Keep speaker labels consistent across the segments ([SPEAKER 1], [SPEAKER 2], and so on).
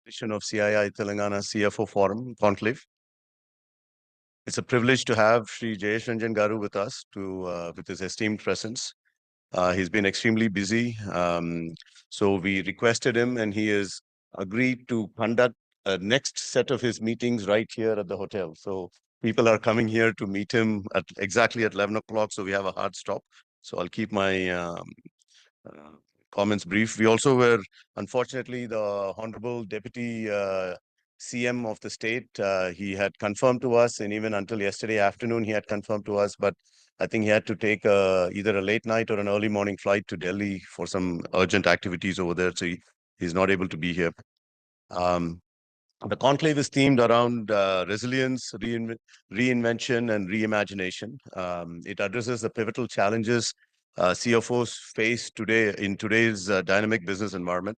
[SPEAKER 1] Edition of Cii Telangana Cfo Conclave. It's a privilege to have Sri Jayesh Ranjan Garu with us with his esteemed presence. He's been extremely busy, so we requested him, and he has agreed to conduct a next set of his meetings right here at the hotel. So people are coming here to meet him at exactly at 11 o'clock. So we have a hard stop. So I'll keep my uh, comments brief. We also were, unfortunately, the Honorable Deputy CM of the state, he had confirmed to us, and even until yesterday afternoon, he had confirmed to us, but I think he had to take either a late night or an early morning flight to Delhi for some urgent activities over there. So he's not able to be here. Um, the conclave is themed around resilience, reinvention, and reimagination. It addresses the pivotal challenges CFOs face today in today's dynamic business environment.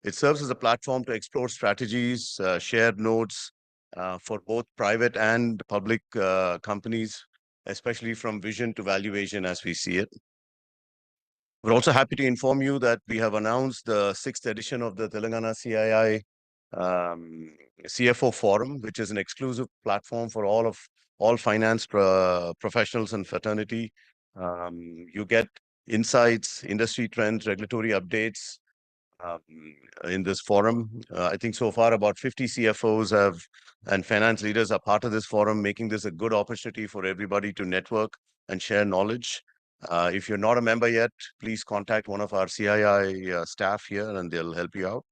[SPEAKER 1] It serves as a platform to explore strategies, share notes for both private and public companies, especially from vision to valuation as we see it. We're also happy to inform you that we have announced the 6th edition of the Telangana CII CFO Forum, which is an exclusive platform for all finance professionals and fraternity. You get insights, industry trends, regulatory updates um, in this forum. I think so far about 50 CFOs and finance leaders are part of this forum, making this a good opportunity for everybody to network and share knowledge. If you're not a member yet, please contact one of our CII staff here and they'll help you out.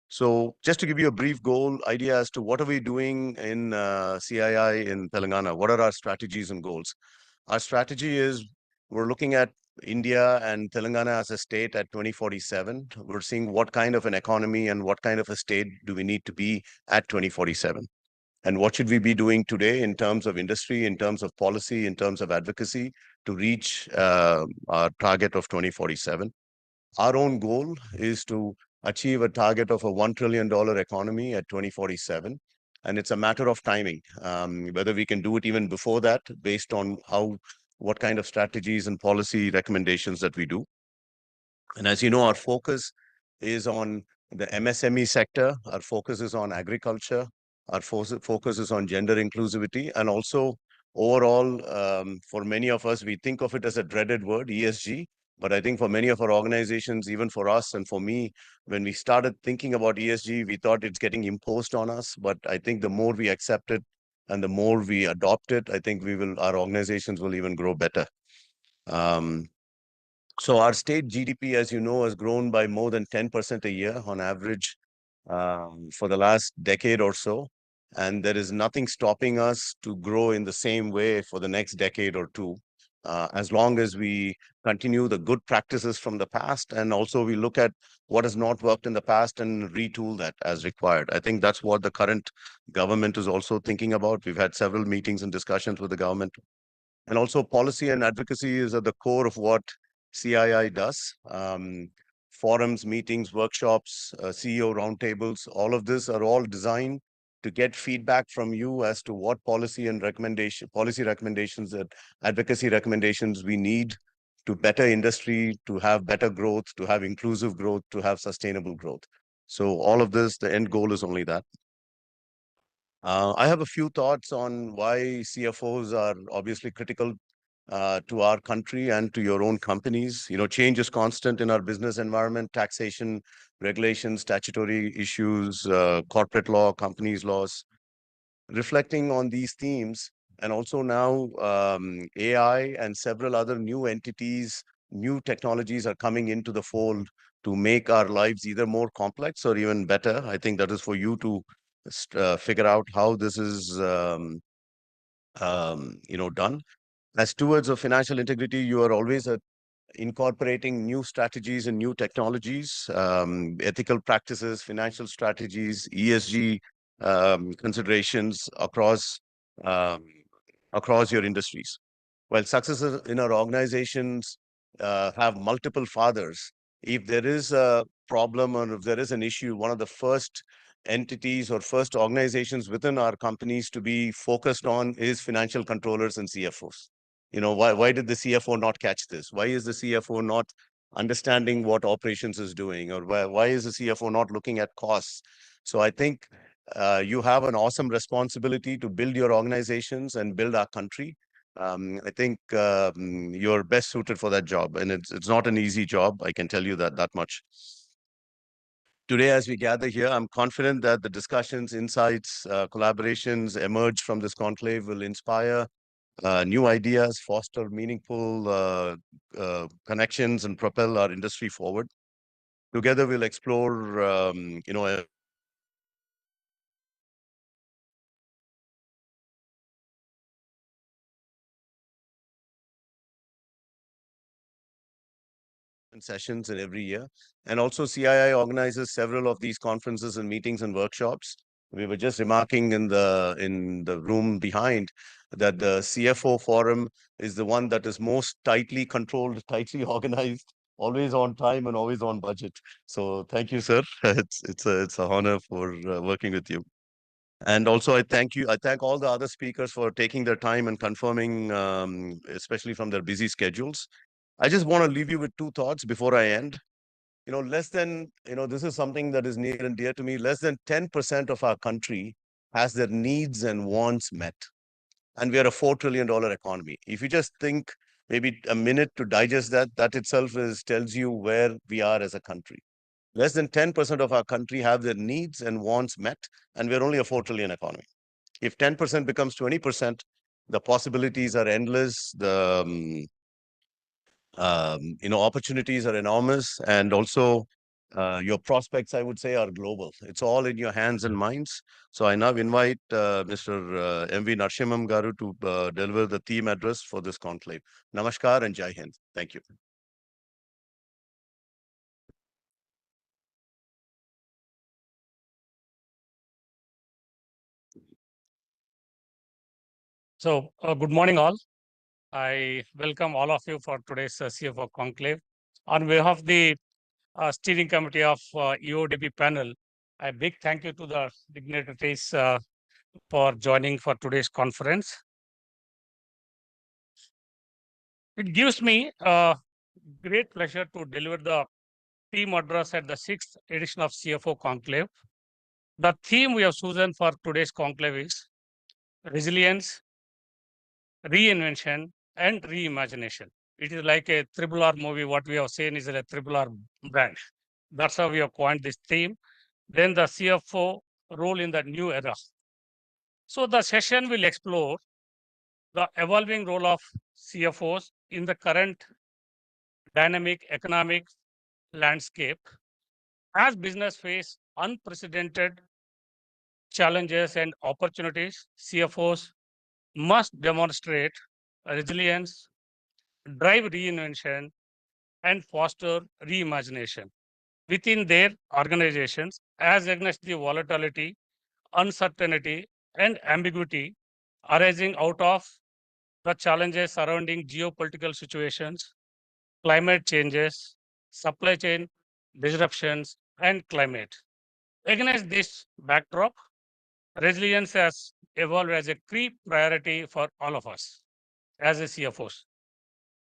[SPEAKER 1] So just to give you a brief goal idea as to what are we doing in CII in Telangana, what are our strategies and goals? Our strategy is we're looking at India and Telangana as a state at 2047. We're seeing what kind of an economy and what kind of a state do we need to be at 2047. And what should we be doing today in terms of industry, in terms of policy, in terms of advocacy to reach our target of 2047. Our own goal is to achieve a target of a $1 trillion economy at 2047. And it's a matter of timing, whether we can do it even before that, based on what kind of strategies and policy recommendations that we do. And as you know, our focus is on the MSME sector. Our focus is on agriculture. Our focus is on gender inclusivity. And also, overall, for many of us, we think of it as a dreaded word, ESG. But I think for many of our organizations, even for us and for me, when we started thinking about ESG, we thought it's getting imposed on us. But I think the more we accept it and the more we adopt it, I think our organizations will even grow better. So our state GDP, as you know, has grown by more than 10% a year on average for the last decade or so. And there is nothing stopping us to grow in the same way for the next decade or two, as long as we continue the good practices from the past. And also we look at what has not worked in the past and retool that as required. I think that's what the current government is also thinking about. We've had several meetings and discussions with the government. And also policy and advocacy is at the core of what CII does. Forums, meetings, workshops, CEO roundtables, all of this are all designed to get feedback from you as to what policy recommendations and advocacy recommendations we need to better industry, to have better growth, to have inclusive growth, to have sustainable growth. So all of this, the end goal is only that. I have a few thoughts on why CFOs are obviously critical to our country and to your own companies. You know, change is constant in our business environment, taxation, regulations, statutory issues, corporate law, companies laws. Reflecting on these themes, and also now AI and several other new entities, new technologies are coming into the fold to make our lives either more complex or even better. I think that is for you to figure out how this is done. As stewards of financial integrity, you are always incorporating new strategies and new technologies, ethical practices, financial strategies, ESG considerations um, across your industries. While successes in our organizations have multiple fathers, if there is a problem or if there is an issue, one of the first entities or first organizations within our companies to be focused on is financial controllers and CFOs. You know, why did the CFO not catch this? Why is the CFO not understanding what operations is doing? Or why is the CFO not looking at costs? So I think you have an awesome responsibility to build your organizations and build our country. I think you're best suited for that job, and it's not an easy job. I can tell you that much. Today, as we gather here, I'm confident that the discussions, insights, collaborations emerge from this conclave will inspire new ideas, foster meaningful connections, and propel our industry forward. Together, we'll explore, sessions in every year. And also CII organizes several of these conferences and meetings and workshops. We were just remarking in the room behind that the CFO forum is the one that is most tightly controlled, tightly organized, always on time and always on budget. So thank you, sir. It's a honor for working with you. And also, I thank you. I thank all the other speakers for taking their time and confirming, especially from their busy schedules. I just want to leave you with two thoughts before I end. This is something that is near and dear to me. Less than 10% of our country has their needs and wants met. And we are a $4 trillion economy. If you just think maybe a minute to digest that, that itself tells you where we are as a country. Less than 10% of our country have their needs and wants met, and we're only a 4 trillion economy. If 10% becomes 20%, the possibilities are endless. Opportunities are enormous, and also your prospects, I would say, are global. It's all in your hands and minds. So I now invite Mr. M.V. Narsimham Garu to deliver the theme address for this conclave. Namaskar and Jai Hind. Thank you.
[SPEAKER 2] So, good morning, all. I welcome all of you for today's CFO Conclave. On behalf of the steering committee of EODP panel, a big thank you to the dignitaries for joining for today's conference. It gives me great pleasure to deliver the theme address at the 6th edition of CFO Conclave. The theme we have chosen for today's conclave is resilience, reinvention, and reimagination. It is like a triple R movie. What we have seen is a triple R brand. That's how we have coined this theme. Then the CFO role in the new era. So the session will explore the evolving role of CFOs in the current dynamic economic landscape as business face unprecedented challenges and opportunities. CFOs must demonstrate resilience, drive reinvention, and foster reimagination within their organizations as against the volatility, uncertainty, and ambiguity arising out of the challenges surrounding geopolitical situations, climate changes, supply chain disruptions, and climate. Against this backdrop, resilience has evolved as a key priority for all of us as a CFOs.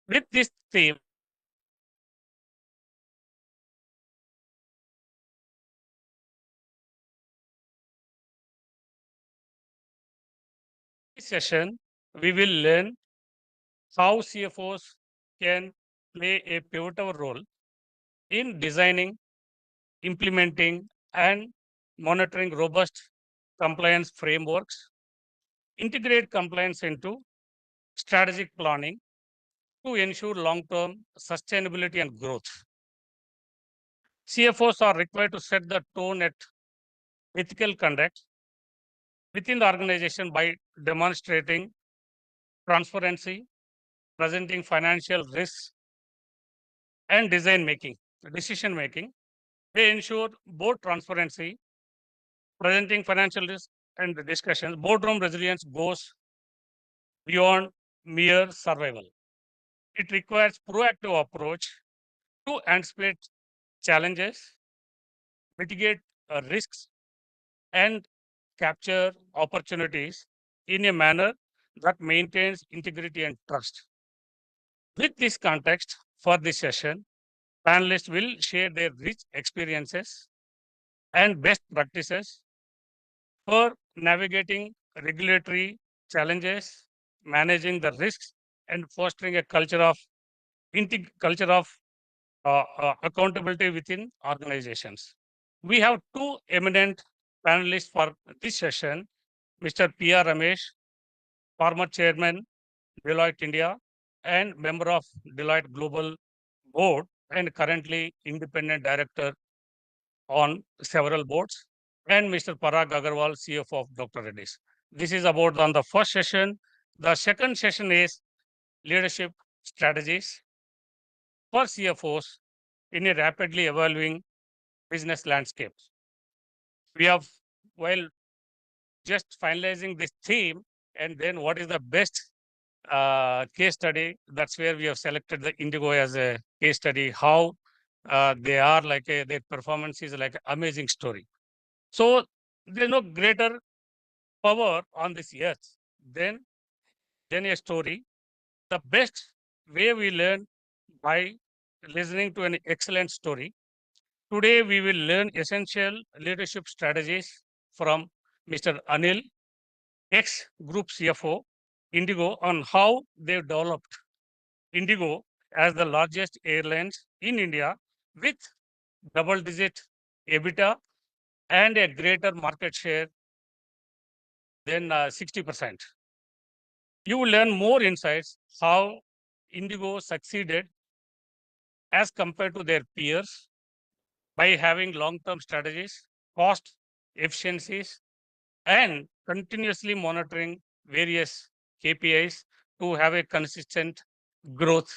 [SPEAKER 2] With this theme, this session, we will learn how CFOs can play a pivotal role in designing, implementing, and monitoring robust compliance frameworks, integrate compliance into strategic planning to ensure long-term sustainability and growth. CFOs are required to set the tone at ethical conduct within the organization by demonstrating transparency, presenting financial risks, and decision making. They ensure board transparency, presenting financial risk and the discussions. Boardroom resilience goes beyond mere survival. It requires proactive approach to anticipate challenges, mitigate risks, and capture opportunities in a manner that maintains integrity and trust. With this context for this session, panelists will share their rich experiences, and best practices for navigating regulatory challenges, managing the risks, and fostering a culture of accountability within organizations. We have two eminent panelists for this session, Mr. P.R. Ramesh, former chairman, Deloitte India, and member of Deloitte Global Board, and currently independent director on several boards, and Mr. Parag Agarwal, CFO of Dr. Reddy's. This is about on the first session. The second session is leadership strategies for CFOs in a rapidly evolving business landscape. We have, while just finalizing this theme, and then what is the best case study, that's where we have selected the Indigo as a case study, how they are like their performance is like an amazing story. So there's no greater power on this earth than, than a story. The best way we learn by listening to an excellent story. Today, we will learn essential leadership strategies from Mr. Anil, ex-group CFO, Indigo, on how they've developed Indigo as the largest airlines in India with double-digit EBITDA and a greater market share than 60%. You will learn more insights how Indigo succeeded as compared to their peers by having long-term strategies, cost efficiencies, and continuously monitoring various KPIs to have a consistent growth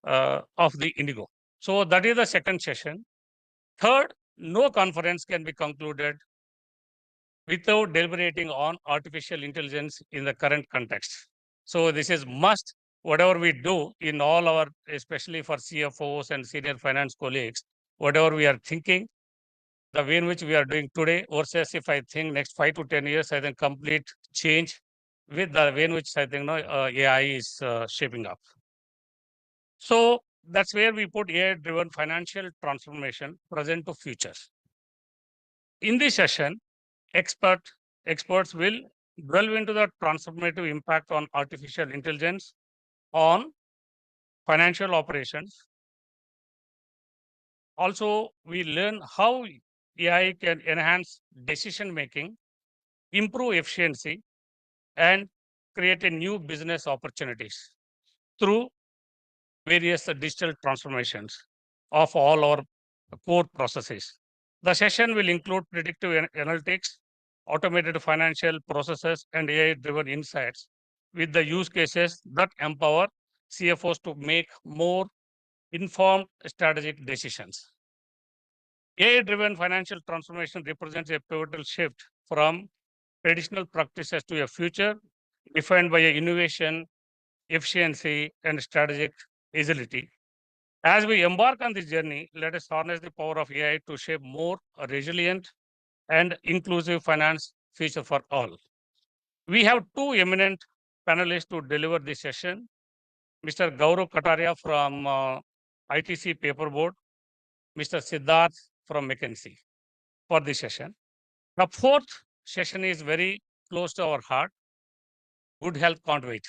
[SPEAKER 2] of the Indigo. So that is the second session. Third, no conference can be concluded without deliberating on artificial intelligence in the current context. So this is must, whatever we do in all our, especially for CFOs and senior finance colleagues, whatever we are thinking, the way in which we are doing today versus if I think next 5 to 10 years, I think complete change with the way in which I think AI is shaping up. So that's where we put AI-driven financial transformation, present to future. In this session, experts will delve into the transformative impact on artificial intelligence on financial operations. Also, we learn how AI can enhance decision making, improve efficiency, and create a new business opportunities through various digital transformations of all our core processes. The session will include predictive analytics, automated financial processes, and AI-driven insights with the use cases that empower CFOs to make more informed strategic decisions. AI-driven financial transformation represents a pivotal shift from traditional practices to a future defined by innovation, efficiency, and strategic agility. As we embark on this journey, let us harness the power of AI to shape more resilient and inclusive finance future for all. We have two eminent panelists to deliver this session. Mr. Gaurav Kataria from ITC Paperboard, Mr. Siddharth from McKinsey for this session. The fourth session is very close to our heart. Good health can't wait.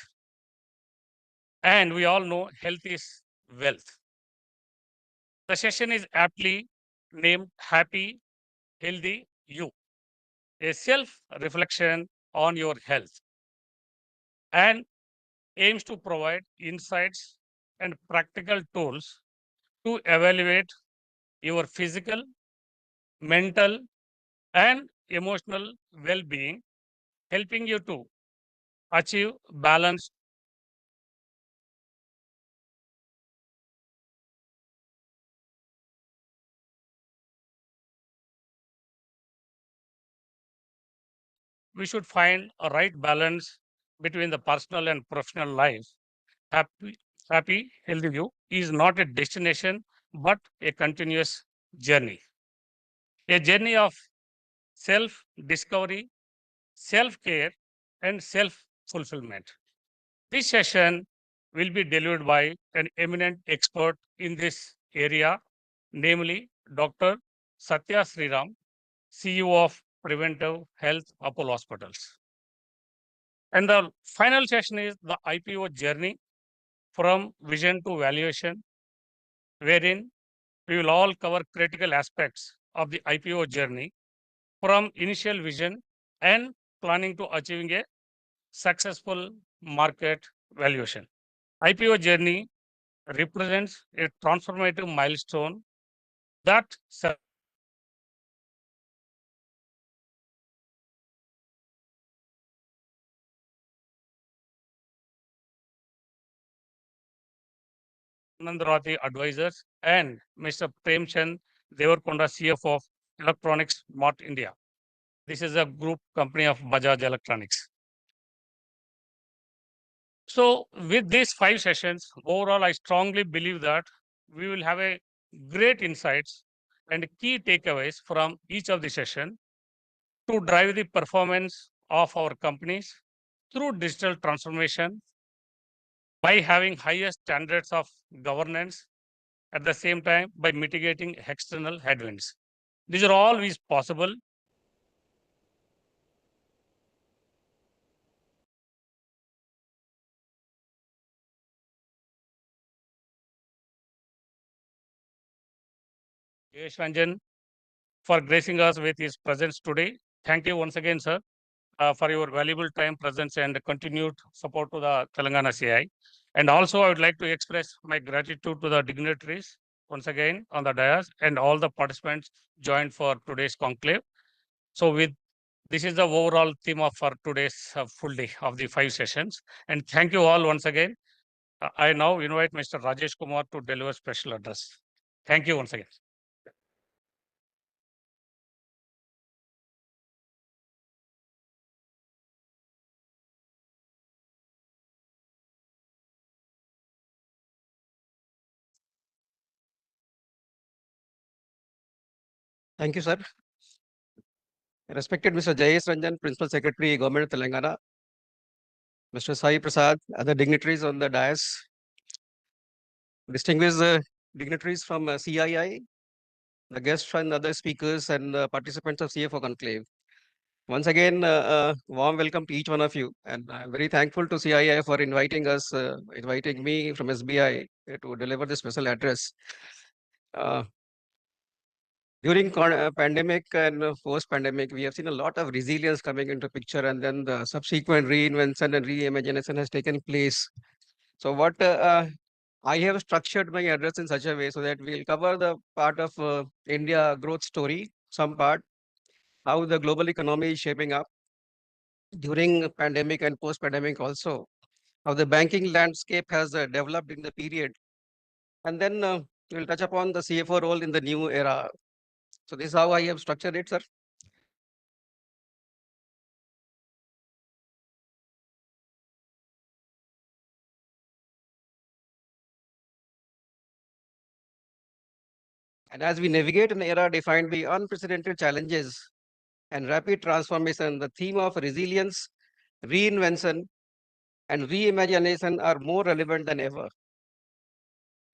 [SPEAKER 2] And we all know health is wealth. The session is aptly named Happy, Healthy You, a self-reflection on your health, and aims to provide insights and practical tools to evaluate your physical, mental, and emotional well-being, helping you to achieve balance. We should find a right balance between the personal and professional life. Happy, happy, healthy you is not a destination, but a continuous journey. A journey of self-discovery, self-care, and self-fulfillment. This session will be delivered by an eminent expert in this area, namely Dr. Satya Sriram, CEO of Preventive Health Apollo Hospitals. And the final session is the IPO journey from vision to valuation, wherein we will all cover critical aspects of the IPO journey from initial vision and planning to achieving a successful market valuation. IPO journey represents a transformative milestone that Nandarati Advisors and Mr. Premchand Devarkonda, CFO of Electronics Mart India. This is a group company of Bajaj Electronics. So, with these 5 sessions, overall, I strongly believe that we will have a great insights and key takeaways from each of the session to drive the performance of our companies through digital transformation by having higher standards of governance at the same time by mitigating external headwinds. These are always possible. Yesh Ranjan for gracing us with his presence today. Thank you once again, sir, for your valuable time, presence, and continued support to the Telangana CI. And also, I would like to express my gratitude to the dignitaries once again on the dais and all the participants joined for today's conclave. So, with this is the overall theme of for today's full day of the 5 sessions. And thank you all once again. I now invite Mr. Rajesh Kumar to deliver special address. Thank you once again.
[SPEAKER 3] Thank you, sir. Respected Mr. Jayesh Ranjan, Principal Secretary, Government of Telangana, Mr. Sai Prasad, other dignitaries on the dais, distinguished dignitaries from CII, the guests and other speakers and participants of CFO Conclave. Once again, warm welcome to each one of you. And I'm very thankful to CII for inviting us, inviting me from SBI to deliver this special address. During pandemic and post-pandemic, we have seen a lot of resilience coming into picture, and then the subsequent reinvention and reimagination has taken place. So what I have structured my address in such a way so that we'll cover the part of India growth story, some part, how the global economy is shaping up during pandemic and post-pandemic also, how the banking landscape has developed in the period, and then we'll touch upon the CFO role in the new era. So this is how I have structured it, sir. And as we navigate an era defined by unprecedented challenges and rapid transformation, the theme of resilience, reinvention, and reimagination are more relevant than ever.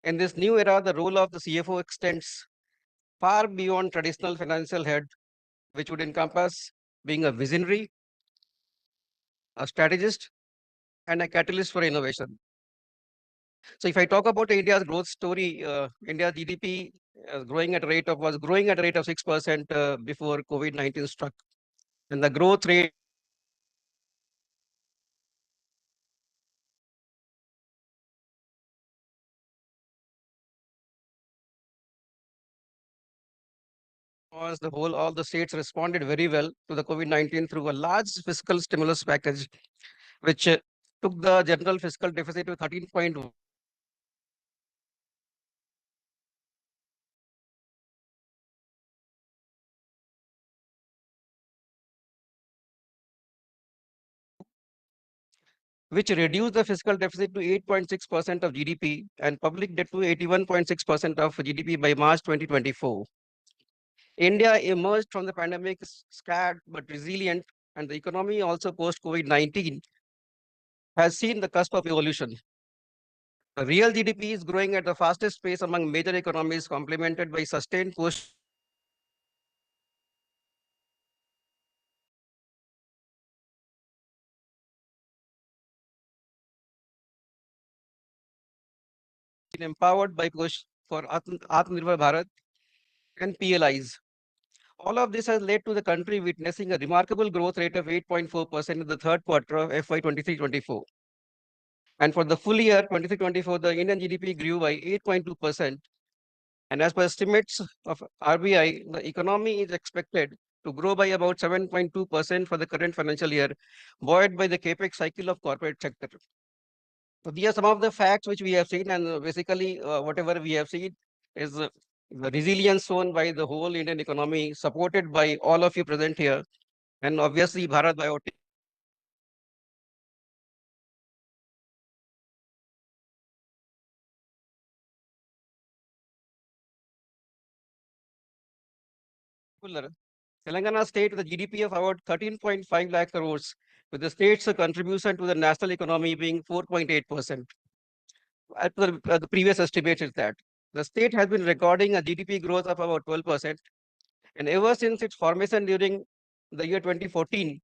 [SPEAKER 3] In this new era, the role of the CFO extends far beyond traditional financial head, which would encompass being a visionary, a strategist, and a catalyst for innovation. So if I talk about India's growth story, India's GDP was growing at a rate of 6% before COVID-19 struck. And the growth rate was all the states responded very well to the COVID-19 through a large fiscal stimulus package, which took the general fiscal deficit to 13.1. Which reduced the fiscal deficit to 8.6% of GDP and public debt to 81.6% of GDP by March 2024. India emerged from the pandemic scared but resilient, and the economy also post COVID-19 has seen the cusp of evolution. The real GDP is growing at the fastest pace among major economies, complemented by sustained post been empowered by push for Atmanirbhar Bharat and PLIs. All of this has led to the country witnessing a remarkable growth rate of 8.4% in the third quarter of FY 23-24. And for the full year 23-24, the Indian GDP grew by 8.2%. And as per estimates of RBI, the economy is expected to grow by about 7.2% for the current financial year, buoyed by the capex cycle of corporate sector. So these are some of the facts which we have seen, and basically whatever we have seen is the resilience shown by the whole Indian economy, supported by all of you present here, and obviously Bharat Biotech. Telangana state with a GDP of about 13.5 lakh crores, with the state's contribution to the national economy being 4.8%. The previous estimate is that the state has been recording a GDP growth of about 12%, and ever since its formation during the year 2014,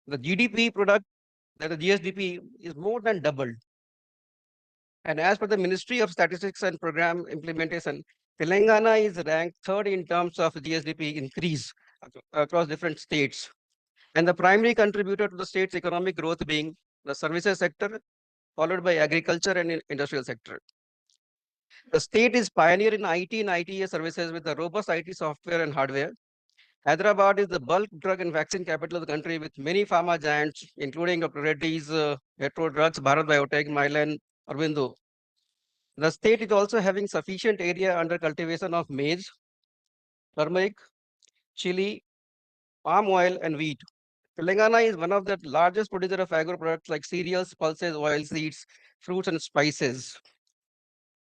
[SPEAKER 3] the GDP product, that the GSDP, is more than doubled. And as per the Ministry of Statistics and Program Implementation, Telangana is ranked third in terms of GSDP increase across different states. And the primary contributor to the state's economic growth being the services sector, followed by agriculture and industrial sector. The state is pioneer in IT and ITA services with a robust IT software and hardware. Hyderabad is the bulk drug and vaccine capital of the country with many pharma giants, including Dr. Reddy's, Hetero Drugs, Bharat Biotech, Mylan, Arvindo. The state is also having sufficient area under cultivation of maize, turmeric, chili, palm oil, and wheat. Telangana is one of the largest producer of agro products like cereals, pulses, oil seeds, fruits, and spices.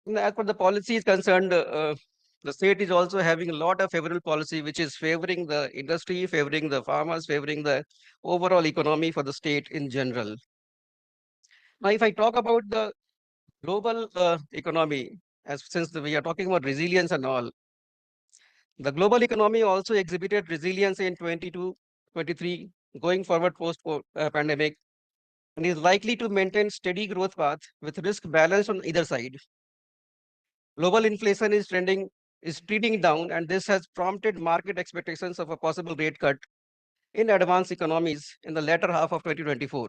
[SPEAKER 3] And as per the policy is concerned, the state is also having a lot of favorable policy, which is favoring the industry, favoring the farmers, favoring the overall economy for the state in general. Now, if I talk about the global economy, as since we are talking about resilience and all, the global economy also exhibited resilience in 22-23, going forward post pandemic, and is likely to maintain steady growth path with risk balance on either side. Global inflation is trending down, and this has prompted market expectations of a possible rate cut in advanced economies in the latter half of 2024.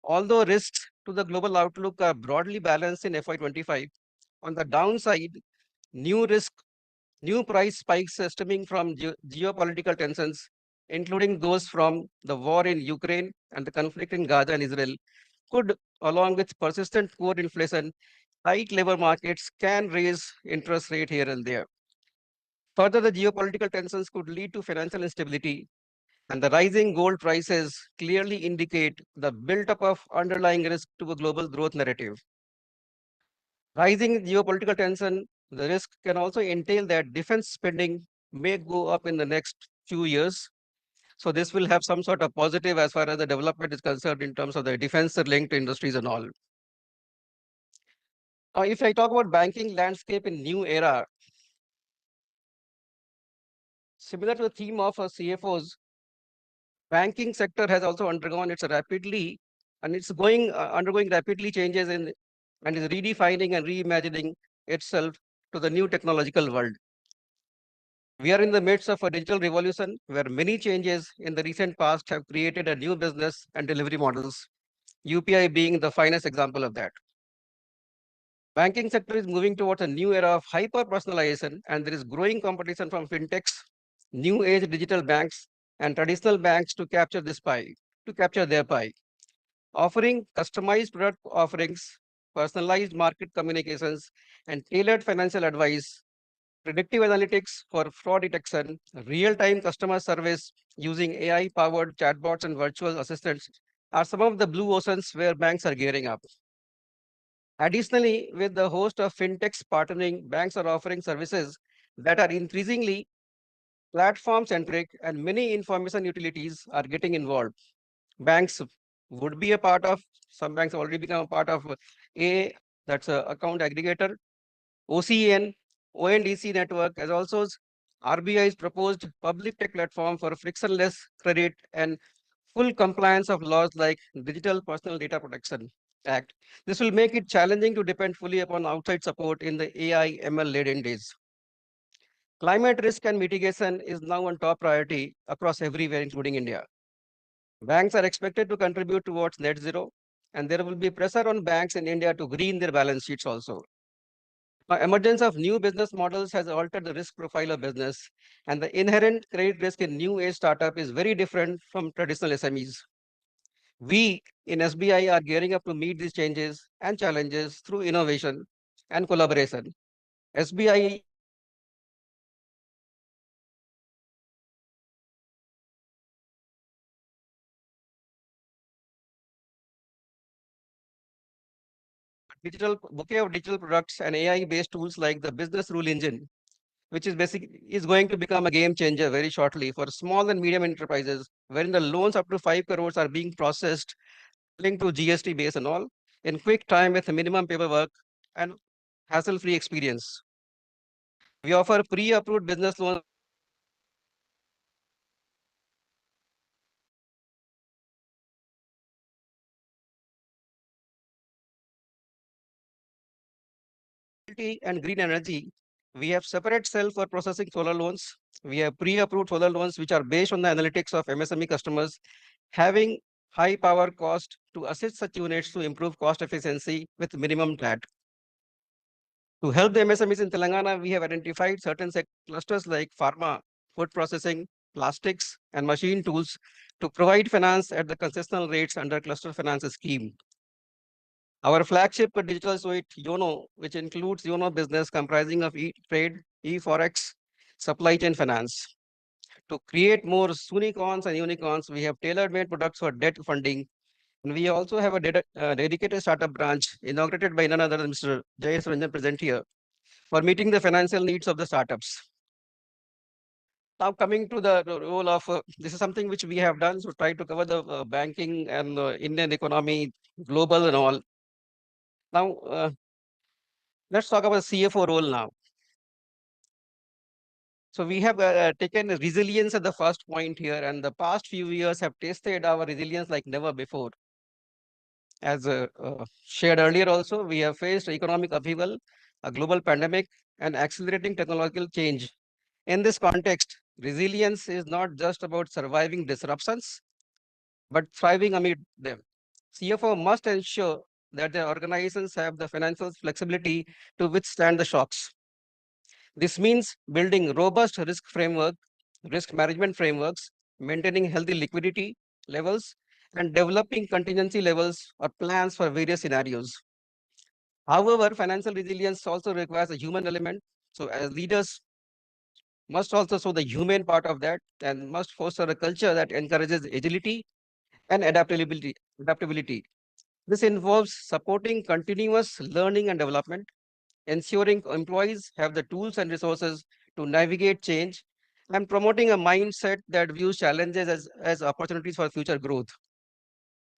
[SPEAKER 3] Although risks to the global outlook are broadly balanced in FY25, on the downside, new risk, new price spikes stemming from geopolitical tensions, including those from the war in Ukraine and the conflict in Gaza and Israel, could, along with persistent core inflation, tight labor markets can raise interest rate here and there. Further, the geopolitical tensions could lead to financial instability, and the rising gold prices clearly indicate the build-up of underlying risk to a global growth narrative. Rising geopolitical tension, the risk can also entail that defense spending may go up in the next few years. So this will have some sort of positive as far as the development is concerned in terms of the defense-linked industries and all. If I talk about banking landscape in new era, similar to the theme of CFOs, banking sector has also undergone its rapidly, and it's undergoing rapidly changes in and is redefining and reimagining itself to the new technological world. We are in the midst of a digital revolution where many changes in the recent past have created a new business and delivery models, UPI being the finest example of that. Banking sector is moving towards a new era of hyper personalization, and there is growing competition from fintechs, new age digital banks, and traditional banks to capture their pie. Offering customized product offerings, personalized market communications, and tailored financial advice, predictive analytics for fraud detection, real-time customer service using AI-powered chatbots and virtual assistants are some of the blue oceans where banks are gearing up. Additionally, with the host of fintechs partnering, banks are offering services that are increasingly platform-centric, and many information utilities are getting involved. Banks would be a part of, some banks have already become a part of that's a account aggregator, OCN, ONDC network, as also as RBI's proposed public tech platform for frictionless credit and full compliance of laws like digital personal data protection. Act. This will make it challenging to depend fully upon outside support in the AI ML laden days. Climate risk and mitigation is now on top priority across everywhere, including India. Banks are expected to contribute towards net zero, and there will be pressure on banks in India to green their balance sheets also. The emergence of new business models has altered the risk profile of business, and the inherent credit risk in new age startup is very different from traditional SMEs. We in SBI are gearing up to meet these changes and challenges through innovation and collaboration. SBI digital bouquet of digital products and AI-based tools like the business rule engine, which is going to become a game changer very shortly for small and medium enterprises, wherein the loans up to 5 crores are being processed linked to GST base and all in quick time with minimum paperwork and hassle-free experience. We offer pre-approved business loans and green energy. We have separate cell for processing solar loans. We have pre-approved solar loans, which are based on the analytics of MSME customers having high power cost to assist such units to improve cost efficiency with minimum TAT. To help the MSMEs in Telangana, we have identified certain clusters like pharma, food processing, plastics, and machine tools to provide finance at the concessional rates under cluster finance scheme. Our flagship digital suite, YONO, which includes YONO Business comprising of e-trade, e-forex, supply chain finance. To create more unicorns and unicorns, we have tailor-made products for debt funding. And we also have a dedicated startup branch inaugurated by none other than Mr. Jayesh Ranjan present here for meeting the financial needs of the startups. Now coming to the role of, this is something which we have done, so try to cover the banking and Indian economy, global and all. Now, let's talk about CFO role now. So we have taken resilience at the first point here, and the past few years have tested our resilience like never before. As shared earlier also, we have faced economic upheaval, a global pandemic, and accelerating technological change. In this context, resilience is not just about surviving disruptions, but thriving amid them. CFO must ensure that their organizations have the financial flexibility to withstand the shocks. This means building robust risk management frameworks, maintaining healthy liquidity levels, and developing contingency levels or plans for various scenarios. However, financial resilience also requires a human element. So as leaders must also show the human part of that and must foster a culture that encourages agility and adaptability. This involves supporting continuous learning and development, ensuring employees have the tools and resources to navigate change, and promoting a mindset that views challenges as opportunities for future growth.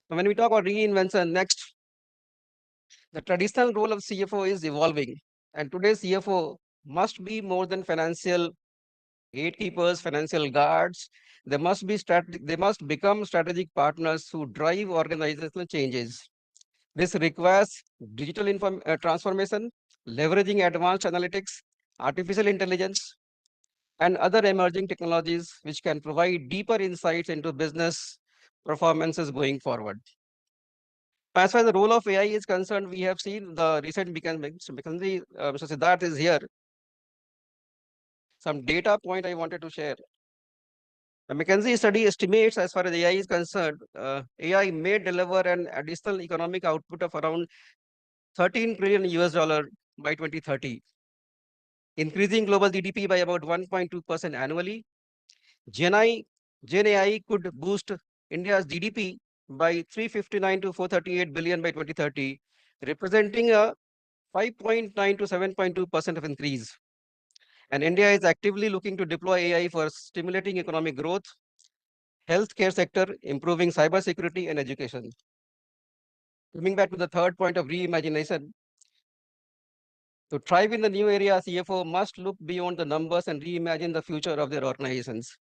[SPEAKER 3] When we talk about reinvention next, the traditional role of CFO is evolving, and today's CFO must be more than financial gatekeepers, financial guards. They must become strategic partners who drive organizational changes. This requires digital transformation, leveraging advanced analytics, artificial intelligence, and other emerging technologies which can provide deeper insights into business performances going forward. As far as the role of AI is concerned, we have seen the recent McKinsey, Mr. Siddharth is here. Some data point I wanted to share. The McKinsey study estimates, as far as AI is concerned, AI may deliver an additional economic output of around 13 trillion US dollar by 2030, increasing global GDP by about 1.2% annually. Gen AI could boost India's GDP by 359 to 438 billion by 2030, representing a 5.9 to 7.2% of increase. And India is actively looking to deploy AI for stimulating economic growth, healthcare sector, improving cybersecurity and education. Coming back to the third point of reimagination, to thrive in the new area, CFO must look beyond the numbers and reimagine the future of their organizations.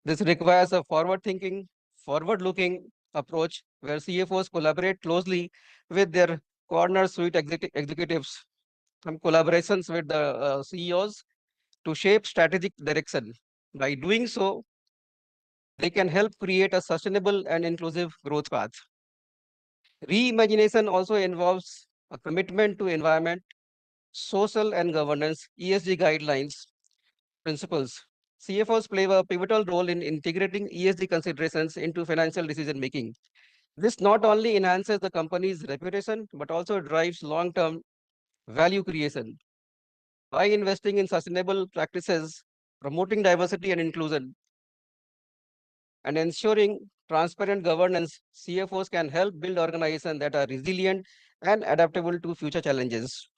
[SPEAKER 3] This requires a forward-looking approach where CFOs collaborate closely with their corner suite executives from collaborations with the CEOs to shape strategic direction. By doing so, they can help create a sustainable and inclusive growth path. Reimagination also involves a commitment to environment, social and governance, ESG guidelines, principles. CFOs play a pivotal role in integrating ESG considerations into financial decision making. This not only enhances the company's reputation, but also drives long-term value creation. By investing in sustainable practices, promoting diversity and inclusion, and ensuring transparent governance, CFOs can help build organizations that are resilient and adaptable to future challenges.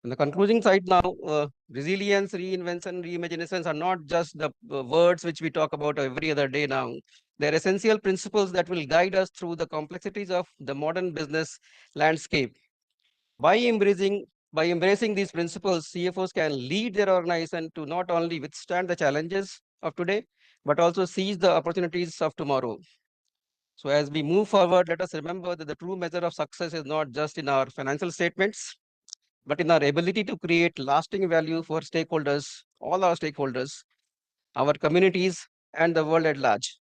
[SPEAKER 3] On the concluding side now, resilience, reinvention, reimaginations are not just the words which we talk about every other day now. They're essential principles that will guide us through the complexities of the modern business landscape. By embracing these principles, CFOs can lead their organization to not only withstand the challenges of today, but also seize the opportunities of tomorrow. So as we move forward, let us remember that the true measure of success is not just in our financial statements, but in our ability to create lasting value for stakeholders, all our stakeholders, our communities, and the world at large.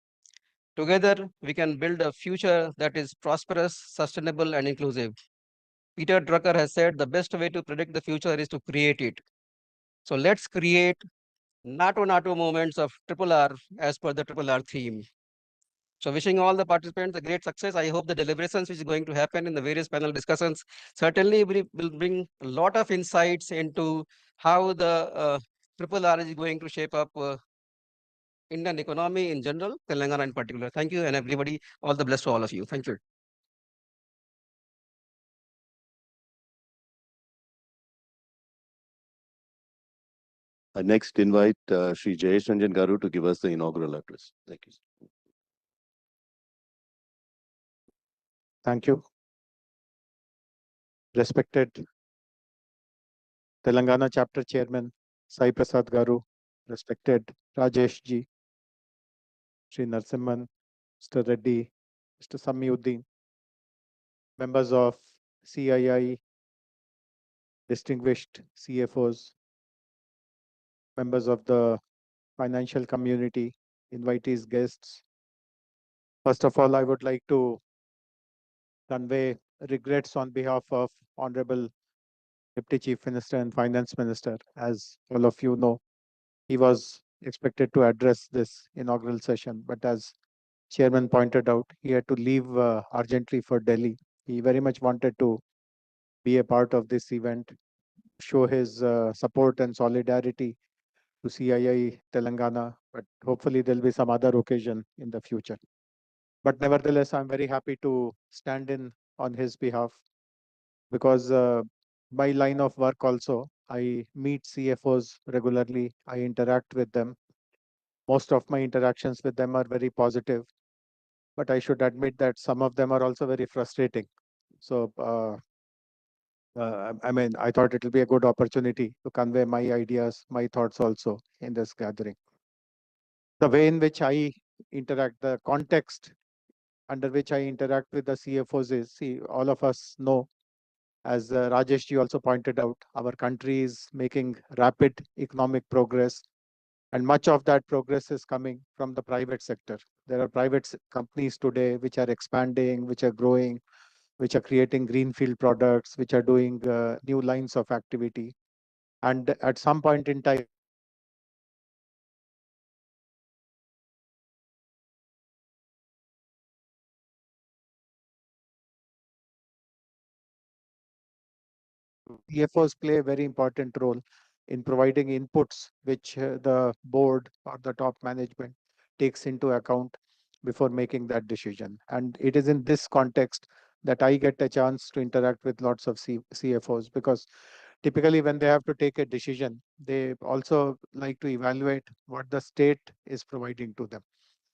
[SPEAKER 3] Together, we can build a future that is prosperous, sustainable, and inclusive. Peter Drucker has said the best way to predict the future is to create it. So let's create NATO moments of triple R as per the triple R theme. So wishing all the participants a great success. I hope the deliberations which is going to happen in the various panel discussions certainly will bring a lot of insights into how the triple R is going to shape up Indian economy in general, Telangana in particular. Thank you, and everybody, all the best to all of you. Thank you.
[SPEAKER 1] I next invite Sri Jayesh Ranjan Garu to give us the inaugural address. Thank you.
[SPEAKER 4] Thank you. Respected Telangana Chapter Chairman Sai Prasad Garu, respected Rajesh Ji, Sri Narsimhan, Mr. Reddy, Mr. Samiuddin, members of CII, distinguished CFOs, members of the financial community, invitees, guests. First of all, I would like to convey regrets on behalf of Honorable Deputy Chief Minister and Finance Minister. As all of you know, he was expected to address this inaugural session, but as Chairman pointed out, he had to leave urgently for Delhi. He very much wanted to be a part of this event, show his support and solidarity to CII Telangana, but hopefully there'll be some other occasion in the future. But nevertheless, I'm very happy to stand in on his behalf because by line of work also, I meet CFOs regularly, I interact with them. Most of my interactions with them are very positive, but I should admit that some of them are also very frustrating. So, I mean, I thought it will be a good opportunity to convey my ideas, my thoughts also in this gathering. The way in which I interact, the context under which I interact with the CFOs is, see, all of us know, as Rajesh ji also pointed out, our country is making rapid economic progress, and much of that progress is coming from the private sector. There are private companies today which are expanding, which are growing, which are creating greenfield products, which are doing new lines of activity. And at some point in time, CFOs play a very important role in providing inputs which the board or the top management takes into account before making that decision. And it is in this context that I get a chance to interact with lots of CFOs, because typically when they have to take a decision, they also like to evaluate what the state is providing to them.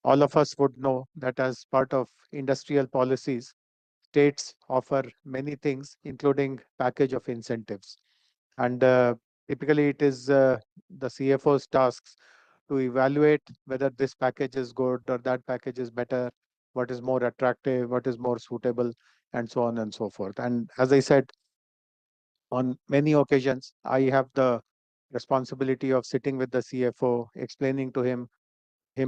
[SPEAKER 4] All of us would know that as part of industrial policies, states offer many things, including package of incentives. And typically it is the CFO's tasks to evaluate whether this package is good or that package is better, what is more attractive, what is more suitable, and so on and so forth. And as I said, on many occasions, I have the responsibility of sitting with the CFO, explaining to him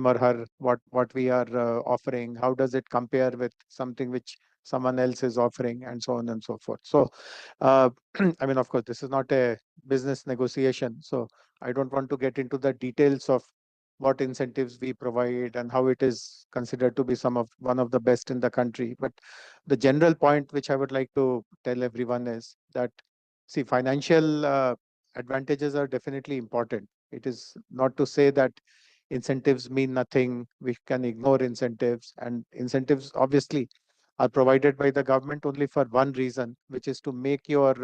[SPEAKER 4] or her what we are offering, how does it compare with something which someone else is offering, and so on and so forth. So uh, I mean, of course, this is not a business negotiation, so I don't want to get into the details of what incentives we provide and how it is considered to be one of the best in the country. But the general point which I would like to tell everyone is that, see, financial advantages are definitely important. It is not to say that incentives mean nothing, we can ignore incentives. And incentives obviously are provided by the government only for one reason, which is to make your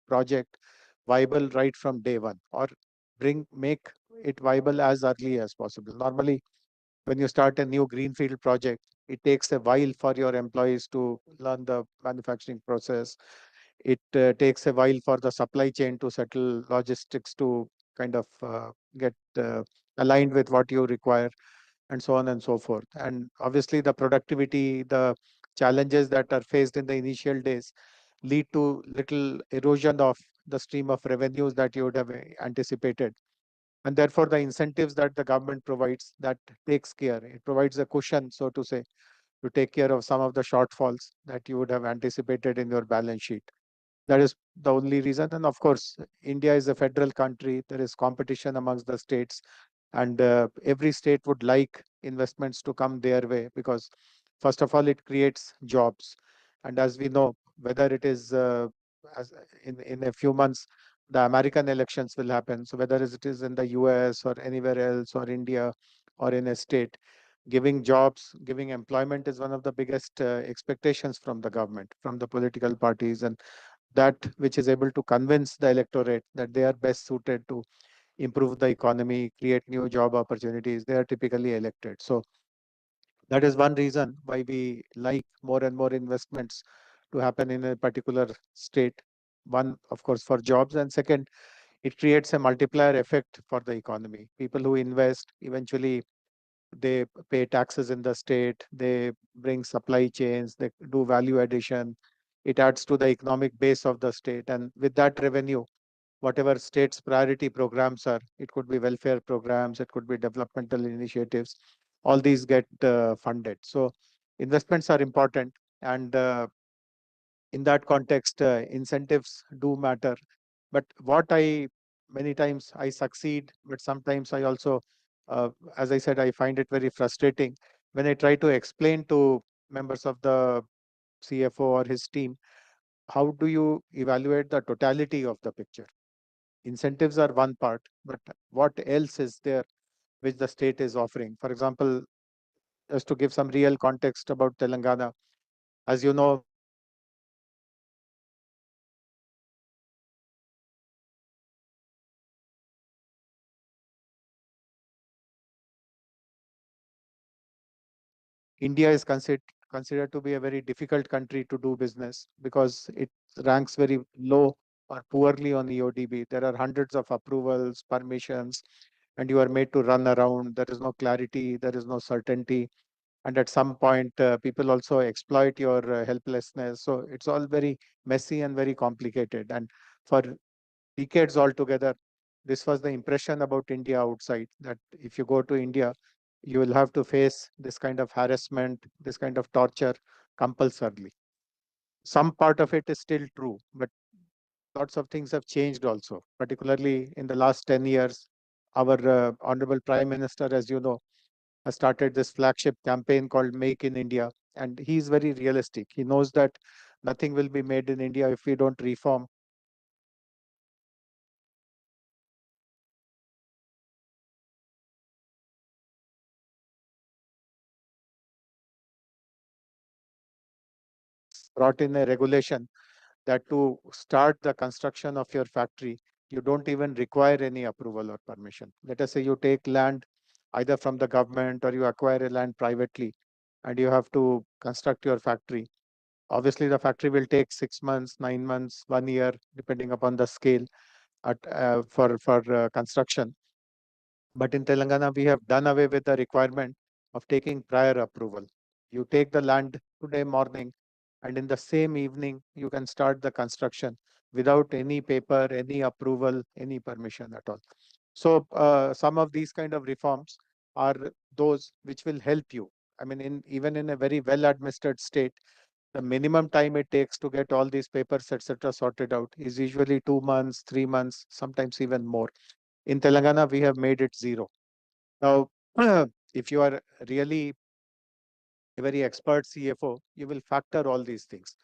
[SPEAKER 4] project viable right from day one, or make it viable as early as possible. Normally, when you start a new greenfield project, it takes a while for your employees to learn the manufacturing process. It takes a while for the supply chain to settle, logistics to kind of get aligned with what you require, and so on and so forth. And obviously, the productivity, the challenges that are faced in the initial days lead to little erosion of the stream of revenues that you would have anticipated. And therefore, the incentives that the government provides, that takes care, it provides a cushion, so to say, to take care of some of the shortfalls that you would have anticipated in your balance sheet. That is the only reason. And of course, India is a federal country. There is competition amongst the states, and every state would like investments to come their way, because first of all, it creates jobs. And as we know, whether it is as in a few months, the American elections will happen. So whether it is in the US or anywhere else, or India, or in a state, giving jobs, giving employment is one of the biggest expectations from the government, from the political parties, and that which is able to convince the electorate that they are best suited to improve the economy, create new job opportunities, they are typically elected. So that is one reason why we like more and more investments to happen in a particular state. One, of course, for jobs, and second, it creates a multiplier effect for the economy. People who invest eventually, they pay taxes in the state, they bring supply chains, they do value addition. It adds to the economic base of the state. And with that revenue, whatever state's priority programs are, it could be welfare programs, it could be developmental initiatives, all these get funded. So investments are important. And in that context, incentives do matter. But what I many times I succeed, but sometimes I also, as I said, I find it very frustrating when I try to explain to members of the CFO or his team, how do you evaluate the totality of the picture? Incentives are one part, but what else is there which the state is offering? For example, just to give some real context about Telangana, as you know, India is considered to be a very difficult country to do business, because it ranks very low or poorly on EODB. There are hundreds of approvals, permissions, and you are made to run around. There is no clarity, there is no certainty. And at some point, people also exploit your helplessness. So it's all very messy and very complicated. And for decades altogether, this was the impression about India outside, that if you go to India, you will have to face this kind of harassment, this kind of torture compulsorily. Some part of it is still true, but lots of things have changed also, particularly in the last 10 years. Our Honorable Prime Minister, as you know, has started this flagship campaign called Make in India. And he's very realistic. He knows that nothing will be made in India if we don't reform. Brought in a regulation that to start the construction of your factory, you don't even require any approval or permission. Let us say you take land either from the government, or you acquire a land privately, and you have to construct your factory. Obviously, the factory will take 6 months, 9 months, 1 year, depending upon the scale for construction. But in Telangana, we have done away with the requirement of taking prior approval. You take the land today morning, and in the same evening, you can start the construction without any paper, any approval, any permission at all. So some of these kind of reforms are those which will help you. I mean, even in a very well administered state, the minimum time it takes to get all these papers, etc., sorted out is usually 2 months, 3 months, sometimes even more. In Telangana, we have made it zero. Now, if you are really a very expert CFO, you will factor all these things.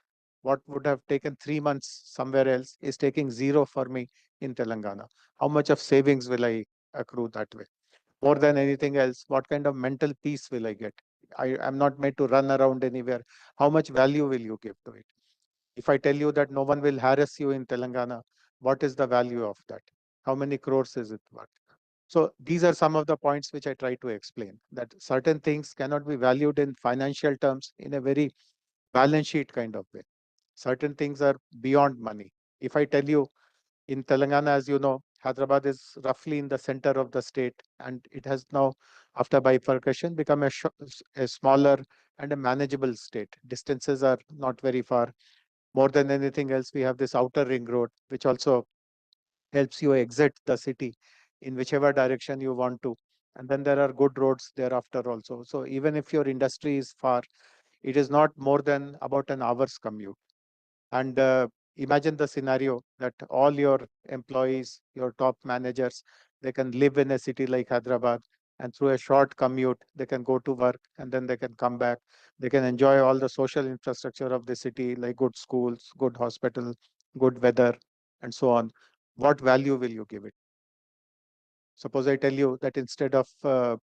[SPEAKER 4] What would have taken 3 months somewhere else is taking zero for me in Telangana. How much of savings will I accrue that way? More than anything else, what kind of mental peace will I get? I am not made to run around anywhere. How much value will you give to it? If I tell you that no one will harass you in Telangana, what is the value of that? How many crores is it worth? So these are some of the points which I try to explain, that certain things cannot be valued in financial terms in a very balance sheet kind of way. Certain things are beyond money. If I tell you in Telangana, as you know, Hyderabad is roughly in the center of the state, and it has now, after bifurcation, become a smaller and a manageable state. Distances are not very far. More than anything else, we have this outer ring road, which also helps you exit the city in whichever direction you want to. And then there are good roads thereafter also. So even if your industry is far, it is not more than about an hour's commute. And imagine the scenario that all your employees, your top managers, they can live in a city like Hyderabad, and through a short commute, they can go to work and then they can come back. They can enjoy all the social infrastructure of the city, like good schools, good hospital, good weather, and so on. What value will you give it? Suppose I tell you that instead of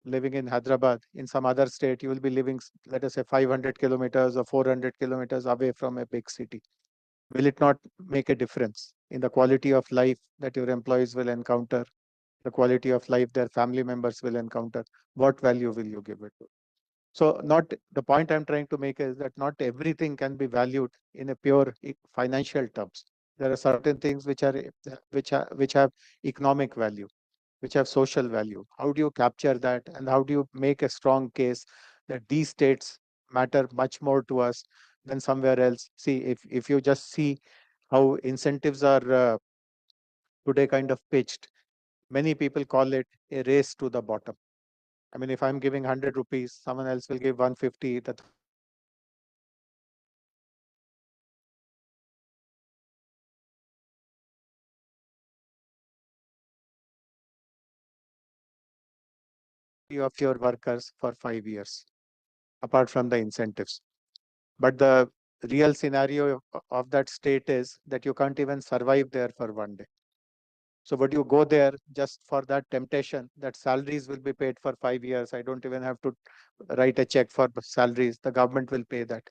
[SPEAKER 4] living in Hyderabad, in some other state, you will be living, let us say, 500 kilometers or 400 kilometers away from a big city. Will it not make a difference in the quality of life that your employees will encounter, the quality of life their family members will encounter? What value will you give it to? So, not the point I'm trying to make is that not everything can be valued in a pure financial terms. There are certain things which have economic value, which have social value. How do you capture that, and how do you make a strong case that these states matter much more to us than somewhere else? See, if you just see how incentives are today kind of pitched, many people call it a race to the bottom. I mean, if I'm giving 100 rupees, someone else will give 150. The of your workers for 5 years, apart from the incentives. But the real scenario of that state is that you can't even survive there for one day. So would you go there just for that temptation that salaries will be paid for 5 years? I don't even have to write a check for the salaries. The government will pay that.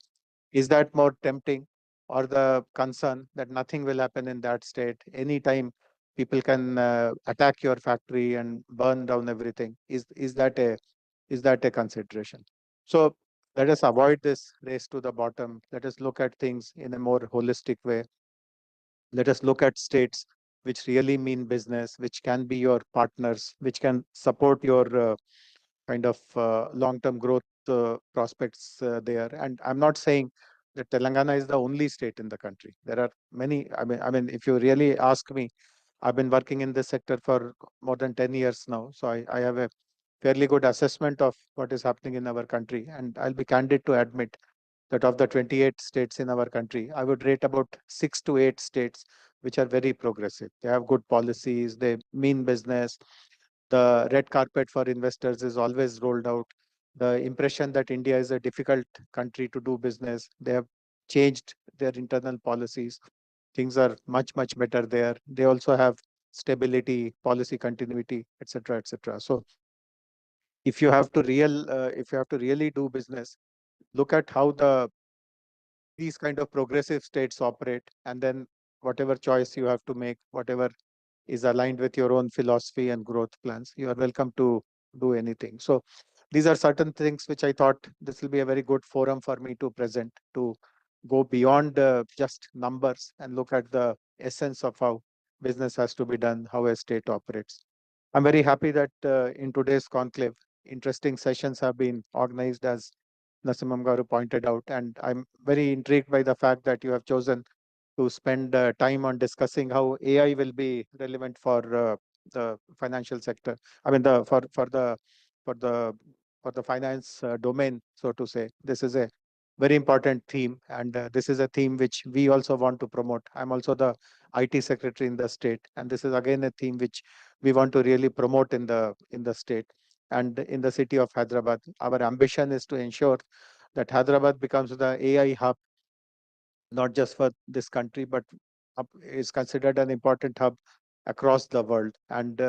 [SPEAKER 4] Is that more tempting, or the concern that nothing will happen in that state? Anytime people can attack your factory and burn down everything. Is that a consideration? So let us avoid this race to the bottom. Let us look at things in a more holistic way. Let us look at states which really mean business, which can be your partners, which can support your kind of long-term growth prospects there. And I'm not saying that Telangana is the only state in the country. There are many. I mean, if you really ask me, I've been working in this sector for more than 10 years now, so I have a fairly good assessment of what is happening in our country. And I'll be candid to admit that of the 28 states in our country, I would rate about 6 to 8 states which are very progressive. They have good policies, they mean business. The red carpet for investors is always rolled out. The impression that India is a difficult country to do business, they have changed their internal policies. Things are much, much better there. They also have stability, policy continuity, etc., etc. So if you have to really do business, look at how these kind of progressive states operate, and then whatever choice you have to make, whatever is aligned with your own philosophy and growth plans, you are welcome to do anything. So these are certain things which I thought this will be a very good forum for me to present, to go beyond just numbers and look at the essence of how business has to be done, how a state operates. I'm very happy that in today's conclave, interesting sessions have been organized, as Nasimam Garu pointed out. And I'm very intrigued by the fact that you have chosen to spend time on discussing how AI will be relevant for the financial sector. I mean, the for the for the finance domain, so to say. This is a very important theme, and this is a theme which we also want to promote. I'm also the IT secretary in the state, and this is again a theme which we want to really promote in the state and in the city of Hyderabad. Our ambition is to ensure that Hyderabad becomes the AI hub, not just for this country, but is considered an important hub across the world. And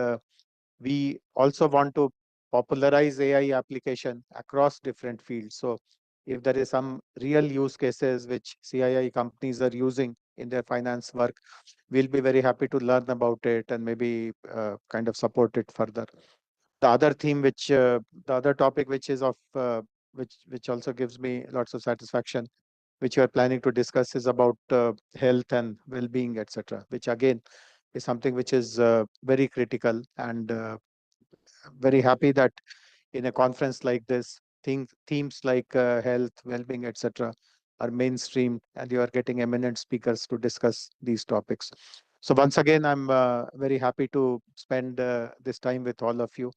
[SPEAKER 4] we also want to popularize AI application across different fields. So if there is some real use cases which CII companies are using in their finance work, we'll be very happy to learn about it and maybe kind of support it further. The other theme which the other topic which is of which also gives me lots of satisfaction, which you are planning to discuss, is about health and well-being, etc., which again is something which is very critical. And very happy that in a conference like this, themes like health, well-being, etc., are mainstreamed, and you are getting eminent speakers to discuss these topics. So once again, I'm very happy to spend this time with all of you,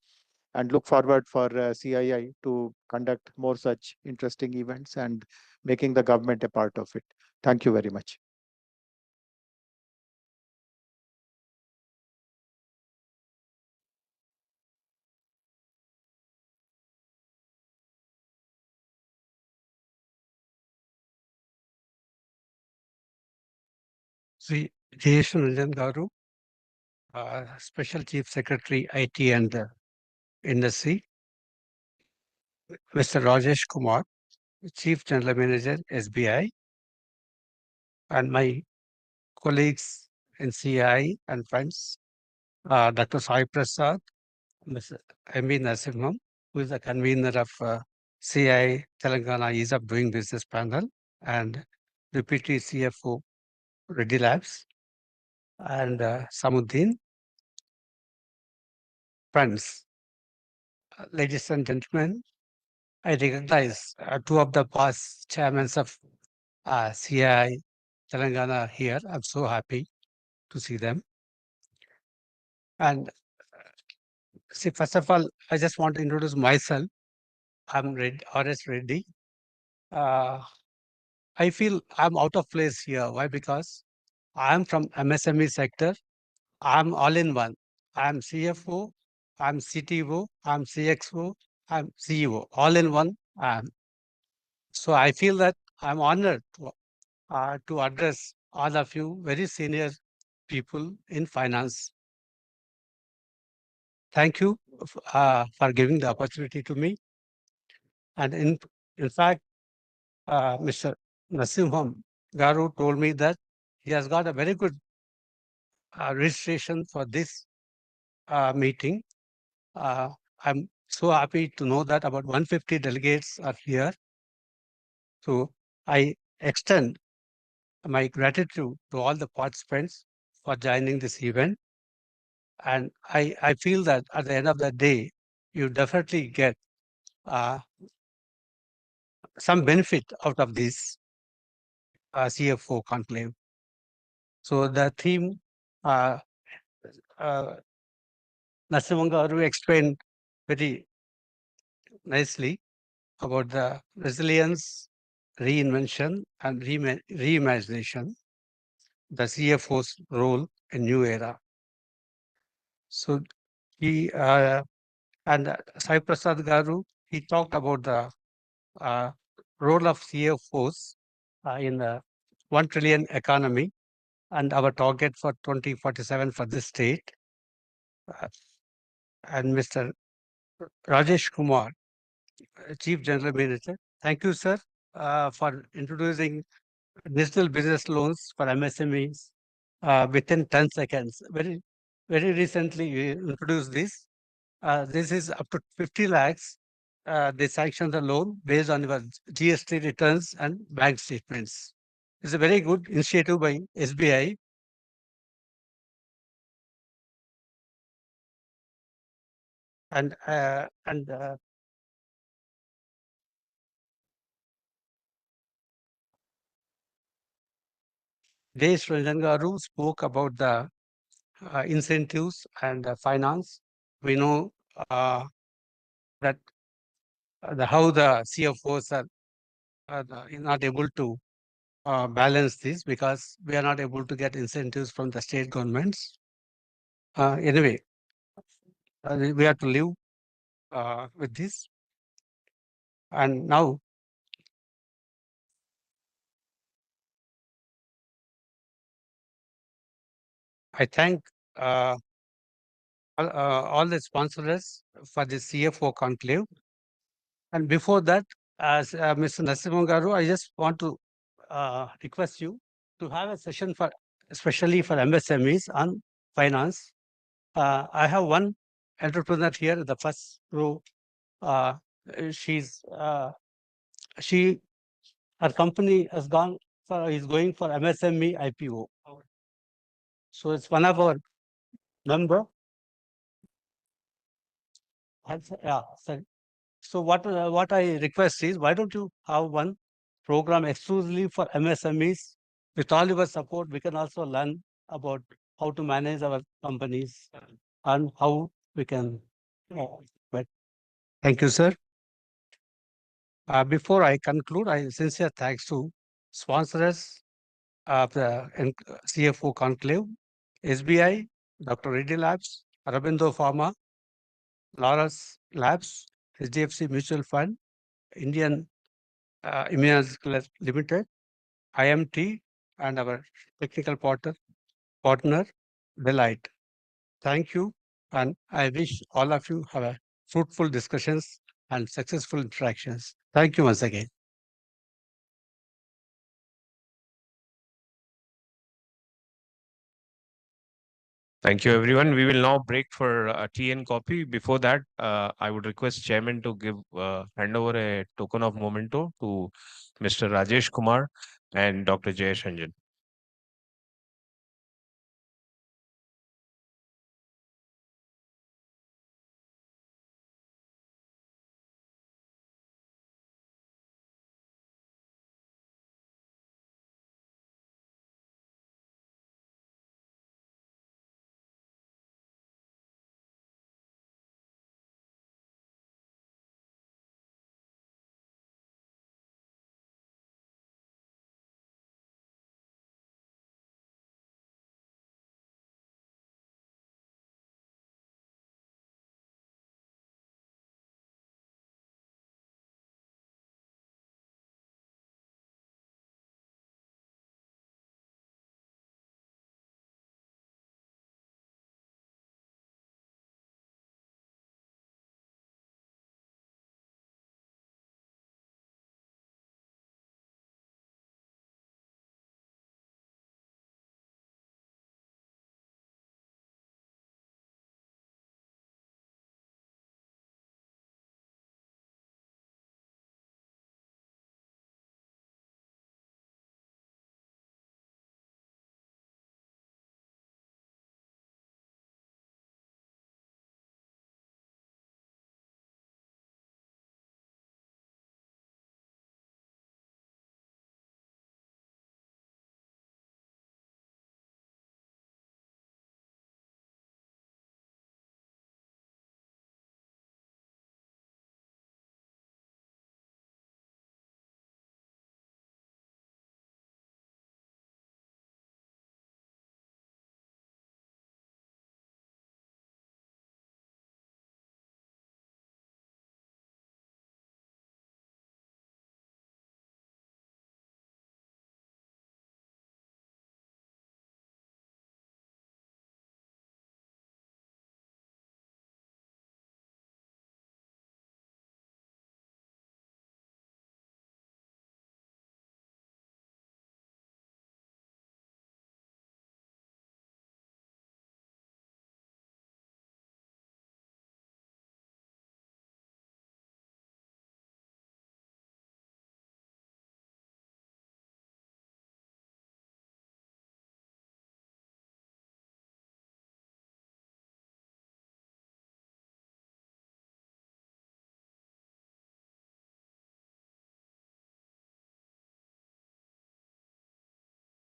[SPEAKER 4] and look forward for CII to conduct more such interesting events and making the government a part of it. Thank you very much.
[SPEAKER 5] Sri Jayesh Garu, Special Chief Secretary, IT and Industry, Mr. Rajesh Kumar, Chief General Manager, SBI, and my colleagues in CI and friends, Dr. Sai Prasad, Mr. M.V. Narasimham, who is the convener of CI Telangana Ease of Doing Business panel, and Deputy CFO, Reddy Labs, and Samuddin. Friends, ladies and gentlemen, I recognize two of the past chairmen of CI Telangana here. I'm so happy to see them. And see, first of all, I just want to introduce myself. I'm R.S. Reddy. I feel I'm out of place here. Why? Because I'm from MSME sector. I'm all in one. I'm CFO, I'm CTO, I'm CXO, I'm CEO, all in one. So I feel that I'm honored to address all of you very senior people in finance. Thank you for giving the opportunity to me. And in fact, Mr. Nasimham Garu told me that he has got a very good registration for this meeting. I'm so happy to know that about 150 delegates are here. So I extend my gratitude to all the participants for joining this event. And I feel that at the end of the day, you definitely get some benefit out of this CFO conclave. So the theme, Nasimanga explained very nicely about the resilience, reinvention, and reimagination, the CFO's role in new era. So he and Sai Prasad Garu, he talked about the uh, role of CFOs in the 1 trillion economy and our target for 2047 for this state. And Mr. Rajesh Kumar, Chief General Manager. Thank you, sir, for introducing digital business loans for MSMEs within 10 seconds. Very recently, we introduced this. This is up to 50 lakhs. They sanction the loan based on your GST returns and bank statements. It's a very good initiative by SBI. And Desh Ranjan Garu spoke about the incentives and finance. We know that how the CFOs are not able to balance this because we are not able to get incentives from the state governments. Anyway, we have to live with this. And now, I thank all the sponsors for the CFO conclave. And before that, as Mr. Narasimhan Garu, I just want to request you to have a session for, especially for MSMEs on finance. I have one entrepreneur here in the first row. She's she her company has gone for is going for MSME IPO. So it's one of our member. Yeah, sorry. So what I request is, why don't you have one program exclusively for MSMEs? With all your support, we can also learn about how to manage our companies and how we can. But thank you, sir. Before I conclude, I sincere thanks to sponsors of the CFO Conclave, SBI, Dr. Reddy Labs, Arabindo Pharma, Laurus Labs, HDFC Mutual Fund, Indian Immunological Limited, IMT, and our technical partner, Belite. Thank you, and I wish all of you have a fruitful discussions and successful interactions. Thank you once again.
[SPEAKER 6] Thank you, everyone. We will now break for tea and coffee. Before that, I would request Chairman to hand over a token of memento to Mr. Rajesh Kumar and Dr. Jayesh Ranjan.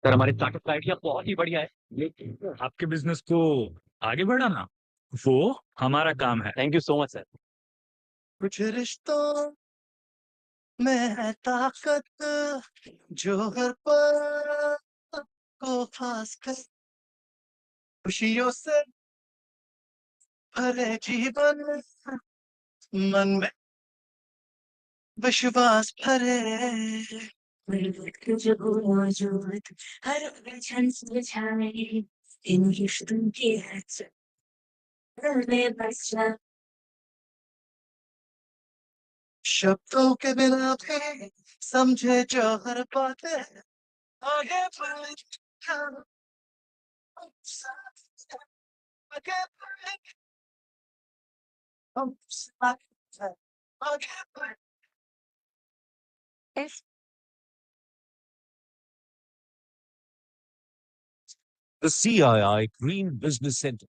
[SPEAKER 7] Sir हमारे startup का idea बहुत ही बढ़िया है, लेकिन आपके business को आगे बढ़ाना वो हमारा काम है। Thank you so much sir.
[SPEAKER 1] कुछ रिश्तों में है ताकत जो हर पल को खास कर खुशियों से भरे जीवन मन में विश्वास भरे
[SPEAKER 8] जो मौजूद हर उलझन सुलझाए इन रिश्तों की हर में बस जा
[SPEAKER 1] शब्दों के बिना भी समझे जो हर बातें आगे बढ़े हम साथ आगे बढ़े हम साथ आगे बढ़े
[SPEAKER 7] The CII Green Business Center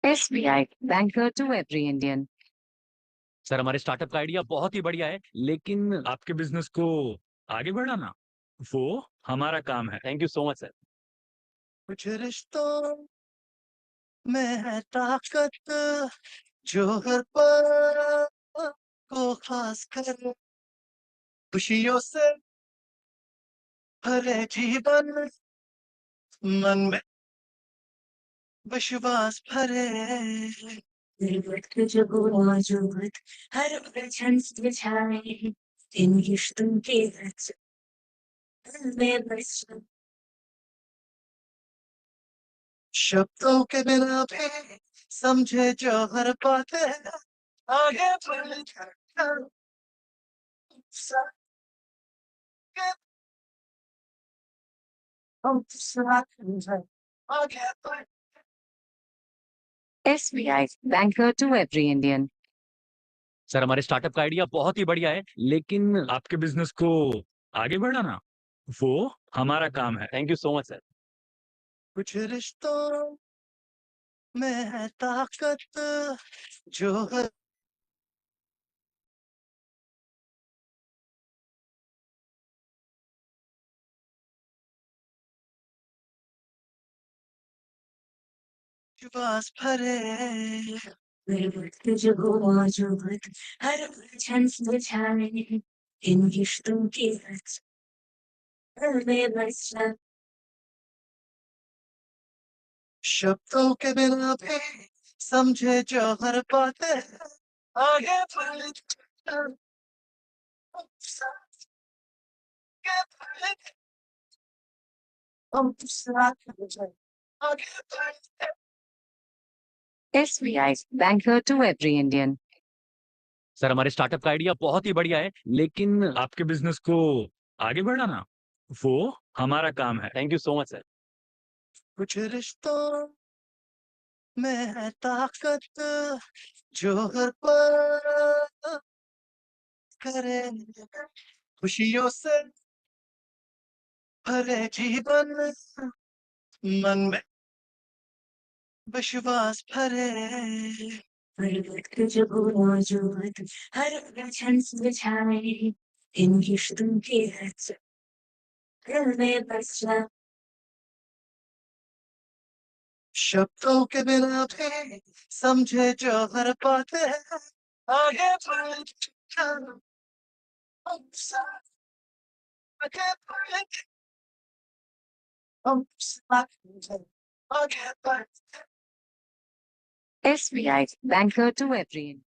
[SPEAKER 8] SBI, banker to every Indian.
[SPEAKER 7] Sir हमारे स्टार्टअप का आइडिया बहुत ही बढ़िया है, लेकिन आपके बिजनेस को आगे बढ़ाना वो हमारा काम है। Thank you so much sir.
[SPEAKER 9] कुछ रिश्तों में है ताकत जो हर पल को खास कर खुशियों से भरे जीवन मन में विश्वास भरे
[SPEAKER 8] वक्त जो मौजूद हर उलझन सुलझाए इन रिश्तों के रच में बस
[SPEAKER 9] शब्दों के बिना भी समझे जो हर बातें आगे बढ़ हम साथ आगे बढ़
[SPEAKER 8] SBI, banker to every Indian.
[SPEAKER 7] Sir हमारे स्टार्टअप का आइडिया बहुत ही बढ़िया है, लेकिन आपके बिजनेस को आगे बढ़ाना वो हमारा काम है। Thank you so much sir.
[SPEAKER 9] कुछ रिश्तों में है ताकत जो हर विश्वास भरे
[SPEAKER 8] वक्त जो मौजूद हर उलझन सुलझाए इन रिश्तों के रच में बस
[SPEAKER 9] शब्दों के बिना भी समझे जो हर बातें आगे बढ़ हम साथ आगे बढ़
[SPEAKER 8] SBI, banker to every Indian.
[SPEAKER 7] Sir हमारे स्टार्टअप का आइडिया बहुत ही बढ़िया है, लेकिन आपके बिजनेस को आगे बढ़ाना वो हमारा काम है। Thank you so much sir.
[SPEAKER 9] कुछ रिश्तों में है ताकत जो हर पल करे खुशियों से भरे जीवन मन में विश्वास भरे
[SPEAKER 8] वक्त जो मौजूद हर उलझन सुलझाए इन रिश्तों के रच में बस
[SPEAKER 9] शब्दों के बिना भी समझे जो हर बातें आगे बढ़ हम साथ आगे बढ़ हम साथ आगे बढ़
[SPEAKER 8] SBI, banker to every Indian.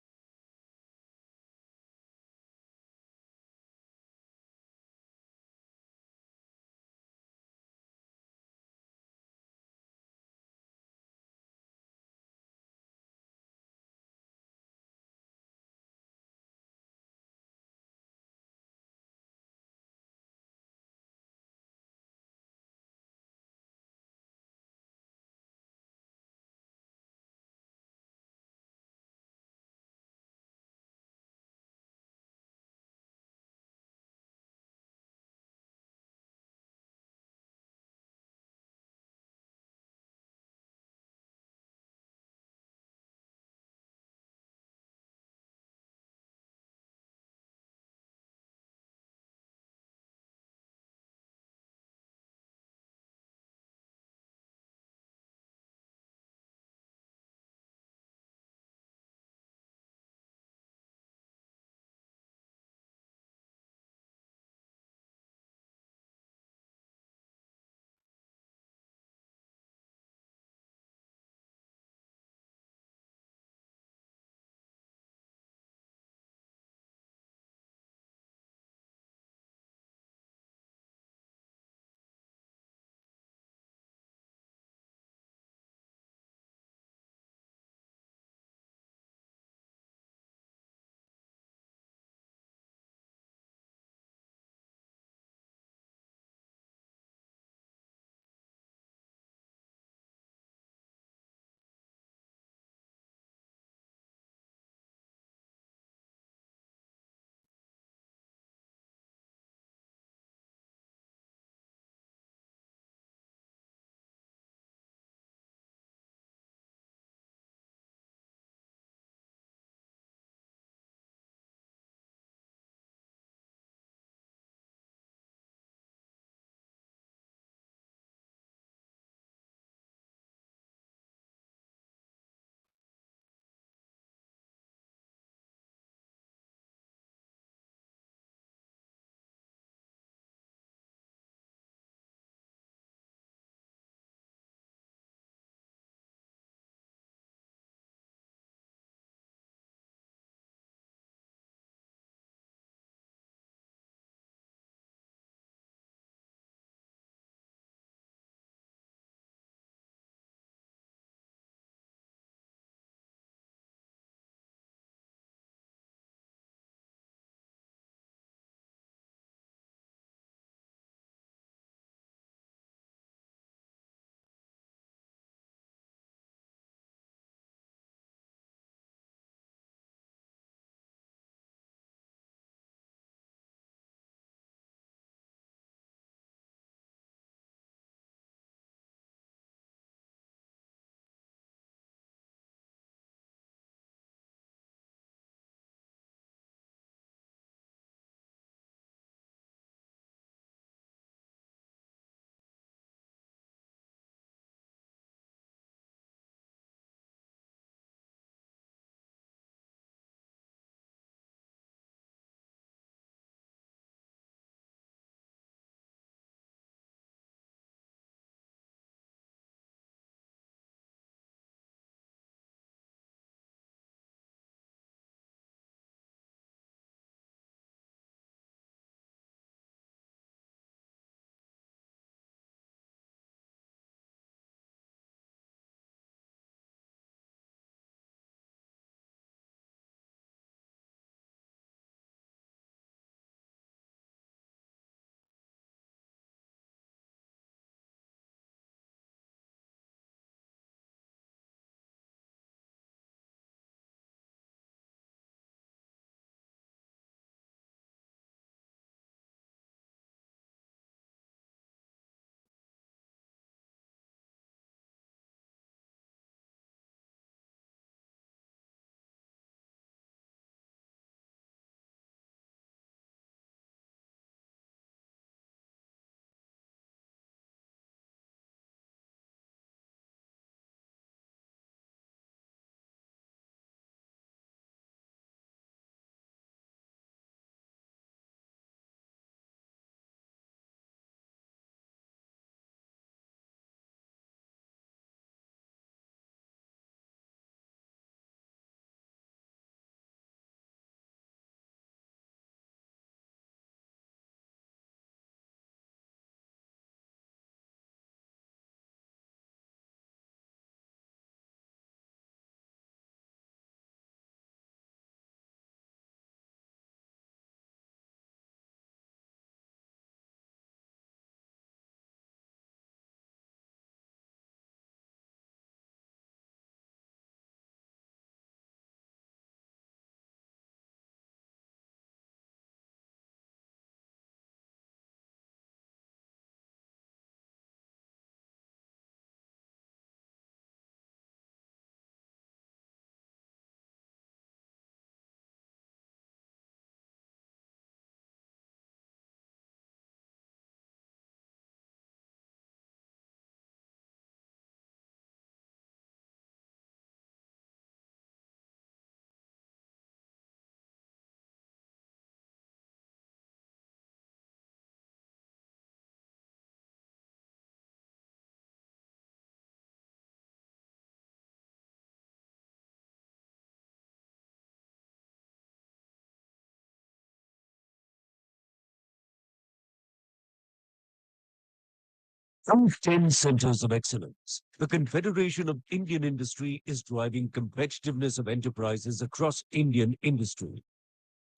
[SPEAKER 10] Through 10 centers of excellence, the Confederation of Indian Industry is driving competitiveness of enterprises across Indian industry,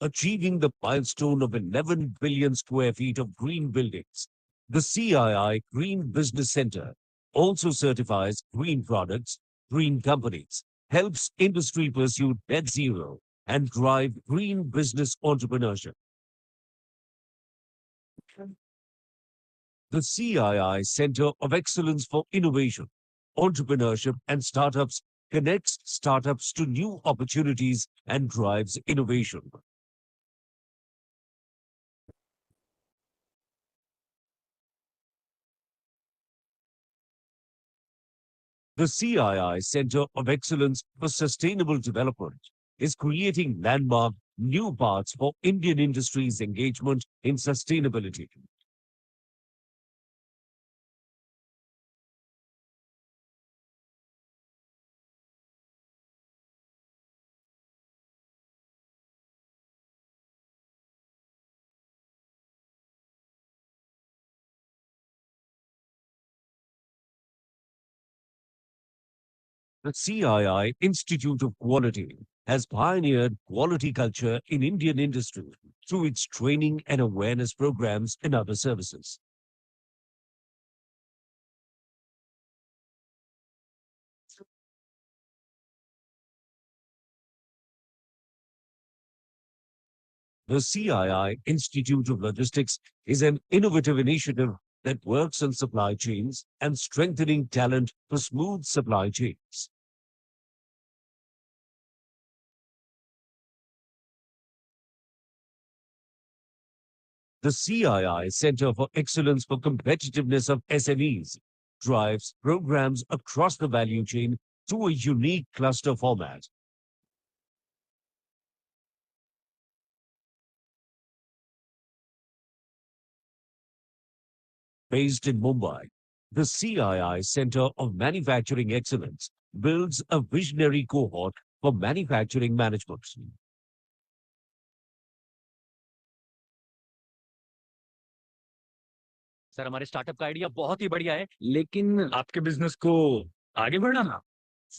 [SPEAKER 10] achieving the milestone of 11 billion square feet of green buildings. The CII Green Business Center also certifies green products, green companies, helps industry pursue net zero, and drive green business entrepreneurship. The CII Center of Excellence for Innovation, Entrepreneurship and Startups connects startups to new opportunities and drives innovation. The CII Center of Excellence for Sustainable Development is creating landmark new paths for Indian industry's engagement in sustainability. The CII Institute of Quality has pioneered quality culture in Indian industry through its training and awareness programs and other services. The CII Institute of Logistics is an innovative initiative that works on supply chains and strengthening talent for smooth supply chains. The CII Center for Excellence for Competitiveness of SMEs drives programs across the value chain through a unique cluster format. Based in Mumbai, the CII Center of Manufacturing Excellence builds a visionary cohort for manufacturing management.
[SPEAKER 7] Sir हमारे startup का idea बहुत ही बढ़िया है लेकिन आपके business को आगे बढ़ाना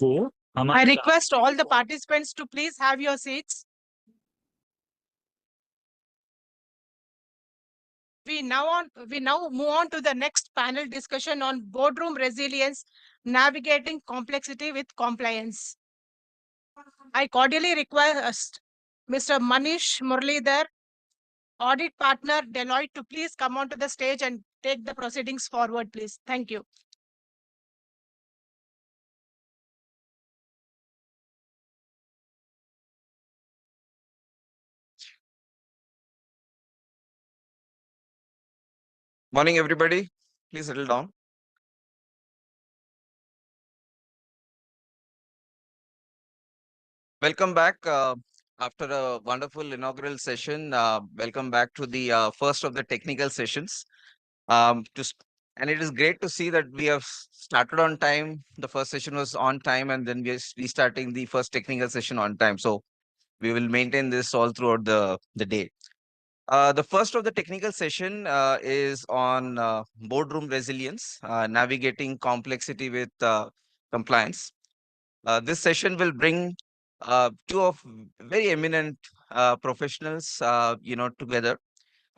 [SPEAKER 7] वो
[SPEAKER 11] I
[SPEAKER 7] हमारे
[SPEAKER 11] request all the participants to please have your seats. We now move on to the next panel discussion on boardroom resilience, navigating complexity with compliance. I cordially request Mr. Manish Muralidhar, audit partner Deloitte, to please come onto the stage and take the proceedings forward, please. Thank you.
[SPEAKER 12] Morning, everybody. Please settle down. Welcome back after a wonderful inaugural session. Welcome back to the first of the technical sessions. And it is great to see that we have started on time. The first session was on time, and then we are restarting the first technical session on time. So we will maintain this all throughout the day. The first of the technical session is on boardroom resilience, navigating complexity with compliance. This session will bring two of very eminent professionals, together,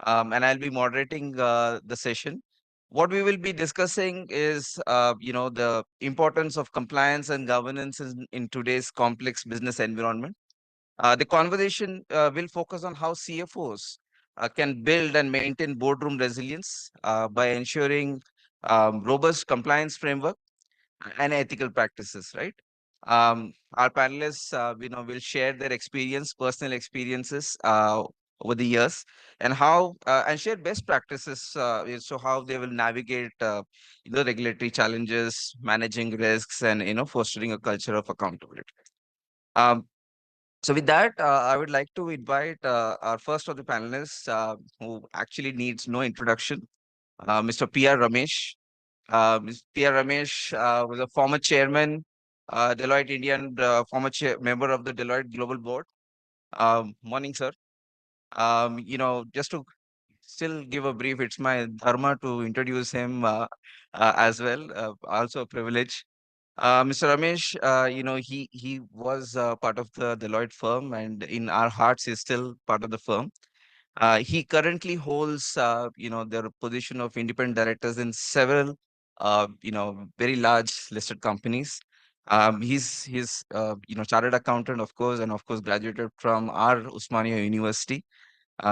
[SPEAKER 12] and I'll be moderating the session. What we will be discussing is, the importance of compliance and governance in today's complex business environment. The conversation will focus on how CFOs can build and maintain boardroom resilience by ensuring robust compliance framework and ethical practices, right? Our panelists, will share their experience, personal experiences over the years, and how and share best practices. So how they will navigate the regulatory challenges, managing risks, and fostering a culture of accountability. So with that, I would like to invite our first of the panelists, who actually needs no introduction, Mr. P.R. Ramesh. Mr. P.R. Ramesh was a former chairman, Deloitte India, and member of the Deloitte Global Board. Morning, sir. Just to still give a brief. It's my dharma to introduce him as well. Also a privilege. Mr. Ramesh, he was part of the Deloitte firm, and in our hearts, he's still part of the firm. He currently holds, the position of independent directors in several, very large listed companies. He's chartered accountant, of course, and of course graduated from our Usmania University.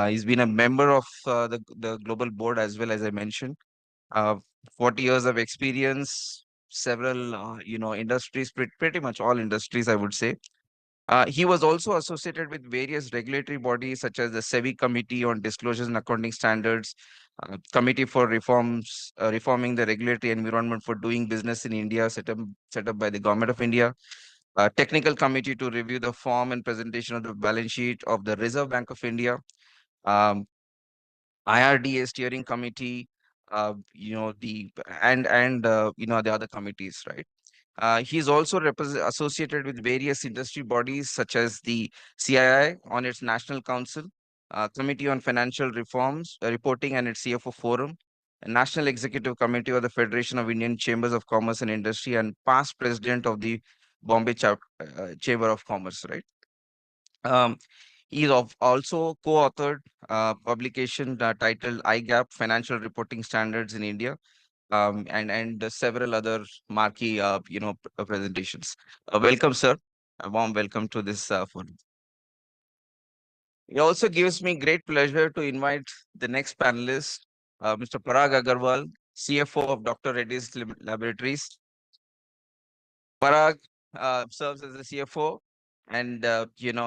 [SPEAKER 12] He's been a member of the global board as well, as I mentioned. Uh, 40 years of experience, several, industries, pretty much all industries, I would say. He was also associated with various regulatory bodies such as the SEBI Committee on Disclosures and Accounting Standards, Committee for Reforming the Regulatory Environment for Doing Business in India, set up by the Government of India, Technical Committee to review the form and presentation of the balance sheet of the Reserve Bank of India, um, IRDA Steering Committee, the the other committees, right? He's also associated with various industry bodies such as the CII on its National Council, Committee on Financial Reforms, Reporting and its CFO Forum, a National Executive Committee of the Federation of Indian Chambers of Commerce and Industry, and past president of the Bombay Chamber of Commerce, right? Um, also co-authored publication titled IGAP Financial Reporting Standards in India, and several other marquee presentations. Welcome, sir. A warm welcome to this forum. It also gives me great pleasure to invite the next panelist, Mr. Parag Agarwal, CFO of Dr. Reddy's Laboratories. Parag serves as the CFO, and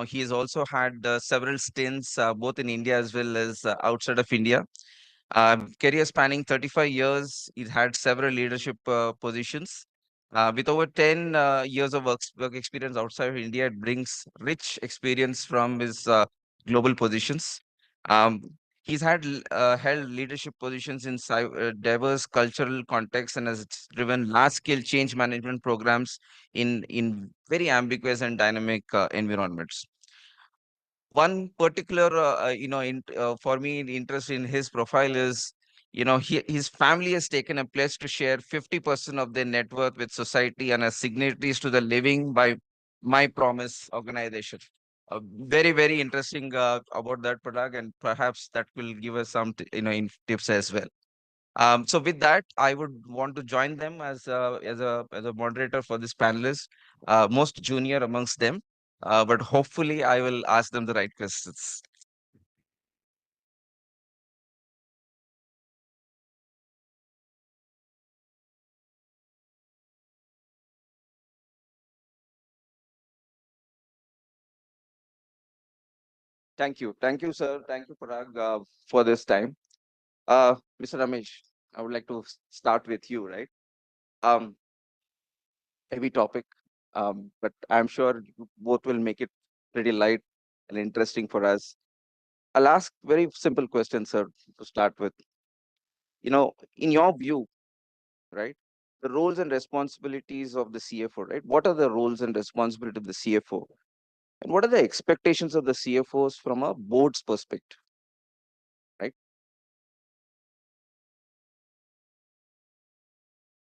[SPEAKER 12] he's also had several stints both in India as well as outside of India. Career spanning 35 years, he's had several leadership positions. With over 10 years of work experience outside of India, it brings rich experience from his global positions. Um, he's held leadership positions in diverse cultural contexts and has driven large-scale change management programs in very ambiguous and dynamic environments. One particular for me interest in his profile is, his family has taken a pledge to share 50% of their net worth with society and as signatories to the Living by My Promise organization. Very, very interesting about that product, and perhaps that will give us some tips as well. So with that, I would want to join them as a moderator for this panelist, most junior amongst them, but hopefully I will ask them the right questions. Thank you, sir. Thank you, Parag, for this time. Mr. Ramesh, I would like to start with you, right? Um, Heavy topic, but I'm sure you both will make it pretty light and interesting for us. I'll ask very simple questions, sir, to start with. In your view, right, the roles and responsibilities of the CFO, right? What are the roles and responsibilities of the CFO? And what are the expectations of the CFOs from a board's perspective, right?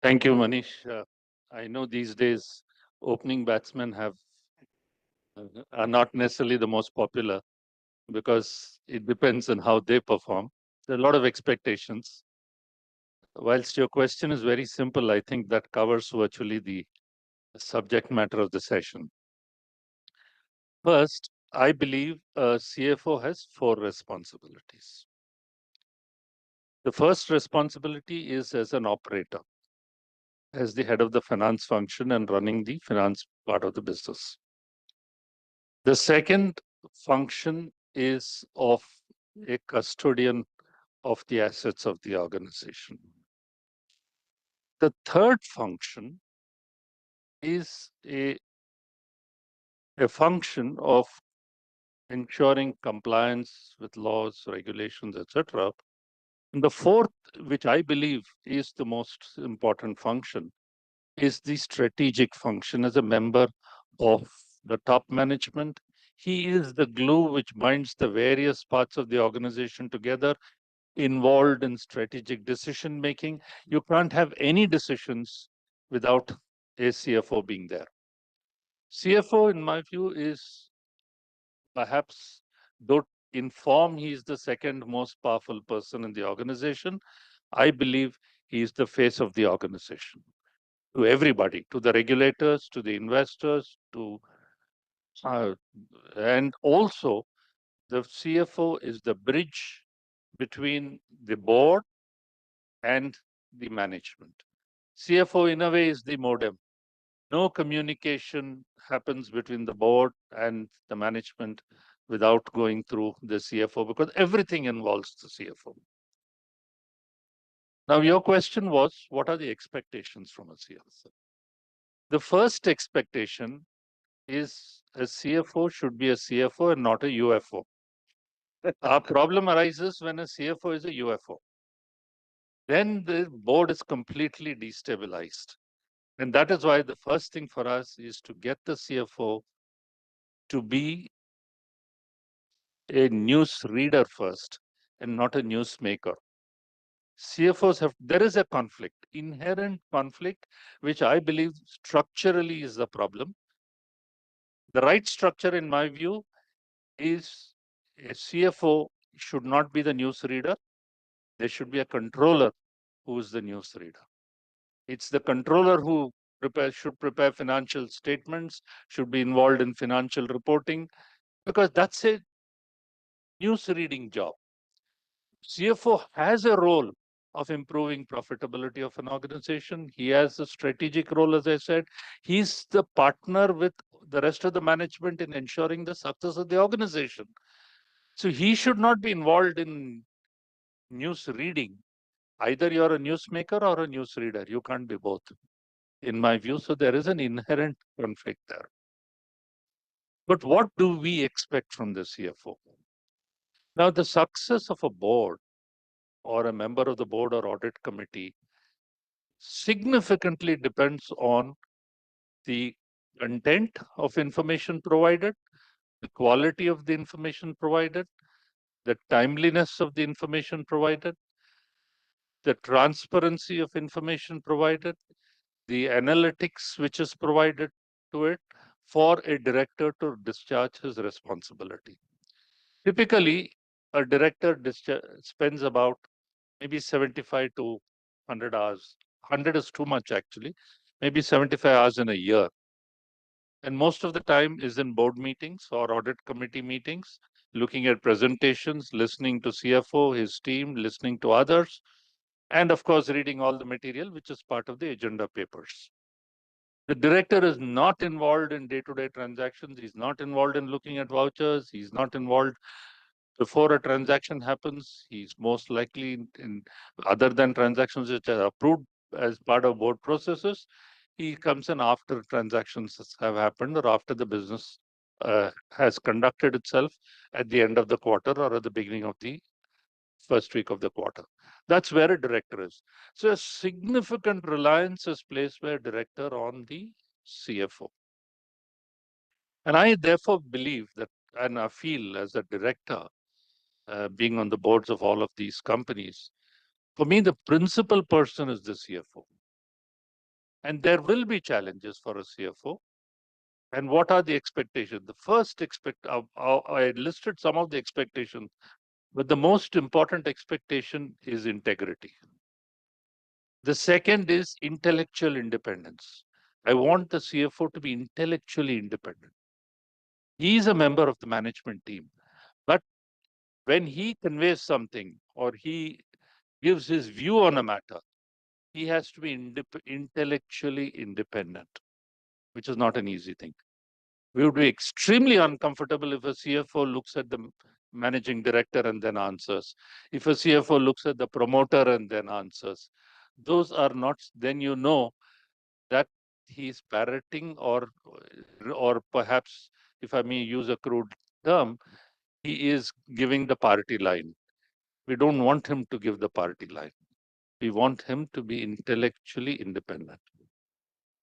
[SPEAKER 13] Thank you, Manish. I know these days opening batsmen are not necessarily the most popular because it depends on how they perform. There are a lot of expectations. Whilst your question is very simple, I think that covers virtually the subject matter of the session. First, I believe a CFO has 4 responsibilities. The first responsibility is as an operator, as the head of the finance function and running the finance part of the business. The second function is of a custodian of the assets of the organization. The third function is a function of ensuring compliance with laws, regulations, etc. And the fourth, which I believe is the most important function, is the strategic function as a member of the top management. He is the glue which binds the various parts of the organization together involved in strategic decision making. You can't have any decisions without a CFO being there. CFO, in my view, is perhaps, though in form, he is the second most powerful person in the organization. I believe he is the face of the organization to everybody, to the regulators, to the investors, and also the CFO is the bridge between the board and the management. CFO, in a way, is the modem. No communication happens between the board and the management without going through the CFO, because everything involves the CFO. Now, your question was, what are the expectations from a CFO? The first expectation is a CFO should be a CFO and not a UFO. Our problem arises when a CFO is a UFO. Then the board is completely destabilized. And that is why the first thing for us is to get the CFO to be a news reader first and not a newsmaker. CFOs have, there is a conflict, inherent conflict, which I believe structurally is the problem. The right structure, in my view, is a CFO should not be the news reader. There should be a controller who is the news reader. It's the controller who should prepare financial statements, should be involved in financial reporting, because that's a news reading job. CFO has a role of improving profitability of an organization. He has a strategic role, as I said. He's the partner with the rest of the management in ensuring the success of the organization. So he should not be involved in news reading. Either you're a newsmaker or a news reader. You can't be both, in my view. So there is an inherent conflict there. But what do we expect from the CFO? Now, the success of a board or a member of the board or audit committee significantly depends on the content of information provided, the quality of the information provided, the timeliness of the information provided, the transparency of information provided, the analytics which is provided to it for a director to discharge his responsibility. Typically, a director spends about maybe 75 to 100 hours. 100 is too much, actually. Maybe 75 hours in a year. And most of the time is in board meetings or audit committee meetings, looking at presentations, listening to CFO, his team, listening to others, and of course, reading all the material, which is part of the agenda papers. The director is not involved in day-to-day transactions. He's not involved in looking at vouchers. He's not involved before a transaction happens. He's most likely in other than transactions which are approved as part of board processes. He comes in after transactions have happened or after the business has conducted itself at the end of the quarter or at the beginning of the first week of the quarter. That's where a director is. So a significant reliance is placed by a director on the CFO. And I therefore believe that, and I feel as a director, being on the boards of all of these companies, for me, the principal person is the CFO. And there will be challenges for a CFO. And what are the expectations? The first I listed some of the expectations, but the most important expectation is integrity. The second is intellectual independence. I want the CFO to be intellectually independent. He is a member of the management team, but when he conveys something or he gives his view on a matter, he has to be intellectually independent, which is not an easy thing. We would be extremely uncomfortable if a CFO looks at the managing director and then answers. If a CFO looks at the promoter and then answers, those are not, then you know that he's parroting or perhaps, if I may use a crude term, he is giving the party line. We don't want him to give the party line. We want him to be intellectually independent.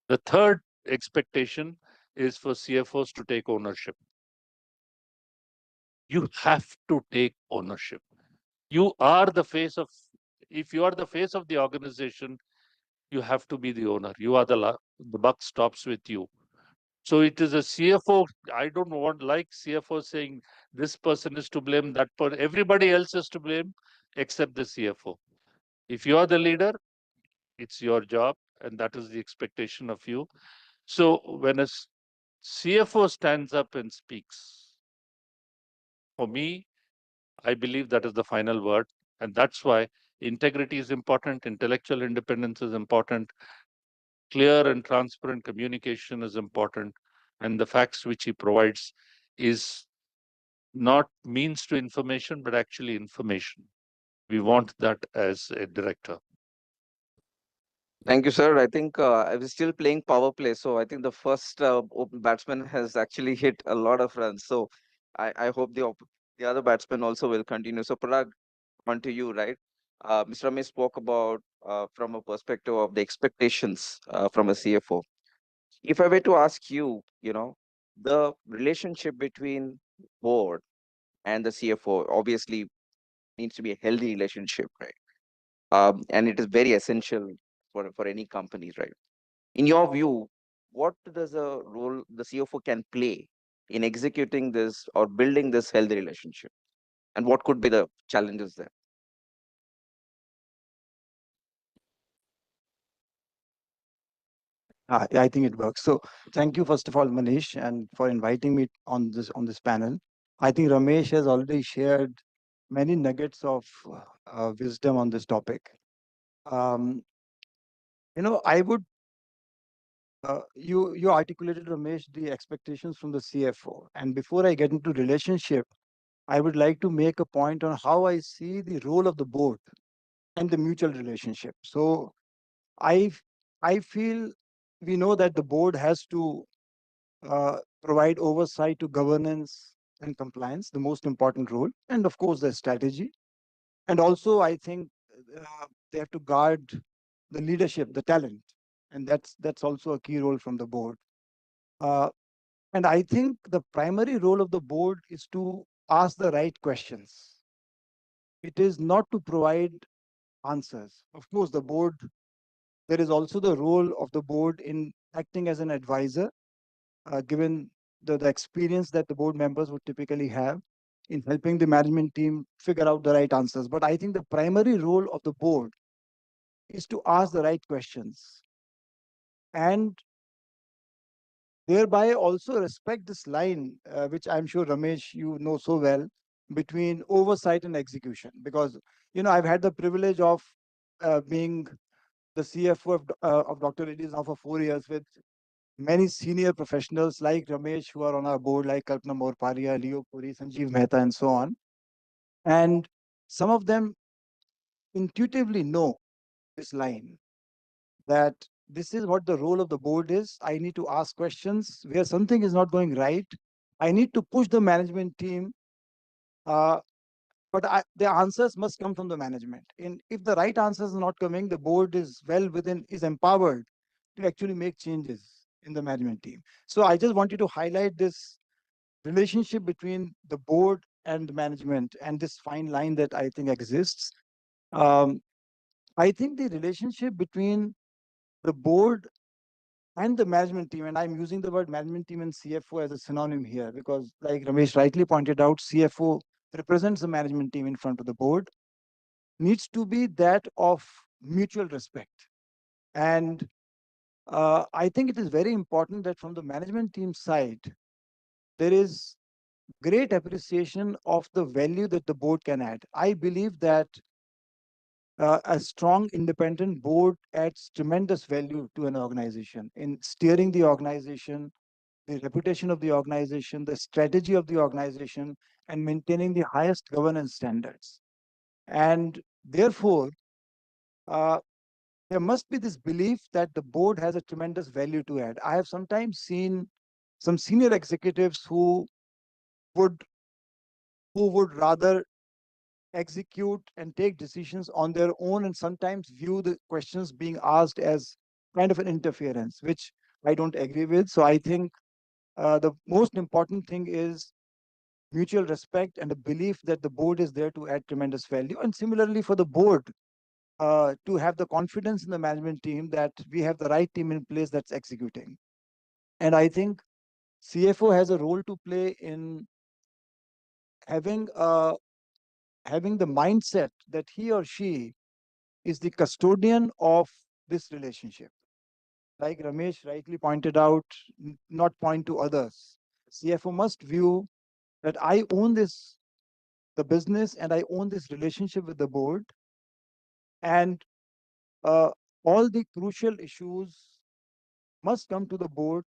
[SPEAKER 13] The third expectation is for CFOs to take ownership. You have to take ownership. You are the face of, if you are the face of the organization, you have to be the owner. You are the buck stops with you. So it is a CFO. I don't want like CFO saying this person is to blame, that person, everybody else is to blame except the CFO. If you are the leader, it's your job, and that is the expectation of you. So when a CFO stands up and speaks, for me, I believe that is the final word. And that's why integrity is important, intellectual independence is important, clear and transparent communication is important, and the facts which he provides is not means to information, but actually information. We want that as a director.
[SPEAKER 12] Thank you, sir. I think I was still playing power play, so I think the first open batsman has actually hit a lot of runs. So I hope the other batsmen also will continue. So Parag, on to you, right? Mr. Ramesh spoke about from a perspective of the expectations from a CFO. If I were to ask you, the relationship between board and the CFO obviously needs to be a healthy relationship, right? And it is very essential for any company, right? In your view, what does a role the CFO can play in executing this or building this healthy relationship? And what could be the challenges there?
[SPEAKER 14] I think it works. So thank you, first of all, Manish, and for inviting me on this panel. I think Ramesh has already shared many nuggets of wisdom on this topic. Um, I would you articulated, Ramesh, the expectations from the CFO, and before I get into relationship, I would like to make a point on how I see the role of the board and the mutual relationship. So I I feel we know that the board has to provide oversight to governance and compliance, the most important role, and of course the strategy. And also, I think they have to guard the leadership, the talent, and that's also a key role from the board. Uh, and I think the primary role of the board is to ask the right questions. It is not to provide answers. Of course, the board. There is also the role of the board in acting as an advisor, given the experience that the board members would typically have in helping the management team figure out the right answers. But I think the primary role of the board is to ask the right questions and thereby also respect this line, which I'm sure, Ramesh, you know so well, between oversight and execution. Because, I've had the privilege of being the CFO of Dr. Reddy's now for 4 years with many senior professionals like Ramesh who are on our board, like Kalpana Morparia, Leo Puri, Sanjeev Mehta, and so on. And some of them intuitively know this line that this is what the role of the board is. I need to ask questions where something is not going right. I need to push the management team, but the answers must come from the management. And if the right answers are not coming, the board is empowered to actually make changes in the management team. So I just wanted to highlight this relationship between the board and the management and this fine line that I think exists. Um, I think the relationship between the board and the management team, and I'm using the word management team and CFO as a synonym here because, like Ramesh rightly pointed out, CFO represents the management team in front of the board, needs to be that of mutual respect. And I think it is very important that from the management team side, there is great appreciation of the value that the board can add. I believe that a strong independent board adds tremendous value to an organization in steering the organization, the reputation of the organization, the strategy of the organization, and maintaining the highest governance standards. And therefore, uh, there must be this belief that the board has a tremendous value to add. I have sometimes seen some senior executives would who would rather execute and take decisions on their own and sometimes view the questions being asked as kind of an interference, which I don't agree with. So I think the most important thing is mutual respect and a belief that the board is there to add tremendous value. And similarly for the board, to have the confidence in the management team that we have the right team in place that's executing. And I think CFO has a role to play in having having the mindset that he or she is the custodian of this relationship. Like Ramesh rightly pointed out, not point to others. CFO must view that I own this, the business, and I own this relationship with the board. And all the crucial issues must come to the board,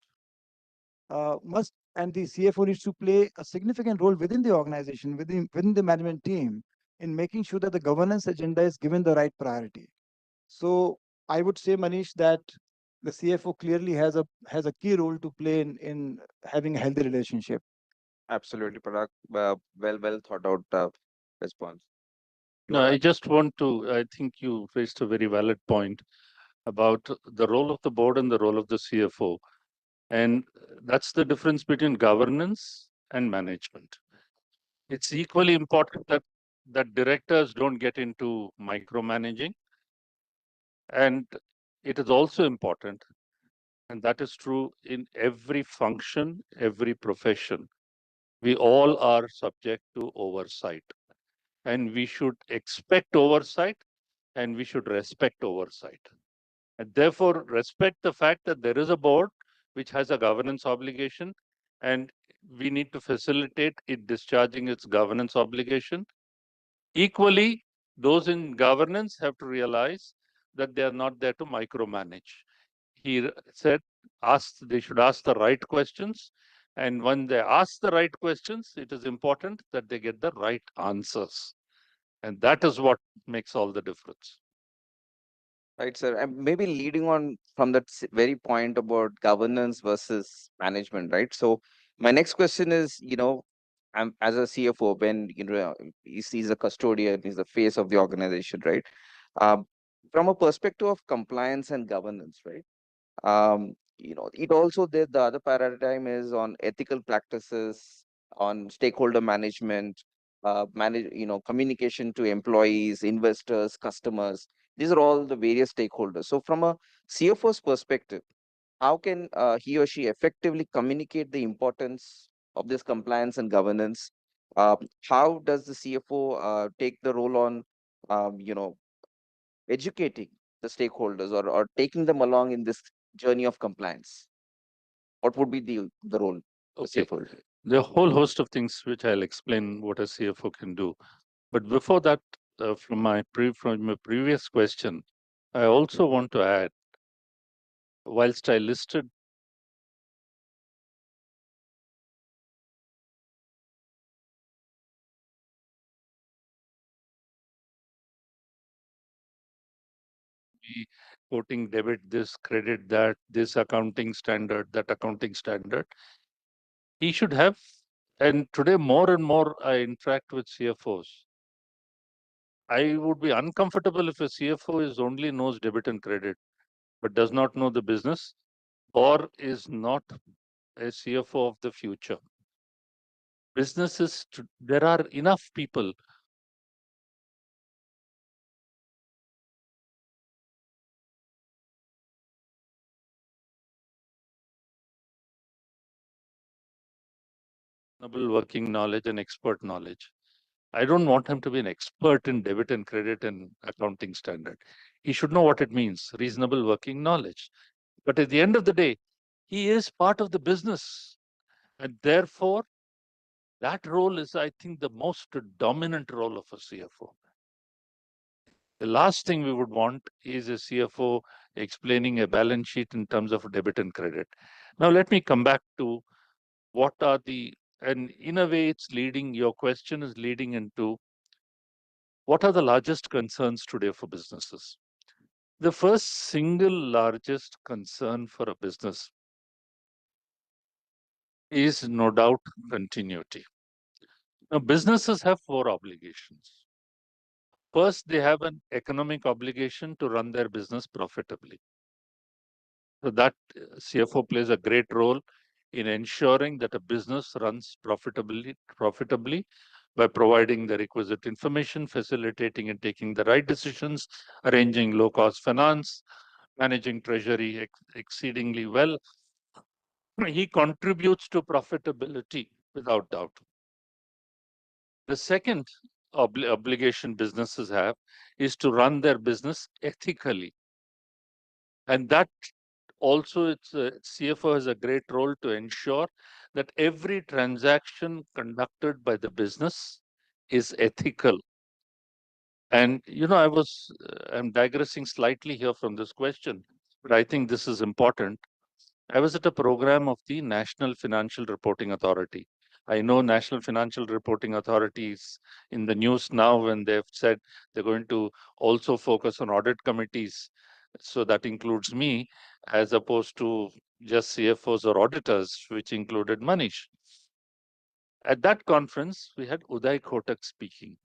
[SPEAKER 14] and the CFO needs to play a significant role within the organization, within the management team, in making sure that the governance agenda is given the right priority. So I would say, Manish, that the CFO clearly has a key role to play in having a healthy relationship.
[SPEAKER 12] Absolutely, Parag. Well thought out response.
[SPEAKER 13] No, I just want to, I think you raised a very valid point about the role of the board and the role of the CFO. And that's the difference between governance and management. It's equally important that directors don't get into micromanaging. And it is also important, and that is true in every function, every profession. We all are subject to oversight, and we should expect oversight and we should respect oversight. And therefore, respect the fact that there is a board which has a governance obligation, and we need to facilitate it discharging its governance obligation. Equally, those in governance have to realize that they are not there to micromanage. He said, they should ask the right questions. And when they ask the right questions, it is important that they get the right answers. And that is what makes all the difference.
[SPEAKER 12] Right, sir. And maybe leading on from that very point about governance versus management, right? So my next question is, I'm as a CFO, when he's a custodian, he's the face of the organization, right? Um, from a perspective of compliance and governance, right? It also the other paradigm is on ethical practices, on stakeholder management, communication to employees, investors, customers. These are all the various stakeholders. So from a CFO's perspective, how can he or she effectively communicate the importance of this compliance and governance? How does the CFO take the role on, educating the stakeholders, or taking them along in this journey of compliance? What would be the role of
[SPEAKER 13] Okay.
[SPEAKER 12] CFO?
[SPEAKER 13] There are a whole host of things which I'll explain what a CFO can do. But before that, from my previous question, I also want to add, whilst I listed quoting debit this, credit that, this accounting standard, that accounting standard, he should have, and today more and more I interact with CFOs. I would be uncomfortable if a CFO is only knows debit and credit, but does not know the business, or is not a CFO of the future. Businesses, there are enough people working knowledge and expert knowledge. I don't want him to be an expert in debit and credit and accounting standard. He should know what it means, reasonable working knowledge. But at the end of the day, he is part of the business. And therefore, that role is, I think, the most dominant role of a CFO. The last thing we would want is a CFO explaining a balance sheet in terms of debit and credit. Now, let me come back to what are and in a way, your question is leading into what are the largest concerns today for businesses? The first single largest concern for a business is no doubt continuity. Now, businesses have 4 obligations. First, they have an economic obligation to run their business profitably. So that CFO plays a great role in ensuring that a business runs profitably by providing the requisite information, facilitating and taking the right decisions, arranging low-cost finance, managing treasury exceedingly well. He contributes to profitability without doubt. The second obligation businesses have is to run their business ethically. And that also, CFO has a great role to ensure that every transaction conducted by the business is ethical. And, I'm digressing slightly here from this question, but I think this is important. I was at a program of the National Financial Reporting Authority. I know National Financial Reporting Authority is in the news now when they've said they're going to also focus on audit committees. So that includes me, as opposed to just CFOs or auditors, which included Manish. At that conference, we had Uday Kotak speaking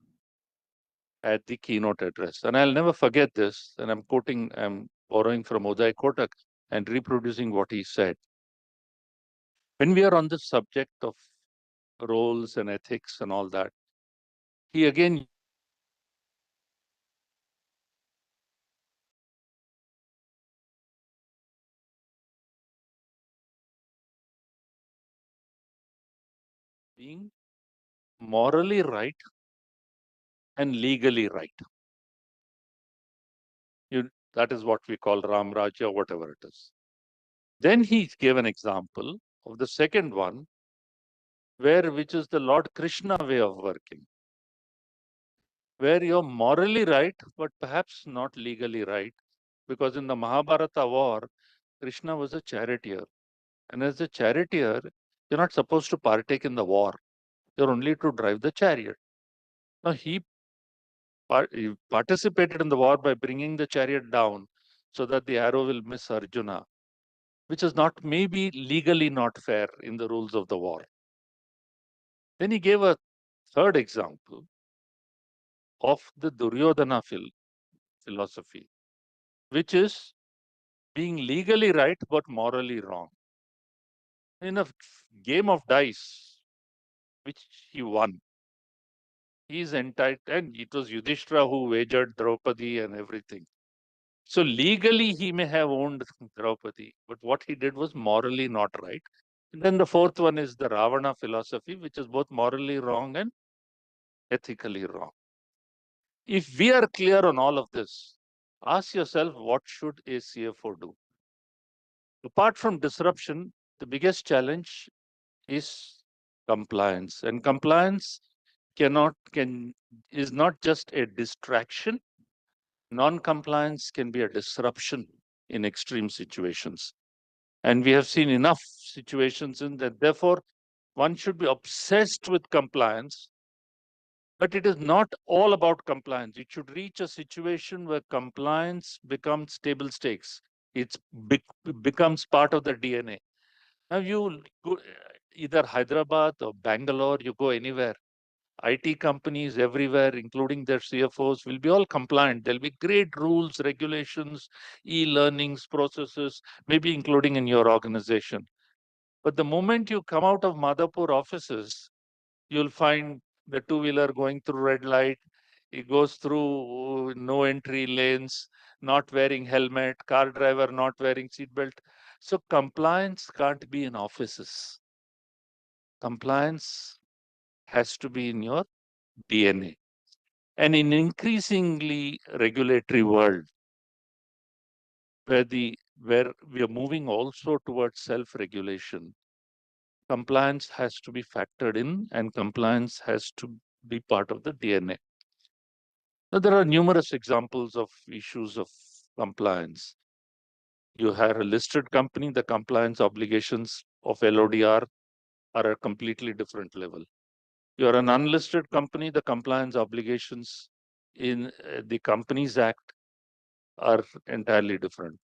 [SPEAKER 13] at the keynote address. And I'll never forget this. And I'm borrowing from Uday Kotak and reproducing what he said. When we are on the subject of roles and ethics and all that, he again being morally right and legally right. That is what we call Ram Raja, whatever it is. Then he gave an example of the second one, which is the Lord Krishna way of working, where you're morally right, but perhaps not legally right, because in the Mahabharata war, Krishna was a charioteer. And as a charioteer, you're not supposed to partake in the war. You're only to drive the chariot. Now, he participated in the war by bringing the chariot down so that the arrow will miss Arjuna, which is not maybe legally not fair in the rules of the war. Then he gave a third example of the Duryodhana philosophy, which is being legally right but morally wrong. In a game of dice, which he won, he's entitled, and it was Yudhishthira who wagered Draupadi and everything. So legally, he may have owned Draupadi, but what he did was morally not right. And then the fourth one is the Ravana philosophy, which is both morally wrong and ethically wrong. If we are clear on all of this, ask yourself, what should a CFO do? Apart from disruption, the biggest challenge is compliance. And compliance is not just a distraction. Non-compliance can be a disruption in extreme situations. And we have seen enough situations in that. Therefore, one should be obsessed with compliance, but it is not all about compliance. It should reach a situation where compliance becomes table stakes. It becomes part of the DNA. Now you go either Hyderabad or Bangalore, you go anywhere. IT companies everywhere, including their CFOs, will be all compliant. There'll be great rules, regulations, e-learnings, processes, maybe including in your organization. But the moment you come out of Madhapur offices, you'll find the two-wheeler going through red light. It goes through no entry lanes, not wearing helmet, car driver not wearing seatbelt. So compliance can't be in offices. Compliance has to be in your DNA. And in increasingly regulatory world, where we are moving also towards self-regulation, compliance has to be factored in, and compliance has to be part of the DNA. Now, there are numerous examples of issues of compliance. You have a listed company, the compliance obligations of LODR are a completely different level. You're an unlisted company, the compliance obligations in the Companies Act are entirely different.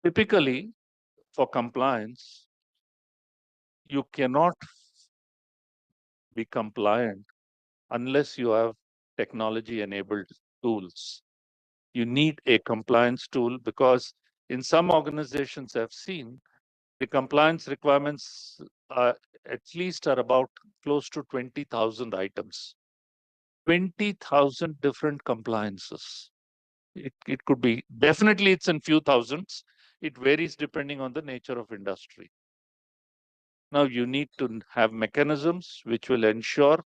[SPEAKER 13] Typically, for compliance, you cannot be compliant unless you have technology-enabled tools. You need a compliance tool because in some organizations I've seen, The compliance requirements at least are about close to 20,000 items. 20,000 different compliances. It could be, definitely it's in few thousands. It varies depending on the nature of industry. Now you need to have mechanisms which will ensure,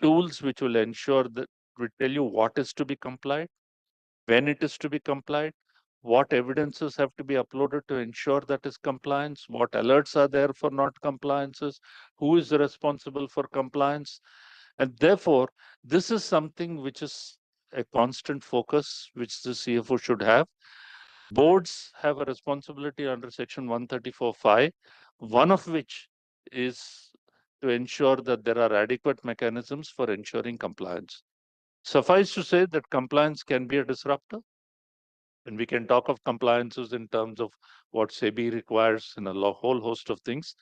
[SPEAKER 13] tools which will ensure that we tell you what is to be complied, when it is to be complied, what evidences have to be uploaded to ensure that is compliance, what alerts are there for not compliances, who is responsible for compliance. And therefore, this is something which is a constant focus which the CFO should have. Boards have a responsibility under Section 134(5), one of which is to ensure that there are adequate mechanisms for ensuring compliance. Suffice to say that compliance can be a disruptor. And we can talk of compliances in terms of what SEBI requires in a whole host of things.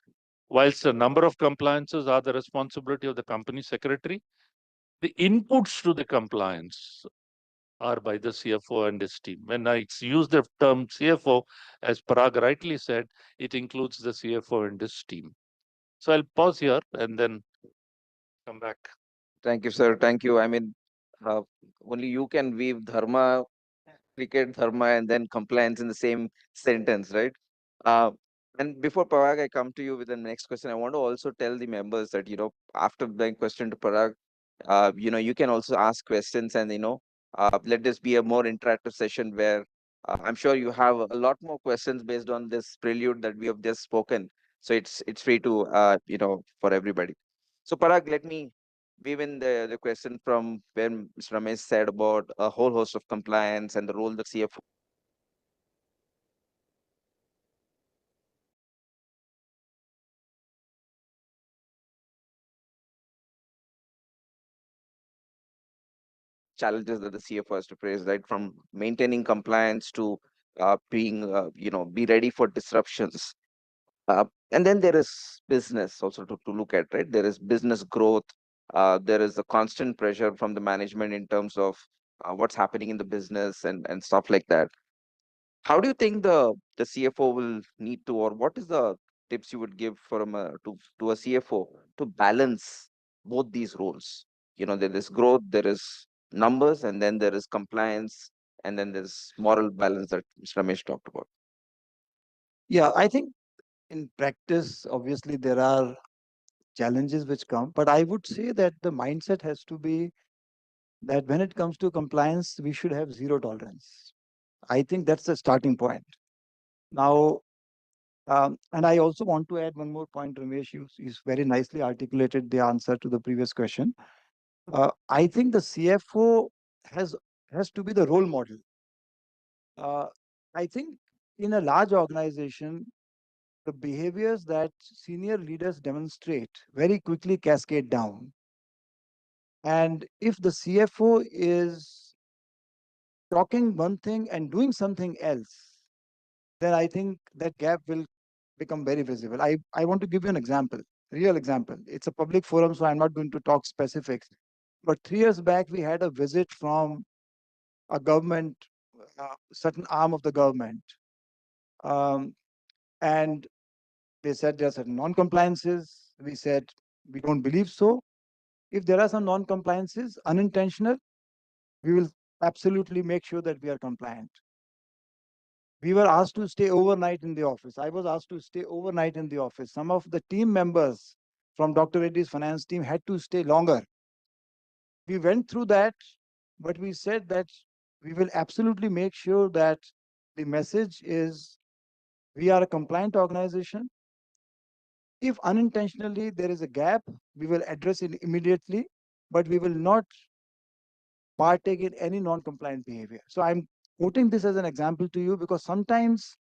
[SPEAKER 13] Whilst a number of compliances are the responsibility of the company secretary, the inputs to the compliance are by the CFO and his team. When I use the term CFO, as Parag rightly said, it includes the CFO and his team. So I'll pause here and then come back.
[SPEAKER 12] Thank you, sir. Thank you. I mean, uh, only you can weave dharma, cricket dharma, and then compliance in the same sentence, right? Uh, and before Parag, I come to you with the next question. I want to also tell the members that, after the question to Parag, you can also ask questions, and, let this be a more interactive session where I'm sure you have a lot more questions based on this prelude that we have just spoken. So it's free to, for everybody. So Parag, let me weave in the question from where Mr. Ramesh said about a whole host of compliance and the role the CFO challenges that the CFO has to face, right? From maintaining compliance to being, be ready for disruptions. And then there is business also to look at, right? There is business growth. There is a constant pressure from the management in terms of what's happening in the business and stuff like that. How do you think the CFO will need to, or what is the tips you would give from to a CFO to balance both these roles? There is growth, there is numbers, and then there is compliance, and then there's moral balance that Mr. Ramesh talked about.
[SPEAKER 14] Yeah, I think in practice, obviously there are challenges which come, but I would say that the mindset has to be that when it comes to compliance, we should have zero tolerance. I think that's the starting point. Now, and I also want to add one more point, Ramesh. You very nicely articulated the answer to the previous question. I think the CFO has has to be the role model. Uh, I think in a large organization, the behaviors that senior leaders demonstrate very quickly cascade down. And if the CFO is talking one thing and doing something else, then I think that gap will become very visible. I want to give you an example, real example. It's a public forum, so I'm not going to talk specifics. But 3 years back, we had a visit from a government, certain arm of the government. Um, and they said there are certain non-compliances. We said, we don't believe so. If there are some non-compliances, unintentional, we will absolutely make sure that we are compliant. We were asked to stay overnight in the office. I was asked to stay overnight in the office. Some of the team members from Dr. Reddy's finance team had to stay longer. We went through that, but we said that we will absolutely make sure that the message is we are a compliant organization. If unintentionally there is a gap, we will address it immediately, but we will not partake in any non-compliant behavior. So I'm quoting this as an example to you because sometimes,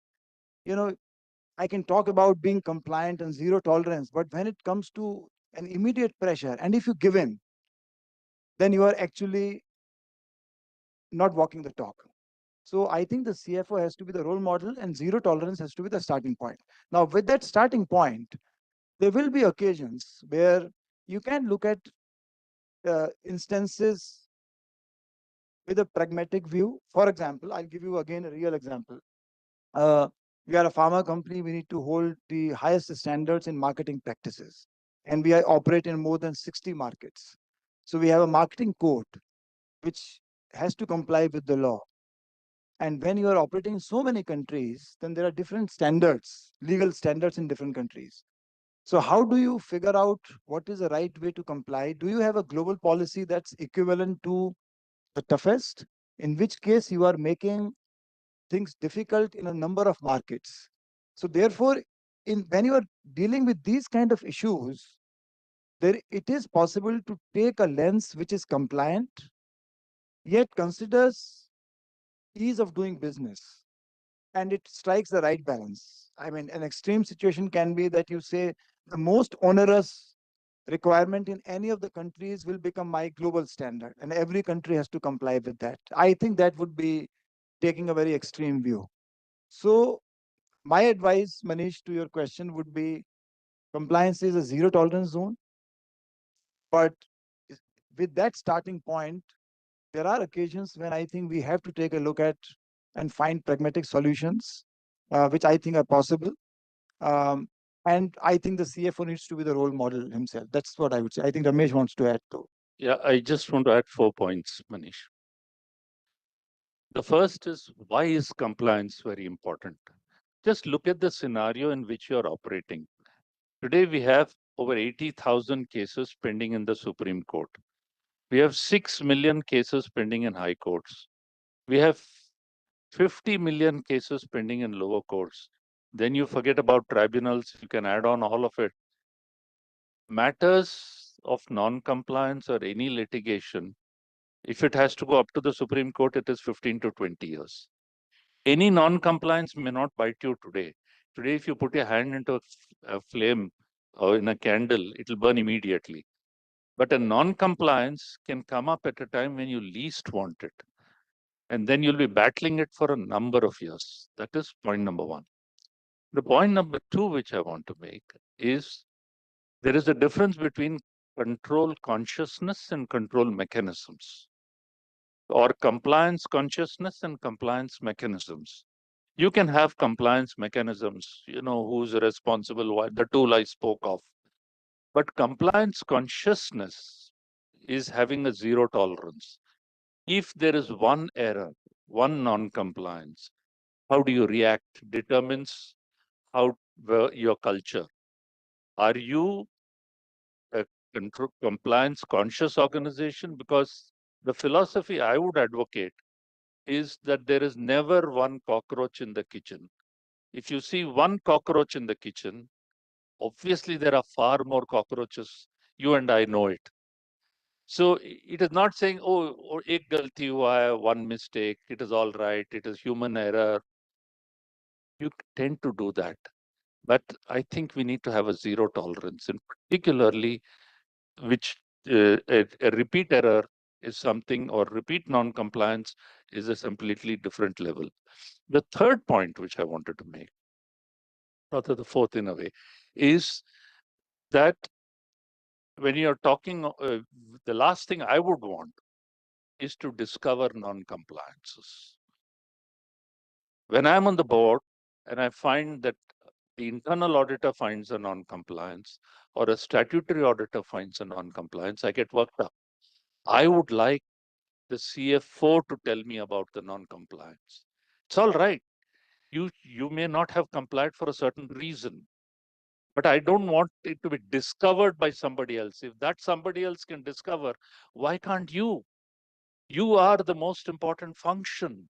[SPEAKER 14] I can talk about being compliant and zero tolerance, but when it comes to an immediate pressure, and if you give in, then you are actually not walking the talk. So I think the CFO has to be the role model and zero tolerance has to be the starting point. Now, with that starting point, there will be occasions where you can look at instances with a pragmatic view. For example, I'll give you again a real example. We are a pharma company. We need to hold the highest standards in marketing practices. And we operate in more than 60 markets. So we have a marketing code which has to comply with the law. And when you are operating in so many countries, then there are different standards, legal standards in different countries. So how do you figure out what is the right way to comply? Do you have a global policy that's equivalent to the toughest? In which case you are making things difficult in a number of markets. So therefore, when you are dealing with these kind of issues, it is possible to take a lens which is compliant, yet considers ease of doing business, and it strikes the right balance. I mean, an extreme situation can be that you say the most onerous requirement in any of the countries will become my global standard, and every country has to comply with that. I think that would be taking a very extreme view. So my advice, Manish, to your question would be compliance is a zero tolerance zone. But with that starting point, there are occasions when I think we have to take a look at and find pragmatic solutions, which I think are possible. Um, and I think the CFO needs to be the role model himself. That's what I would say. I think Ramesh wants to add to.
[SPEAKER 13] Yeah, I just want to add 4 points, Manish. The first is, why is compliance very important? Just look at the scenario in which you are operating. Today, we have over 80,000 cases pending in the Supreme Court. We have 6 million cases pending in high courts. We have 50 million cases pending in lower courts. Then you forget about tribunals, you can add on all of it. Matters of non-compliance or any litigation, if it has to go up to the Supreme Court, it is 15 to 20 years. Any non-compliance may not bite you today. Today, if you put your hand into a flame or in a candle, it will burn immediately. But a non-compliance can come up at a time when you least want it. And then you'll be battling it for a number of years. That is point number 1. The point number 2, which I want to make, is there is a difference between control consciousness and control mechanisms, or compliance consciousness and compliance mechanisms. You can have compliance mechanisms, who's responsible, what the tool I spoke of. But compliance consciousness is having a zero tolerance. If there is one error, one non-compliance, how do you react determines how your culture. Are you a compliance conscious organization? Because the philosophy I would advocate is that there is never one cockroach in the kitchen. If you see one cockroach in the kitchen, obviously there are far more cockroaches. You and I know it. So it is not saying, oh, ek galti hua hai, one mistake, it is all right, it is human error. You tend to do that. But I think we need to have a zero tolerance, and particularly which a repeat error is something, or repeat non-compliance is a completely different level. The third point which I wanted to make, rather the fourth in a way, is that when you're talking, the last thing I would want is to discover non-compliances. When I'm on the board and I find that the internal auditor finds a non-compliance or a statutory auditor finds a non-compliance, I get worked up. I would like the CFO to tell me about the non-compliance. It's all right. You may not have complied for a certain reason, but I don't want it to be discovered by somebody else. If that somebody else can discover, why can't you? You are the most important function.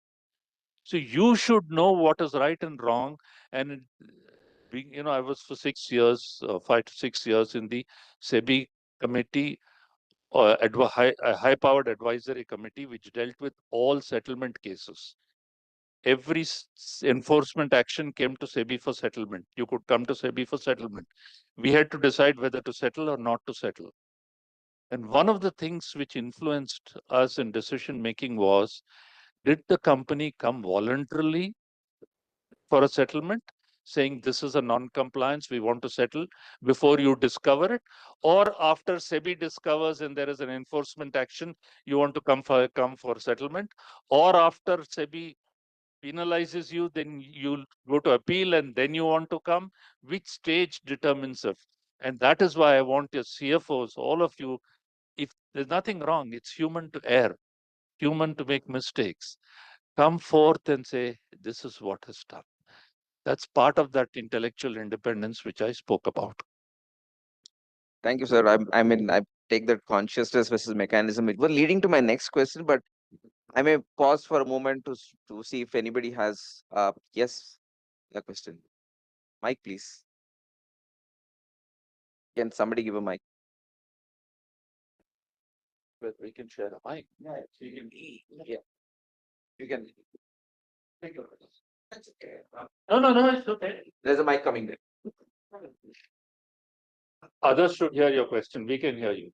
[SPEAKER 13] So you should know what is right and wrong. And being, I was for 6 years, 5 to 6 years in the SEBI committee, a high-powered advisory committee, which dealt with all settlement cases. Every enforcement action came to SEBI for settlement. You could come to SEBI for settlement. We had to decide whether to settle or not to settle. And one of the things which influenced us in decision making was, did the company come voluntarily for a settlement, saying this is a non-compliance, we want to settle before you discover it, or after SEBI discovers and there is an enforcement action, you want to come for settlement, or after SEBI penalizes you, then you'll go to appeal and then you want to come. Which stage determines it? And that is why I want your CFOs, all of you, if there's nothing wrong, it's human to err, human to make mistakes. Come forth and say, this is what is done. That's part of that intellectual independence which I spoke about.
[SPEAKER 12] Thank you, sir. I mean, I take that consciousness versus mechanism. It was leading to my next question, but I may pause for a moment to see if anybody has yes, a question. Mike, please. Can somebody give a mic?
[SPEAKER 13] But we can share a mic.
[SPEAKER 12] Yeah, yeah. You can. That's okay.
[SPEAKER 13] No, it's okay.
[SPEAKER 12] There's a mic coming there.
[SPEAKER 13] Others should hear your question. We can hear you.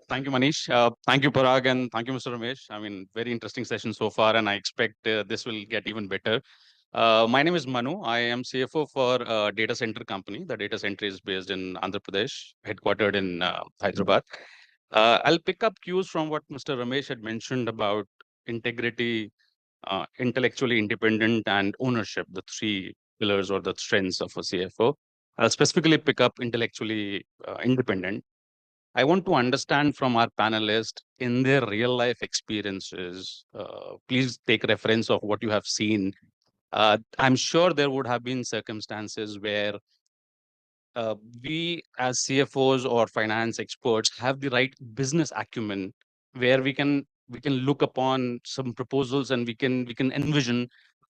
[SPEAKER 15] Thank you, Manish. Thank you, Parag, and thank you, Mr. Ramesh. I mean, very interesting session so far, and I expect this will get even better. My name is Manu. I am CFO for a data center company. The data center is based in Andhra Pradesh, headquartered in Hyderabad. I'll pick up cues from what Mr. Ramesh had mentioned about integrity, intellectually independent, and ownership, the three pillars or the strengths of a CFO. I'll specifically pick up intellectually independent. I want to understand from our panelists in their real life experiences. Please take reference of what you have seen. I'm sure there would have been circumstances where we as CFOs or finance experts have the right business acumen where we can look upon some proposals and we can envision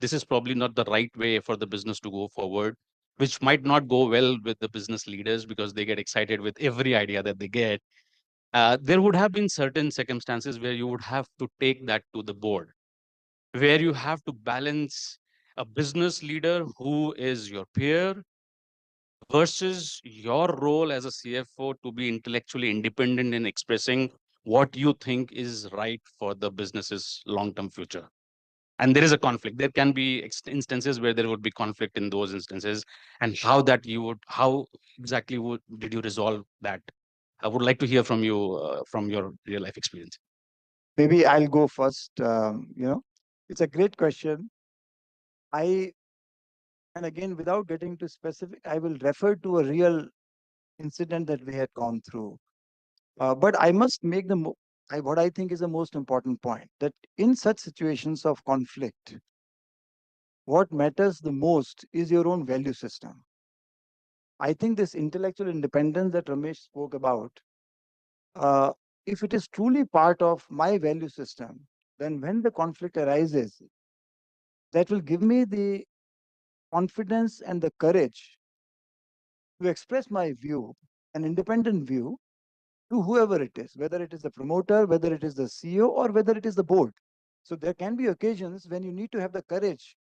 [SPEAKER 15] this is probably not the right way for the business to go forward, which might not go well with the business leaders because they get excited with every idea that they get. There would have been certain circumstances where you would have to take that to the board, where you have to balance a business leader who is your peer versus your role as a CFO to be intellectually independent in expressing what you think is right for the business's long-term future. And there is a conflict. There can be instances where there would be conflict in those instances, and how exactly did you resolve that? I would like to hear from you from your real life experience.
[SPEAKER 14] Maybe I'll go first. It's a great question. And again, without getting too specific, I will refer to a real incident that we had gone through. But I must make what I think is the most important point, that in such situations of conflict, what matters the most is your own value system. I think this intellectual independence that Ramesh spoke about, if it is truly part of my value system, then when the conflict arises, that will give me the confidence and the courage to express my view, an independent view, to whoever it is, whether it is the promoter, whether it is the CEO, or whether it is the board. So there can be occasions when you need to have the courage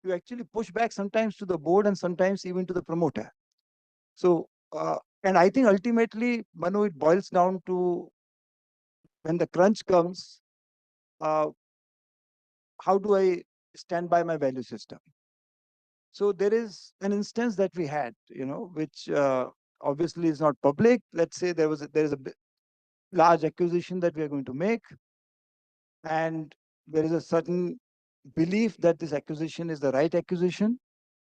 [SPEAKER 14] to actually push back sometimes to the board and sometimes even to the promoter. So, and I think ultimately, Manu, it boils down to when the crunch comes, how do I stand by my value system? So there is an instance that we had, which obviously is not public. Let's say there is a large acquisition that we are going to make, and there is a certain belief that this acquisition is the right acquisition.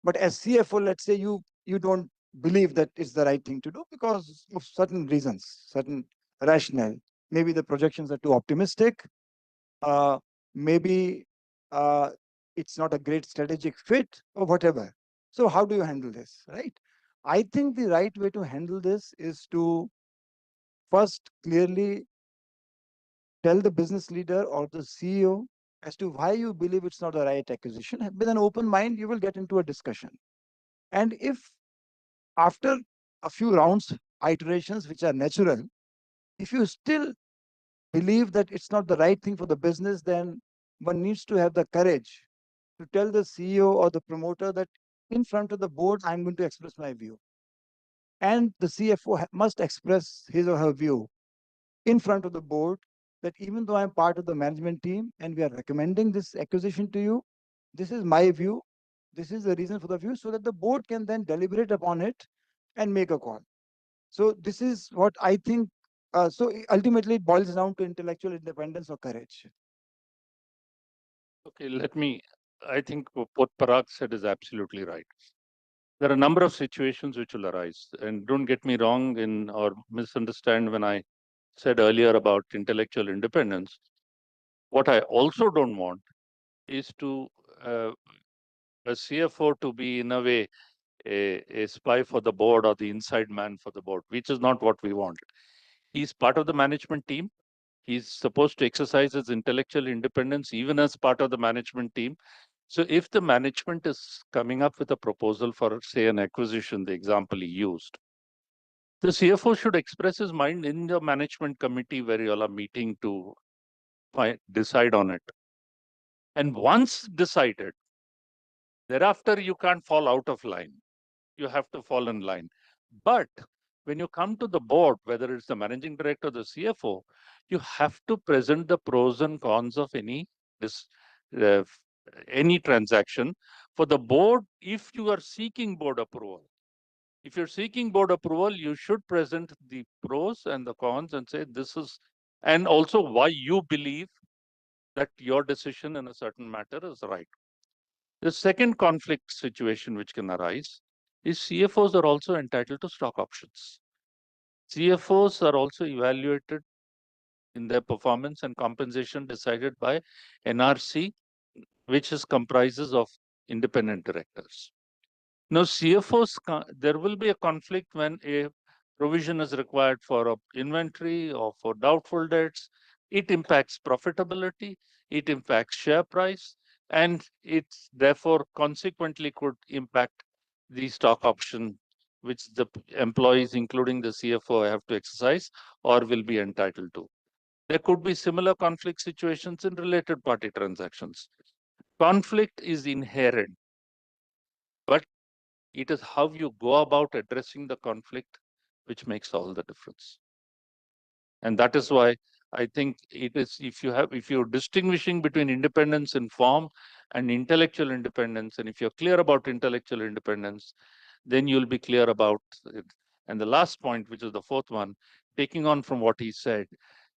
[SPEAKER 14] But as CFO, let's say you don't believe that it's the right thing to do because of certain reasons, certain rationale. Maybe the projections are too optimistic. Maybe it's not a great strategic fit or whatever. So how do you handle this, right? I think the right way to handle this is to first clearly tell the business leader or the CEO as to why you believe it's not the right acquisition. With an open mind, you will get into a discussion. And if after a few rounds, iterations, which are natural, if you still believe that it's not the right thing for the business, then one needs to have the courage to tell the CEO or the promoter that in front of the board, I'm going to express my view. And the CFO must express his or her view in front of the board that even though I'm part of the management team and we are recommending this acquisition to you, this is my view. This is the reason for the view, so that the board can then deliberate upon it and make a call. So this is what I think So ultimately, it boils down to intellectual independence or courage.
[SPEAKER 13] Okay, I think what Parag said is absolutely right. There are a number of situations which will arise, and don't get me wrong or misunderstand when I said earlier about intellectual independence. What I also don't want is to a CFO to be in a way a spy for the board or the inside man for the board, which is not what we want. He's part of the management team. He's supposed to exercise his intellectual independence even as part of the management team. So if the management is coming up with a proposal for, say, an acquisition, the example he used, the CFO should express his mind in the management committee where you all are meeting to decide on it. And once decided, thereafter you can't fall out of line. You have to fall in line. But when you come to the board, whether it's the managing director or the CFO, you have to present the pros and cons of this uh, any transaction for the board. If you are seeking board approval, if you're seeking board approval, you should present the pros and the cons and say this is, and also why you believe that your decision in a certain matter is right. The second conflict situation which can arise is CFOs are also entitled to stock options. CFOs are also evaluated in their performance and compensation decided by NRC, which comprises of independent directors. Now, CFOs, there will be a conflict when a provision is required for a inventory or for doubtful debts. It impacts profitability, it impacts share price, and it therefore consequently could impact the stock option which the employees, including the CFO, have to exercise or will be entitled to. There could be similar conflict situations in related party transactions. Conflict is inherent, but it is how you go about addressing the conflict which makes all the difference. And that is why I think it is, if you're distinguishing between independence in form and intellectual independence, and if you're clear about intellectual independence, then you'll be clear about it. And the last point, which is the fourth one, taking on from what he said,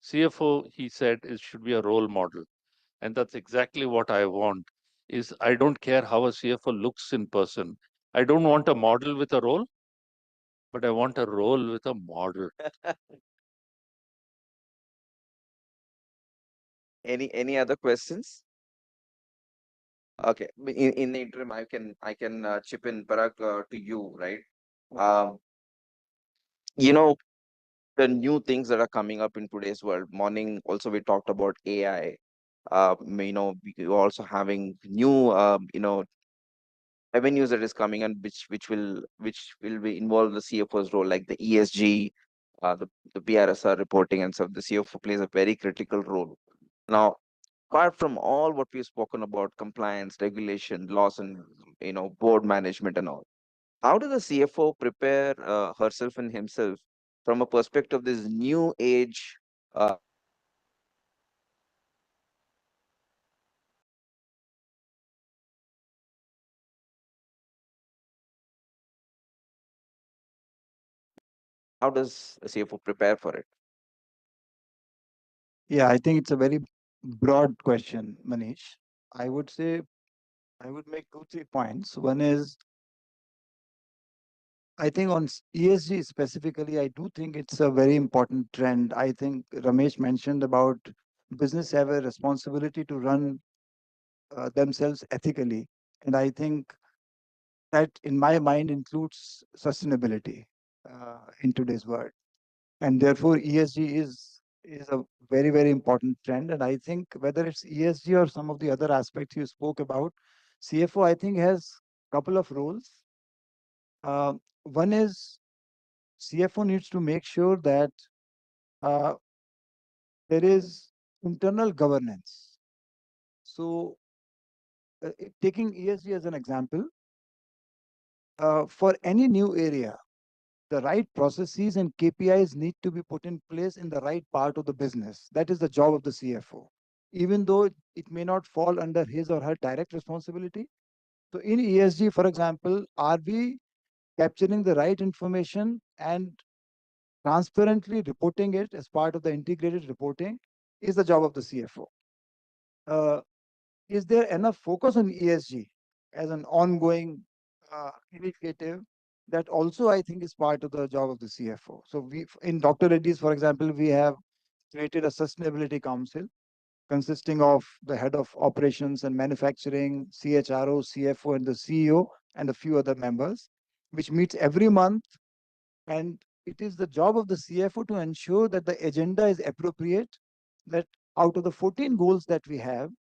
[SPEAKER 13] CFO, he said, should be a role model. And that's exactly what I want. Is I don't care how a CFO looks in person. I don't want a model with a role, but I want a role with a model.
[SPEAKER 12] Any other questions? Okay, in the interim, I can chip in, Parag, to you, right? Um, you know, the new things that are coming up in today's world. Morning, also we talked about AI. We also having new, avenues that is coming, and which will be involve the CFO's role, like the ESG, the BRSR reporting and stuff. The CFO plays a very critical role. Now, apart from all what we've spoken about, compliance, regulation, laws, and board management and all, how does the CFO prepare herself and himself from a perspective of this new age? How does a CFO prepare for it?
[SPEAKER 14] Yeah, I think it's a very broad question, Manish. I would say I would make 2, 3 points. One is, I think on ESG specifically, I do think it's a very important trend. I think Ramesh mentioned about business have a responsibility to run themselves ethically. And I think that, in my mind, includes sustainability in today's world. And therefore, ESG is a very, very important trend. And I think whether it's ESG or some of the other aspects you spoke about, CFO, I think, has a couple of roles. One is CFO needs to make sure that uh, there is internal governance. So, taking ESG as an example, for any new area, the right processes and KPIs need to be put in place in the right part of the business. That is the job of the CFO, even though it may not fall under his or her direct responsibility. So, in ESG, for example, are we capturing the right information and transparently reporting it as part of the integrated reporting is the job of the CFO. Is there enough focus on ESG as an ongoing initiative? That also, I think, is part of the job of the CFO. So we, in Dr. Reddy's, for example, we have created a sustainability council consisting of the head of operations and manufacturing, CHRO, CFO, and the CEO, and a few other members, which meets every month. And it is the job of the CFO to ensure that the agenda is appropriate, that out of the 14 goals that we have,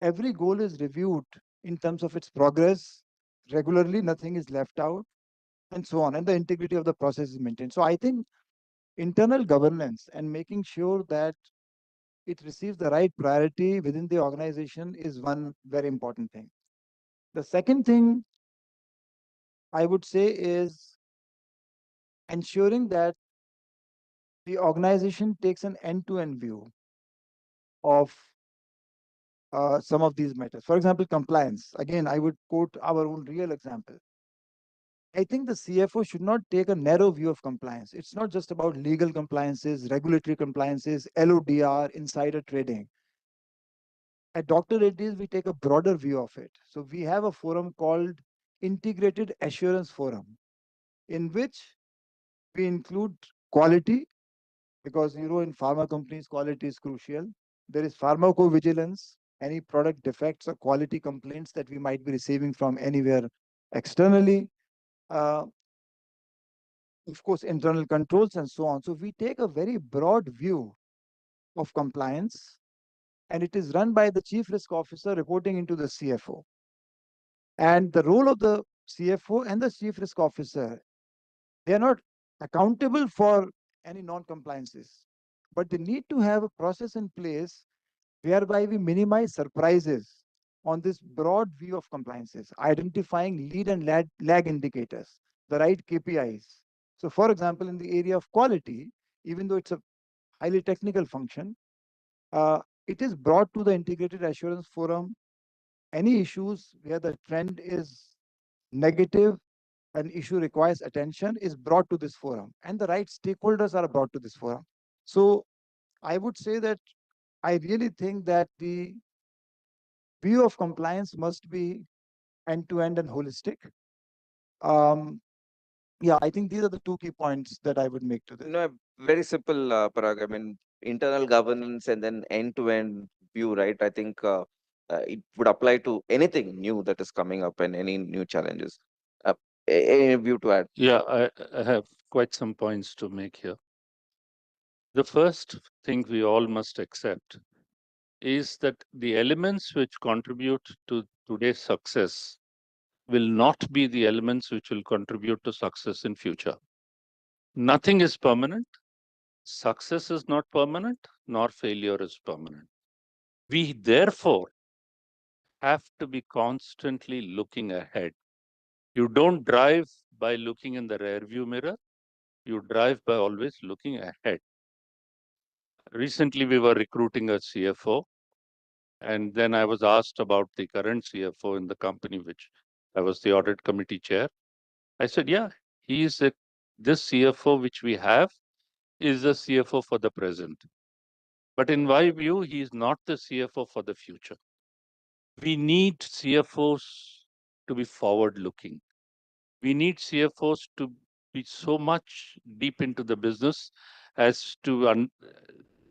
[SPEAKER 14] every goal is reviewed in terms of its progress regularly, nothing is left out, and so on. And the integrity of the process is maintained. So I think internal governance and making sure that it receives the right priority within the organization is one very important thing. The second thing I would say is ensuring that the organization takes an end-to-end view of some of these matters. For example, compliance. Again, I would quote our own real example. I think the CFO should not take a narrow view of compliance. It's not just about legal compliances, regulatory compliances, LODR, insider trading. At Dr. Reddy's, we take a broader view of it. So we have a forum called Integrated Assurance Forum, in which we include quality, because in pharma companies, quality is crucial. There is pharmacovigilance, any product defects or quality complaints that we might be receiving from anywhere externally. Of course, internal controls and so on. So we take a very broad view of compliance, and it is run by the Chief Risk Officer reporting into the CFO. And the role of the CFO and the Chief Risk Officer, they are not accountable for any non-compliances, but they need to have a process in place whereby we minimize surprises on this broad view of compliances, identifying lead and lag indicators, the right KPIs. So for example, in the area of quality, even though it's a highly technical function, it is brought to the Integrated Assurance Forum. Any issues where the trend is negative, an issue requires attention, is brought to this forum, and the right stakeholders are brought to this forum. So I would say that I really think that the view of compliance must be end-to-end and holistic. Yeah, I think these are the two key points that I would make to this.
[SPEAKER 12] No, very simple, Parag. I mean, internal governance and then end-to-end view, right? I think it would apply to anything new that is coming up and any new challenges. Any view to add?
[SPEAKER 13] Yeah, I have quite some points to make here. The first thing we all must accept is that the elements which contribute to today's success will not be the elements which will contribute to success in future. Nothing is permanent. Success is not permanent, nor failure is permanent. We therefore have to be constantly looking ahead. You don't drive by looking in the rearview mirror. You drive by always looking ahead. Recently, we were recruiting a CFO, and then I was asked about the current CFO in the company, which I was the audit committee chair. I said, yeah, this CFO which we have is a CFO for the present. But in my view, he is not the CFO for the future. We need CFOs to be forward looking. We need CFOs to be so much deep into the business as to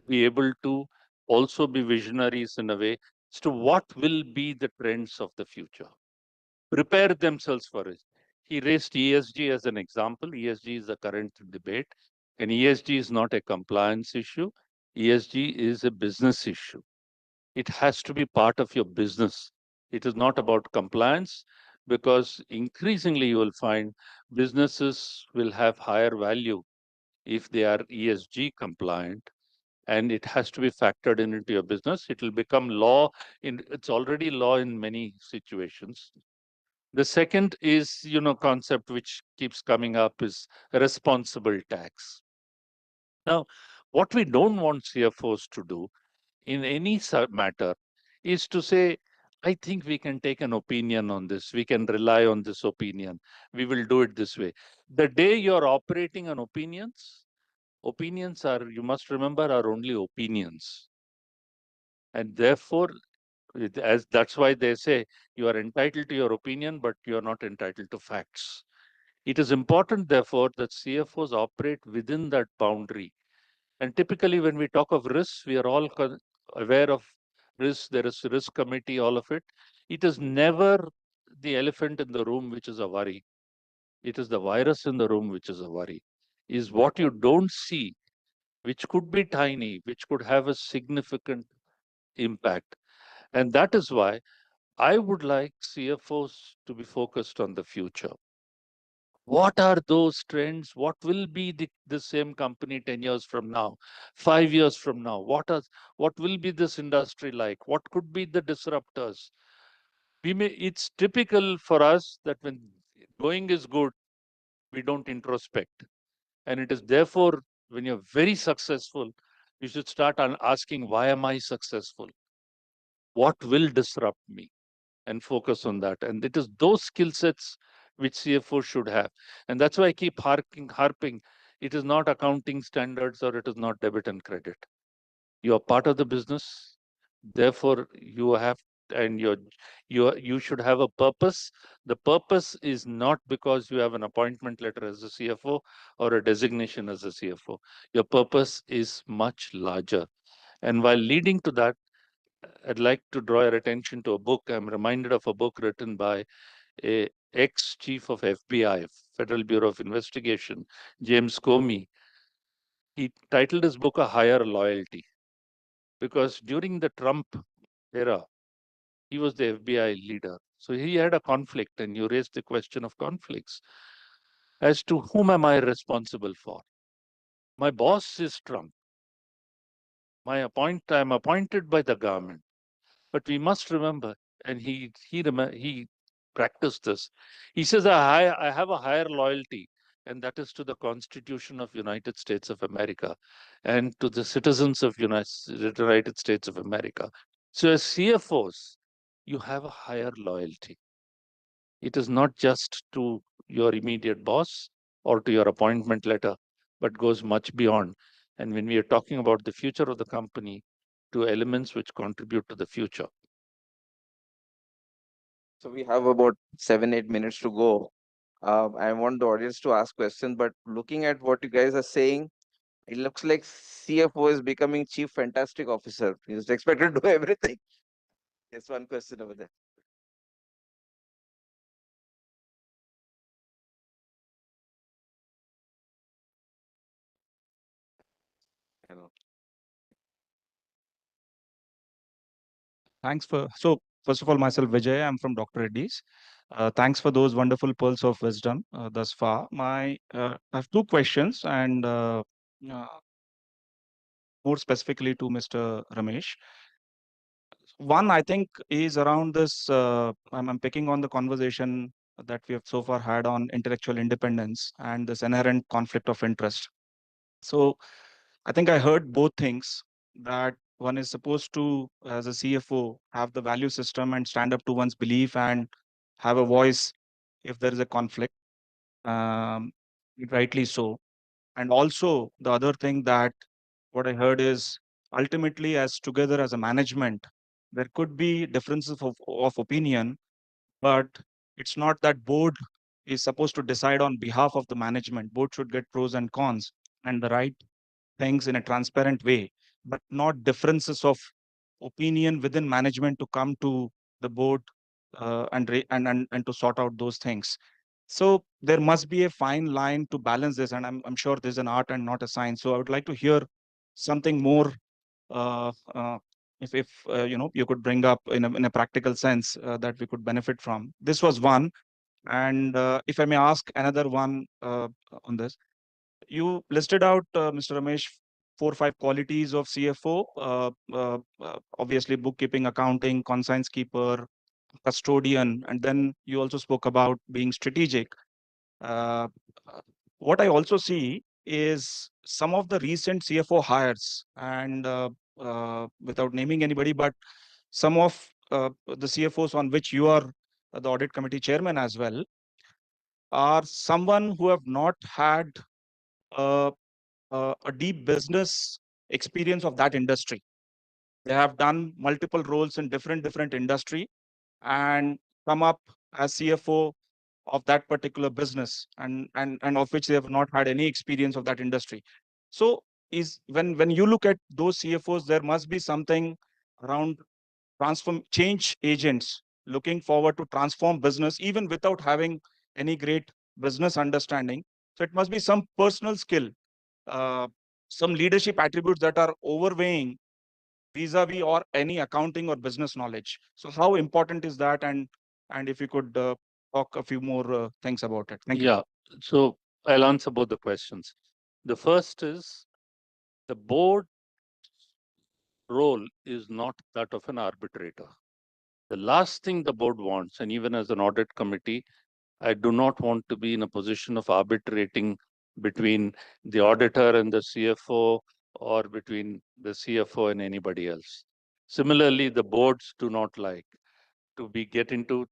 [SPEAKER 13] be able to also be visionaries in a way as to what will be the trends of the future. Prepare themselves for it. He raised ESG as an example. ESG is the current debate, and ESG is not a compliance issue. ESG is a business issue. It has to be part of your business. It is not about compliance, because increasingly you will find businesses will have higher value if they are ESG compliant, and it has to be factored into your business. It will become law. It's already law in many situations. The second is, concept which keeps coming up is responsible tax. Now, what we don't want CFOs to do in any matter is to say, I think we can take an opinion on this. We can rely on this opinion. We will do it this way. The day you're operating on opinions, Opinions are, you must remember, are only opinions. And therefore, as that's why they say you are entitled to your opinion, but you are not entitled to facts. It is important, therefore, that CFOs operate within that boundary. And typically, when we talk of risks, we are all aware of risk. There is risk committee, all of it. It is never the elephant in the room which is a worry. It is the virus in the room which is a worry. Is what you don't see, which could be tiny, which could have a significant impact. And that is why I would like CFOs to be focused on the future. What are those trends? What will be the same company 10 years from now, 5 years from now? What will be this industry like? What could be the disruptors? It's typical for us that when going is good, we don't introspect. And it is therefore, when you're very successful, you should start asking, why am I successful? What will disrupt me? And focus on that. And it is those skill sets which CFO should have. And that's why I keep harping. It is not accounting standards or it is not debit and credit. You are part of the business. Therefore, you have and you should have a purpose. The purpose is not because you have an appointment letter as a CFO or a designation as a CFO. Your purpose is much larger. And while leading to that, I'd like to draw your attention to a book. I'm reminded of a book written by a ex-chief of FBI, Federal Bureau of Investigation, James Comey. He titled his book A Higher Loyalty because during the Trump era, he was the FBI leader. So he had a conflict, and you raised the question of conflicts. As to whom am I responsible for? My boss is Trump. I'm appointed by the government. But we must remember, and he practiced this. He says, I have a higher loyalty, and that is to the Constitution of United States of America and to the citizens of United States of America. So as CFOs, you have a higher loyalty. It is not just to your immediate boss or to your appointment letter, but goes much beyond. And when we are talking about the future of the company, to elements which contribute to the future.
[SPEAKER 12] So we have about 7-8 minutes to go. I want the audience to ask questions, but looking at what you guys are saying, it looks like CFO is becoming Chief Fantastic Officer. He's expected to do everything. Yes, one question over there. Hello.
[SPEAKER 16] Thanks for, so first of all, myself, Vijay, I'm from Dr. Reddy's. Thanks for those wonderful pearls of wisdom thus far. I have two questions and uh, more specifically to Mr. Ramesh. One, I think, is around this, I'm picking on the conversation that we have so far had on intellectual independence and this inherent conflict of interest. So I think I heard both things, that one is supposed to, as a CFO, have the value system and stand up to one's belief and have a voice if there is a conflict, um, rightly so. And also the other thing that what I heard is ultimately, as together as a management, there could be differences of opinion, but it's not that board is supposed to decide on behalf of the management. Board should get pros and cons and the right things in a transparent way, but not differences of opinion within management to come to the board and to sort out those things. So there must be a fine line to balance this, and I'm sure there's an art and not a science. So I would like to hear something more, uh, uh, if you could bring up in a practical sense that we could benefit from. This was one, and if I may ask another one on this. You listed out, Mr. Ramesh, 4 or 5 qualities of CFO. Obviously, bookkeeping, accounting, conscience keeper, custodian, and then you also spoke about being strategic. Uh, what I also see is some of the recent CFO hires, and without naming anybody, but some of the CFOs on which you are the audit committee chairman as well, are someone who have not had a a deep business experience of that industry. They have done multiple roles in different industry and come up as CFO of that particular business, and of which they have not had any experience of that industry. So is when you look at those CFOs, there must be something around change agents looking forward to transform business even without having any great business understanding. So it must be some personal skill, uh, some leadership attributes that are overweighing vis-a-vis or any accounting or business knowledge. So how important is that? And if you could talk a few more things about it. Thank you.
[SPEAKER 13] Yeah. So I'll answer both the questions. The first is the board role is not that of an arbitrator. The last thing the board wants, and even as an audit committee, I do not want to be in a position of arbitrating between the auditor and the CFO or between the CFO and anybody else. Similarly, the boards do not like to be get into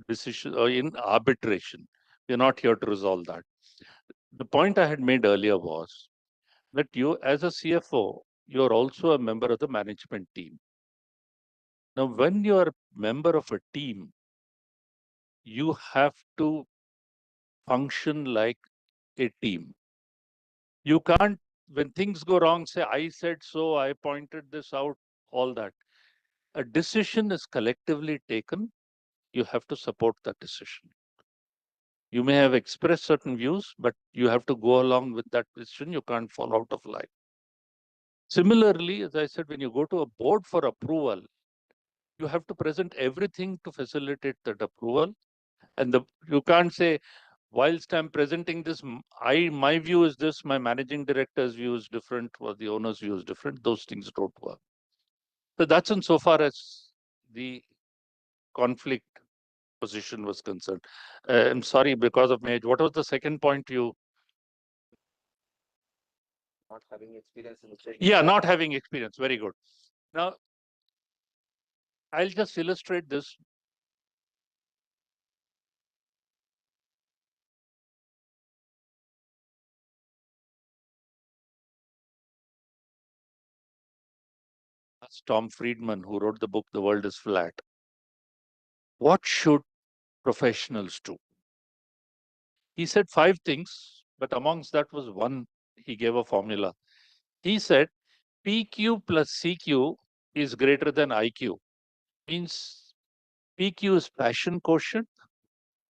[SPEAKER 13] decision or in arbitration. We're not here to resolve that. The point I had made earlier was that you, as a CFO, you're also a member of the management team. Now, when you're a member of a team, you have to function like a team. You can't, when things go wrong, say, I said so, I pointed this out, all that. A decision is collectively taken. You have to support that decision. You may have expressed certain views, but you have to go along with that decision. You can't fall out of line. Similarly, as I said, when you go to a board for approval, you have to present everything to facilitate that approval. And you can't say, whilst I'm presenting this, my view is this, my managing director's view is different, or the owner's view is different. Those things don't work. So that's insofar as the conflict position was concerned. I'm sorry, because of my age. What was the second point you?
[SPEAKER 12] Not having experience in the
[SPEAKER 13] Yeah, not having experience. Very good. Now, I'll just illustrate this. That's Tom Friedman, who wrote the book, The World is Flat. What should professionals do? He said 5 things, but amongst that was one, he gave a formula. He said PQ plus CQ is greater than IQ. Means PQ is passion quotient,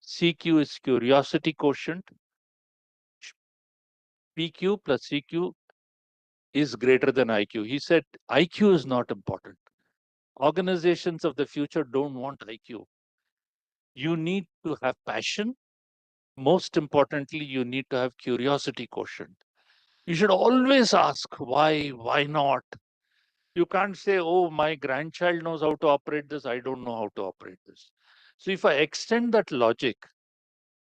[SPEAKER 13] CQ is curiosity quotient. PQ plus CQ is greater than IQ. He said IQ is not important. Organizations of the future don't want IQ. You need to have passion. Most importantly, you need to have curiosity quotient. You should always ask why not? You can't say, oh, my grandchild knows how to operate this, I don't know how to operate this. So if I extend that logic,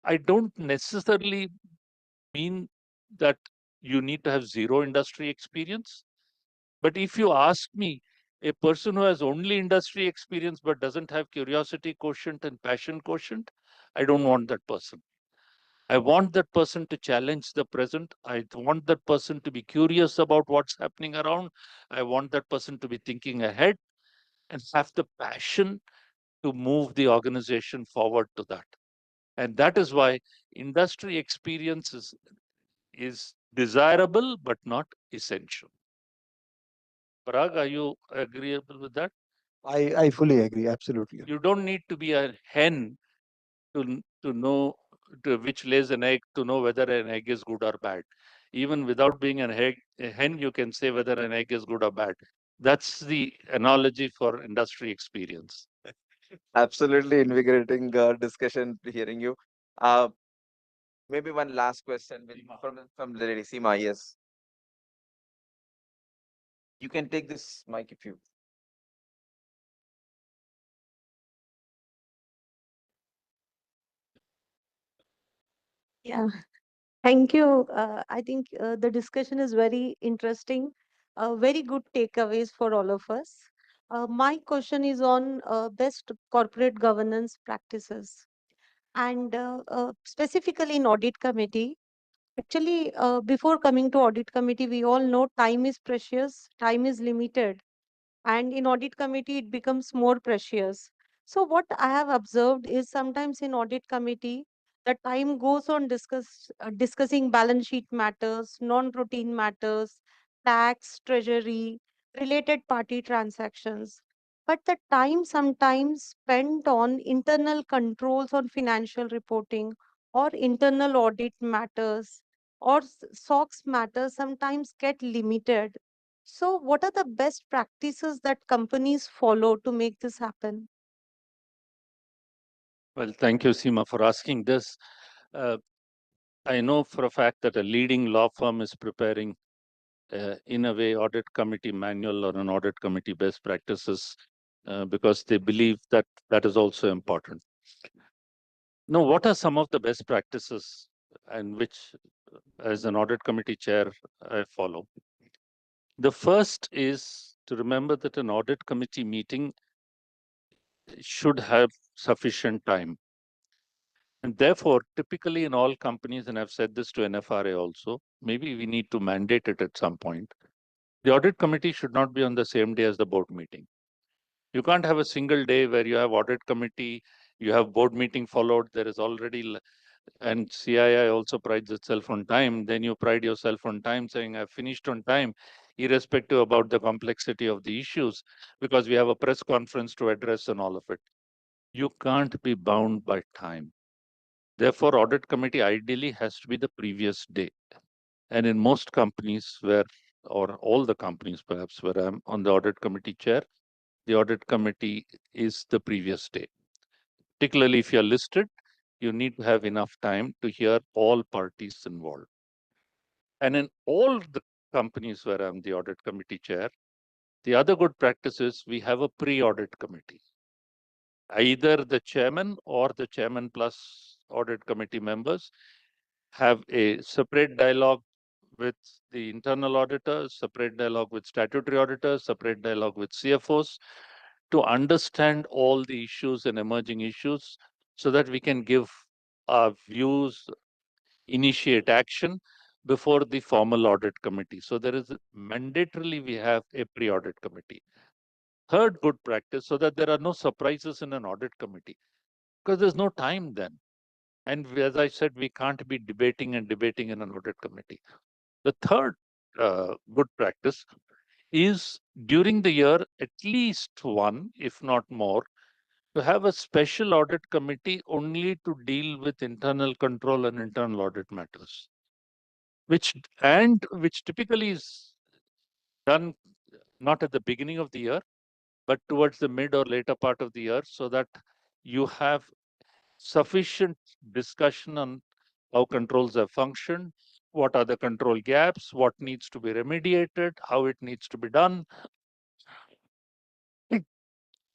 [SPEAKER 13] I don't necessarily mean that you need to have zero industry experience. But if you ask me, a person who has only industry experience but doesn't have curiosity quotient and passion quotient, I don't want that person. I want that person to challenge the present. I want that person to be curious about what's happening around. I want that person to be thinking ahead and have the passion to move the organization forward to that. And that is why industry experience is desirable but not essential. Parag, are you agreeable with that?
[SPEAKER 14] I fully agree. Absolutely.
[SPEAKER 13] You don't need to be a hen to know which lays an egg to know whether an egg is good or bad. Even without being a hen, you can say whether an egg is good or bad. That's the analogy for industry experience.
[SPEAKER 12] Absolutely invigorating discussion hearing you. Maybe one last question from the lady Seema. Yes, you can take this mic if you.
[SPEAKER 17] Yeah, thank you. I think the discussion is very interesting. Very good takeaways for all of us. My question is on best corporate governance practices, and specifically in audit committee. Actually, before coming to audit committee, we all know time is precious, time is limited, and in audit committee it becomes more precious. So what I have observed is sometimes in audit committee the time goes on discussing balance sheet matters, non-routine matters, tax, treasury, related party transactions, but the time sometimes spent on internal controls on financial reporting or internal audit matters or SOX matters sometimes get limited. So, what are the best practices that companies follow to make this happen?
[SPEAKER 13] Well, thank you, Seema, for asking this. I know for a fact that a leading law firm is preparing, in a way, audit committee manual or an audit committee best practices because they believe that that is also important. Now, what are some of the best practices and which, as an audit committee chair, I follow? The first is to remember that an audit committee meeting should have sufficient time. And therefore, typically in all companies, and I've said this to NFRA also, maybe we need to mandate it at some point. The audit committee should not be on the same day as the board meeting. You can't have a single day where you have audit committee, you have board meeting followed, there is already, and CII also prides itself on time, then you pride yourself on time saying, I've finished on time, irrespective about the complexity of the issues, because we have a press conference to address and all of it. You can't be bound by time. Therefore, audit committee ideally has to be the previous day. And in most companies where, or all the companies perhaps where I'm on the audit committee chair, the audit committee is the previous day. Particularly if you're listed, you need to have enough time to hear all parties involved. And in all the companies where I'm the audit committee chair, the other good practice is we have a pre-audit committee. Either the chairman or the chairman plus audit committee members have a separate dialogue with the internal auditors, separate dialogue with statutory auditors, separate dialogue with CFOs to understand all the issues and emerging issues so that we can give our views, initiate action before the formal audit committee. So there is mandatorily we have a pre-audit committee. Third good practice, so that there are no surprises in an audit committee, because there's no time then. And as I said, we can't be debating and debating in an audit committee. The third good practice is during the year, at least one, if not more, to have a special audit committee only to deal with internal control and internal audit matters, which typically is done not at the beginning of the year, but towards the mid or later part of the year, so that you have sufficient discussion on how controls have functioned, what are the control gaps, what needs to be remediated, how it needs to be done,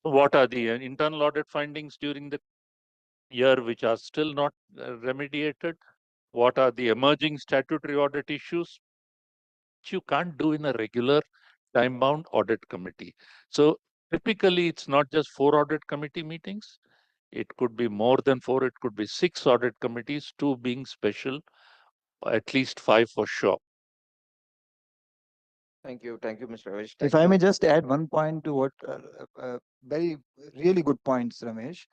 [SPEAKER 13] what are the internal audit findings during the year which are still not remediated, what are the emerging statutory audit issues, which you can't do in a regular time-bound audit committee. So typically, it's not just 4 audit committee meetings. It could be more than 4. It could be 6 audit committees, 2 being special, at least 5 for sure.
[SPEAKER 12] Thank you, Mr. Ramesh.
[SPEAKER 14] If I may just add one point to what very really good points, Ramesh.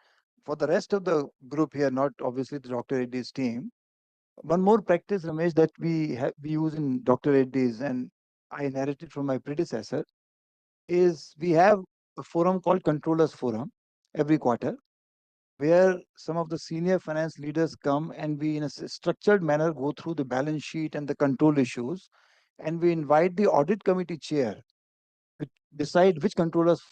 [SPEAKER 14] For the rest of the group here, not obviously the Dr. Reddy's team, one more practice, Ramesh, that we use in Dr. Reddy's, and I inherited from my predecessor, is we have a forum called Controllers Forum every quarter, where some of the senior finance leaders come and we, in a structured manner, go through the balance sheet and the control issues, and we invite the audit committee chair to decide which controllers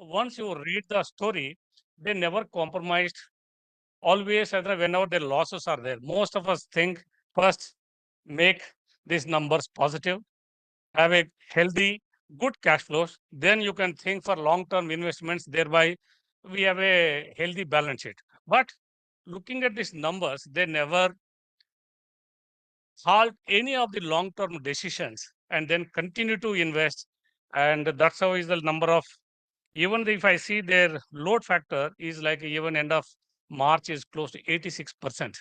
[SPEAKER 2] once you read the story, they never compromised. Always, whenever their losses are there, most of us think first make these numbers positive, have a healthy, good cash flows. Then you can think for long-term investments. Thereby, we have a healthy balance sheet. But looking at these numbers, they never halt any of the long-term decisions and then continue to invest. And that's how is the number of, even if I see their load factor is like even end of March is close to 86%.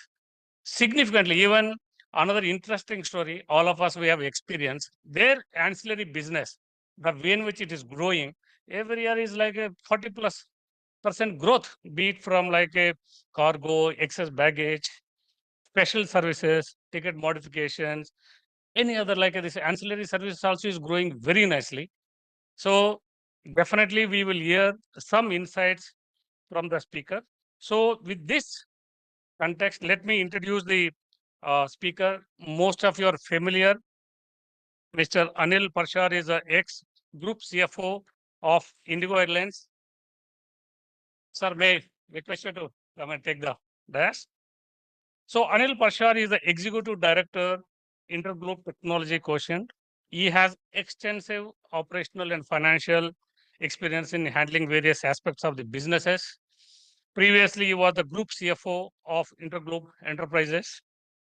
[SPEAKER 2] Significantly, even another interesting story, all of us we have experienced, their ancillary business, the way in which it is growing, every year is like a 40+% growth, be it from like a cargo, excess baggage, special services, ticket modifications, any other like this ancillary services also is growing very nicely. So definitely we will hear some insights from the speaker. So with this context, let me introduce the speaker. Most of you are familiar. Mr. Anil Parshar is a ex-group CFO of Indigo Airlines. Sir, may I request you to come and take the dais. So Anil Parshar is the Executive Director, Intergroup Technology Quotient. He has extensive operational and financial experience in handling various aspects of the businesses. Previously, he was the Group CFO of Intergroup Enterprises,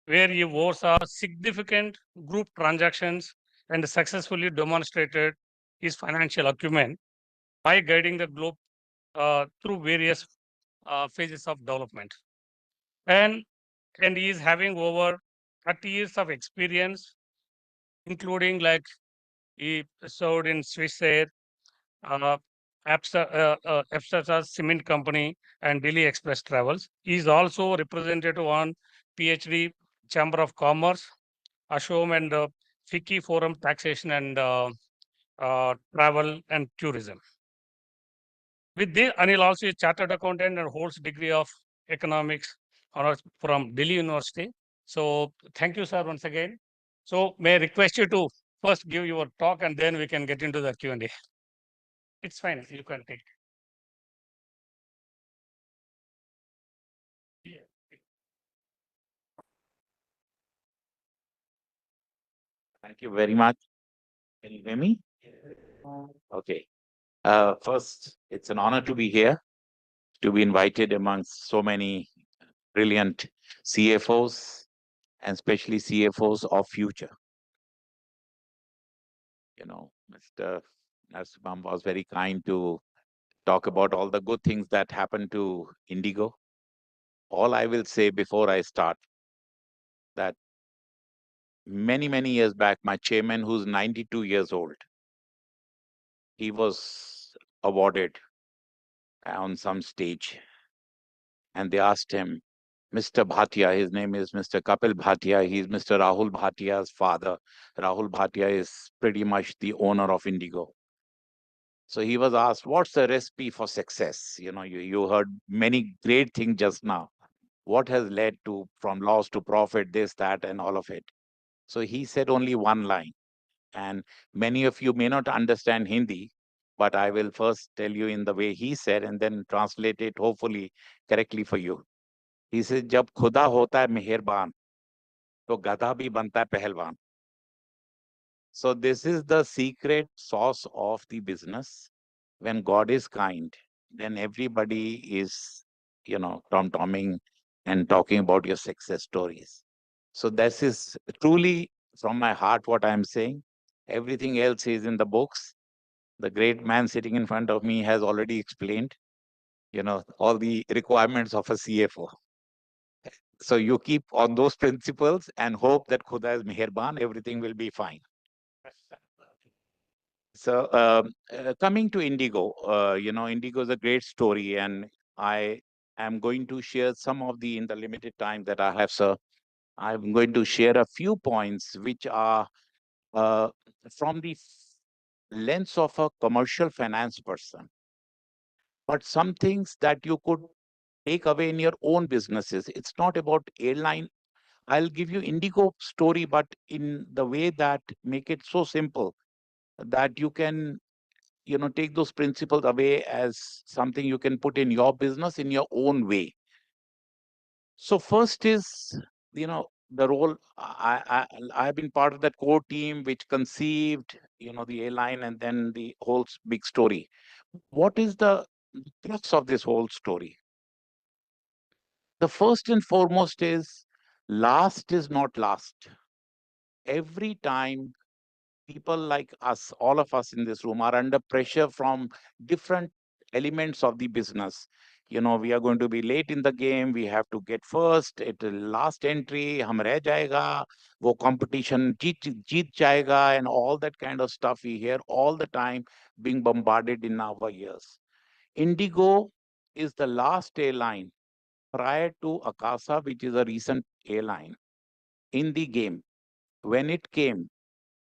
[SPEAKER 2] where he oversaw significant group transactions and successfully demonstrated his financial acumen by guiding the group through various phases of development. And he is having over 30 years of experience, including like he served in Swiss Air, uh, Epsa Cement Company, and Delhi Express Travels. He is also representative on PhD Chamber of Commerce, Ashom and FICCI Forum Taxation and Travel and Tourism. With this, Anil also is chartered accountant and holds degree of economics honors from Delhi University. So thank you, sir, once again. So may I request you to first give your talk and then we can get into the Q&A. It's fine, you can take.
[SPEAKER 18] Thank you very much. Can you hear me? Okay. First, it's an honor to be here, to be invited amongst so many brilliant CFOs and especially CFOs of future. You know, Mr. Narasimham was very kind to talk about all the good things that happened to Indigo. All I will say before I start that many, many years back, my chairman, who's 92 years old, he was awarded on some stage. And they asked him, Mr. Bhatia, his name is Mr. Kapil Bhatia. He's Mr. Rahul Bhatia's father. Rahul Bhatia is pretty much the owner of Indigo. So he was asked, what's the recipe for success? You know, you heard many great things just now. What has led to from loss to profit, this, that, and all of it? So he said only one line. And many of you may not understand Hindi, but I will first tell you in the way he said and then translate it hopefully correctly for you. He says, जब खुदा होता है मेहरबान, तो गधा भी बनता है पहलवान. So this is the secret sauce of the business. When God is kind, then everybody is, you know, tom-tomming and talking about your success stories. So this is truly from my heart what I'm saying. Everything else is in the books. The great man sitting in front of me has already explained, you know, all the requirements of a CFO. So you keep on those principles and hope that Khuda is meherban, everything will be fine. So coming to Indigo, you know, Indigo is a great story, and I am going to share some of the, in the limited time that I have, sir, I'm going to share a few points which are from the lens of a commercial finance person, but some things that you could take away in your own businesses. It's not about airline. I'll give you Indigo story, but in the way that make it so simple that you can take those principles away as something you can put in your business in your own way. So first is, the role. I've been part of that core team which conceived, the airline and then the whole big story. What is the crux of this whole story? The first and foremost is last is not last. Every time people like us, all of us in this room, are under pressure from different elements of the business. We are going to be late in the game. We have to get first. It last entry, hum reh jayega, wo competition jeet jayega, and all that kind of stuff we hear all the time being bombarded in our ears. Indigo is the last airline prior to Akasa, which is a recent airline, in the game. When it came,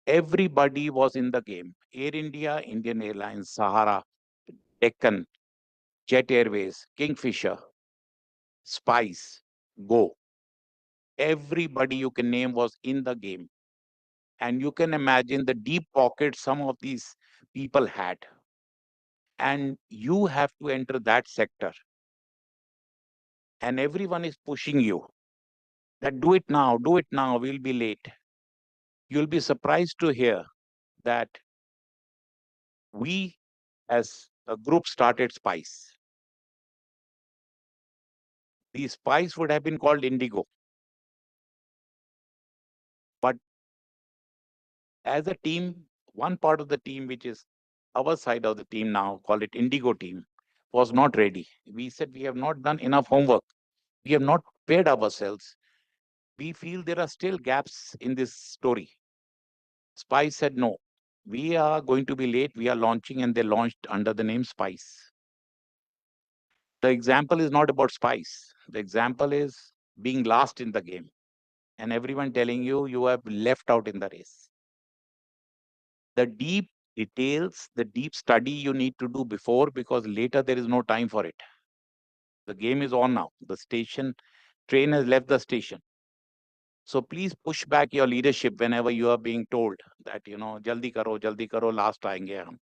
[SPEAKER 18] everybody was in the game. Air India, Indian Airlines, Sahara, Deccan, Jet Airways, Kingfisher, Spice, Go. Everybody you can name was in the game. And you can imagine the deep pockets some of these people had. And you have to enter that sector. And everyone is pushing you that do it now, we'll be late. You'll be surprised to hear that we as a group started Spice. The Spice would have been called Indigo. But as a team, one part of the team, which is our side of the team now, call it Indigo team, was not ready. We said we have not done enough homework. We have not prepared ourselves. We feel there are still gaps in this story. Spice said, no, we are going to be late. We are launching, and they launched under the name Spice. The example is not about Spice. The example is being last in the game and everyone telling you you have left out in the race. The deep details, the deep study you need to do before, because later there is no time for it. The game is on now. The train has left the station. So please push back your leadership whenever you are being told that, jaldi karo, last aayenge hum.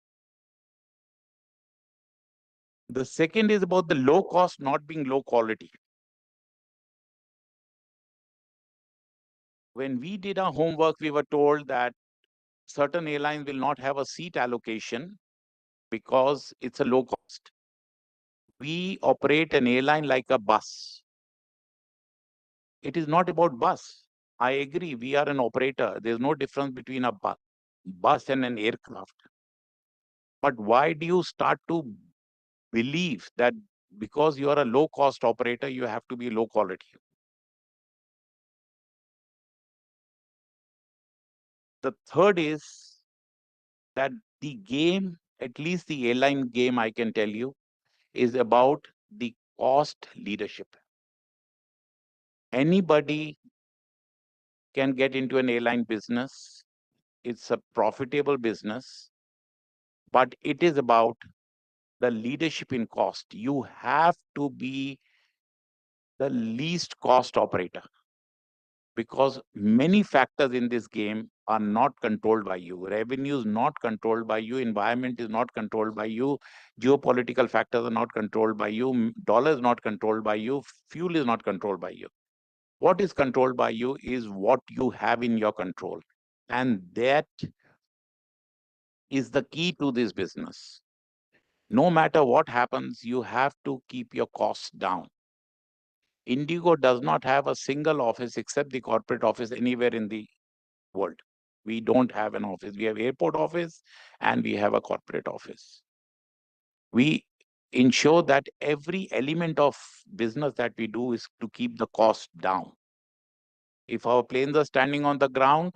[SPEAKER 18] The second is about the low cost not being low quality. When we did our homework, we were told that certain airlines will not have a seat allocation because it's a low cost. We operate an airline like a bus. It is not about bus. I agree, we are an operator. There's no difference between a bus and an aircraft. But why do you start to believe that because you are a low-cost operator, you have to be low quality? The third is that the game, at least the airline game, I can tell you, is about the cost leadership. Anybody can get into an airline business. It's a profitable business, but it is about the leadership in cost. You have to be the least cost operator because many factors in this game are not controlled by you. Revenue is not controlled by you. Environment is not controlled by you. Geopolitical factors are not controlled by you. Dollar is not controlled by you. Fuel is not controlled by you. What is controlled by you is what you have in your control. And that is the key to this business. No matter what happens, you have to keep your costs down. Indigo does not have a single office except the corporate office anywhere in the world. We don't have an office. We have airport office and we have a corporate office. We ensure that every element of business that we do is to keep the cost down. If our planes are standing on the ground,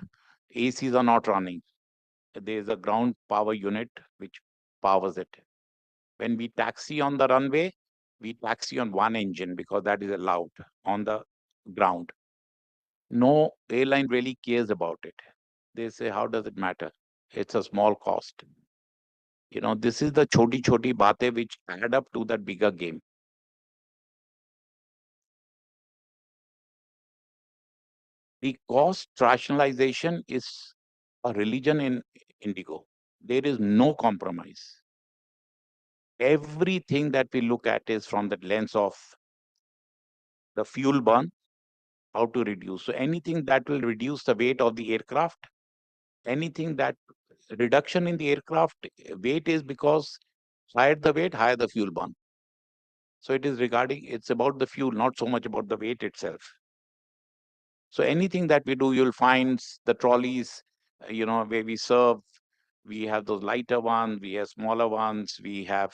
[SPEAKER 18] ACs are not running. There is a ground power unit which powers it. When we taxi on the runway, we taxi on one engine because that is allowed on the ground. No airline really cares about it. They say, how does it matter? It's a small cost. This is the choti baate which add up to that bigger game. The cost rationalization is a religion in Indigo. There is no compromise. everything that we look at is from the lens of the fuel burn, how to reduce. So anything that will reduce the weight of the aircraft, anything that reduction in the aircraft weight is because higher the weight, higher the fuel burn. So it's about the fuel, not so much about the weight itself. So anything that we do, you'll find the trolleys, where we serve. We have those lighter ones, we have smaller ones, we have,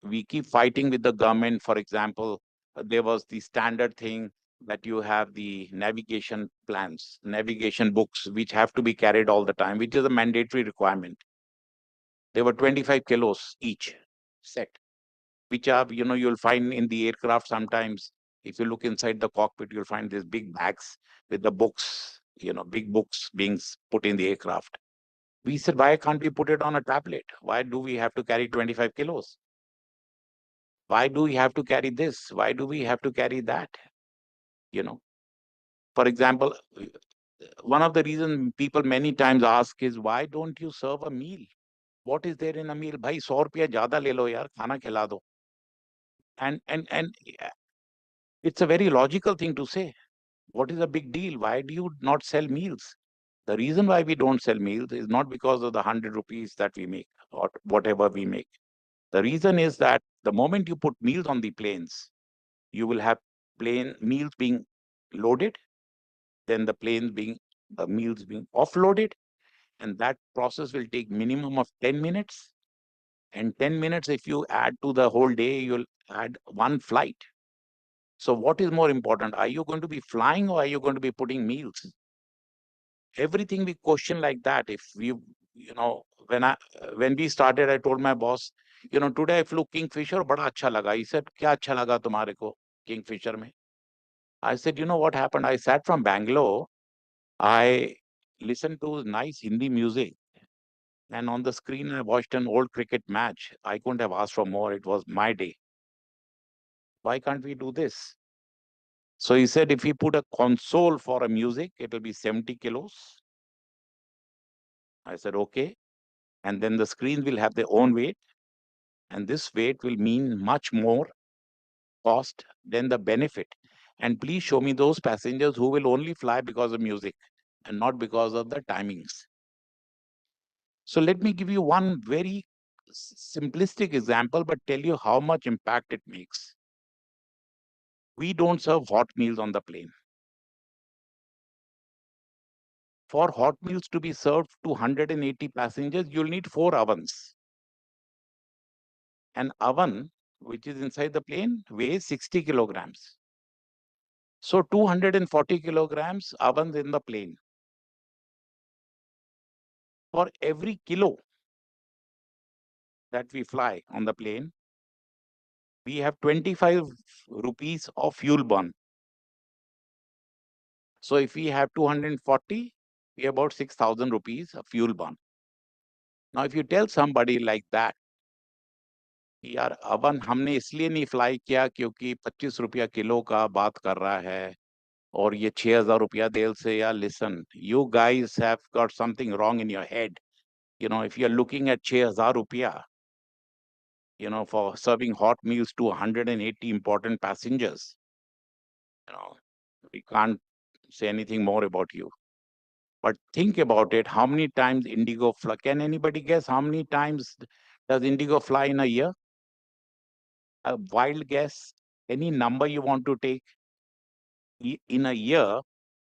[SPEAKER 18] we keep fighting with the government. For example, there was the standard thing that you have the navigation plans, navigation books, which have to be carried all the time, which is a mandatory requirement. They were 25 kilos each set, which are, you'll find in the aircraft sometimes. If you look inside the cockpit, you'll find these big bags with the books, big books being put in the aircraft. We said, why can't we put it on a tablet? Why do we have to carry 25 kilos? Why do we have to carry this? Why do we have to carry that? For example, one of the reasons people many times ask is, why don't you serve a meal? What is there in a meal? Bhai, 100 rupiya zyada le lo yaar, khana khila do. And it's a very logical thing to say. What is the big deal? Why do you not sell meals? The reason why we don't sell meals is not because of the 100 rupees that we make or whatever we make. The reason is that the moment you put meals on the planes, you will have meals being loaded, then the meals being offloaded, and that process will take minimum of 10 minutes. And 10 minutes, if you add to the whole day, you'll add one flight. So what is more important? Are you going to be flying or are you going to be putting meals? Everything we question like that. If we, when we started, I told my boss, today I flew Kingfisher, bada acha laga. He said, kya acha laga tumhare ko Kingfisher mein? I said, you know what happened? I sat from Bangalore. I listened to nice Hindi music. And on the screen, I watched an old cricket match. I couldn't have asked for more. It was my day. Why can't we do this? So he said, if we put a console for a music, it will be 70 kilos. I said, okay. And then the screens will have their own weight. And this weight will mean much more cost than the benefit. And please show me those passengers who will only fly because of music and not because of the timings. So let me give you one very simplistic example, but tell you how much impact it makes. We don't serve hot meals on the plane. For hot meals to be served to 180 passengers, you'll need 4 ovens. An oven, which is inside the plane, weighs 60 kilograms. So 240 kilograms ovens in the plane. For every kilo that we fly on the plane, we have 25 rupees of fuel burn. So if we have 240, we have about 6,000 rupees of fuel burn. Now, if you tell somebody like that, यार oven हमने इसलिए नहीं fly किया क्योंकि 25 रुपया kilo का बात कर रहा है और ये 6,000 रुपया देल से यार listen, you guys have got something wrong in your head. If you're looking at 6,000 rupiah, for serving hot meals to 180 important passengers, we can't say anything more about you. But think about it, how many times Indigo fly? Can anybody guess how many times does Indigo fly in a year? A wild guess, any number you want to take. In a year,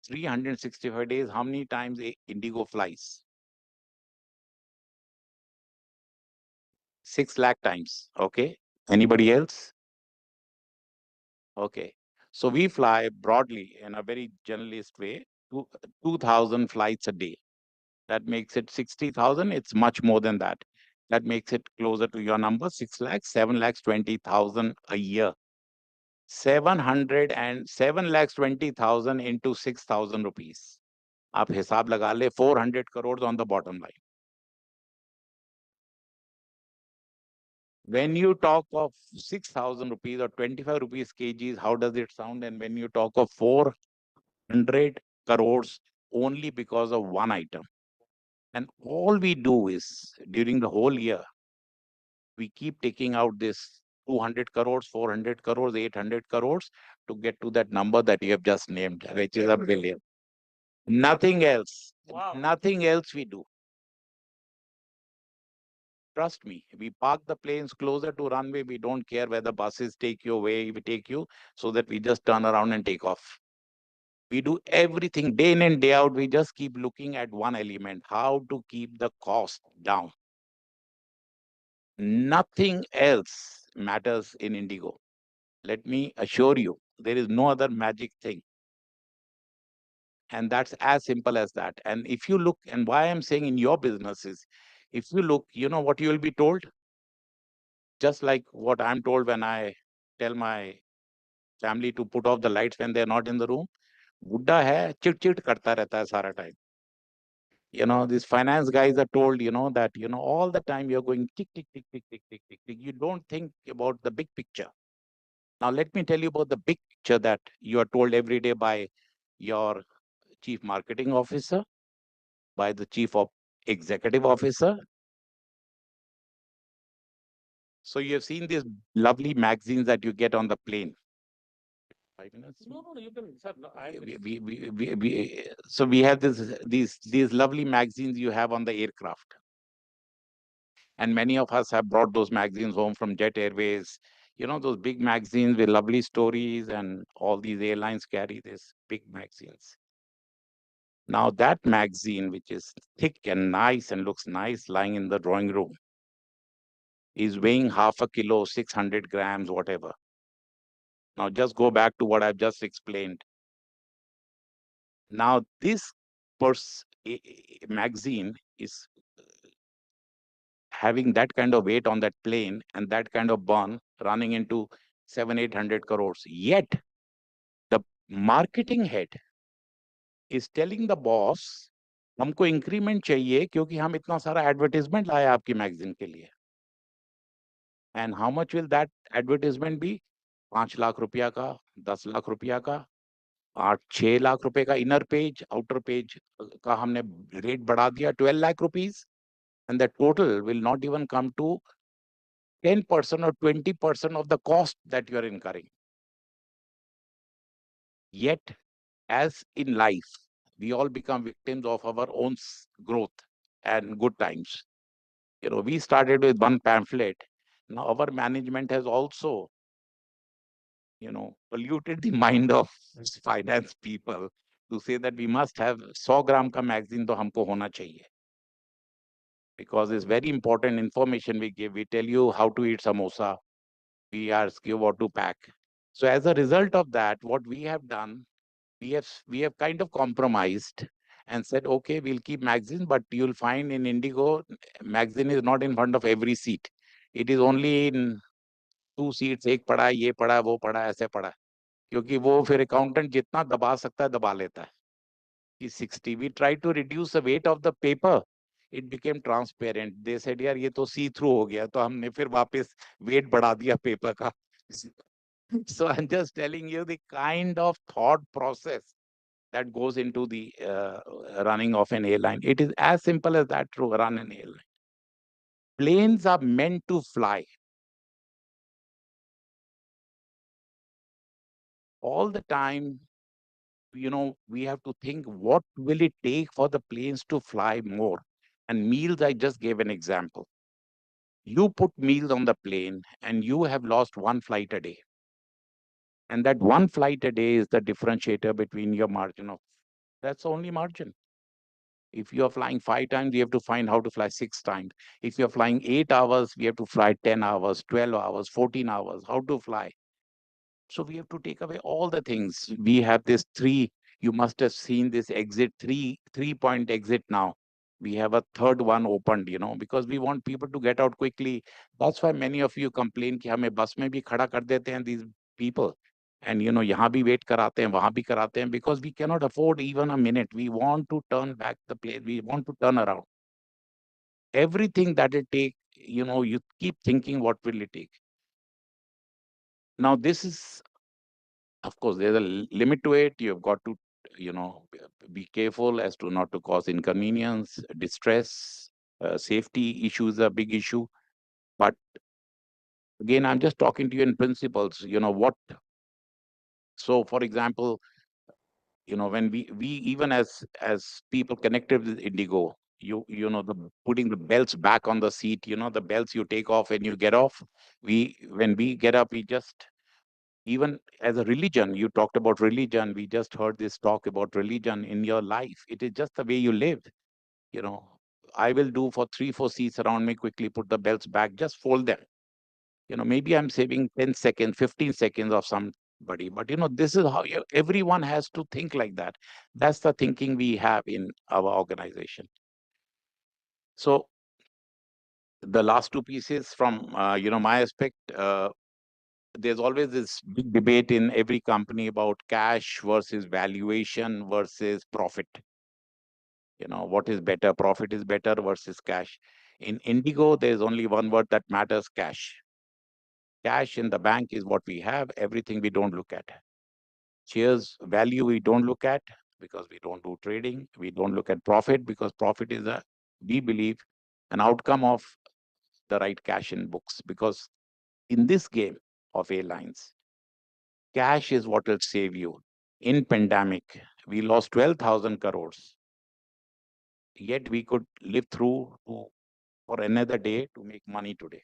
[SPEAKER 18] 365 days, how many times Indigo flies? 6 lakh times. Okay. Anybody else? Okay. So we fly broadly in a very generalist way, 2,000 flights a day. That makes it 60,000. It's much more than that. That makes it closer to your number, 6 lakhs, 7 lakhs 20,000 a year. 7 lakhs 20,000 into 6,000 rupees. आप हिसाब लगा ले, 400 crores on the bottom line. When you talk of 6,000 rupees or 25 rupees kgs, how does it sound? And when you talk of 400 crores only because of one item. And all we do is, during the whole year, We keep taking out this 200 crores, 400 crores, 800 crores to get to that number that you have just named, which is $1 billion. Nothing else.
[SPEAKER 2] Wow.
[SPEAKER 18] Nothing else we do. Trust me, we park the planes closer to runway. We don't care whether buses take you away, we take you, so that we just turn around and take off. We do everything day in and day out. We just keep looking at one element, how to keep the cost down. Nothing else matters in Indigo. Let me assure you, there is no other magic thing. And that's as simple as that. And if you look, and why I'm saying in your businesses, if you look, you know what you will be told? Just like what I'm told when I tell my family to put off the lights when they're not in the room. बुड्ढा है, chit-chit करता रहता है सारा time. You know, these finance guys are told, that, all the time you're going tick, tick, tick, tick, tick, tick, tick, tick. You don't think about the big picture. Now, let me tell you about the big picture that you are told every day by your chief marketing officer, by the chief of executive officer. So you have seen these lovely magazines that you get on the plane. 5 minutes?
[SPEAKER 2] No, you can, sir. No,
[SPEAKER 18] So we have these lovely magazines you have on the aircraft. And many of us have brought those magazines home from Jet Airways. Those big magazines with lovely stories, and all these airlines carry these big magazines. Now that magazine, which is thick and nice and looks nice lying in the drawing room, is weighing half a kilo, 600 grams, whatever. Now just go back to what I've just explained. Now this magazine is having that kind of weight on that plane and that kind of burn running into 700-800 crores. Yet the marketing head is telling the boss, हमको increment चाहिए क्योंकि हम इतना सारा advertisement लाए आपकी magazine के लिए. And how much will that advertisement be? 5 lakh रुपया का, 10 लाख रुपया का, 8-6 लाख रुपए का inner page, outer page का हमने rate बढ़ा दिया 12 lakh rupees, and the total will not even come to 10% or 20% of the cost that you are incurring. Yet, as in life, we all become victims of our own growth and good times. We started with one pamphlet. Now our management has also, polluted the mind of finance people to say that we must have 100 gram ka magazine to humko hona chahiye. Because it's very important information we give. We tell you how to eat samosa. We ask you what to pack. So as a result of that, what we have done, we have kind of compromised and said, okay, we'll keep magazine, but you'll find in Indigo, magazine is not in front of every seat. It is only in 2 seats, एक पड़ा, ये पड़ा, वो पड़ा, ऐसे पड़ा. क्योंकि वो फिर accountant जितना दबा सकता है, दबा लेता है. कि 60, we tried to reduce the weight of the paper. It became transparent. They said, यार ये तो see through हो गया, तो हमने फिर वापस weight बढ़ा दिया paper का. So I'm just telling you the kind of thought process that goes into the running of an airline. It is as simple as that to run an airline. Planes are meant to fly. All the time, we have to think, what will it take for the planes to fly more? And meals, I just gave an example. You put meals on the plane and you have lost one flight a day. And that one flight a day is the differentiator between your margin of, that's the only margin. If you're flying 5 times, you have to find how to fly 6 times. If you're flying 8 hours, we have to fly 10 hours, 12 hours, 14 hours, how to fly. So we have to take away all the things. We have this 3, you must have seen this exit, 3-point exit now. We have a third one opened, because we want people to get out quickly. That's why many of you complain कि हमें बस में भी खड़ा कर देते हैं these people. And यहाँ भी wait कराते हैं, वहाँ भी कराते हैं, because we cannot afford even a minute. We want to turn back the plane. We want to turn around. Everything that it takes, you keep thinking, what will it take? Now, this is, of course, there's a limit to it. You've got to, be careful as to not to cause inconvenience, distress, safety issues are a big issue. But Again, I'm just talking to you in principles, what. So for example, when we even as people connected with Indigo, the putting the belts back on the seat, the belts you take off when you get off. When we get up, we just, even as a religion, you talked about religion. We just heard this talk about religion in your life. It is just the way you live. I will do for 3-4 seats around me, quickly put the belts back, just fold them. Maybe I'm saving 10 seconds, 15 seconds of somebody, but this is how everyone has to think like that. That's the thinking we have in our organization. So the last two pieces from, my aspect, there's always this big debate in every company about cash versus valuation versus profit. What is better? Profit is better versus cash. In Indigo, there's only one word that matters: cash. Cash in the bank is what we have. Everything we don't look at. Shares value we don't look at because we don't do trading. We don't look at profit because profit is we believe, an outcome of the right cash in books. Because in this game of airlines, cash is what will save you. In pandemic, we lost 12,000 crores. Yet we could live through for another day to make money today.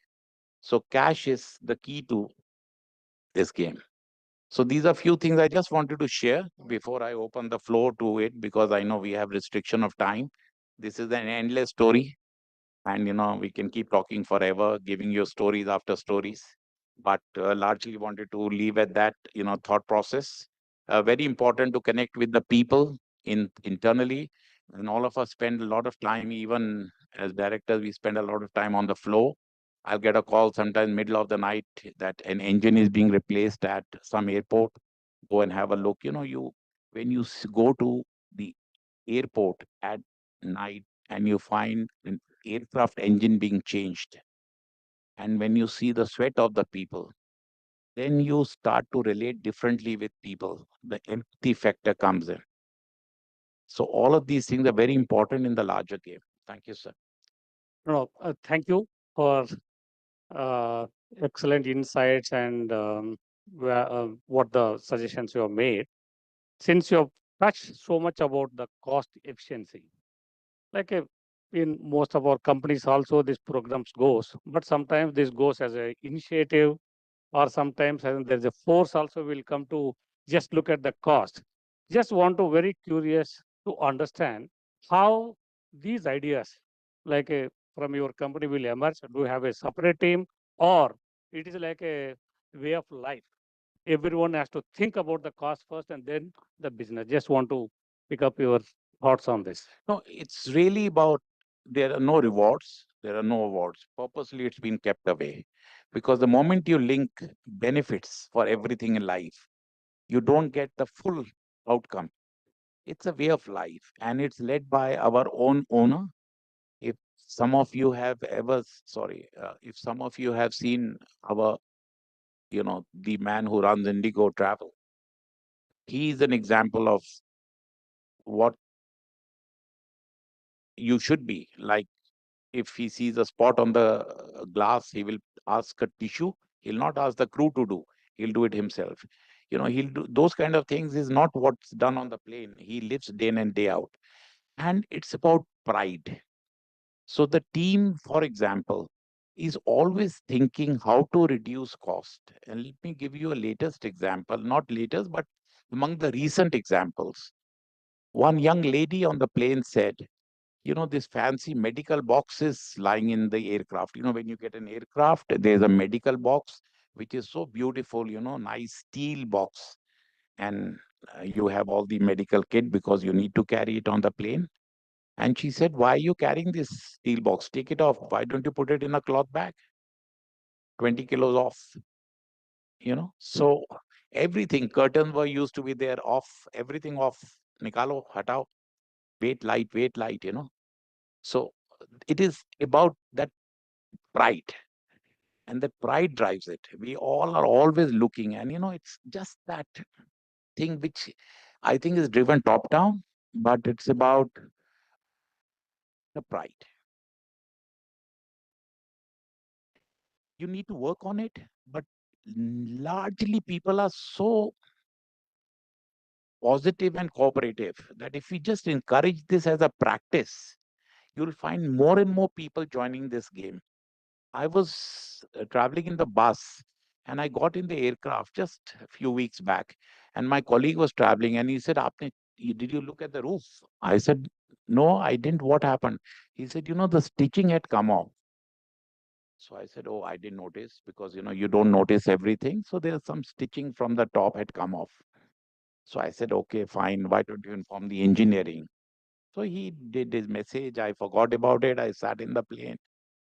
[SPEAKER 18] So cash is the key to this game. So these are few things I just wanted to share before I open the floor to it, because I know we have restriction of time. This is an endless story, and we can keep talking forever, giving you stories after stories. But largely wanted to leave at that, thought process. Very important to connect with the people internally, and all of us spend a lot of time, even as directors, we spend a lot of time on the floor. I'll get a call sometime middle of the night that an engine is being replaced at some airport. Go and have a look. When you go to the airport at night and you find an aircraft engine being changed, and when you see the sweat of the people, then you start to relate differently with people. The empathy factor comes in. So all of these things are very important in the larger game. Thank you, sir.
[SPEAKER 2] No, thank you for uh, excellent insights and what the suggestions you have made. Since you have touched so much about the cost efficiency, like in most of our companies also this programs goes, but sometimes this goes as a initiative, or sometimes there's a force also will come to just look at the cost. Just want to very curious to understand how these ideas like from your company will emerge. Do you have a separate team, or it is like a way of life? Everyone has to think about the cost first and then the business. Just want to pick up your thoughts on this.
[SPEAKER 18] No, it's really about, there are no rewards, there are no awards. Purposely, it's been kept away. Because the moment you link benefits for everything in life, you don't get the full outcome. It's a way of life, and it's led by our own owner. If some of you have ever, if some of you have seen our, the man who runs Indigo Travel, he is an example of what you should be. Like, if he sees a spot on the glass, he will ask a tissue. He'll not ask the crew to do. He'll do it himself. He'll do those kind of things. Is not what's done on the plane. He lives day in and day out. And it's about pride. So the team, for example, is always thinking how to reduce cost. And let me give you a latest example, not latest, but among the recent examples. One young lady on the plane said, this fancy medical boxes lying in the aircraft. When you get an aircraft, there's a medical box, which is so beautiful, nice steel box. And you have all the medical kit because you need to carry it on the plane. And she said, why are you carrying this steel box? Take it off. Why don't you put it in a cloth bag? 20 kilos off, So everything, curtains were used to be there, off, everything off. Nikalo, hatao, weight light, So it is about that pride. And that pride drives it. We all are always looking, and it's just that thing which I think is driven top down, but it's about the pride. you need to work on it. But largely people are so positive and cooperative that if we just encourage this as a practice, you'll find more and more people joining this game. I was traveling in the bus and I got in the aircraft just a few weeks back, and my colleague was traveling and he said, did you look at the roof? I said, no, I didn't. What happened? He said, the stitching had come off. So I said, oh, I didn't notice, because, you don't notice everything. So there's some stitching from the top had come off. So I said, okay, fine. Why don't you inform the engineering? So he did his message. I forgot about it. I sat in the plane.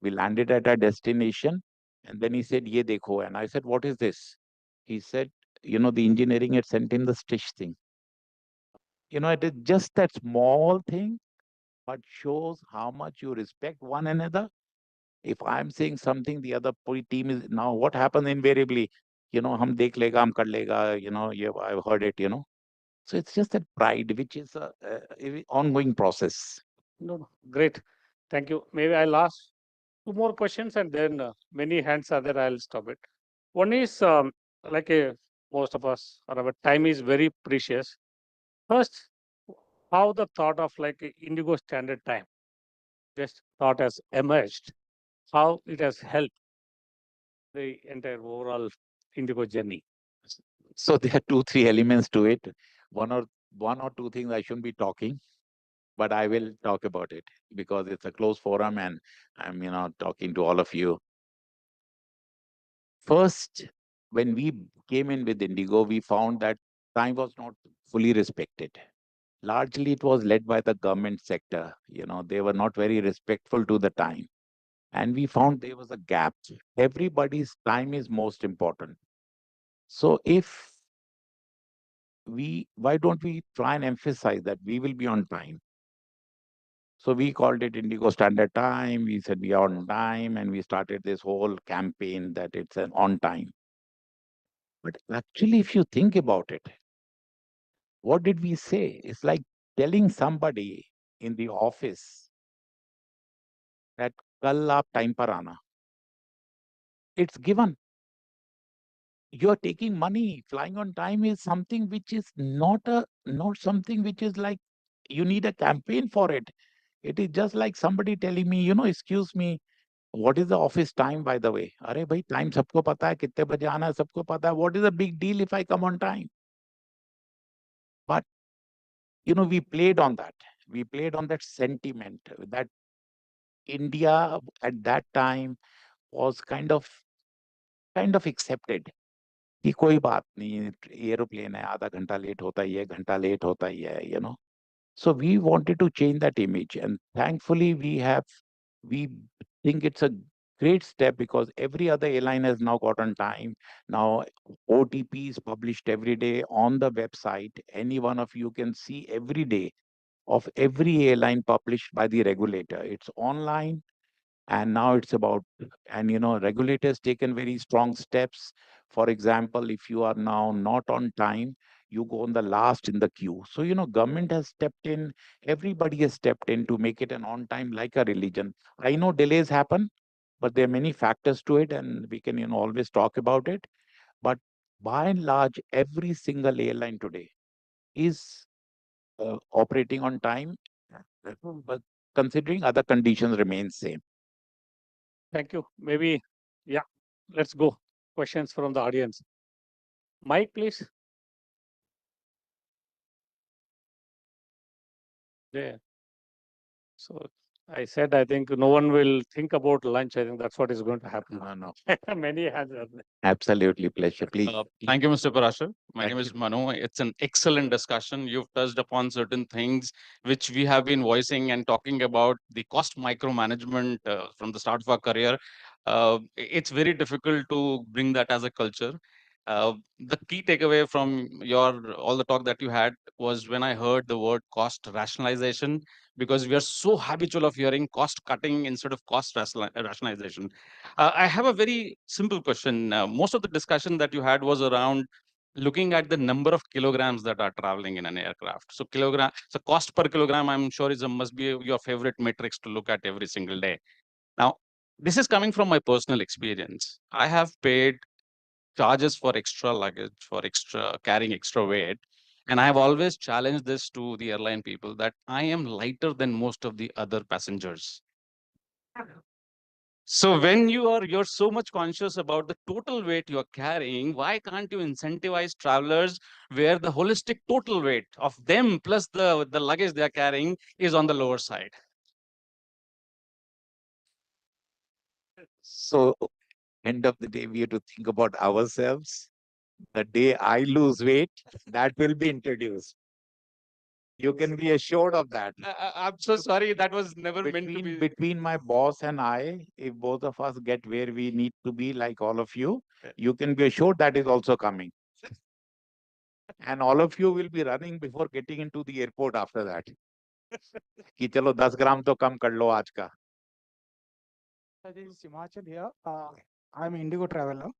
[SPEAKER 18] We landed at our destination. And then he said, ye dekho. And I said, what is this? He said, the engineering had sent him the stitch thing. It is just that small thing, but shows how much you respect one another. If I'm saying something, the other team is, now what happens invariably, hum dekh lega, hum kar lega, I've heard it, So it's just that pride, which is a ongoing process.
[SPEAKER 2] No, great. Thank you. Maybe I'll ask two more questions and then many hands are there. I'll stop it. One is like most of us, our time is very precious. First, how the thought of like Indigo Standard Time just thought has emerged, how it has helped the entire overall Indigo journey.
[SPEAKER 18] So there are 2, 3 elements to it. One or two things I shouldn't be talking, but I will talk about it because it's a closed forum and I'm, talking to all of you. First, when we came in with Indigo, we found that time was not fully respected. Largely, it was led by the government sector. They were not very respectful to the time. And we found there was a gap. Everybody's time is most important. So why don't we try and emphasize that we will be on time? So we called it Indigo Standard Time. We said we are on time, and we started this whole campaign that it's an on time. But actually, if you think about it, what did we say? It's like telling somebody in the office that kal aap time par aana. It's given. You're taking money. Flying on time is something which is not something which is like you need a campaign for it. It is just like somebody telling me, excuse me, what is the office time, by the way? Arey bhai, time sabko pata hai, kitne baje aana hai, sabko pata hai. What is the big deal if I come on time? But, we played on that. We played on that sentiment that India at that time was kind of accepted. कि कोई बात नहीं, aeroplane है, आधा घंटा late होता ही है, घंटा लेट होता ही है. So we wanted to change that image, and thankfully we think it's a great step because every other airline has now got on time. Now OTP is published every day on the website. Any one of you can see every day of every airline published by the regulator. It's online. And now it's about, and regulators taken very strong steps. For example, if you are now not on time, you go on the last in the queue. So, government has stepped in, everybody has stepped in to make it an on time like a religion. I know delays happen, but there are many factors to it, and we can, always talk about it. But by and large, every single airline today is operating on time, but considering other conditions remain same.
[SPEAKER 2] Thank you. Maybe, yeah, let's go. Questions from the audience. Mike, please. There. So I said, I think no one will think about lunch. I think that's what is going to happen.
[SPEAKER 18] No.
[SPEAKER 2] Many hands are there.
[SPEAKER 18] Absolutely, pleasure. Please.
[SPEAKER 15] Thank you, Mr. Parashar. My
[SPEAKER 18] Thank
[SPEAKER 15] name is Manu. It's an excellent discussion. You've touched upon certain things which we have been voicing and talking about the cost micromanagement from the start of our career. It's very difficult to bring that as a culture. The key takeaway from all the talk that you had was when I heard the word cost rationalization, because we are so habitual of hearing cost cutting instead of cost rationalization. I have a very simple question. Most of the discussion that you had was around looking at the number of kilograms that are traveling in an aircraft. So cost per kilogram, I'm sure must be your favorite matrix to look at every single day. Now, this is coming from my personal experience. I have paid charges for extra luggage, for extra carrying extra weight. And I've always challenged this to the airline people that I am lighter than most of the other passengers. So when you're so much conscious about the total weight you're carrying, why can't you incentivize travelers where the holistic total weight of them plus the luggage they're carrying is on the lower side?
[SPEAKER 18] So end of the day, we have to think about ourselves. The day I lose weight, that will be introduced. You can be assured of that.
[SPEAKER 15] I'm so sorry. That was never meant to be.
[SPEAKER 18] Between my boss and I, if both of us get where we need to be, like all of you, you can be assured that is also coming. And all of you will be running before getting into the airport after that. कि चलो 10 ग्राम तो कम कर लो आज का.
[SPEAKER 14] This is Himachal here. I'm Indigo traveler.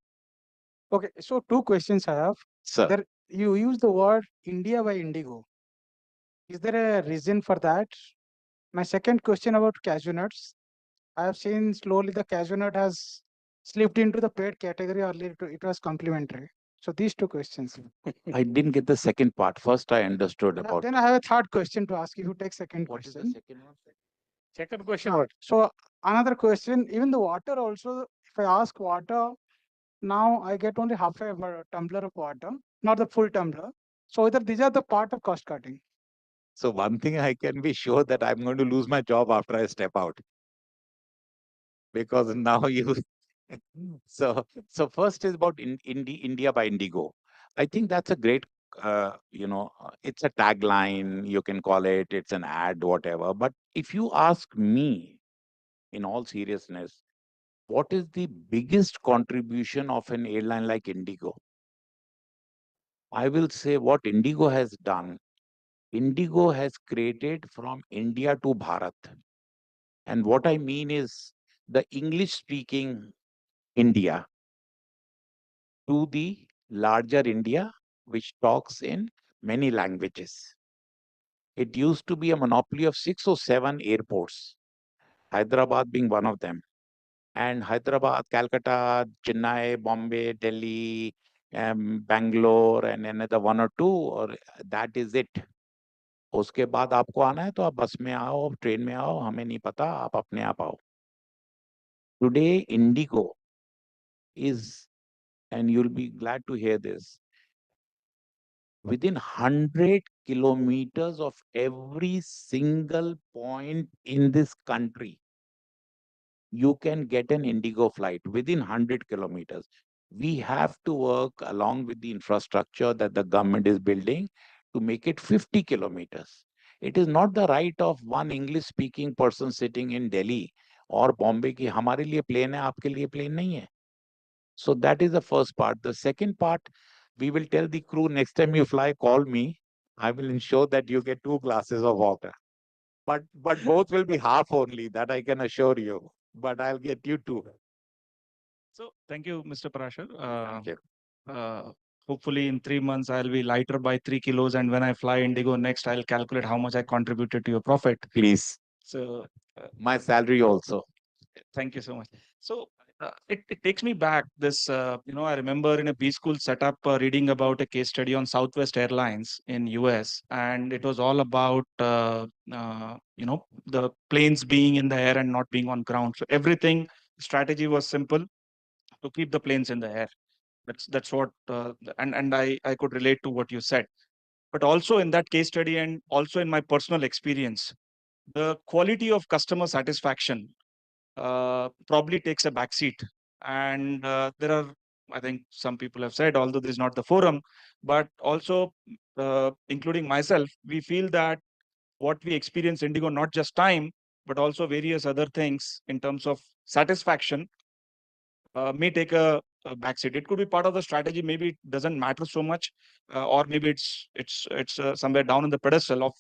[SPEAKER 14] Okay, so two questions I have.
[SPEAKER 18] Sir.
[SPEAKER 14] There, you use the word India by Indigo. Is there a reason for that? My second question about cashew nuts. I have seen slowly the cashew nut has slipped into the paid category. Earlier it was complementary. So these two questions.
[SPEAKER 18] I didn't get the second part. First, I understood about.
[SPEAKER 14] Then I have a third question to ask you. You take second
[SPEAKER 18] What is
[SPEAKER 14] question.
[SPEAKER 18] the second one?
[SPEAKER 2] Second question.
[SPEAKER 14] Sure. So another question, even the water also, if I ask water, now I get only half a tumbler of water, not the full tumbler. So either these are the part of cost cutting.
[SPEAKER 18] So one thing I can be sure that I'm going to lose my job after I step out. Because now you so first is about India by Indigo. I think that's a great it's a tagline, you can call it, it's an ad, whatever. But if you ask me, in all seriousness, what is the biggest contribution of an airline like Indigo? I will say what Indigo has done. Indigo has created from India to Bharat. And what I mean is the English-speaking India to the larger India, which talks in many languages. It used to be a monopoly of 6 or 7 airports, Hyderabad being one of them. And Hyderabad, Calcutta, Chennai, Bombay, Delhi, Bangalore, and another 1 or 2, or that is it. उसके बाद आपको आना है तो आप बस में आओ, ट्रेन में आओ, हमें नहीं पता, आप अपने आप आओ. Today, Indigo is, and you'll be glad to hear this, within 100 kilometers of every single point in this country, you can get an Indigo flight within 100 kilometers. We have to work along with the infrastructure that the government is building to make it 50 kilometers. It is not the right of one English speaking person sitting in Delhi or Bombay ki hamare liye plane hai, aapke liye plane nahi hai. So that is the first part. The second part, we will tell the crew next time you fly, call me. I will ensure that you get 2 glasses of water. But both will be half only, that I can assure you. But I'll get you 2.
[SPEAKER 16] So thank you, Mr. Parashar.
[SPEAKER 18] Thank you.
[SPEAKER 16] Hopefully in 3 months, I'll be lighter by 3 kilos. And when I fly Indigo next, I'll calculate how much I contributed to your profit.
[SPEAKER 18] Please.
[SPEAKER 16] So
[SPEAKER 18] my salary also.
[SPEAKER 16] Thank you so much. So it takes me back this, I remember in a B school setup reading about a case study on Southwest Airlines in US, and it was all about, the planes being in the air and not being on ground. So everything strategy was simple to keep the planes in the air. That's what, and I could relate to what you said. But also in that case study and also in my personal experience, the quality of customer satisfaction probably takes a backseat. And there are, I think some people have said, although this is not the forum, but also including myself, we feel that what we experience Indigo, not just time, but also various other things in terms of satisfaction may take a backseat. It could be part of the strategy. Maybe it doesn't matter so much, or maybe it's somewhere down in the pedestal of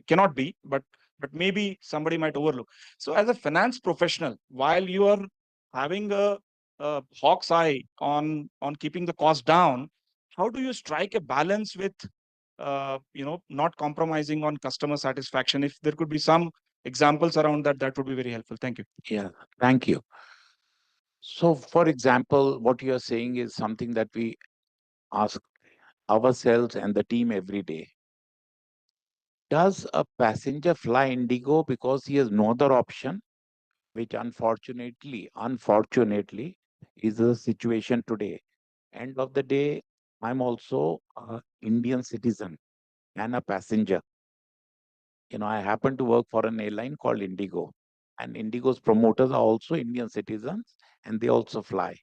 [SPEAKER 16] cannot be, but maybe somebody might overlook. So as a finance professional, while you are having a hawk's eye on keeping the cost down, how do you strike a balance with not compromising on customer satisfaction? If there could be some examples around that, that would be very helpful. Thank you.
[SPEAKER 18] Yeah, thank you. So, for example, what you are saying is something that we ask ourselves and the team every day. Does a passenger fly Indigo because he has no other option? Which unfortunately, is the situation today. End of the day, I'm also an Indian citizen and a passenger. I happen to work for an airline called Indigo, and Indigo's promoters are also Indian citizens, and they also fly.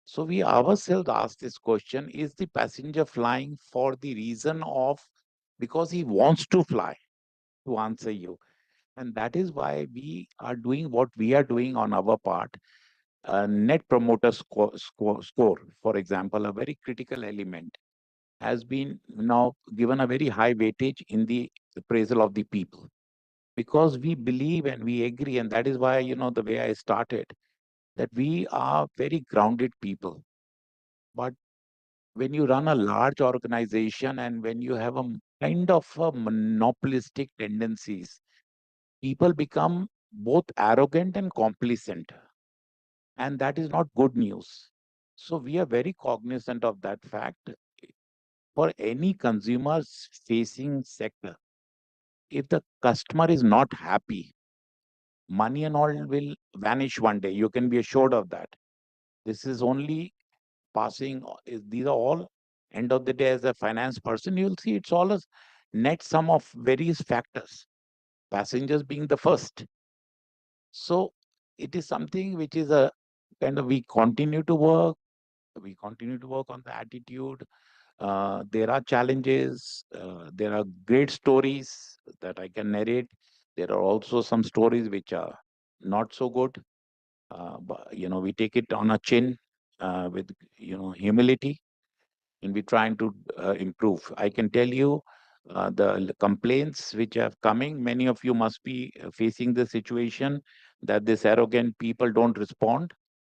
[SPEAKER 18] So we ourselves ask this question: is the passenger flying for the reason of because he wants to fly? To answer you, and that is why we are doing what we are doing on our part. Net promoter score, for example, a very critical element, has been now given a very high weightage in the appraisal of the people, because we believe and we agree, and that is why, the way I started, that we are very grounded people. But when you run a large organization and when you have a kind of a monopolistic tendencies, people become both arrogant and complacent, and that is not good news. So we are very cognizant of that fact. For any consumers facing sector, if the customer is not happy, money and all will vanish one day. You can be assured of that. This is only passing. These are all, end of the day, as a finance person, you'll see it's all a net sum of various factors, passengers being the first. So it is something which is a kind of, we continue to work. We continue to work on the attitude. There are challenges. There are great stories that I can narrate. There are also some stories which are not so good. But we take it on a chin, with humility, and we're trying to improve. I can tell you, the complaints which are coming, many of you must be facing the situation that this arrogant people don't respond.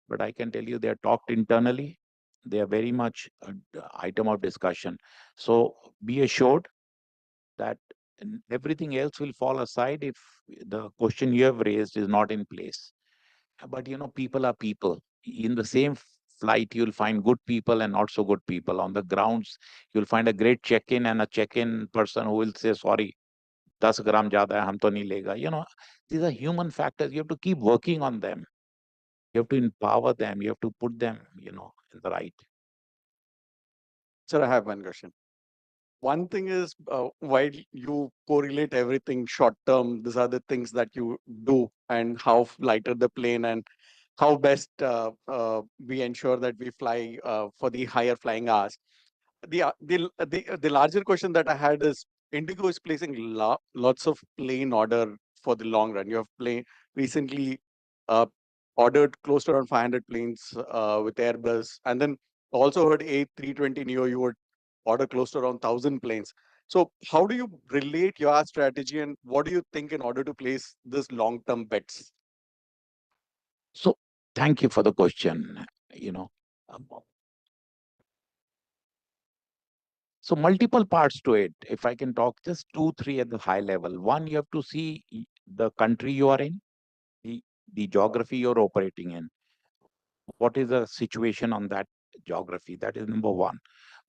[SPEAKER 18] But I can tell you, they are talked internally. They are very much an item of discussion. So be assured that everything else will fall aside if the question you have raised is not in place. But people are people. In the same flight, you'll find good people and not so good people. On the grounds, you'll find a great check-in and a check-in person who will say, sorry, 10 gram zyada hai, hum to nahi lega. These are human factors. You have to keep working on them. You have to empower them. You have to put them, in the right.
[SPEAKER 19] Sir, I have one question. One thing is, while you correlate everything short term, these are the things that you do, and how lighter the plane, and how best we ensure that we fly for the higher flying hours. The larger question that I had is, Indigo is placing lots of plane order for the long run. You have recently uh, ordered close to around 500 planes with Airbus, and then also heard A320neo you would order close to around 1,000 planes. So how do you relate your strategy, and what do you think in order to place this long-term bets?
[SPEAKER 18] So thank you for the question. Um, So multiple parts to it. If I can talk just 2, 3 at the high level. One, you have to see the country you are in, the, the geography you're operating in. What is the situation on that geography? That is number one.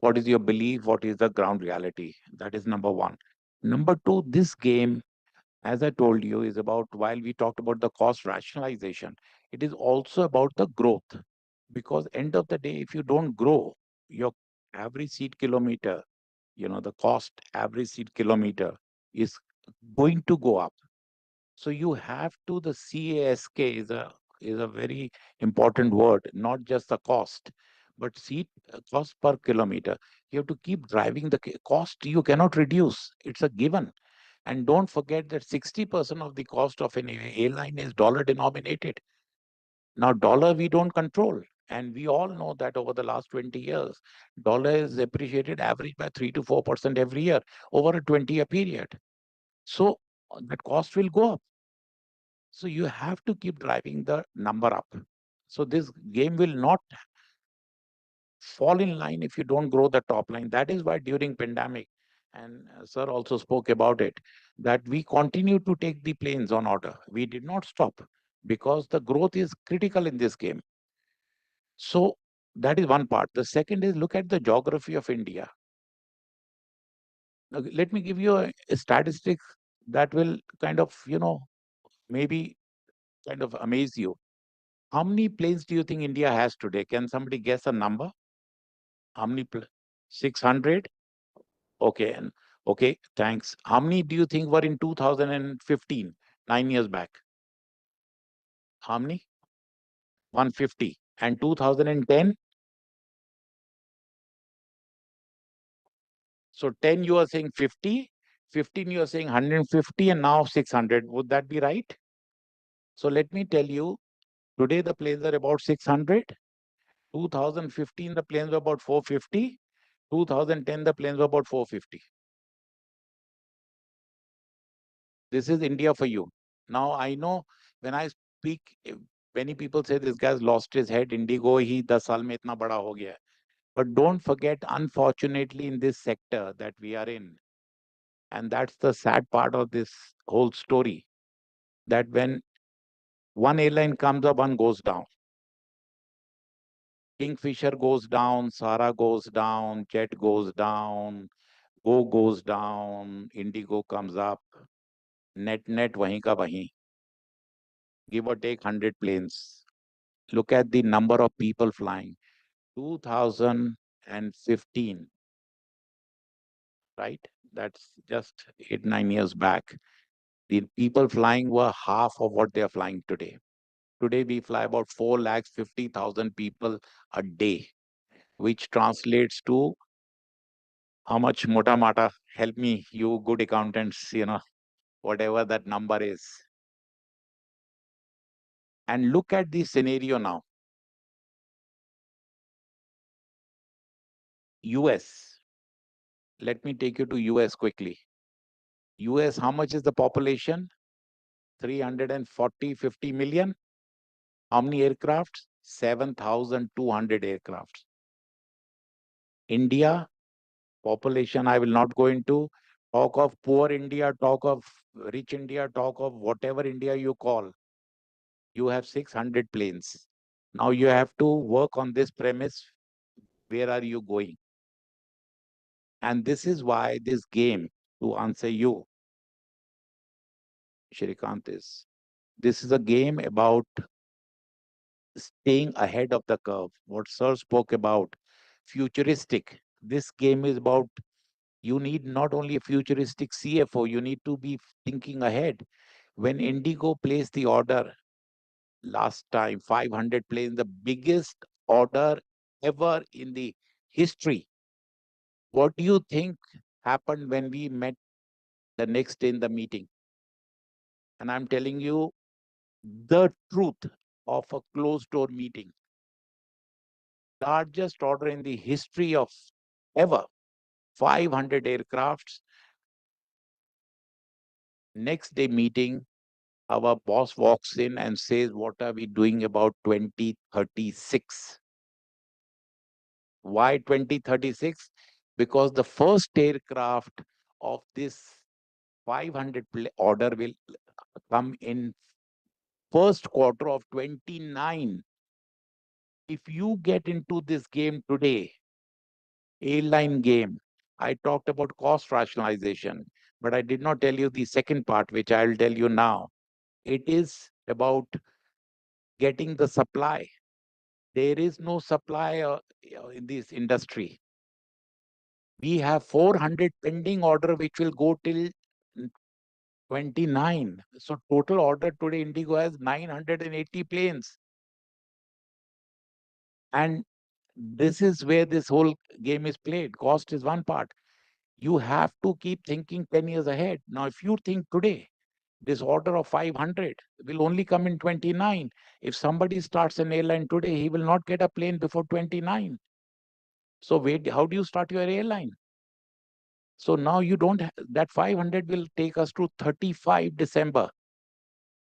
[SPEAKER 18] What is your belief? What is the ground reality? That is number one. Number two, this game, as I told you, is about, while we talked about the cost rationalization, it is also about the growth. Because end of the day, if you don't grow, your average seat kilometer, the cost average seat kilometer is going to go up. So you have to, the CASK is a very important word, not just the cost, but seat cost per kilometer. You have to keep driving the cost. You cannot reduce. It's a given. And don't forget that 60% of the cost of an airline is dollar denominated. Now, dollar we don't control. And we all know that over the last 20 years, dollar is appreciated average by 3 to 4% every year over a 20-year period. So that cost will go up. So you have to keep driving the number up. So this game will not fall in line if you don't grow the top line. That is why during pandemic, and sir also spoke about it, that we continue to take the planes on order. We did not stop because the growth is critical in this game. So that is one part. The second is look at the geography of India. Now, let me give you a statistic that will kind of, maybe kind of amaze you. How many planes do you think India has today? Can somebody guess a number? How many? 600? Okay. Okay, thanks. How many do you think were in 2015, 9 years back? How many? 150. And 2010? So 10 you are saying 50, 15 you are saying 150, and now 600. Would that be right? So let me tell you, today the planes are about 600. 2015 the planes were about 450. 2010 the planes were about 450. This is India for you. Now I know when I speak, many people say this guy's lost his head. Indigo, he 10 saal mein itna bada ho gaya. But don't forget, unfortunately, in this sector that we are in, and that's the sad part of this whole story, that when one airline comes up, one goes down. Kingfisher goes down, Sara goes down, Jet goes down, Go goes down, Indigo comes up, net wahin ka wahin. Give or take 100 planes. Look at the number of people flying. 2015, right? That's just 8-9 years back. The people flying were half of what they are flying today. Today we fly about 450,000 people a day, which translates to how much? Mota mata, help me, you good accountants, whatever that number is. And look at the scenario now. US. Let me take you to US quickly. US, how much is the population? 340, 50 million. How many aircrafts? 7,200 aircrafts. India, population, I will not go into. Talk of poor India, talk of rich India, talk of whatever India you call. You have 600 planes. Now you have to work on this premise. Where are you going? And this is why this game, to answer you, Shrikant, this is a game about staying ahead of the curve. What Sir spoke about, futuristic. This game is about, you need not only a futuristic CFO, you need to be thinking ahead. When Indigo placed the order last time, 500 planes, the biggest order ever in the history. What do you think happened when we met the next day in the meeting? And I'm telling you the truth of a closed door meeting. Largest order in the history of ever, 500 aircrafts. Next day meeting, our boss walks in and says, what are we doing about 2036? Why 2036? Because the first aircraft of this 500 order will come in first quarter of 29. If you get into this game today, airline game, I talked about cost rationalization, but I did not tell you the second part, which I'll tell you now. It is about getting the supply. There is no supply in this industry. We have 400 pending order, which will go till 29. So total order today, Indigo has 980 planes. And this is where this whole game is played. Cost is one part. You have to keep thinking 10 years ahead. Now, if you think today, this order of 500 will only come in 29. If somebody starts an airline today, he will not get a plane before 29. So wait, how do you start your airline? So now you don't, that 500 will take us to 35 December.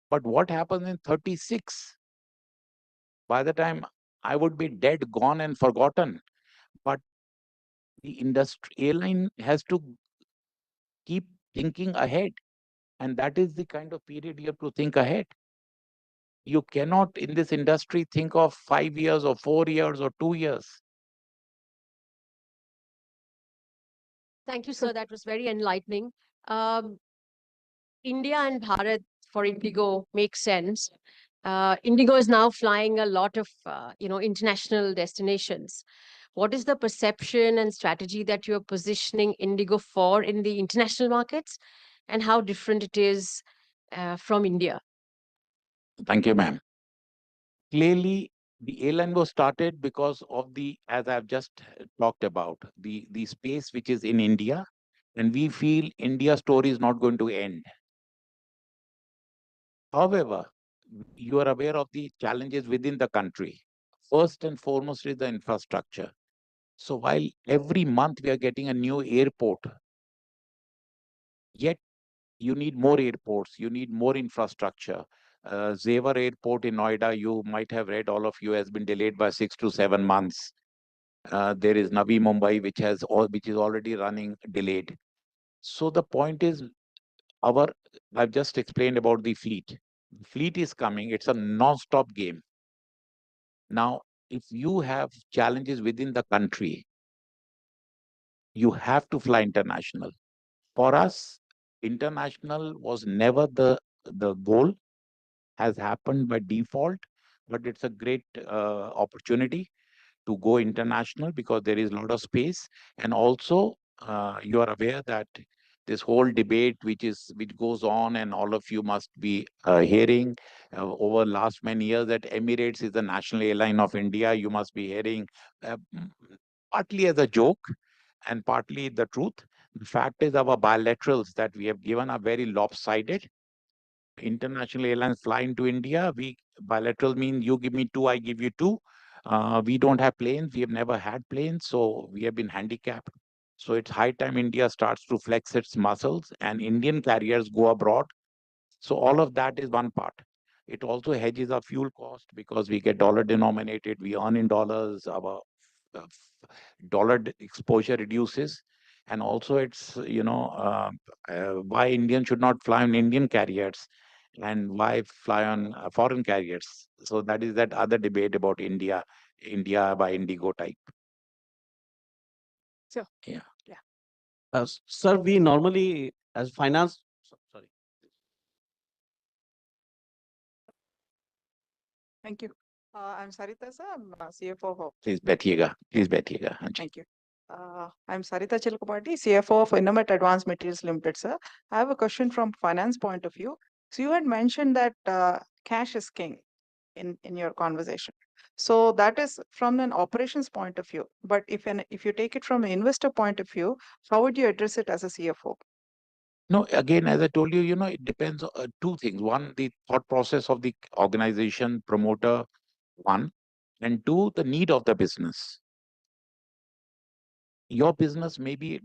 [SPEAKER 18] But what happens in 36? By the time I would be dead, gone and forgotten. But the industry airline has to keep thinking ahead. And that is the kind of period you have to think ahead. You cannot in this industry think of 5 years or 4 years or 2 years.
[SPEAKER 20] Thank you, sir. That was very enlightening. Um, India and Bharat for Indigo makes sense. Indigo is now flying a lot of, international destinations. What is the perception and strategy that you're positioning Indigo for in the international markets, and how different it is from India?
[SPEAKER 18] Thank you, ma'am. Clearly, the airline was started because of the, as I've just talked about, the space which is in India, and we feel India's story is not going to end. However, you are aware of the challenges within the country. First and foremost is the infrastructure. So while every month we are getting a new airport, yet you need more airports, you need more infrastructure. Zevar Airport in Noida, you might have read, all of you, has been delayed by 6 to 7 months. There is Navi Mumbai, which is already running delayed. So the point is, I've just explained about the fleet. The fleet is coming. It's a non-stop game. Now, if you have challenges within the country, you have to fly international. For us, international was never the goal, has happened by default, but it's a great opportunity to go international because there is a lot of space. And also, you are aware that this whole debate which goes on, and all of you must be hearing over last many years, that Emirates is the national airline of India. You must be hearing partly as a joke and partly the truth. The fact is, our bilaterals that we have given are very lopsided. International airlines fly into India. Bilateral mean you give me 2, I give you 2. We don't have planes. We have never had planes, so we have been handicapped. So it's high time India starts to flex its muscles and Indian carriers go abroad. So all of that is one part. It also hedges our fuel cost because we get dollar denominated. We earn in dollars. Our dollar exposure reduces. And also it's, why Indians should not fly on Indian carriers and why fly on foreign carriers. So that is that other debate about India by Indigo type.
[SPEAKER 3] Sure.
[SPEAKER 18] Yeah.
[SPEAKER 21] Sir, we normally, as finance, sorry.
[SPEAKER 22] Thank you. I'm Sarita, sir. I'm CFO of.
[SPEAKER 18] Please बैठिएगा. Please बैठिएगा. हाँ जी.
[SPEAKER 22] Thank you. I'm Sarita Chilkapati, CFO of Innomet Advanced Materials Limited, sir. I have a question from finance point of view. So you had mentioned that cash is king in your conversation. So that is from an operations point of view. But if you take it from an investor point of view, how would you address it as a CFO?
[SPEAKER 18] No, again, as I told you, it depends on two things. One, the thought process of the organization, promoter, one, and two, the need of the business. Your business may be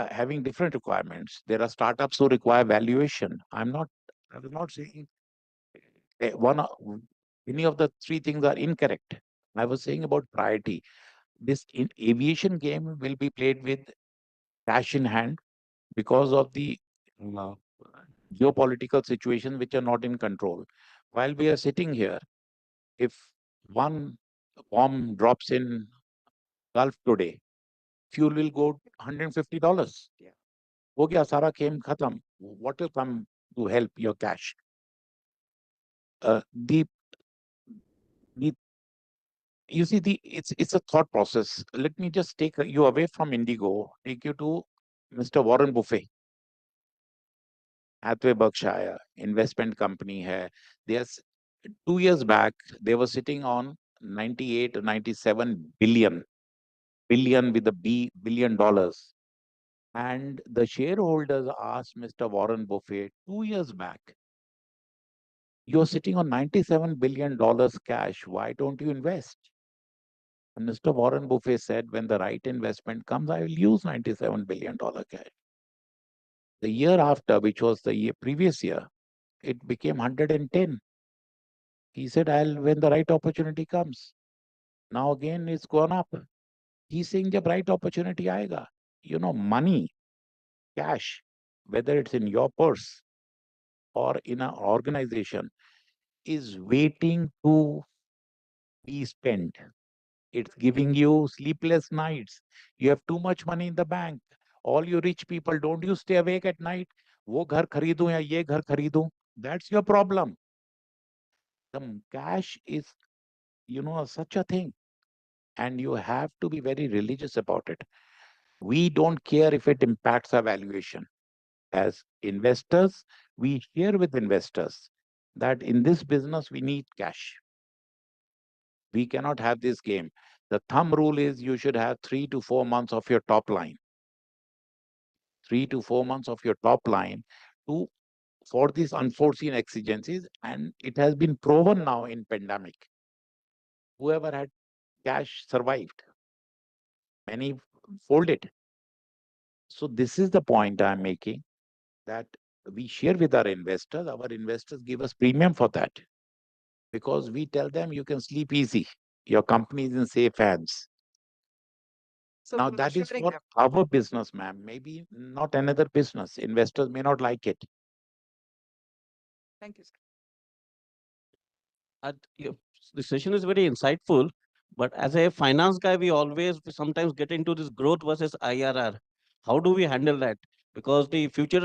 [SPEAKER 18] having different requirements. There are startups who require valuation. I was not saying any of the three things are incorrect. I was saying about priority. This aviation game will be played with cash in hand because of the geopolitical situations which are not in control. While we are sitting here, if one bomb drops in Gulf today, fuel will go $150. हो गया सारा game खत्म. What will come to help your cash? You see, it's a thought process. Let me just take you away from Indigo, take you to Mr. Warren Buffett. Hathaway Berkshire investment company hai. There's 2 years back, they were sitting on 98 or 97 billion with a billion dollars. And the shareholders asked Mr. Warren Buffett 2 years back, you're sitting on $97 billion cash. Why don't you invest? And Mr. Warren Buffett said, when the right investment comes, I will use $97 billion cash. The year after, which was the previous year, it became 110. He said, when the right opportunity comes. Now again, it's gone up. He's saying the right opportunity aayega. Money, cash, whether it's in your purse or in an organization, is waiting to be spent. It's giving you sleepless nights. You have too much money in the bank. All you rich people, don't you stay awake at night? वो घर खरीदूं या ये घर खरीदूं? That's your problem. The cash is, such a thing. And you have to be very religious about it. We don't care if it impacts our valuation. As investors, we share with investors that in this business, we need cash. We cannot have this game. The thumb rule is you should have 3 to 4 months of your top line. 3 to 4 months of your top line for these unforeseen exigencies. And it has been proven now in pandemic. Whoever had cash survived. Many folded. So this is the point I'm making, that we share with our investors. Our investors give us premium for that, because we tell them you can sleep easy. Your company is in safe hands.
[SPEAKER 22] So
[SPEAKER 18] Now
[SPEAKER 22] from the
[SPEAKER 18] that is
[SPEAKER 22] sharing
[SPEAKER 18] for our business, ma'am. Maybe not another business. Investors may not like it.
[SPEAKER 22] Thank you, sir.
[SPEAKER 21] The session is very insightful, but as a finance guy, we sometimes get into this growth versus IRR. How do we handle that? Because the future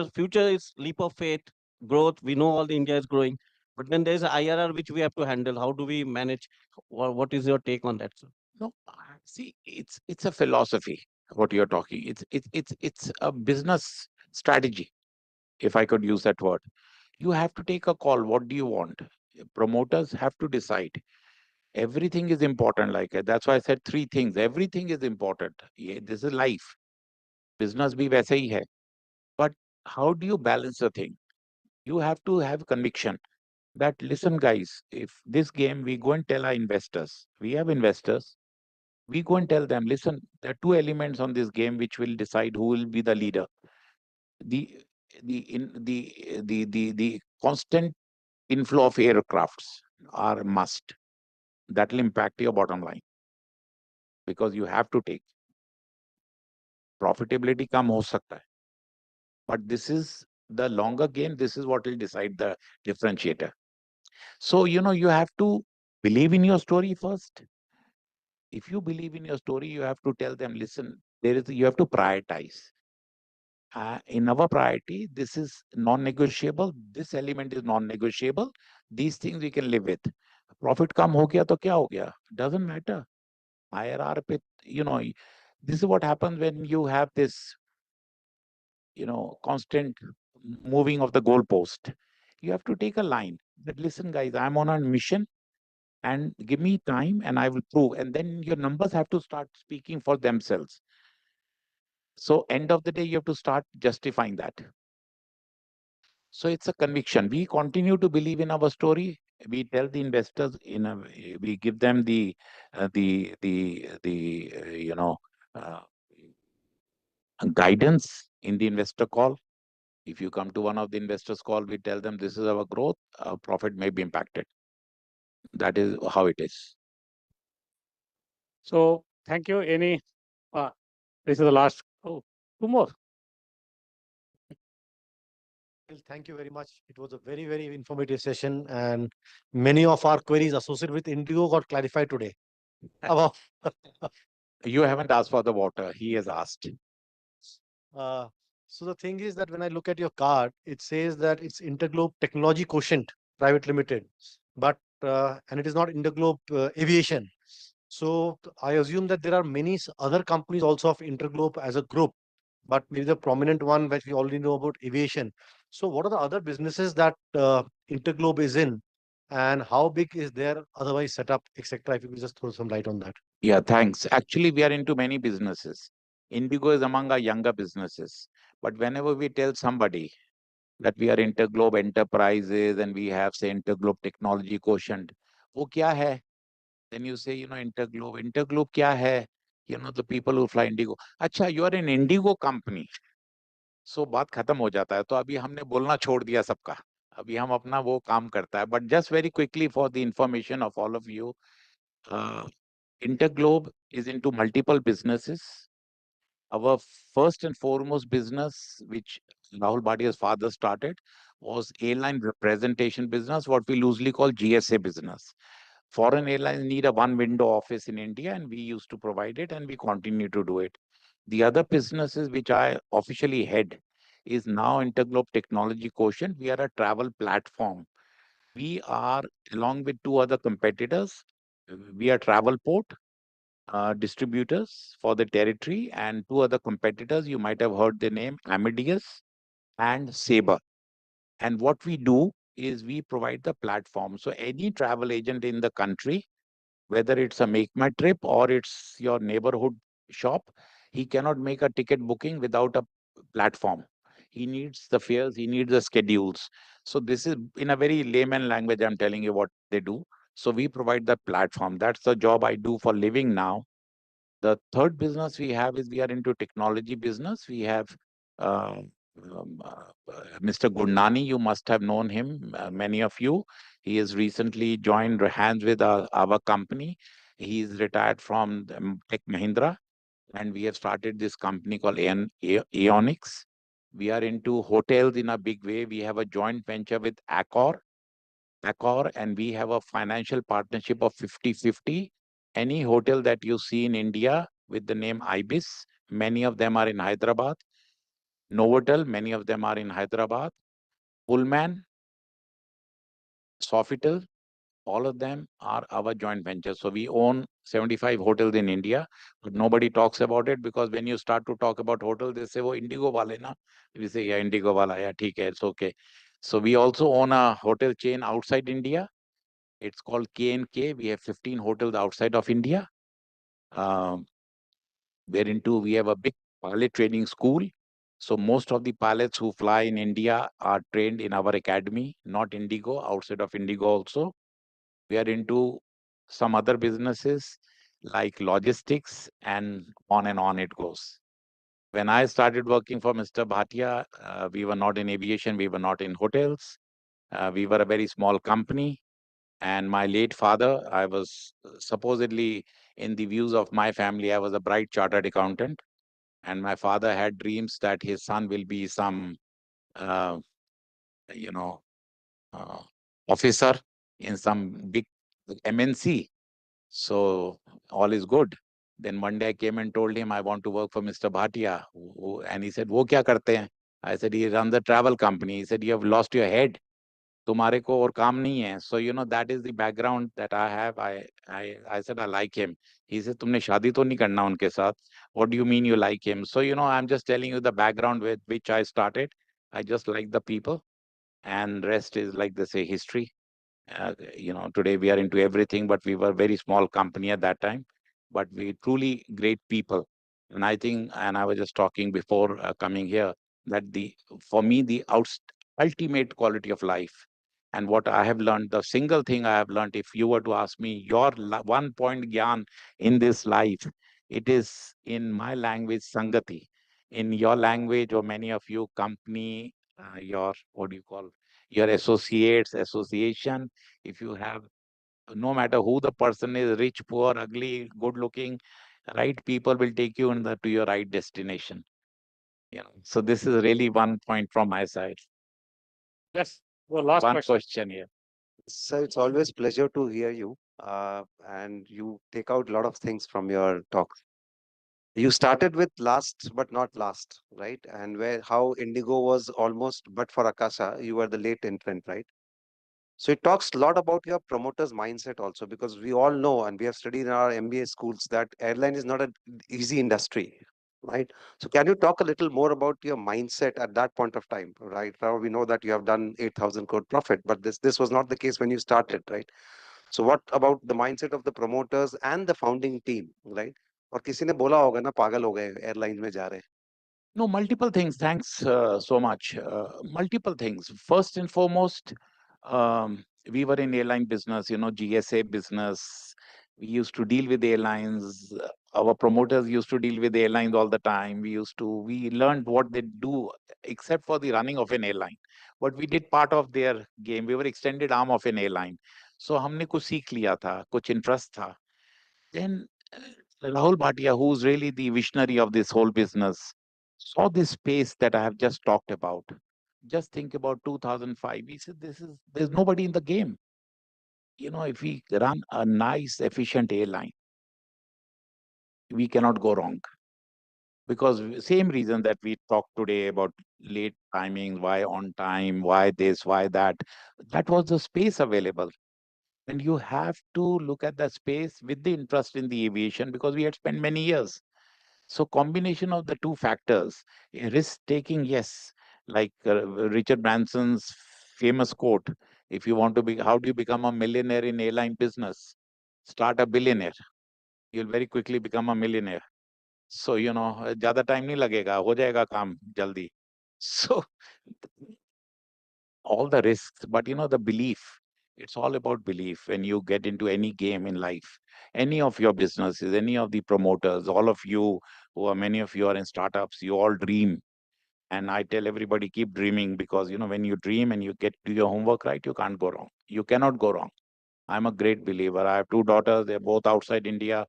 [SPEAKER 21] is leap of faith, growth. We know all the India is growing, but then there's a IRR which we have to handle. How do we manage? What is your take on that, sir?
[SPEAKER 18] No, see, it's a philosophy. What you're talking, it's a business strategy, if I could use that word. You have to take a call. What do you want? Promoters have to decide. Everything is important. That's why I said 3 things. Everything is important. This is life. Business bhi वैसे ही है. But how do you balance the thing? You have to have conviction that, listen, guys, if this game, we go and tell our investors, we have investors, we go and tell them, listen, there are 2 elements on this game which will decide who will be the leader. The constant inflow of aircrafts are a must. That will impact your bottom line, because you have to take. Profitability kam ho sakta hai. But this is the longer game. This is what will decide the differentiator. So, you have to believe in your story first. If you believe in your story, you have to tell them, listen, you have to prioritize. In our priority, this is non-negotiable. This element is non-negotiable. These things we can live with. Profit kam ho gaya to kya ho gaya? Doesn't matter. IRR pe, this is what happens when you have this, constant moving of the goalpost. You have to take a line that, listen, guys, I'm on a mission, and give me time and I will prove. And then your numbers have to start speaking for themselves. So end of the day, you have to start justifying that. So it's a conviction. We continue to believe in our story. We tell the investors we give them the guidance in the investor call. If you come to one of the investors call, we tell them this is our growth, our profit may be impacted. That is how it is.
[SPEAKER 2] So thank you. This is the last. Oh, 2 more.
[SPEAKER 4] Well, thank you very much. It was a very, very informative session, and many of our queries associated with Indigo got clarified today.
[SPEAKER 18] You haven't asked for the water. He has asked.
[SPEAKER 4] So the thing is that when I look at your card, it says that it's Interglobe Technology Quotient Private Limited, but and it is not Interglobe Aviation. So I assume that there are many other companies also of Interglobe as a group, but maybe the prominent one which we already know about aviation. So what are the other businesses that Interglobe is in, and how big is their otherwise setup, etc.? If you could just throw some light on that.
[SPEAKER 18] Yeah, thanks. Actually, we are into many businesses. Indigo is among our younger businesses. But whenever we tell somebody that we are Interglobe Enterprises and we have, say, Interglobe Technology Quotient, wo kya hai? Then you say, Interglobe. Interglobe kya hai? The people who fly Indigo. Acha, you are an Indigo company. So बात खत्म हो जाता है. तो अभी हमने बोलना छोड़ दिया सबका. अभी हम अपना वो काम करता है. But just very quickly for the information of all of you, Interglobe is into multiple businesses. Our first and foremost business, which Rahul Bhatia's father started, was airline representation business, what we loosely call GSA business. Foreign airlines need a one window office in India, and we used to provide it, and we continue to do it. The other businesses which I officially head is now Interglobe Technology Quotient. We are a travel platform. We are, along with two other competitors, we are Travelport, distributors for the territory, and two other competitors, you might have heard the name, Amadeus and Sabre. And what we do is we provide the platform. So any travel agent in the country, whether it's a Make My Trip or it's your neighborhood shop, he cannot make a ticket booking without a platform. He needs the fares, he needs the schedules. So this is, in a very layman language, I'm telling you what they do. So we provide the platform. That's the job I do for living now. The third business we have is we are into technology business. We have uh, Mr. Gurnani. You must have known him, many of you. He has recently joined hands with our company. He is retired from Tech Mahindra, and we have started this company called Aeonics. We are into hotels in a big way. We have a joint venture with Accor, and we have a financial partnership of 50-50. Any hotel that you see in India with the name Ibis, many of them are in Hyderabad. Novotel, many of them are in Hyderabad. Pullman, Sofitel, all of them are our joint ventures. So we own 75 hotels in India, but nobody talks about it because when you start to talk about hotels, they say, "Oh, Indigo wale na." We say, "Yeah, Indigo wala, yeah, theek hai, it's okay." So we also own a hotel chain outside India. It's called K&K. We have 15 hotels outside of India. Whereinto we have a big pilot training school. So most of the pilots who fly in India are trained in our academy, not Indigo, outside of Indigo also. We are into some other businesses like logistics, and on it goes. When I started working for Mr. Bhatia, we were not in aviation, we were not in hotels. We were a very small company. And my late father, I was supposedly, in the views of my family, I was a bright chartered accountant. And my father had dreams that his son will be some, uh, you know, uh, officer in some big MNC. So all is good. Then one day I came and told him I want to work for Mr. Bhatia. And he said, "Wo kya karte hain?" I said, "He runs a travel company." He said, "You have lost your head. तुम्हारे को और काम नहीं है." So that is the background that I have. I said I like him. He said, "तुमने शादी तो नहीं करना उनके साथ." What do you mean you like him? So I'm just telling you the background with which I started. I just like the people, and rest is, like they say, history. Today we are into everything, but we were a very small company at that time, but we truly great people. And I think, and I was just talking before coming here, that for me, the ultimate quality of life, and what I have learned, the single thing I have learned, if you were to ask me your 1 point gyan in this life, it is in my language, Sangati. In your language, or many of you, company, your, what do you call, your associates, association, if you have, no matter who the person is, rich, poor, ugly, good looking, right people will take you to your right destination. So this is really 1 point from my side.
[SPEAKER 2] Yes, well, last
[SPEAKER 18] One
[SPEAKER 2] question.
[SPEAKER 18] question here.
[SPEAKER 5] Sir, it's always pleasure to hear you, and you take out a lot of things from your talk. You started with last but not last, right? And how Indigo was almost but for Akasa, you were the late entrant, right? So it talks a lot about your promoter's mindset also, because we all know and we have studied in our MBA schools that airline is not an easy industry, right? So can you talk a little more about your mindset at that point of time, right? Now we know that you have done 8,000 crore profit, but this was not the case when you started, right? So what about the mindset of the promoters and the founding team, right? और किसी ने बोला होगा ना पागल हो गए airline में जा रहे हैं.
[SPEAKER 18] No, multiple things. Thanks so much. Multiple things. First and foremost, we were in airline business, GSA business. We used to deal with airlines. Our promoters used to deal with airlines all the time. We learned what they do, except for the running of an airline. But we did part of their game. We were extended arm of an airline. So हमने कुछ सीख लिया था, कुछ interest था. Then Rahul Bhatia, who's really the visionary of this whole business, saw this space that I have just talked about. Just think about 2005. He said, there's nobody in the game. If we run a nice, efficient airline, we cannot go wrong. Because same reason that we talked today about late timings, why on time, why this, why that was the space available. And you have to look at that space with the interest in the aviation, because we had spent many years. So combination of the two factors, risk taking, yes, like Richard Branson's famous quote, if you want to be, how do you become a millionaire in airline business? Start a billionaire. You'll very quickly become a millionaire. So, ज़्यादा time नहीं लगेगा, हो जाएगा काम जल्दी. So all the risks, but the belief, it's all about belief. When you get into any game in life, any of your businesses, any of the promoters, all of you many of you are in startups, you all dream. And I tell everybody, keep dreaming, because when you dream and you get to your homework right, you can't go wrong. You cannot go wrong. I'm a great believer. I have two daughters. They're both outside India.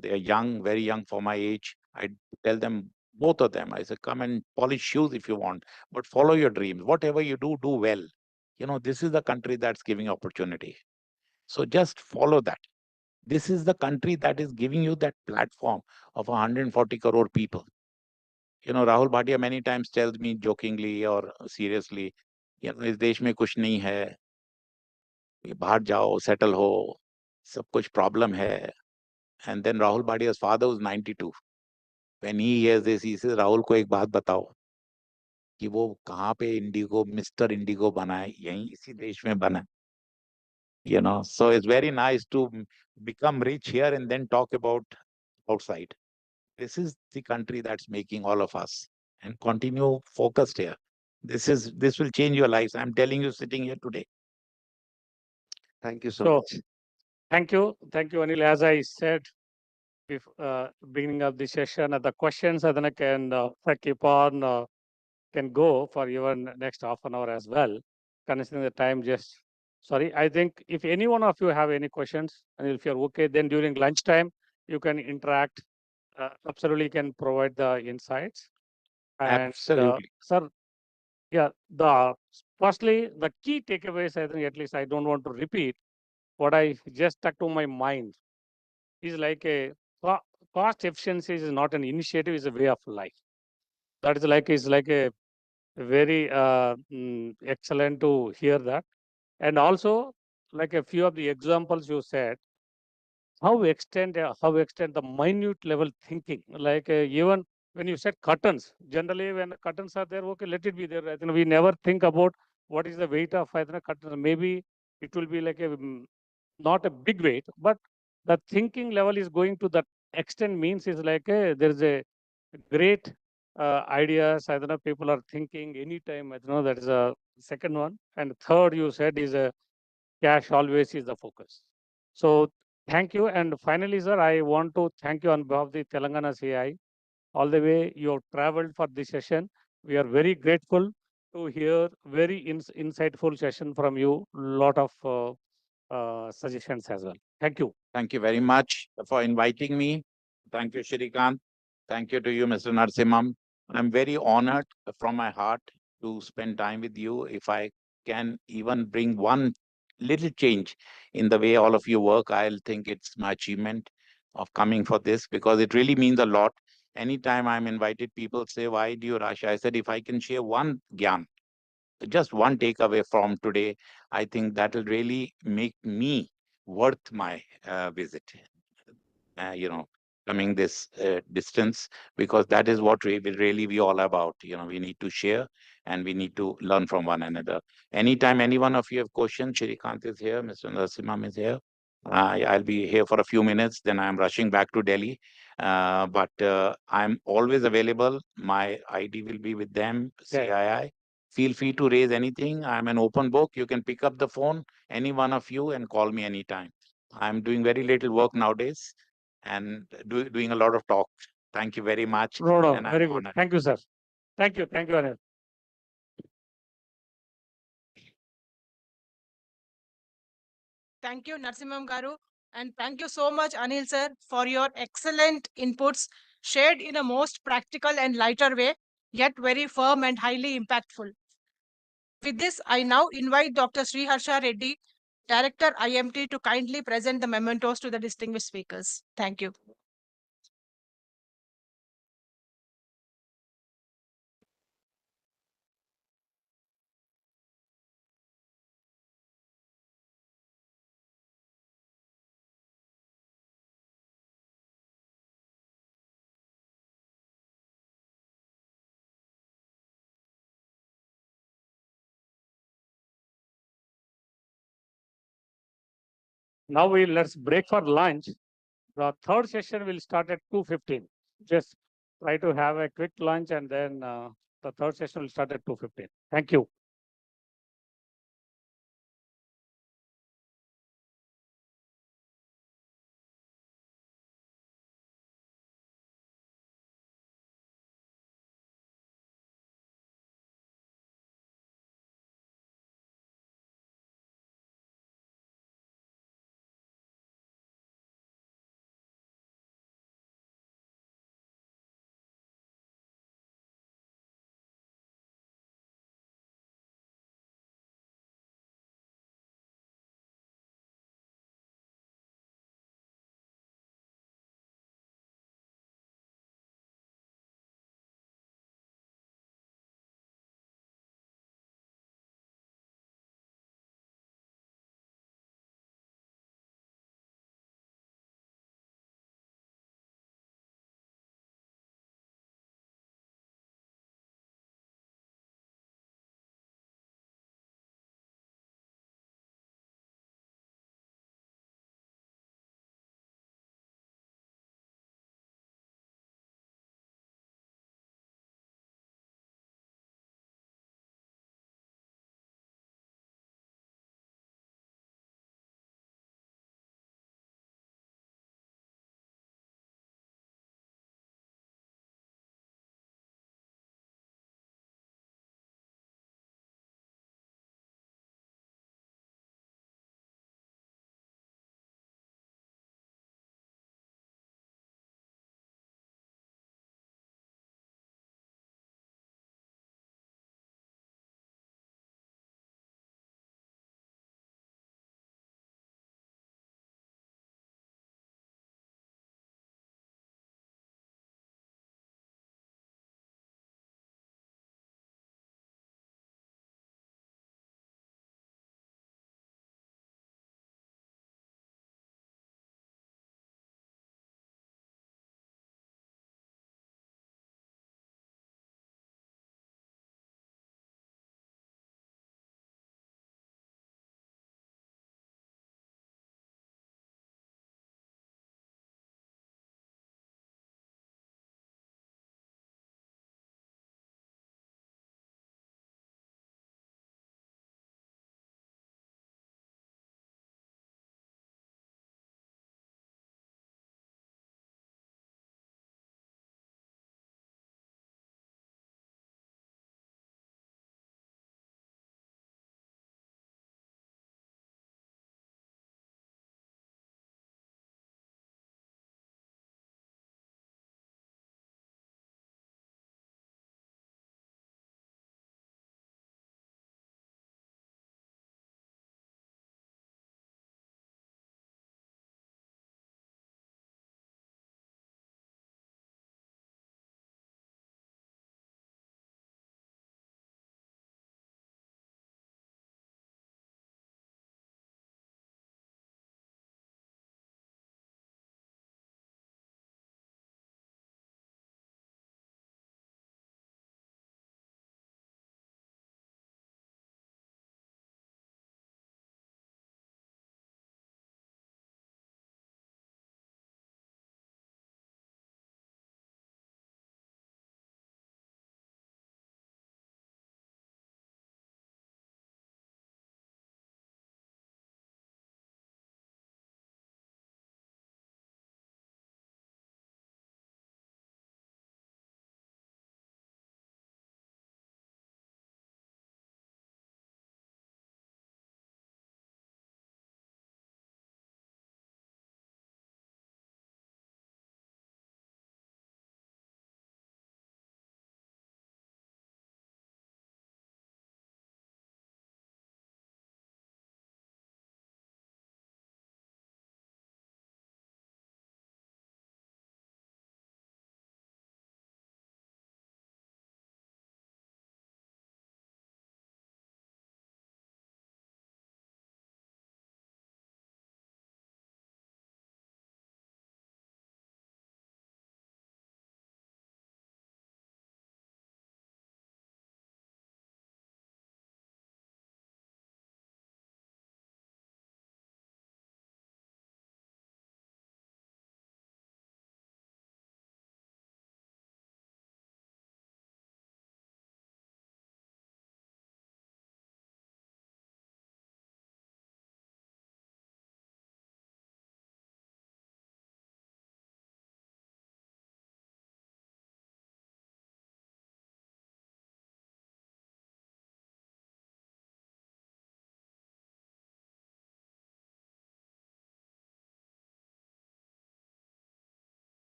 [SPEAKER 18] They are young, very young for my age. I tell them, both of them, I say, come and polish shoes if you want, but follow your dreams. Whatever you do, do well. This is the country that's giving opportunity. So just follow that. This is the country that is giving you that platform of 140 crore people. Rahul Bhatia many times tells me jokingly or seriously, इस देश में कुछ नहीं है, बाहर जाओ, settle हो, सब कुछ problem है. And then Rahul Bhatia's father was 92. When he hears this, he says, Rahul को एक बात बताओ कि वो कहाँ पे इंडिगो, मिस्टर इंडिगो बना है, यहीं इसी देश में बना. So it's very nice to become rich here and then talk about outside. This is the country that's making all of us, and continue focused here. This will change your lives. I'm telling you, sitting here today.
[SPEAKER 5] Thank you so
[SPEAKER 2] So,
[SPEAKER 5] much.
[SPEAKER 2] thank you, Anil. As I said before, beginning of the session, the questions I can keep on can go for even next half an hour as well. Considering the time, just sorry. I think if any one of you have any questions, and if you're okay, then during lunchtime you can interact. Absolutely, can provide the insights. And
[SPEAKER 18] Absolutely.
[SPEAKER 2] sir, yeah, firstly the key takeaways. I think at least I don't want to repeat what I just stuck to my mind is like a cost efficiency is not an initiative, is a way of life. That is like a very excellent to hear that. And also like a few of the examples you said, how extend the minute level thinking, like even when you said curtains, generally when the curtains are there, okay, let it be there. I think we never think about what is the weight of curtains. Maybe it will be like a not a big weight, but the thinking level is going to that extent, means is like there is a great ideas. I don't know, people are thinking anytime. I don't know, that is a second one. And third, you said is a cash always is the focus. So thank you. And finally, sir, I want to thank you on behalf of the Telangana CI. All the way you have traveled for this session. We are very grateful to hear very insightful session from you. Lot of suggestions as well. Thank you.
[SPEAKER 18] Thank you very much for inviting me. Thank you, Shrikant. Thank you to you, Mr. Narasimham. I'm very honored from my heart to spend time with you. If I can even bring one little change in the way all of you work, I'll think it's my achievement of coming for this, because it really means a lot. Anytime I'm invited, people say, why do you rush? I said, if I can share one gyan, just one takeaway from today, I think that will really make me worth my visit. Coming this distance, because that is what really we all about. We need to share and we need to learn from one another. Anytime any one of you have questions, Shrikant is here, Mr. Narasimham is here. I'll be here for a few minutes, then I'm rushing back to Delhi. But I'm always available. My ID will be with them, CII. Feel free to raise anything. I'm an open book. You can pick up the phone, any one of you, and call me anytime. I'm doing very little work nowadays and doing a lot of talk. Thank you very much.
[SPEAKER 2] No,
[SPEAKER 18] And I'm
[SPEAKER 2] very good.
[SPEAKER 18] honored.
[SPEAKER 2] Thank you, sir. Thank you, Anil.
[SPEAKER 11] Thank you, Narasimham Garu. And thank you so much, Anil sir, for your excellent inputs shared in a most practical and lighter way, yet very firm and highly impactful. With this, I now invite Dr. Sri Harsha Reddy, Director IMT, to kindly present the mementos to the distinguished speakers. Thank you.
[SPEAKER 2] Now let's break for lunch. The third session will start at 2:15. Just try to have a quick lunch and then the third session will start at 2:15. Thank you.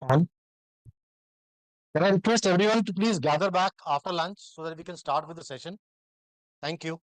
[SPEAKER 4] On. Can I request everyone to please gather back after lunch so that we can start with the session? Thank you.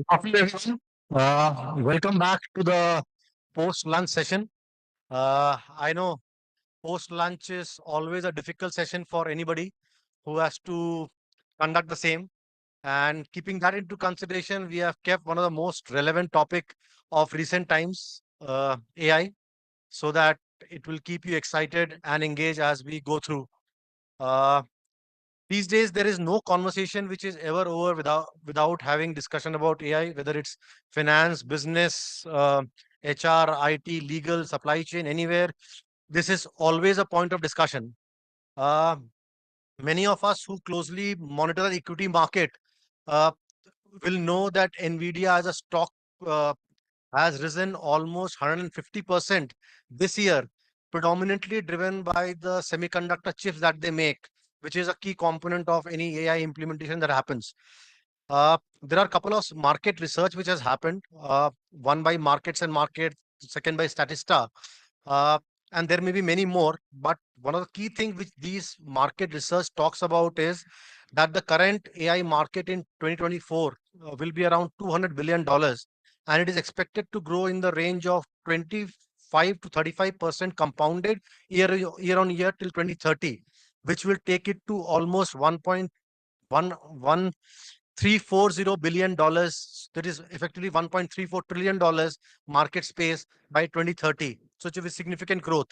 [SPEAKER 4] Afternoon, everyone. Welcome back to the post-lunch session. I know post-lunch is always a difficult session for anybody who has to conduct the same. And keeping that into consideration, we have kept one of the most relevant topic of recent times, AI, so that it will keep you excited and engaged as we go through. Uh, these days, there is no conversation which is ever over without having discussion about AI, whether it's finance, business, HR, IT, legal, supply chain, anywhere. This is always a point of discussion. Uh, Many of us who closely monitor the equity market uh, will know that Nvidia as a stock uh, has risen almost 150% this year, predominantly driven by the semiconductor chips that they make, which is a key component of any AI implementation that happens. There are a couple of market research which has happened, one by Markets and Market, second by Statista, uh, and there may be many more. But one of the key things which these market research talks about is that the current AI market in 2024 will be around $200 billion, and it is expected to grow in the range of 25 to 35% compounded year on year till 2030, which will take it to almost 1.1340 billion. That is effectively $1.34 trillion market space by 2030. So it's a significant growth.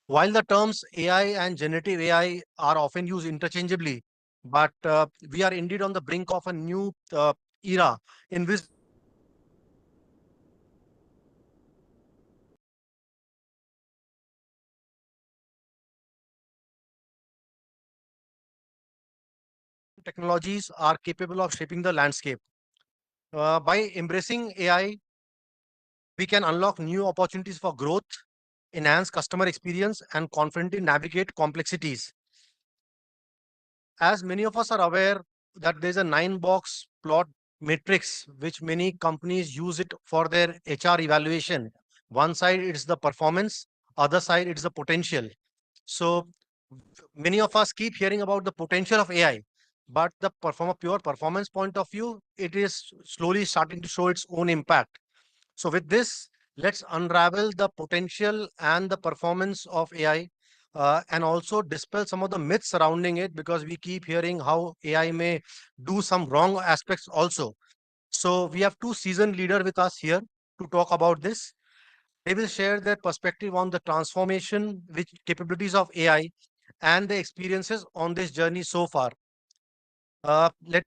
[SPEAKER 4] While the terms AI and generative AI are often used interchangeably, but we are indeed on the brink of a new era in which technologies are capable of shaping the landscape. By embracing AI, we can unlock new opportunities for growth, enhance customer experience, and confidently navigate complexities. As many of us are aware that there's a 9-box plot matrix which many companies use it for their HR evaluation. One side it's the performance, other side it's the potential. So many of us keep hearing about the potential of AI, but from a pure performance point of view, it is slowly starting to show its own impact. So with this, let's unravel the potential and the performance of AI, and also dispel some of the myths surrounding it, because we keep hearing how AI may do some wrong aspects also. So we have two seasoned leaders with us here to talk about this. They will share their perspective on the transformation which capabilities of AI and the experiences on this journey so far. Let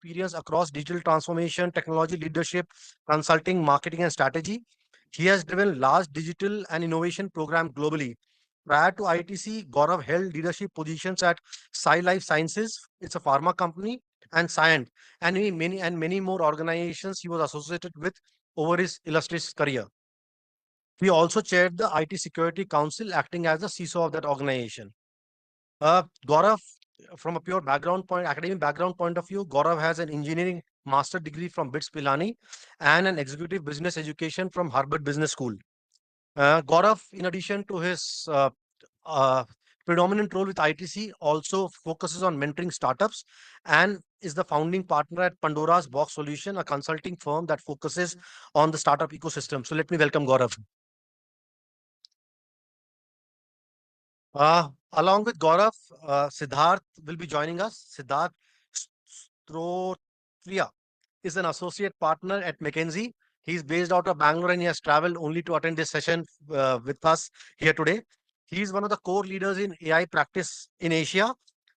[SPEAKER 4] experience across digital transformation, technology leadership, consulting, marketing, and strategy. He has driven large digital and innovation programs globally. Prior to ITC, Gaurav held leadership positions at Cii Life Sciences, it's a pharma company, and Cyient, and many more organizations he was associated with over his illustrious career. He also chaired the IT Security Council, acting as the CISO of that organization. Gaurav, from a pure academic background point of view, Gaurav has an engineering master degree from BITS Pilani and an executive business education from Harvard Business School. Gaurav, in addition to his uh, predominant role with ITC, also focuses on mentoring startups and is the founding partner at Pandora's Box Solution, a consulting firm that focuses on the startup ecosystem. So let me welcome Gaurav. Along with Gaurav, Siddharth will be joining us. Siddharth Strotria is an associate partner at McKinsey. He's based out of Bangalore and he has traveled only to attend this session with us here today. He's one of the core leaders in AI practice in Asia.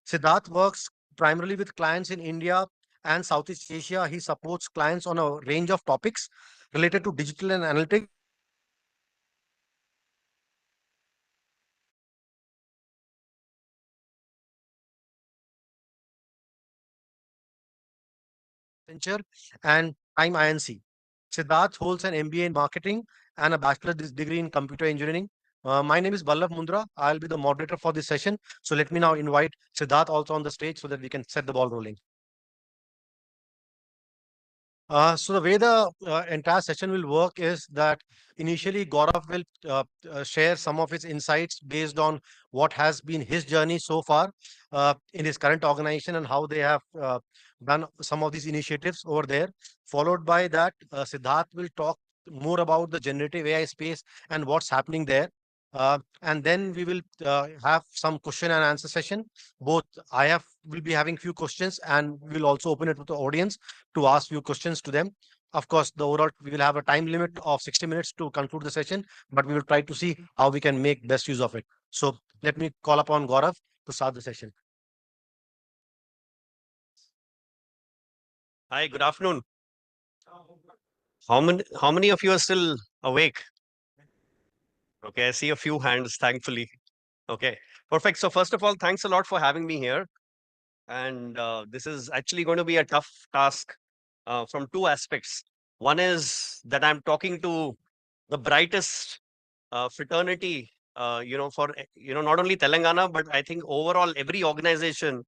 [SPEAKER 4] Siddharth works primarily with clients in India and Southeast Asia. He supports clients on a range of topics related to digital and analytics. Venture and Time INC. Siddharth holds an MBA in marketing and a bachelor's degree in computer engineering. My name is Ballav Mundra. I'll be the moderator for this session. So let me now invite Siddharth also on the stage so that we can set the ball rolling. So the way the entire session will work is that initially Gaurav will share some of his insights based on what has been his journey so far in his current organization and how they have done some of these initiatives over there. Followed by that, Siddharth will talk more about the generative AI space and what's happening there. And then we will have some question and answer session. Both I have will be having few questions and we'll also open it to the audience to ask few questions to them. Of course, the overall we will have a time limit of 60 minutes to conclude the session, but we will try to see how we can make best use of it. So let me call upon Gaurav to start the session.
[SPEAKER 1] Hi, good afternoon. How many of you are still awake? Okay, I see a few hands, thankfully. Okay, perfect. So first of all, thanks a lot for having me here. And this is actually going to be a tough task from two aspects. One is that I'm talking to the brightest fraternity, for not only Telangana, but I think overall every organization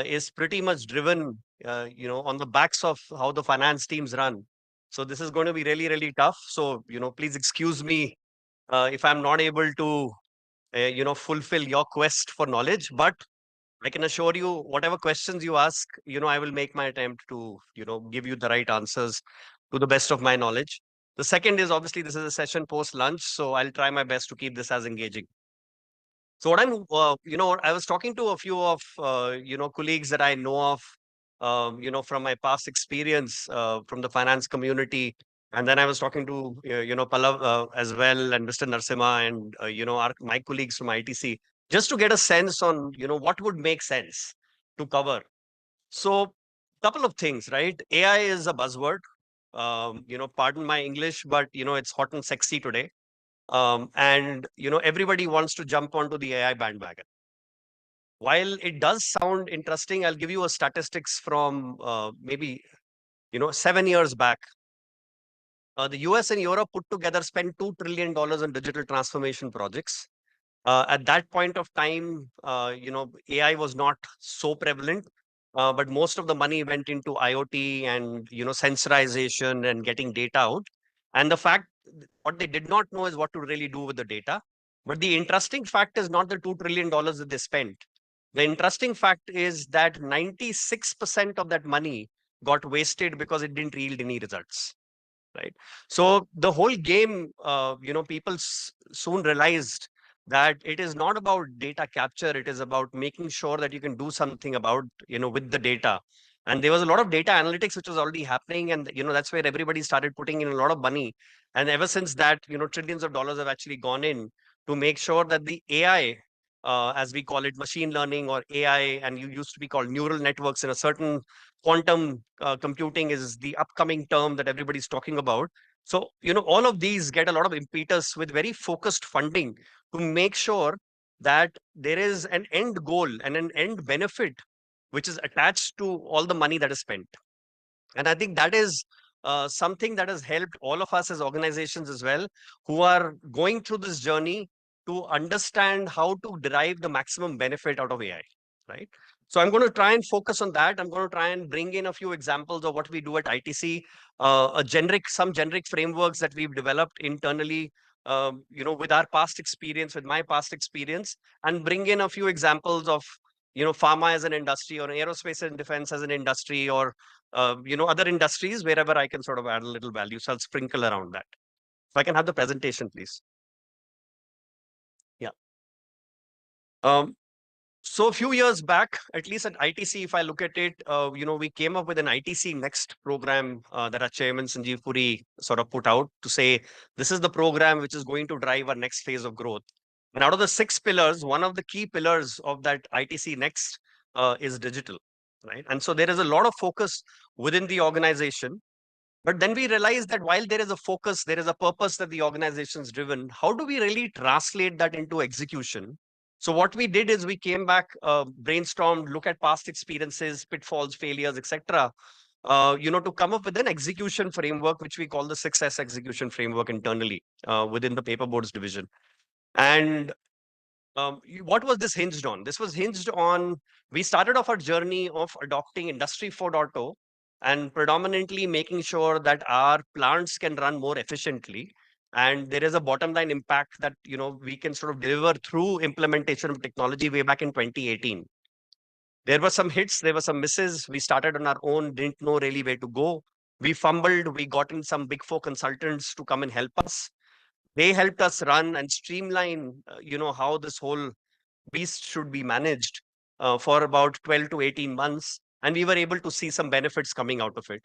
[SPEAKER 1] is pretty much driven, on the backs of how the finance teams run. So this is going to be really, really tough. So please excuse me if I'm not able to, fulfill your quest for knowledge, but I can assure you, whatever questions you ask, I will make my attempt to, give you the right answers to the best of my knowledge. The second is obviously this is a session post lunch, so I'll try my best to keep this as engaging. So what I was talking to a few of, colleagues that I know of, from my past experience from the finance community. And then I was talking to, Pallav as well and Mr. Narsima and, my colleagues from ITC, just to get a sense on, what would make sense to cover. So couple of things, right? AI is a buzzword. Pardon my English, but, it's hot and sexy today. And everybody wants to jump onto the AI bandwagon. While it does sound interesting, I'll give you a statistics from maybe 7 years back. The US and Europe put together spent $2 trillion on digital transformation projects. At that point of time, AI was not so prevalent, but most of the money went into IoT and sensorization and getting data out. And the fact, what they did not know is what to really do with the data. But the interesting fact is not the $2 trillion that they spent. The interesting fact is that 96% of that money got wasted because it didn't yield any results. Right. So the whole game, people soon realized that it is not about data capture. It is about making sure that you can do something about, with the data. And there was a lot of data analytics, which was already happening. And, that's where everybody started putting in a lot of money. And ever since that, trillions of dollars have actually gone in to make sure that the AI, as we call it, machine learning or AI, and you used to be called neural networks in a certain quantum computing is the upcoming term that everybody's talking about. So, all of these get a lot of impetus with very focused funding to make sure that there is an end goal and an end benefit which is attached to all the money that is spent. And I think that is something that has helped all of us as organizations as well, who are going through this journey to understand how to derive the maximum benefit out of AI, right? So I'm going to try and focus on that. I'm going to try and bring in a few examples of what we do at ITC, some generic frameworks that we've developed internally, with our past experience, with my past experience, and bring in a few examples of, pharma as an industry or aerospace and defense as an industry or, other industries wherever I can sort of add a little value. So I'll sprinkle around that. If I can have the presentation, please. Yeah. So a few years back, at least at ITC, if I look at it, we came up with an ITC Next program that our chairman Sanjeev Puri sort of put out to say, this is the program which is going to drive our next phase of growth. And out of the 6 pillars, one of the key pillars of that ITC Next is digital, right? And so there is a lot of focus within the organization. But then we realized that while there is a focus, there is a purpose that the organization is driven. How do we really translate that into execution? So what we did is we came back, brainstormed, look at past experiences, pitfalls, failures, etc. To come up with an execution framework, which we call the success execution framework internally within the paperboards division. And what was this hinged on? This was hinged on, we started off our journey of adopting Industry 4.0 and predominantly making sure that our plants can run more efficiently. And there is a bottom line impact that, we can sort of deliver through implementation of technology way back in 2018. There were some hits, there were some misses. We started on our own, didn't know really where to go. We fumbled, we got in some big four consultants to come and help us. They helped us run and streamline, how this whole beast should be managed for about 12 to 18 months. And we were able to see some benefits coming out of it.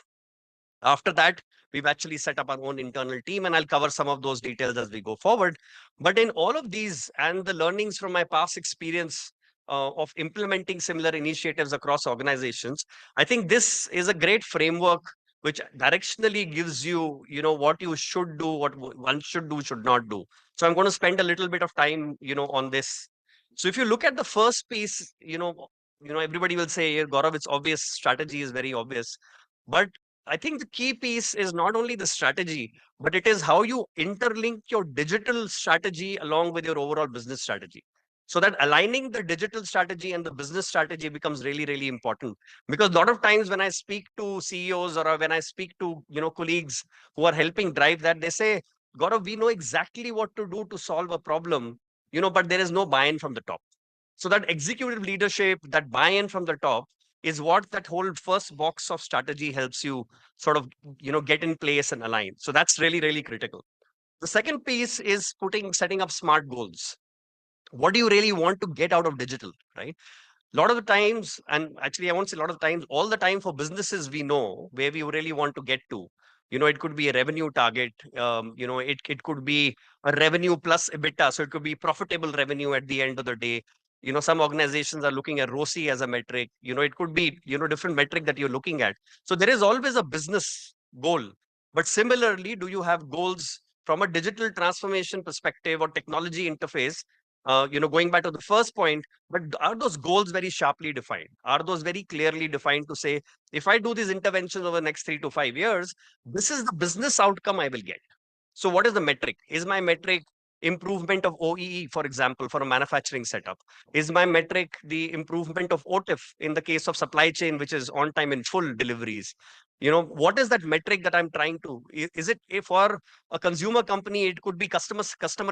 [SPEAKER 1] After that, we've actually set up our own internal team, and I'll cover some of those details as we go forward. But in all of these and the learnings from my past experience of implementing similar initiatives across organizations, I think this is a great framework which directionally gives you, what you should do, what one should do, should not do. So I'm going to spend a little bit of time, on this. So if you look at the first piece, everybody will say, "Yeah, Gaurav, it's obvious, strategy is very obvious." But I think the key piece is not only the strategy, but it is how you interlink your digital strategy along with your overall business strategy. So that aligning the digital strategy and the business strategy becomes really, really important. Because a lot of times when I speak to CEOs or when I speak to, colleagues who are helping drive that, they say, "Gaurav, we know exactly what to do to solve a problem, but there is no buy-in from the top." So that executive leadership, that buy-in from the top is what that whole first box of strategy helps you sort of, get in place and align. So that's really, really critical. The second piece is setting up smart goals. What do you really want to get out of digital, right? A lot of the times, and actually I won't say a lot of times, all the time for businesses, we know where we really want to get to. It could be a revenue target. It could be a revenue plus EBITDA. So it could be profitable revenue at the end of the day. Some organizations are looking at ROCE as a metric. It could be, different metric that you're looking at. So there is always a business goal. But similarly, do you have goals from a digital transformation perspective or technology interface? Going back to the first point, but are those goals very sharply defined? Are those very clearly defined to say, if I do these interventions over the next 3 to 5 years, this is the business outcome I will get? So what is the metric? Is my metric improvement of OEE, for example, for a manufacturing setup? Is my metric the improvement of OTIF in the case of supply chain, which is on time in full deliveries? What is that metric that I'm trying to, is it for a consumer company, it could be customer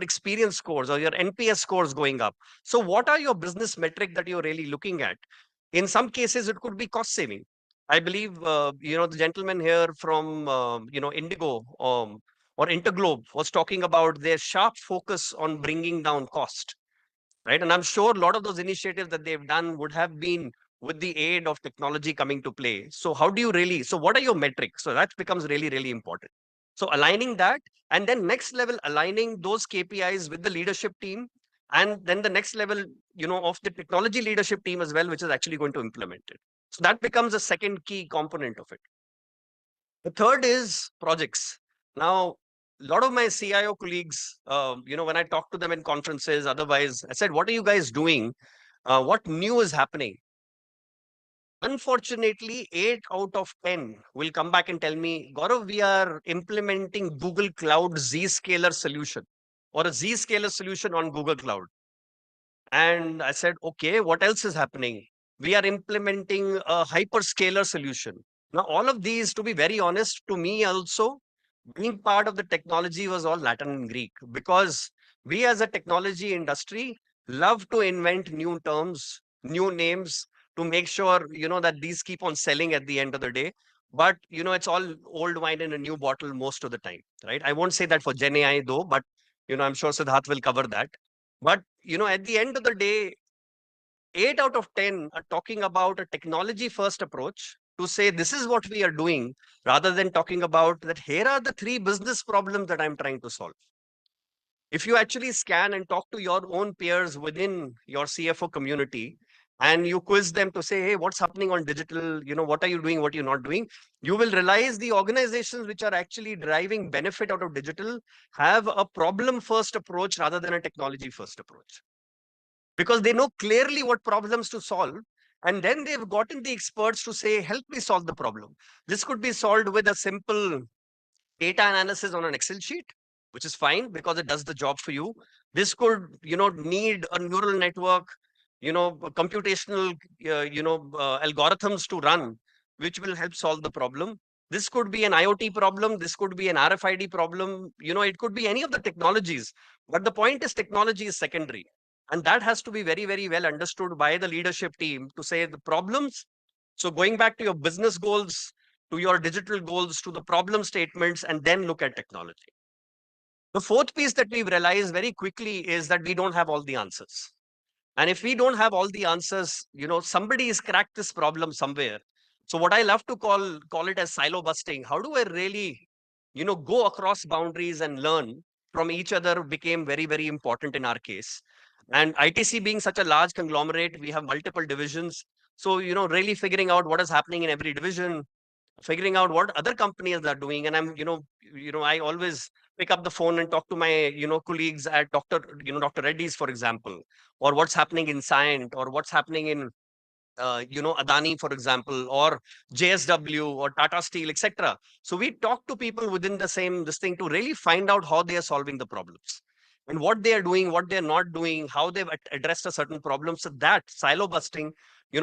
[SPEAKER 1] experience scores or your NPS scores going up. So what are your business metric that you're really looking at? In some cases, it could be cost saving. I believe, the gentleman here from, Indigo, or Interglobe was talking about their sharp focus on bringing down cost, right? And I'm sure a lot of those initiatives that they've done would have been with the aid of technology coming to play. So how do you really, so what are your metrics? So that becomes really, really important. So aligning that, and then next level, aligning those KPIs with the leadership team, and then the next level, of the technology leadership team as well, which is actually going to implement it. So that becomes a second key component of it. The third is projects. Now, a lot of my CIO colleagues, when I talk to them in conferences, otherwise, I said, "What are you guys doing? What new is happening?" Unfortunately, 8 out of 10 will come back and tell me, "Gaurav, we are implementing Google Cloud Zscaler solution or a Zscaler solution on Google Cloud." And I said, "Okay, what else is happening?" "We are implementing a hyperscaler solution." Now, all of these, to be very honest, to me also, being part of the technology was all Latin and Greek, because we as a technology industry love to invent new terms, new names to make sure, that these keep on selling at the end of the day. But, it's all old wine in a new bottle most of the time, right? I won't say that for Gen AI though, but, I'm sure Siddharth will cover that. But, at the end of the day, 8 out of 10 are talking about a technology first approach to say, this is what we are doing, rather than talking about that, here are the 3 business problems that I'm trying to solve. If you actually scan and talk to your own peers within your CFO community, and you quiz them to say, "Hey, what's happening on digital? What are you doing? What you're not doing?" You will realize the organizations which are actually driving benefit out of digital have a problem first approach rather than a technology first approach, because they know clearly what problems to solve. And then they've gotten the experts to say, "Help me solve the problem." This could be solved with a simple data analysis on an Excel sheet, which is fine because it does the job for you. This could, need a neural network, computational, algorithms to run. which will help solve the problem. This could be an IoT problem. This could be an RFID problem. It could be any of the technologies. But the point is technology is secondary. And that has to be very, very well understood by the leadership team to say the problems. So going back to your business goals, to your digital goals, to the problem statements, and then look at technology. The fourth piece that we've realized very quickly is that we don't have all the answers. And if we don't have all the answers, somebody has cracked this problem somewhere. So what I love to call it as silo busting. How do I really, go across boundaries and learn from each other became very, very important in our case. And ITC being such a large conglomerate, we have multiple divisions. So, really figuring out what is happening in every division, figuring out what other companies are doing. And I always pick up the phone and talk to my, colleagues at Dr. Reddy's, for example, or what's happening in Scient, or what's happening in, Adani, for example, or JSW or Tata Steel, etc. So we talk to people within the same this thing to really find out how they are solving the problems and what they are doing, what they're not doing, how they've addressed a certain problem. So that silo busting,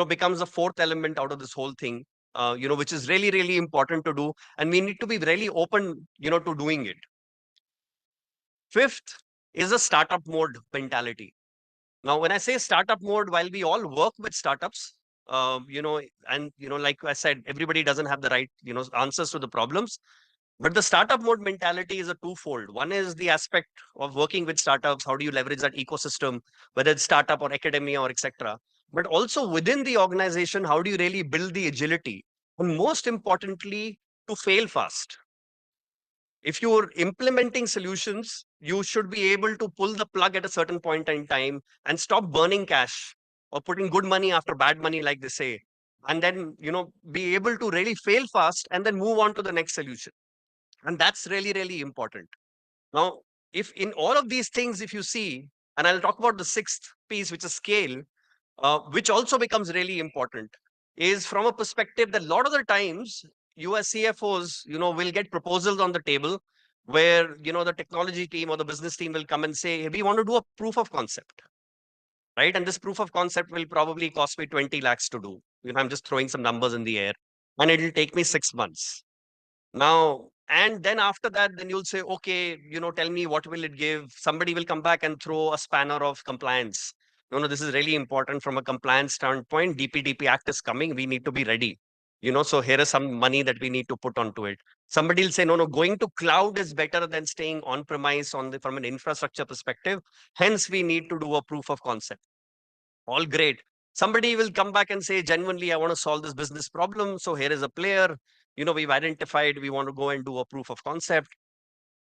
[SPEAKER 1] becomes the fourth element out of this whole thing, which is really, really important to do. And we need to be really open, to doing it. Fifth is a startup mode mentality. Now, when I say startup mode, while we all work with startups, like I said, everybody doesn't have the right, answers to the problems. But the startup mode mentality is a twofold. One is the aspect of working with startups. How do you leverage that ecosystem, whether it's startup or academia or etc. But also within the organization, how do you really build the agility? And most importantly, to fail fast. If you're implementing solutions, you should be able to pull the plug at a certain point in time and stop burning cash or putting good money after bad money, like they say. And then, be able to really fail fast and then move on to the next solution. And that's really, really important. Now, if in all of these things, if you see, and I'll talk about the sixth piece, which is scale, which also becomes really important, is from a perspective that a lot of the times you as CFOs, will get proposals on the table where, the technology team or the business team will come and say, hey, we want to do a proof of concept, right? And this proof of concept will probably cost me 20 lakhs to do. I'm just throwing some numbers in the air and it'll take me 6 months. Now, and then after that, then you'll say, okay, tell me what will it give? Somebody will come back and throw a spanner of compliance. No, this is really important from a compliance standpoint. DPDP Act is coming. We need to be ready. So here is some money that we need to put onto it. Somebody will say, no, going to cloud is better than staying on premise from an infrastructure perspective. Hence, we need to do a proof of concept. All great. Somebody will come back and say, genuinely, I want to solve this business problem. So here is a player, we've identified, we want to go and do a proof of concept.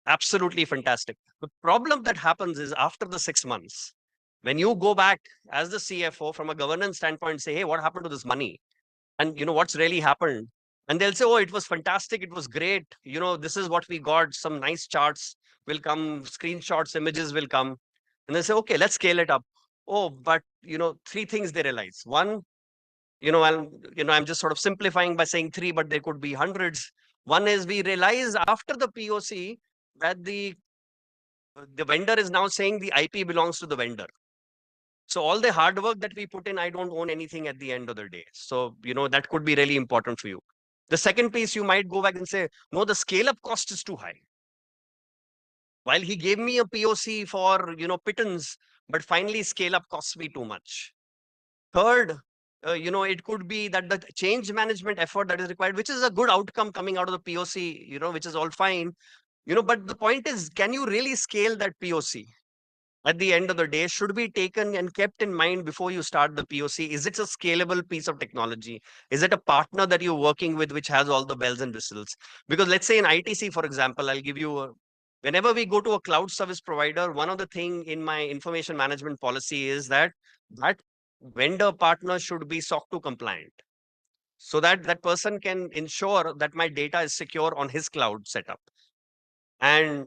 [SPEAKER 1] Absolutely fantastic. The problem that happens is after the 6 months, when you go back as the CFO from a governance standpoint, say, hey, what happened to this money? And what's really happened? And they'll say, oh, it was fantastic. It was great. This is what we got. Some nice charts will come, screenshots, images will come. And they say, okay, let's scale it up. Oh, but three things they realize. One, I'm just sort of simplifying by saying three, but there could be hundreds. One is we realize after the POC that the vendor is now saying the IP belongs to the vendor. So all the hard work that we put in, I don't own anything at the end of the day. So, that could be really important for you. The second piece, you might go back and say, no, the scale up cost is too high. While he gave me a POC for, pittance, but finally scale up costs me too much. Third, it could be that the change management effort that is required, which is a good outcome coming out of the POC, which is all fine, but the point is, can you really scale that POC? At the end of the day, should be taken and kept in mind before you start the POC. Is it a scalable piece of technology? Is it a partner that you're working with which has all the bells and whistles? Because let's say in ITC, for example, I'll give you whenever we go to a cloud service provider, one of the thing in my information management policy is that vendor partner should be SOC 2 compliant, so that that person can ensure that my data is secure on his cloud setup. And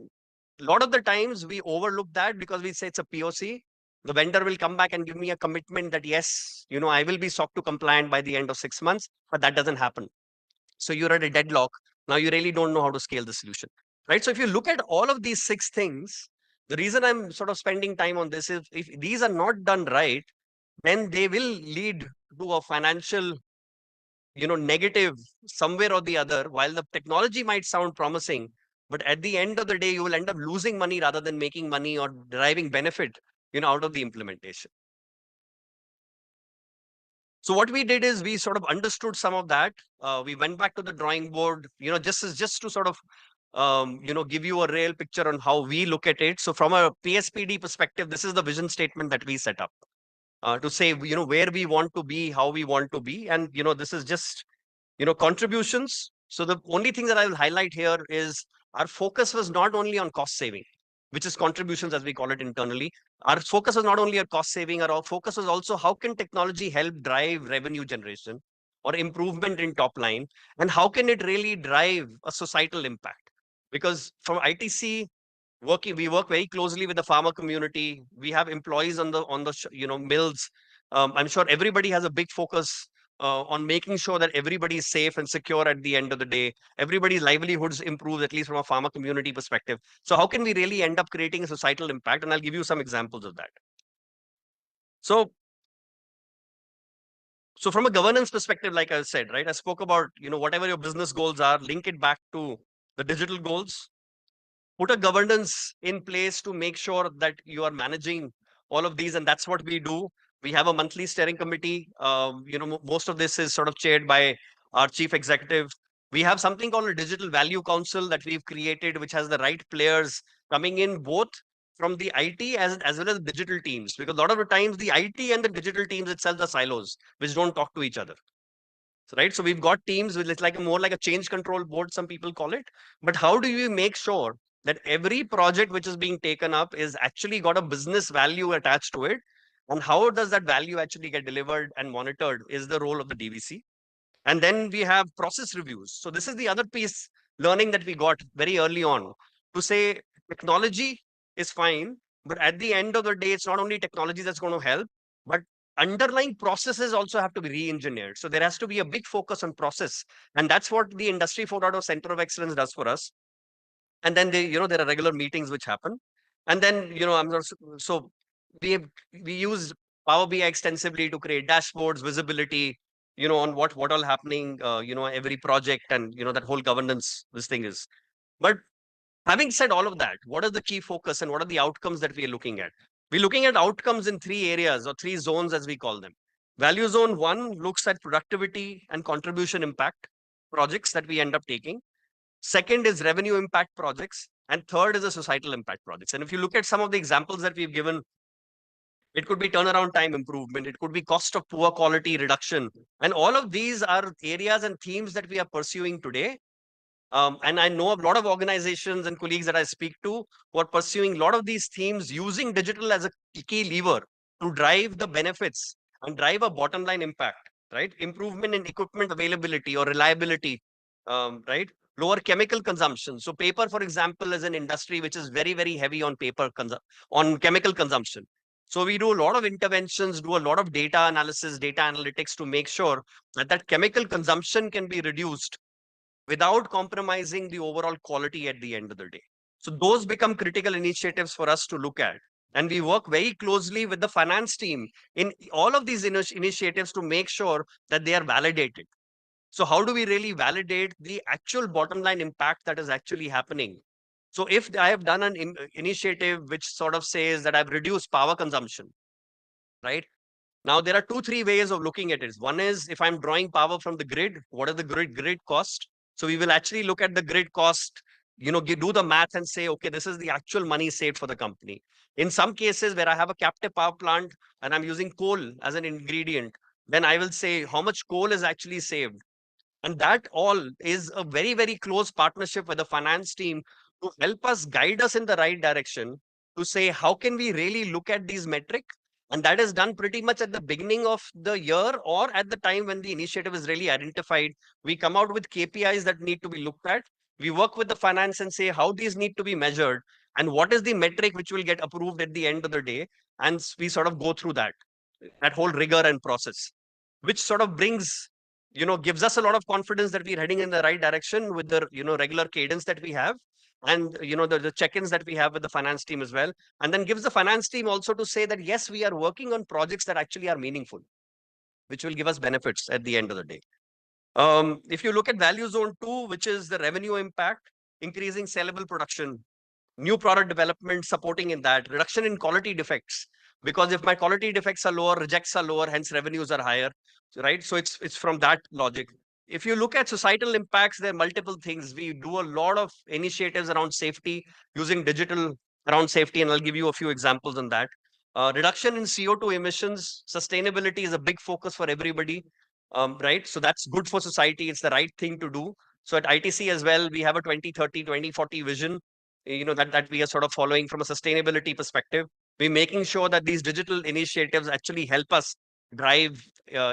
[SPEAKER 1] a lot of the times we overlook that because we say it's a POC. The vendor will come back and give me a commitment that yes, I will be SOC 2 compliant by the end of 6 months, but that doesn't happen. So you're at a deadlock. Now you really don't know how to scale the solution, right? So if you look at all of these 6 things, the reason I'm sort of spending time on this is if these are not done right, then they will lead to a financial negative somewhere or the other, while the technology might sound promising, but at the end of the day, you will end up losing money rather than making money or deriving benefit, out of the implementation. So what we did is we sort of understood some of that. We went back to the drawing board, just to sort of, give you a real picture on how we look at it. So from a PSPD perspective, this is the vision statement that we set up to say, where we want to be, how we want to be. And, this is just, contributions. So the only thing that I will highlight here is our focus was not only on cost saving, which is contributions as we call it internally. Our focus was not only on cost saving, our focus was also how can technology help drive revenue generation or improvement in top line, and how can it really drive a societal impact? Because from ITC, we work very closely with the farmer community. We have employees on the mills. I'm sure everybody has a big focus on making sure that everybody is safe and secure at the end of the day. Everybody's livelihoods improve, at least from a farmer community perspective. So how can we really end up creating a societal impact? And I'll give you some examples of that. So from a governance perspective, like I said, right, I spoke about, whatever your business goals are, link it back to the digital goals. Put a governance in place to make sure that you are managing all of these, and that's what we do. We have a monthly steering committee. Most of this is sort of chaired by our chief executive. We have something called a digital value council that we've created, which has the right players coming in both from the IT as well as digital teams, because a lot of the times the IT and the digital teams itself are silos which don't talk to each other. Right, so we've got teams with, it's like more like a change control board, some people call it. But how do you make sure that every project which is being taken up is actually got a business value attached to it, and how does that value actually get delivered and monitored is the role of the DVC. And then we have process reviews. So this is the other piece learning that we got very early on, to say technology is fine, but at the end of the day, it's not only technology that's going to help, but underlying processes also have to be re-engineered. So there has to be a big focus on process. And that's what the Industry 4.0 Center of Excellence does for us. And then there are regular meetings which happen. And then, so we use Power BI extensively to create dashboards, visibility, on what all happening, every project, and, that whole governance, this thing is. But having said all of that, what is the key focus and what are the outcomes that we are looking at? We're looking at outcomes in 3 areas or 3 zones, as we call them. Value zone 1 looks at productivity and contribution impact projects that we end up taking. Second is revenue impact projects. And third is the societal impact projects. And if you look at some of the examples that we've given, it could be turnaround time improvement. It could be cost of poor quality reduction. And all of these are areas and themes that we are pursuing today. And I know a lot of organizations and colleagues that I speak to who are pursuing a lot of these themes using digital as a key lever to drive the benefits and drive a bottom line impact, right? Improvement in equipment availability or reliability, right? Lower chemical consumption. So paper, for example, is an industry which is very, very heavy on on chemical consumption. So we do a lot of interventions, do a lot of data analysis, data analytics to make sure that that chemical consumption can be reduced without compromising the overall quality at the end of the day. So those become critical initiatives for us to look at. And we work very closely with the finance team in all of these initiatives to make sure that they are validated. So how do we really validate the actual bottom line impact that is actually happening? So if I have done an initiative which sort of says that I've reduced power consumption, right? Now, there are 2-3 ways of looking at it. One is if I'm drawing power from the grid, what are the grid cost? So we will actually look at the grid cost, do the math and say, okay, this is the actual money saved for the company. In some cases where I have a captive power plant and I'm using coal as an ingredient, then I will say how much coal is actually saved. And that all is a very, very close partnership with the finance team to help us guide us in the right direction to say, how can we really look at these metrics? And that is done pretty much at the beginning of the year or at the time when the initiative is really identified. We come out with KPIs that need to be looked at. We work with the finance and say how these need to be measured and what is the metric which will get approved at the end of the day. And we sort of go through that whole rigor and process, which sort of brings, gives us a lot of confidence that we're heading in the right direction with the, regular cadence that we have. And, the check-ins that we have with the finance team as well. And then gives the finance team also to say that, yes, we are working on projects that actually are meaningful, which will give us benefits at the end of the day. If you look at value zone 2, which is the revenue impact, increasing sellable production, new product development supporting in that, reduction in quality defects, because if my quality defects are lower, rejects are lower, hence revenues are higher, right? So it's from that logic. If you look at societal impacts, there are multiple things. We do a lot of initiatives around safety using digital around safety, and I'll give you a few examples on that. Reduction in CO2 emissions, sustainability is a big focus for everybody, right? So that's good for society. It's the right thing to do. So at ITC as well, we have a 2030, 2040 vision, that we are sort of following from a sustainability perspective. We're making sure that these digital initiatives actually help us drive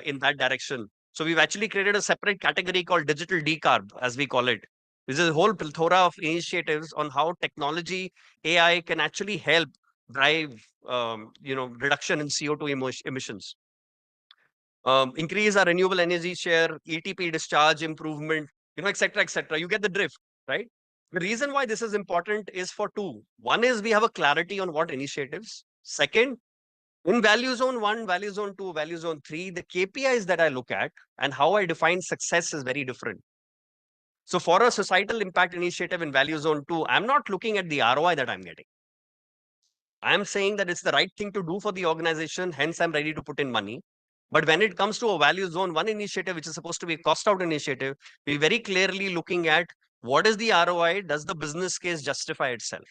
[SPEAKER 1] in that direction. So we've actually created a separate category called digital decarb, as we call it. This is a whole plethora of initiatives on how technology, AI can actually help drive, reduction in CO2 emissions. Increase our renewable energy share, ETP discharge improvement, et cetera, et cetera. You get the drift, right? The reason why this is important is for two. One is we have a clarity on what initiatives. Second, in value zone 1, value zone 2, value zone 3, the KPIs that I look at and how I define success is very different. So for a societal impact initiative in value zone 2, I'm not looking at the ROI that I'm getting. I'm saying that it's the right thing to do for the organization, hence I'm ready to put in money. But when it comes to a value zone 1 initiative, which is supposed to be a cost out initiative, we're very clearly looking at what is the ROI, does the business case justify itself?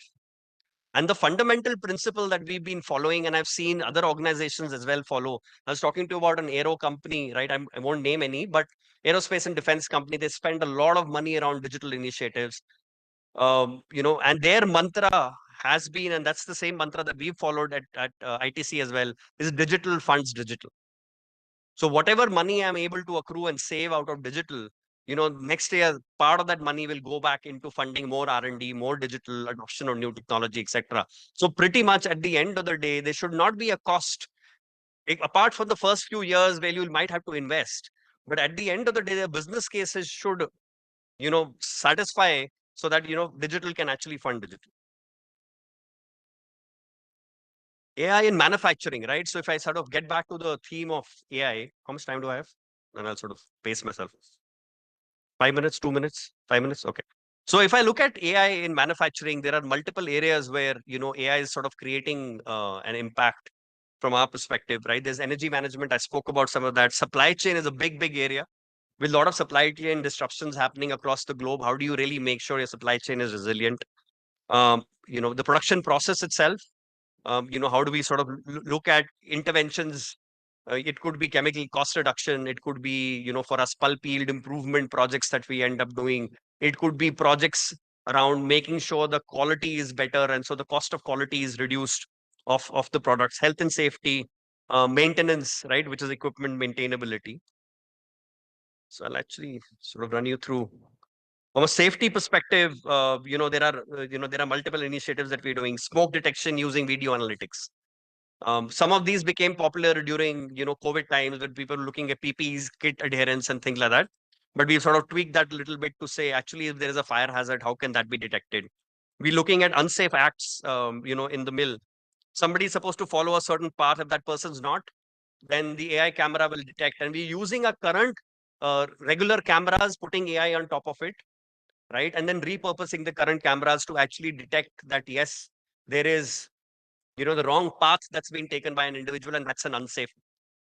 [SPEAKER 1] And the fundamental principle that we've been following, and I've seen other organizations as well follow. I was talking to you about an aero company, right? I won't name any, but aerospace and defense company, they spend a lot of money around digital initiatives. And their mantra has been, and that's the same mantra that we've followed at ITC as well, is digital funds digital. So whatever money I'm able to accrue and save out of digital, next year, part of that money will go back into funding more R&D, more digital adoption of new technology, etc. So pretty much at the end of the day, there should not be a cost, apart from the first few years where you might have to invest. But at the end of the day, the business cases should, satisfy so that, digital can actually fund digital. AI in manufacturing, right? So if I sort of get back to the theme of AI, how much time do I have? And I'll sort of pace myself. 5 minutes, 2 minutes, 5 minutes. Okay. So if I look at AI in manufacturing, there are multiple areas where, AI is sort of creating an impact from our perspective, right? There's energy management. I spoke about some of that. Supply chain is a big, big area with a lot of supply chain disruptions happening across the globe. How do you really make sure your supply chain is resilient? The production process itself, how do we sort of look at interventions? It could be chemical cost reduction. It could be, for us, pulp yield improvement projects that we end up doing. It could be projects around making sure the quality is better. And so the cost of quality is reduced of the products, health and safety, maintenance, right, which is equipment maintainability. So I'll actually sort of run you through. From a safety perspective, there are multiple initiatives that we're doing. Smoke detection using video analytics. Some of these became popular during, COVID times when people were looking at PPEs, kit adherence and things like that. But we've sort of tweaked that a little bit to say, actually, if there is a fire hazard, how can that be detected? We're looking at unsafe acts, in the mill. Somebody's supposed to follow a certain path. If that person's not, then the AI camera will detect. And we're using a current regular cameras, putting AI on top of it, right? And then repurposing the current cameras to actually detect that, yes, there is, the wrong path that's been taken by an individual, and that's an unsafe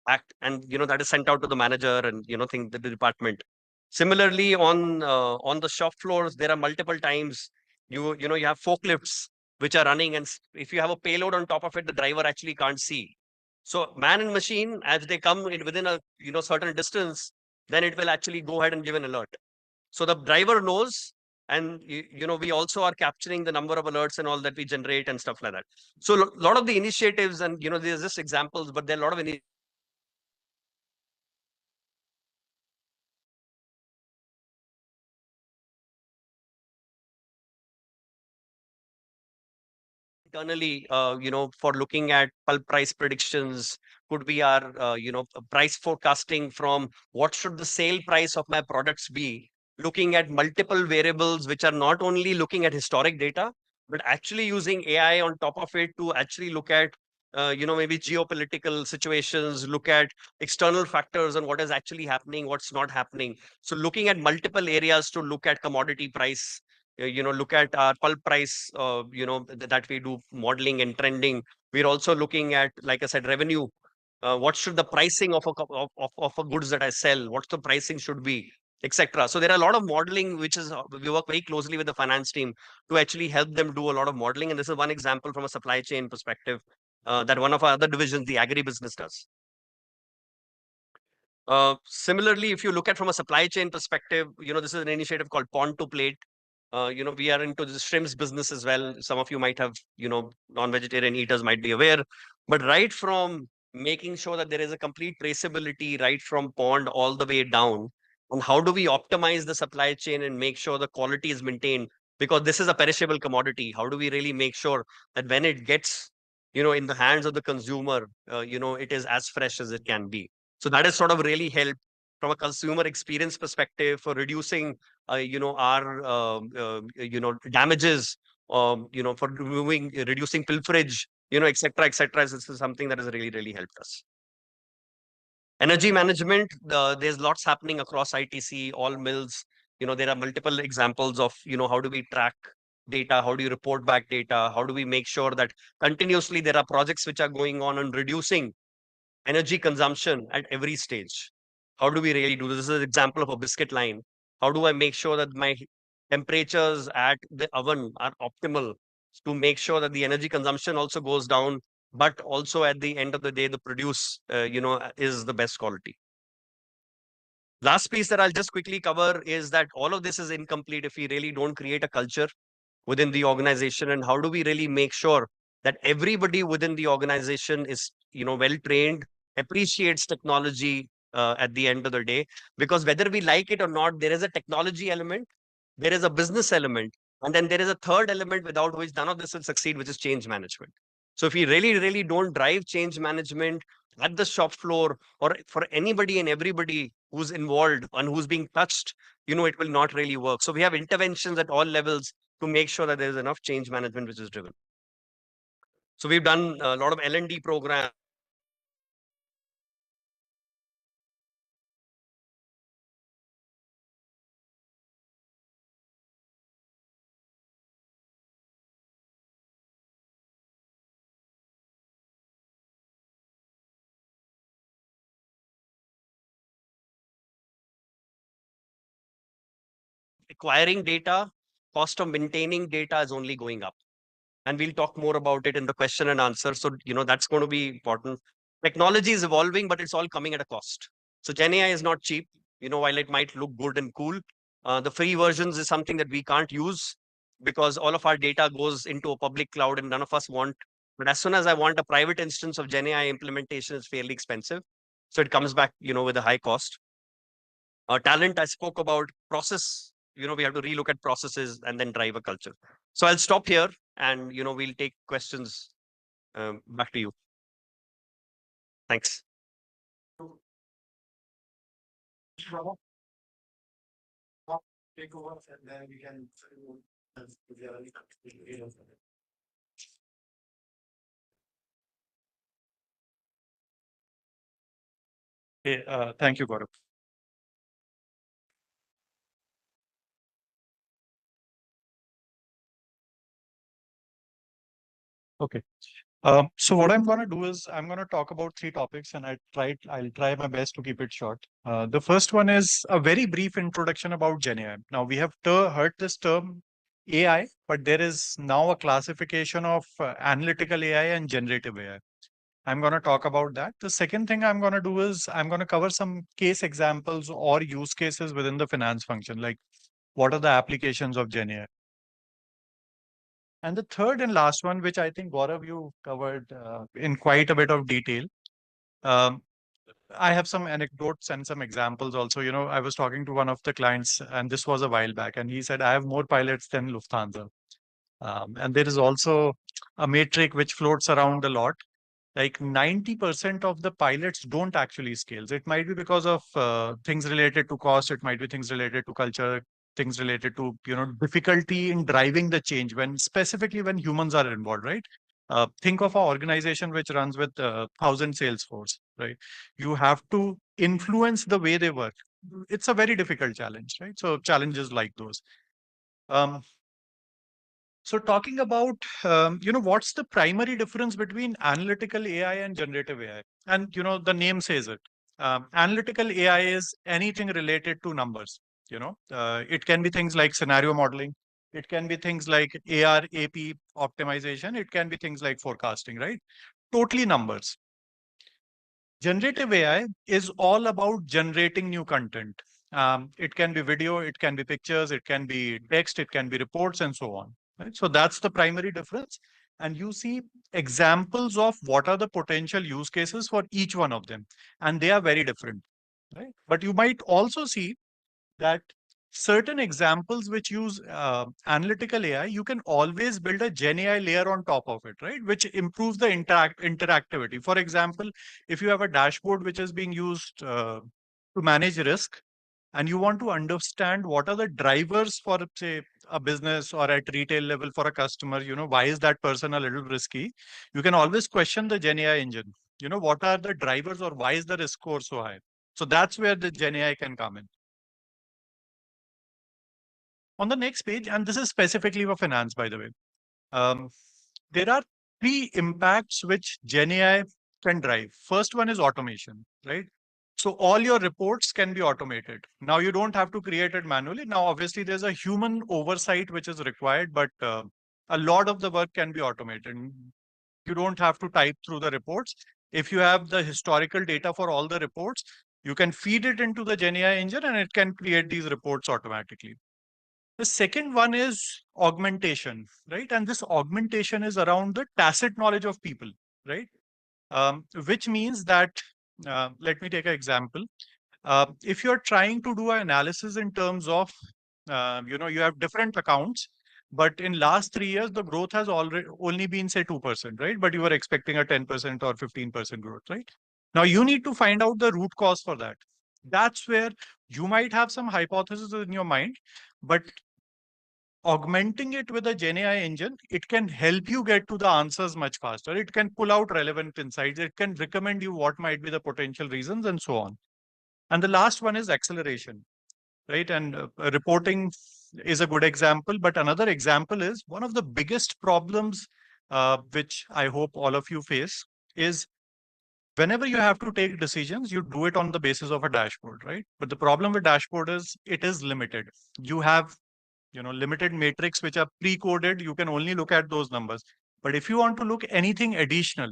[SPEAKER 1] act. And, that is sent out to the manager and, the department. Similarly, on the shop floors, there are multiple times you have forklifts which are running, and if you have a payload on top of it, the driver actually can't see. So man and machine, as they come in within a certain distance, then it will actually go ahead and give an alert. So the driver knows, and we also are capturing the number of alerts and all that we generate and stuff like that. So a lot of the initiatives, and there's just examples, but there are a lot of internally, for looking at pulp price predictions, could be our, price forecasting from what should the sale price of my products be, looking at multiple variables, which are not only looking at historic data, but actually using AI on top of it to actually look at maybe geopolitical situations, look at external factors and what is actually happening, what's not happening. So looking at multiple areas to look at commodity price, look at our pulp price, that we do modeling and trending. We're also looking at, like I said, revenue. What should the pricing of of a goods that I sell? What's the pricing should be, etc. So there are a lot of modeling, which is we work very closely with the finance team to actually help them do a lot of modeling. And this is one example from a supply chain perspective that one of our other divisions, the agribusiness, does. Similarly, if you look at from a supply chain perspective, this is an initiative called Pond to Plate. We are into the shrimps business as well. Some of you might have, non-vegetarian eaters might be aware, but right from making sure that there is a complete traceability right from pond all the way down, and how do we optimize the supply chain and make sure the quality is maintained? Because this is a perishable commodity. How do we really make sure that when it gets, in the hands of the consumer, it is as fresh as it can be? So that has sort of really helped from a consumer experience perspective for reducing, our, damages, for reducing pilferage, et cetera, et cetera. This is something that has really, really helped us. Energy management, there's lots happening across ITC, all mills. There are multiple examples of, how do we track data? How do you report back data? How do we make sure that continuously there are projects which are going on reducing energy consumption at every stage? How do we really do this? This is an example of a biscuit line. How do I make sure that my temperatures at the oven are optimal to make sure that the energy consumption also goes down, but also at the end of the day, the produce, is the best quality. Last piece that I'll just quickly cover is that all of this is incomplete if we really don't create a culture within the organization. And how do we really make sure that everybody within the organization is, well trained, appreciates technology at the end of the day? Because whether we like it or not, there is a technology element, there is a business element, and then there is a third element without which none of this will succeed, which is change management. So if we really, really don't drive change management at the shop floor or for anybody and everybody who's involved and who's being touched, it will not really work. So we have interventions at all levels to make sure that there is enough change management which is driven. So we've done a lot of L&D programs. Acquiring data, cost of maintaining data is only going up. And we'll talk more about it in the question and answer. So, that's going to be important. Technology is evolving, but it's all coming at a cost. So Gen AI is not cheap, while it might look good and cool. The free versions is something that we can't use because all of our data goes into a public cloud and none of us want. But as soon as I want a private instance of Gen AI implementation, it's fairly expensive. So it comes back, with a high cost. Talent, I spoke about process. We have to relook at processes and then drive a culture. So I'll stop here and, we'll take questions. Back to you. Thanks.
[SPEAKER 4] Take over and then we can.
[SPEAKER 16] Okay, thank you, Gaurav. Okay. So what I'm going to do is I'm going to talk about three topics, and I'll try my best to keep it short. The first one is a very brief introduction about Gen AI. Now we have heard this term AI, but there is now a classification of analytical AI and generative AI. I'm going to talk about that. The second thing I'm going to do is I'm going to cover some case examples or use cases within the finance function, like what are the applications of Gen AI. And the third and last one, which I think Gaurav, you covered in quite a bit of detail. I have some anecdotes and some examples also. I was talking to one of the clients, and this was a while back, and he said, I have more pilots than Lufthansa. And there is also a metric which floats around a lot. Like 90% of the pilots don't actually scale. It might be because of things related to cost. It might be things related to culture, things related to, difficulty in driving the change specifically when humans are involved, right?
[SPEAKER 6] Think of an organization which runs with 1,000 sales force, right? You have to influence the way they work. It's a very difficult challenge, right? So challenges like those. So talking about, what's the primary difference between analytical AI and generative AI? And, the name says it. Analytical AI is anything related to numbers. It can be things like scenario modeling. It can be things like AR, AP optimization. It can be things like forecasting, right? Totally numbers. Generative AI is all about generating new content. It can be video, it can be pictures, it can be text, it can be reports, and so on. Right? So that's the primary difference. And you see examples of what are the potential use cases for each one of them. And they are very different. Right? But you might also see that certain examples which use analytical AI, you can always build a Gen AI layer on top of it, right? Which improves the interactivity. For example, if you have a dashboard which is being used to manage risk, and you want to understand what are the drivers for, say, a business or at retail level for a customer, why is that person a little risky? You can always question the Gen AI engine. What are the drivers or why is the risk score so high? So that's where the Gen AI can come in. On the next page, and this is specifically for finance, by the way, there are three impacts which Gen AI can drive. First one is automation, right? So all your reports can be automated. Now you don't have to create it manually. Now, obviously, there's a human oversight which is required, but a lot of the work can be automated. You don't have to type through the reports. If you have the historical data for all the reports, you can feed it into the Gen AI engine and it can create these reports automatically. The second one is augmentation, right? And this augmentation is around the tacit knowledge of people, right? Which means that, let me take an example. If you're trying to do an analysis in terms of, you have different accounts, but in last 3 years, the growth has already only been, say, 2%, right? But you were expecting a 10% or 15% growth, right? Now you need to find out the root cause for that. That's where you might have some hypothesis in your mind, but augmenting it with a Gen AI engine, it can help you get to the answers much faster. It can pull out relevant insights. It can recommend you what might be the potential reasons and so on. And the last one is acceleration, right? And reporting is a good example. But another example is one of the biggest problems, which I hope all of you face, is whenever you have to take decisions, you do it on the basis of a dashboard, right? But the problem with dashboard is it is limited. You have limited matrix which are pre-coded. You can only look at those numbers. But if you want to look anything additional,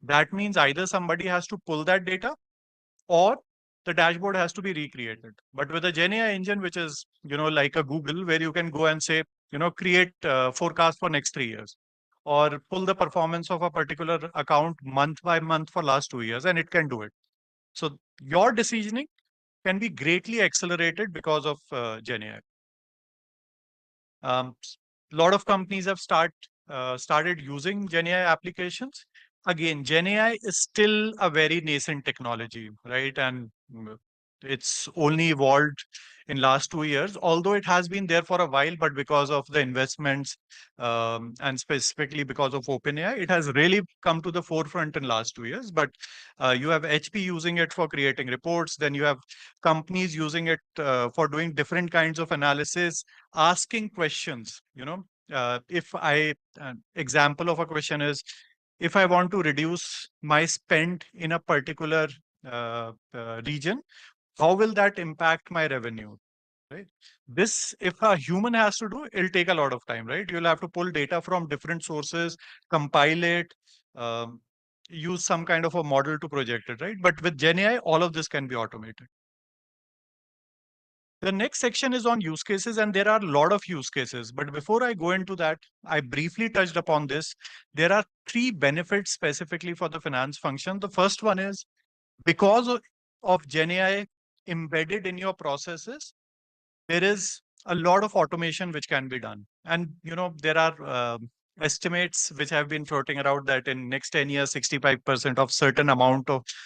[SPEAKER 6] that means either somebody has to pull that data or the dashboard has to be recreated. But with a Gen AI engine, which is, like a Google, where you can go and say, create forecast for next 3 years or pull the performance of a particular account month by month for last 2 years, and it can do it. So your decisioning can be greatly accelerated because of Gen AI. A lot of companies have started using Gen AI applications. Again, Gen AI is still a very nascent technology, right? And it's only evolved in last 2 years, although it has been there for a while, but because of the investments and specifically because of OpenAI, it has really come to the forefront in last 2 years. But you have HP using it for creating reports. Then you have companies using it for doing different kinds of analysis, asking questions. If example of a question is, if I want to reduce my spend in a particular region, how will that impact my revenue? Right? This, if a human has to do, it'll take a lot of time, right? You'll have to pull data from different sources, compile it, use some kind of a model to project it, right? But with Gen AI, all of this can be automated. The next section is on use cases, and there are a lot of use cases. But before I go into that, I briefly touched upon this. There are 3 benefits specifically for the finance function. The first one is because of Gen AI embedded in your processes, there is a lot of automation which can be done. And, there are estimates which have been floating around that in next 10 years, 65% of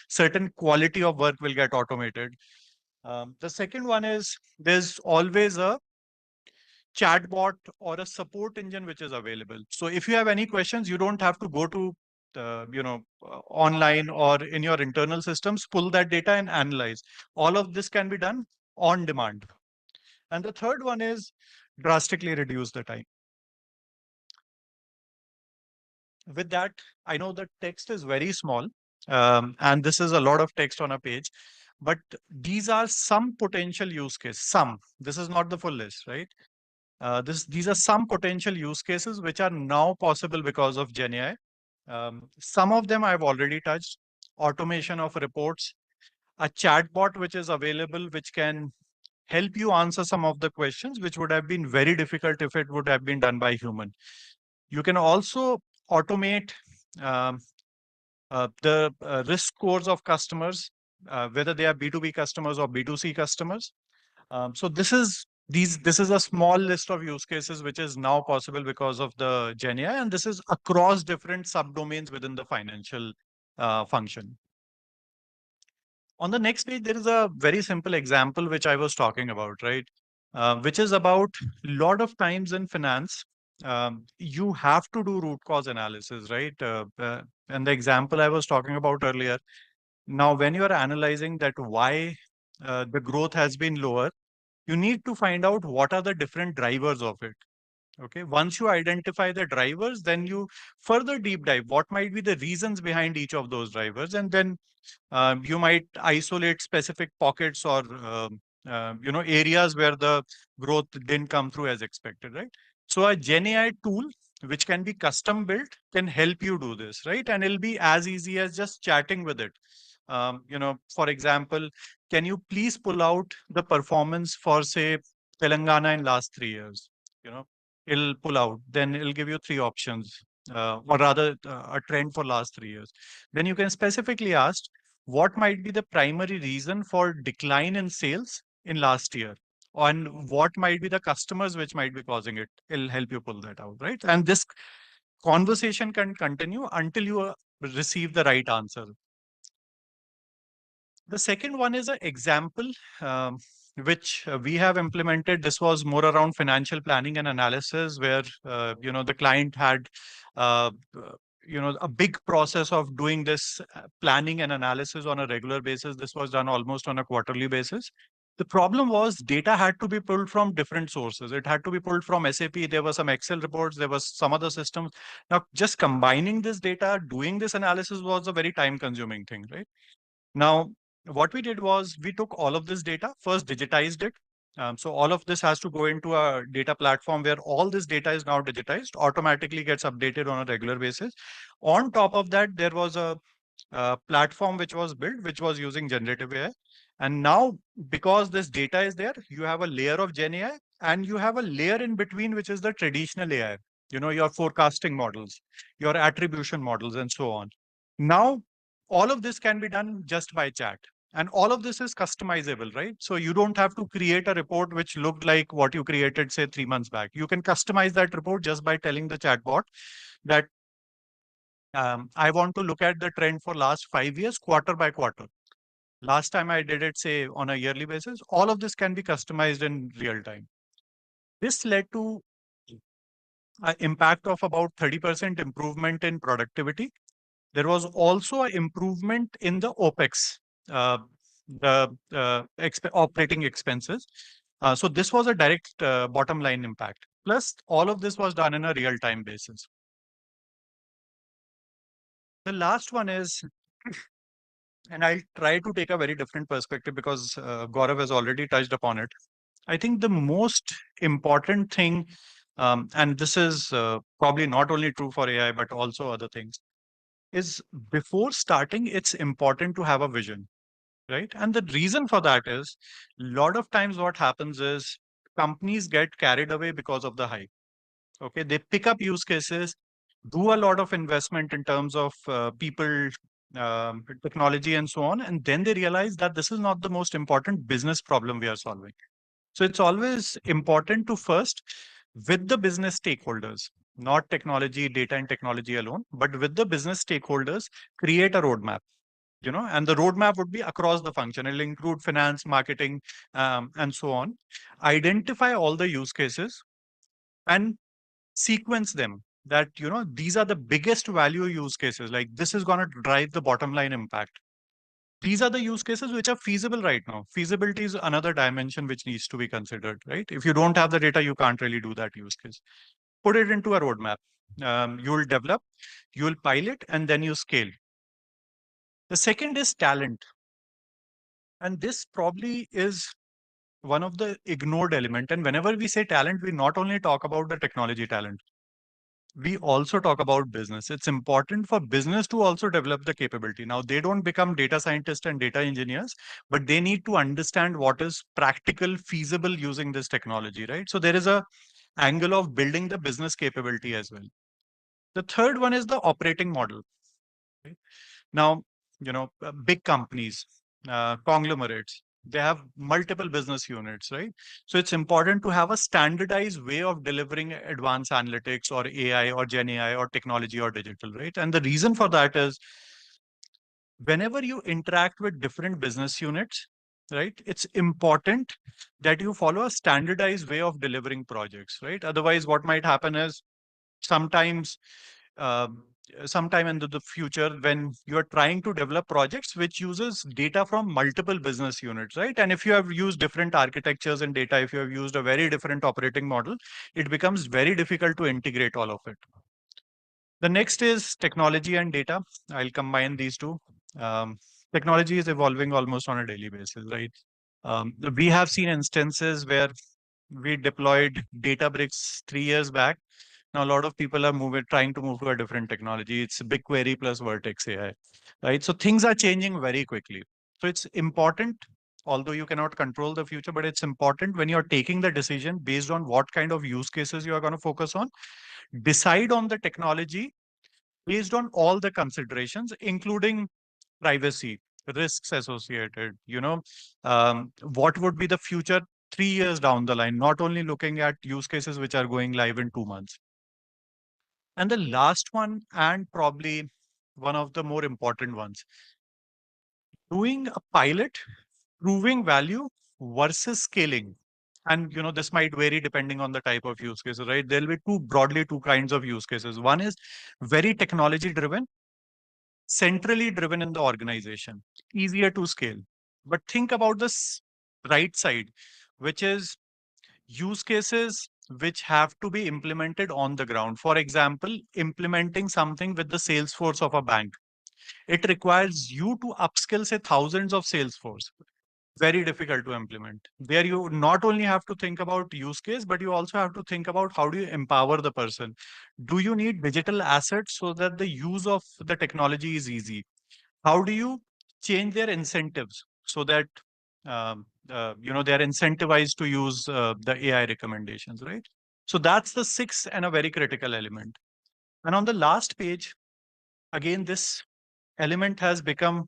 [SPEAKER 6] certain quality of work will get automated. The second one is there's always a chatbot or a support engine which is available. So if you have any questions, you don't have to go to online or in your internal systems, pull that data and analyze. All of this can be done on demand. And the third one is drastically reduce the time. With that, I know the text is very small, and this is a lot of text on a page, but these are some potential use case. Some. This is not the full list, right? These are some potential use cases which are now possible because of GenAI. Some of them I've already touched. Automation of reports, a chatbot which is available, which can help you answer some of the questions which would have been very difficult if it would have been done by human. You can also automate the risk scores of customers, whether they are B2B customers or B2C customers. So this is a small list of use cases which is now possible because of the GenAI, and this is across different subdomains within the financial function. On the next page, there is a very simple example which I was talking about, right? Which is about a lot of times in finance, you have to do root cause analysis, right? And the example I was talking about earlier. Now, when you are analyzing that why the growth has been lower, you need to find out what are the different drivers of it. Okay, once you identify the drivers, then you further deep dive what might be the reasons behind each of those drivers, and then you might isolate specific pockets or areas where the growth didn't come through as expected, right? So a GenAI tool which can be custom built can help you do this, right? And it'll be as easy as just chatting with it. For example, can you please pull out the performance for, say, Telangana in last 3 years? It'll pull out. Then it'll give you 3 options, or rather a trend for last 3 years. Then you can specifically ask what might be the primary reason for decline in sales in last year, and what might be the customers which might be causing it. It'll help you pull that out, right? And this conversation can continue until you receive the right answer. The second one is an example which we have implemented. This was more around financial planning and analysis, where the client had a big process of doing this planning and analysis on a regular basis. This was done almost on a quarterly basis. The problem was data had to be pulled from different sources. It had to be pulled from SAP. There were some Excel reports. There was some other systems. Now, just combining this data, doing this analysis was a very time-consuming thing, right? Now, what we did was we took all of this data, first digitized it. So all of this has to go into a data platform where all this data is now digitized, automatically gets updated on a regular basis. On top of that, there was a platform which was built, which was using generative AI. And now, because this data is there, you have a layer of Gen AI, and you have a layer in between, which is the traditional AI, your forecasting models, your attribution models, and so on. Now, all of this can be done just by chat. And all of this is customizable, right? So you don't have to create a report which looked like what you created, say, 3 months back. You can customize that report just by telling the chatbot that I want to look at the trend for last 5 years, quarter by quarter. Last time I did it, say, on a yearly basis. All of this can be customized in real time. This led to an impact of about 30% improvement in productivity. There was also an improvement in the OPEX, the operating expenses. So this was a direct bottom line impact. Plus, all of this was done in a real-time basis. The last one is, and I'll try to take a very different perspective because Gaurav has already touched upon it. I think the most important thing, and this is probably not only true for AI, but also other things, is before starting, it's important to have a vision, right? And the reason for that is a lot of times what happens is companies get carried away because of the hype. Okay, they pick up use cases, do a lot of investment in terms of people, technology, and so on, and then they realize that this is not the most important business problem we are solving. So it's always important to first, with the business stakeholders, not technology, data and technology alone, but with the business stakeholders, create a roadmap, and the roadmap would be across the function. It'll include finance, marketing, and so on. Identify all the use cases, and sequence them, that these are the biggest value use cases, like this is going to drive the bottom line impact. These are the use cases which are feasible right now. Feasibility is another dimension which needs to be considered, right? If you don't have the data, you can't really do that use case. Put it into a roadmap. You'll develop, you'll pilot, and then you scale. The second is talent. And this probably is one of the ignored element. And whenever we say talent, we not only talk about the technology talent, we also talk about business. It's important for business to also develop the capability. Now, they don't become data scientists and data engineers, but they need to understand what is practical, feasible using this technology, right? So there is a angle of building the business capability as well. The third one is the operating model. Right? Now, big companies, conglomerates, they have multiple business units, right? So it's important to have a standardized way of delivering advanced analytics or AI or Gen AI or technology or digital, right? And the reason for that is whenever you interact with different business units, right, it's important that you follow a standardized way of delivering projects, right? Otherwise, what might happen is sometimes sometime into the future when you're trying to develop projects which uses data from multiple business units, right? And if you have used different architectures and data, if you have used a very different operating model, it becomes very difficult to integrate all of it. The next is technology and data. I'll combine these two. Technology is evolving almost on a daily basis, right? We have seen instances where we deployed Databricks 3 years back. Now, a lot of people are trying to move to a different technology. It's BigQuery plus Vertex AI, right? So things are changing very quickly. So it's important, although you cannot control the future, but it's important when you're taking the decision based on what kind of use cases you are going to focus on, decide on the technology based on all the considerations, including privacy, risks associated, what would be the future 3 years down the line, not only looking at use cases which are going live in 2 months. And the last one, and probably one of the more important ones, doing a pilot, proving value versus scaling. And this might vary depending on the type of use cases, right? There'll be broadly two kinds of use cases. One is very technology driven, centrally driven in the organization, easier to scale. But think about this right side, which is use cases which have to be implemented on the ground. For example, implementing something with the sales force of a bank. It requires you to upskill, say, thousands of sales force. Very difficult to implement. There you not only have to think about use case, but you also have to think about how do you empower the person. Do you need digital assets so that the use of the technology is easy? How do you change their incentives so that they're incentivized to use the AI recommendations, right? So that's the sixth and a very critical element. And on the last page, again, this element has become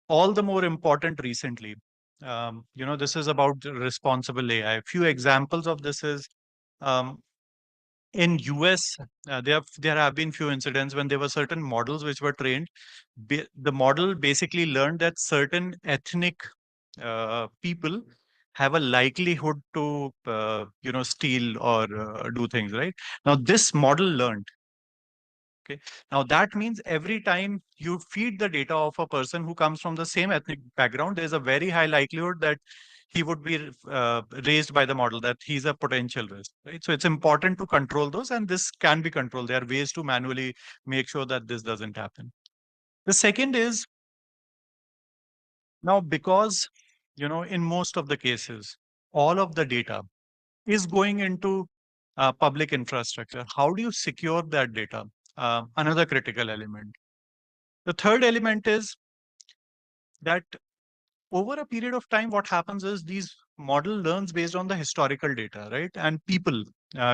[SPEAKER 6] all the more important recently. This is about responsible AI. A few examples of this is in US, there have been few incidents when there were certain models which were trained. The model basically learned that certain ethnic people have a likelihood to steal or do things, right? Now this model learned. Okay. Now that means every time you feed the data of a person who comes from the same ethnic background, there's a very high likelihood that he would be raised by the model, that he's a potential risk, right? So it's important to control those, and this can be controlled. There are ways to manually make sure that this doesn't happen. The second is now, because, in most of the cases, all of the data is going into public infrastructure. How do you secure that data? Another critical element. The third element is that over a period of time, what happens is these model learns based on the historical data, right? And people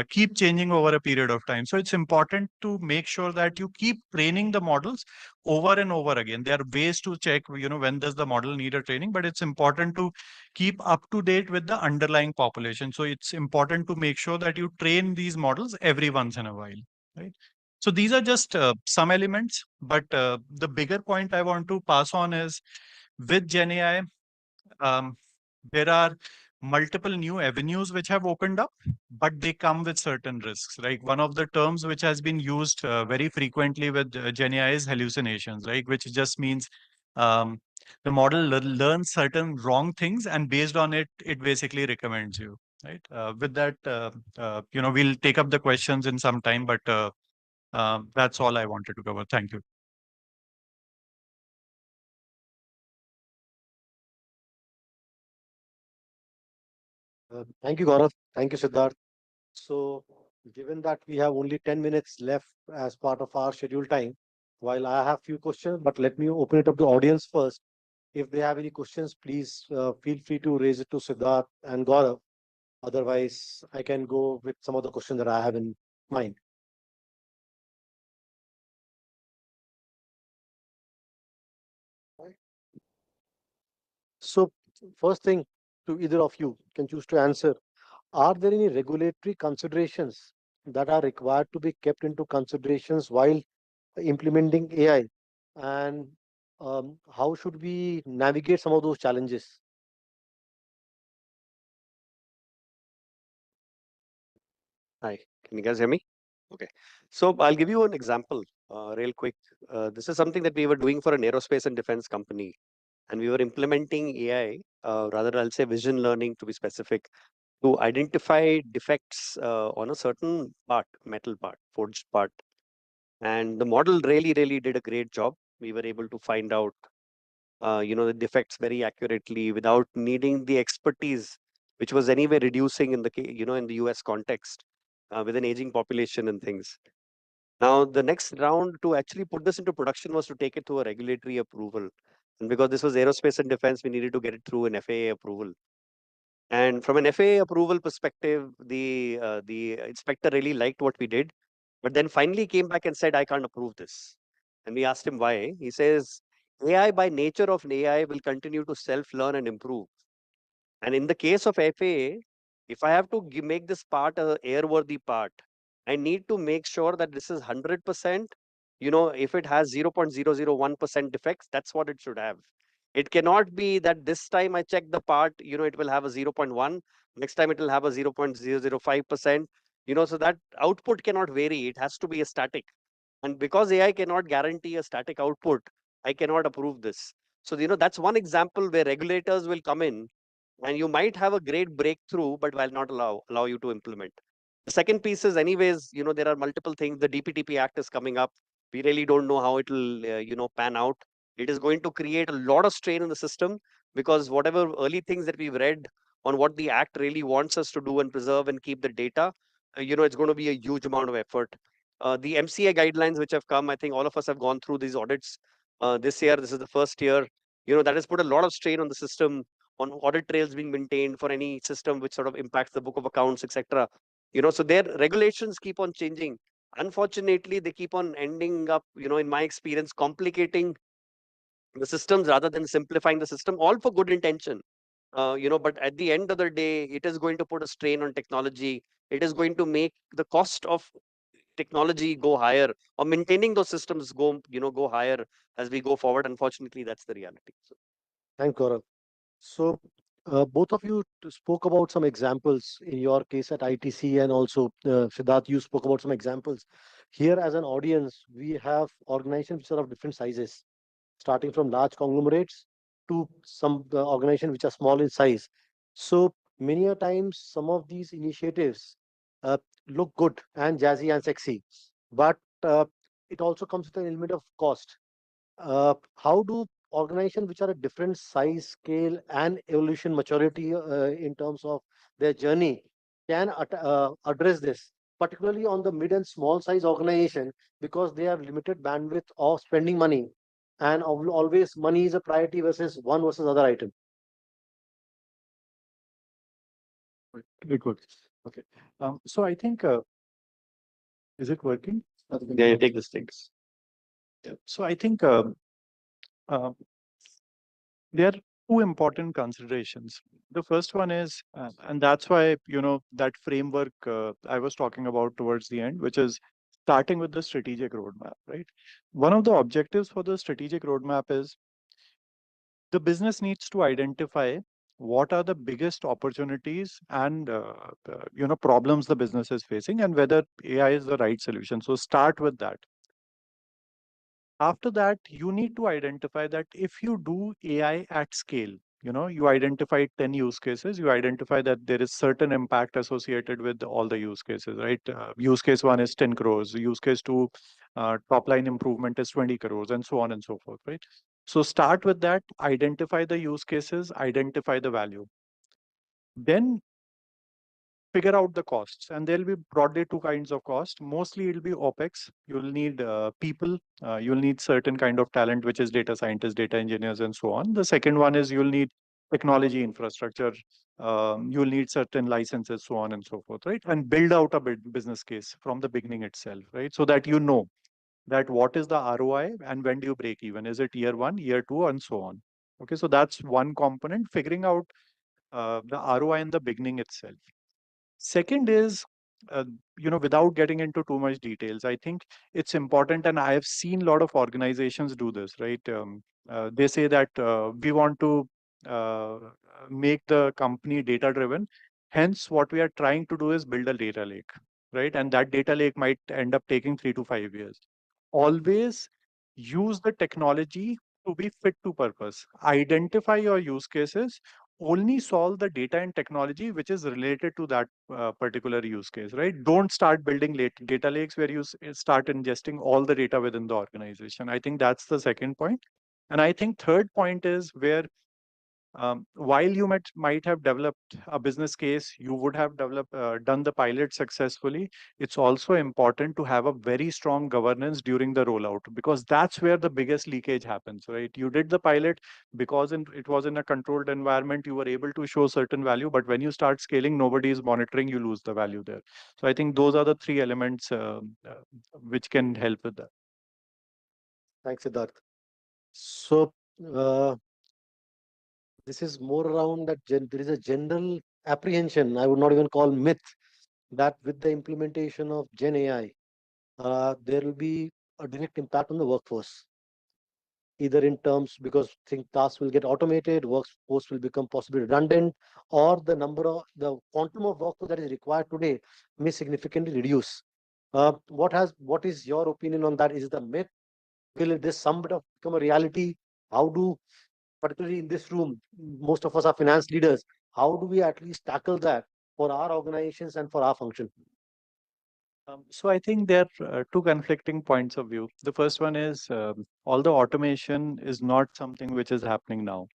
[SPEAKER 6] keep changing over a period of time. So it's important to make sure that you keep training the models over and over again. There are ways to check, when does the model need a training, but it's important to keep up to date with the underlying population. So it's important to make sure that you train these models every once in a while, right? So these are just some elements, but the bigger point I want to pass on is with Gen AI, there are multiple new avenues which have opened up, but they come with certain risks. Like one of the terms which has been used very frequently with Gen AI is hallucinations, right? Which just means um, the model learns certain wrong things, and based on it, it basically recommends you, right? With that, we'll take up the questions in some time, but that's all I wanted to cover. Thank you.
[SPEAKER 4] Thank you, Gaurav. Thank you, Siddharth. So, given that we have only 10 minutes left as part of our scheduled time, while I have few questions, but let me open it up to the audience first. If they have any questions, please feel free to raise it to Siddharth and Gaurav. Otherwise, I can go with some of the questions that I have in mind. So, first thing to either of you can choose to answer. Are there any regulatory considerations that are required to be kept into considerations while implementing AI? And how should we navigate some of those challenges?
[SPEAKER 1] Hi, can you guys hear me? Okay. So I'll give you an example real quick. This is something that we were doing for an aerospace and defense company, and we were implementing AI, rather I'll say vision learning to be specific, to identify defects on a certain part, metal part, forged part. And the model really did a great job. We were able to find out, the defects very accurately without needing the expertise, which was anyway reducing in in the US context with an aging population and things. Now, the next round to actually put this into production was to take it to a regulatory approval. And because this was aerospace and defense, we needed to get it through an FAA approval. And from an FAA approval perspective, the inspector really liked what we did, but then finally came back and said, "I can't approve this." And we asked him why. He says, "AI by nature of AI will continue to self-learn and improve. And in the case of FAA, if I have to make this part a airworthy part, I need to make sure that this is 100%. If it has 0.001% defects, that's what it should have. It cannot be that this time I check the part, it will have a 0.1. Next time it will have a 0.005%. So that output cannot vary. It has to be a static. And because AI cannot guarantee a static output, I cannot approve this. So, that's one example where regulators will come in and you might have a great breakthrough, but will not allow you to implement. The second piece is, anyways, there are multiple things. The DPTP Act is coming up. We really don't know how it will, pan out. It is going to create a lot of strain in the system because whatever early things that we've read on what the Act really wants us to do and preserve and keep the data, it's going to be a huge amount of effort. The MCA guidelines which have come, I think all of us have gone through these audits this year. This is the first year. That has put a lot of strain on the system, on audit trails being maintained for any system which sort of impacts the book of accounts, etc. So their regulations keep on changing. Unfortunately, they keep on ending up, in my experience, complicating the systems rather than simplifying the system, all for good intention. But at the end of the day, it is going to put a strain on technology. It is going to make the cost of technology go higher, or maintaining those systems go higher as we go forward. Unfortunately, that's the reality. So.
[SPEAKER 4] Thank Gaurav. So, both of you spoke about some examples in your case at ITC, and also Siddharth, you spoke about some examples. Here, as an audience, we have organizations which are of different sizes, starting from large conglomerates to some organizations which are small in size. So many a times, some of these initiatives uh, look good and jazzy and sexy, but it also comes with an element of cost. How do organizations which are a different size, scale, and evolution maturity in terms of their journey can address this, particularly on the mid and small size organization, because they have limited bandwidth of spending money, and always money is a priority versus one versus other item.
[SPEAKER 6] Very good. Okay. So I think, is it working?
[SPEAKER 1] Yeah, you take this things.
[SPEAKER 6] Yeah. So I think uh, there are two important considerations. The first one is, and that's why, that framework I was talking about towards the end, which is starting with the strategic roadmap, right? One of the objectives for the strategic roadmap is the business needs to identify what are the biggest opportunities and problems the business is facing, and whether AI is the right solution. So start with that. After that, you need to identify that if you do AI at scale, you identify 10 use cases, you identify that there is certain impact associated with all the use cases, right? Use case one is 10 crores, use case two, top line improvement is 20 crores, and so on and so forth, right? So start with that, identify the use cases, identify the value. Then figure out the costs, and there'll be broadly two kinds of cost. Mostly it'll be OpEx. You'll need people, you'll need certain kind of talent, which is data scientists, data engineers, and so on. The second one is you'll need technology infrastructure. You'll need certain licenses, so on and so forth, right? And build out a business case from the beginning itself, right? So that you know that what is the ROI and when do you break even? Is it year one, year two, and so on? Okay, so that's one component, figuring out the ROI in the beginning itself. Second is, without getting into too much details, I think it's important, and I have seen a lot of organizations do this, right? They say that we want to uh, make the company data driven. Hence, what we are trying to do is build a data lake, right? And that data lake might end up taking 3 to 5 years. Always use the technology to be fit to purpose. Identify your use cases, only solve the data and technology which is related to that particular use case, right? Don't start building data lakes where you start ingesting all the data within the organization. I think that's the second point. And I think third point is where while you might have developed a business case, you would have done the pilot successfully. It's also important to have a very strong governance during the rollout, because that's where the biggest leakage happens, right? You did the pilot because it was in a controlled environment. You were able to show certain value, but when you start scaling, nobody is monitoring. You lose the value there. So I think those are the three elements which can help with that.
[SPEAKER 4] Thanks, Siddharth. So this is more around that there is a general apprehension, I would not even call myth, that with the implementation of Gen AI, there will be a direct impact on the workforce, either in terms because think tasks will get automated, workforce will become possibly redundant, or the quantum of work that is required today may significantly reduce. What is your opinion on that? Is it a myth? Will this some bit of become a reality? How do, particularly in this room, most of us are finance leaders, how do we at least tackle that for our organizations and for our function?
[SPEAKER 6] So I think there are two conflicting points of view. The first one is all the automation is not something which is happening now.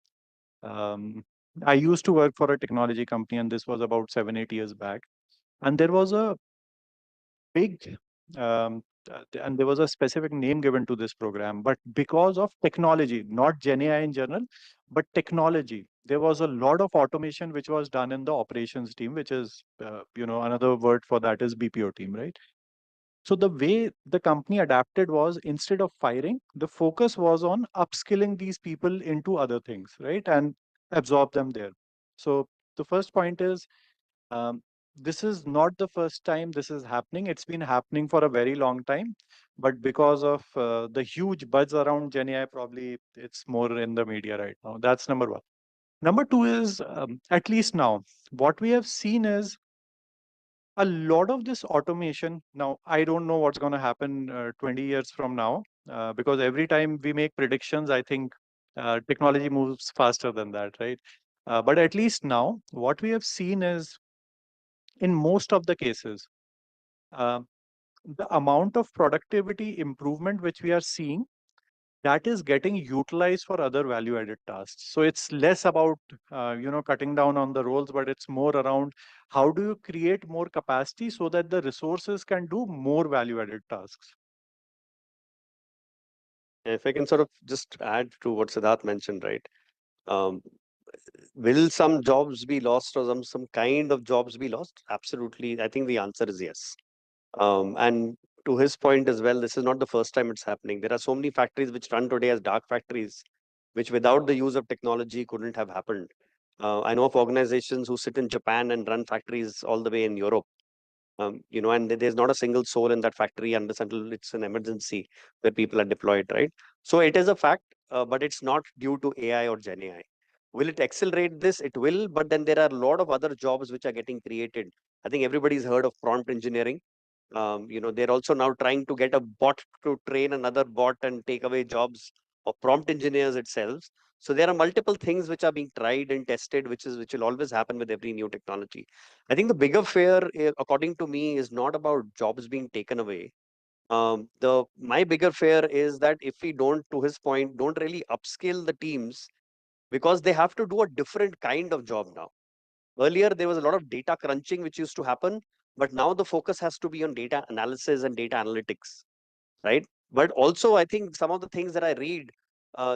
[SPEAKER 6] I used to work for a technology company, and this was about 7, 8 years back. And there was a big, and there was a specific name given to this program, but because of technology, not Gen AI in general, but technology, there was a lot of automation which was done in the operations team, which is, another word for that is BPO team, right? So the way the company adapted was, instead of firing, the focus was on upskilling these people into other things, right? And absorb them there. So the first point is, this is not the first time this is happening. It's been happening for a very long time, but because of the huge buzz around Gen AI, probably it's more in the media right now. That's number one. Number two is, at least now, what we have seen is a lot of this automation. Now, I don't know what's going to happen 20 years from now, because every time we make predictions, I think technology moves faster than that, right? But at least now, what we have seen is, in most of the cases, uh, the amount of productivity improvement which we are seeing, that is getting utilized for other value added tasks. So it's less about cutting down on the roles, but it's more around how do you create more capacity so that the resources can do more value added tasks.
[SPEAKER 1] If I can sort of just add to what Siddharth mentioned, right? Um, will some jobs be lost, or some kind of jobs be lost? Absolutely. I think the answer is yes. And to his point as well, this is not the first time it's happening. There are so many factories which run today as dark factories, which without the use of technology couldn't have happened. I know of organizations who sit in Japan and run factories all the way in Europe. And there's not a single soul in that factory until it's an emergency where people are deployed, right? So it is a fact, but it's not due to AI or Gen AI. Will it accelerate this? It will, but then there are a lot of other jobs which are getting created. I think everybody's heard of prompt engineering. They're also now trying to get a bot to train another bot and take away jobs of prompt engineers itself. So there are multiple things which are being tried and tested, which will always happen with every new technology. I think the bigger fear, according to me, is not about jobs being taken away. The my bigger fear is that if we don't, to his point, don't really upskill the teams, because they have to do a different kind of job now. Earlier, there was a lot of data crunching which used to happen, but now the focus has to be on data analysis and data analytics, right? But also, I think some of the things that I read,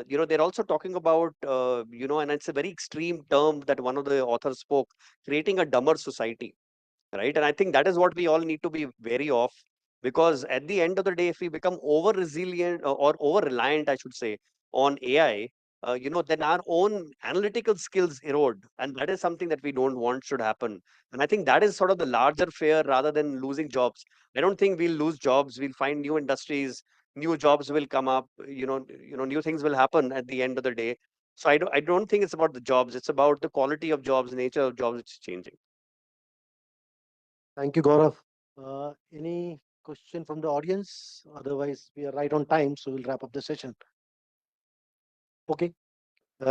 [SPEAKER 1] they're also talking about, and it's a very extreme term that one of the authors spoke, creating a dumber society, right? And I think that is what we all need to be wary of, because at the end of the day, if we become over resilient or over reliant, I should say, on AI, then our own analytical skills erode, and that is something that we don't want should happen. And I think that is sort of the larger fear rather than losing jobs. I don't think we'll lose jobs. We'll find new industries, new jobs will come up. New things will happen at the end of the day. So I don't think it's about the jobs. It's about the quality of jobs, nature of jobs, which is changing.
[SPEAKER 4] Thank you, Gaurav. Any question from the audience? Otherwise, we are right on time, so we'll wrap up the session. Okay.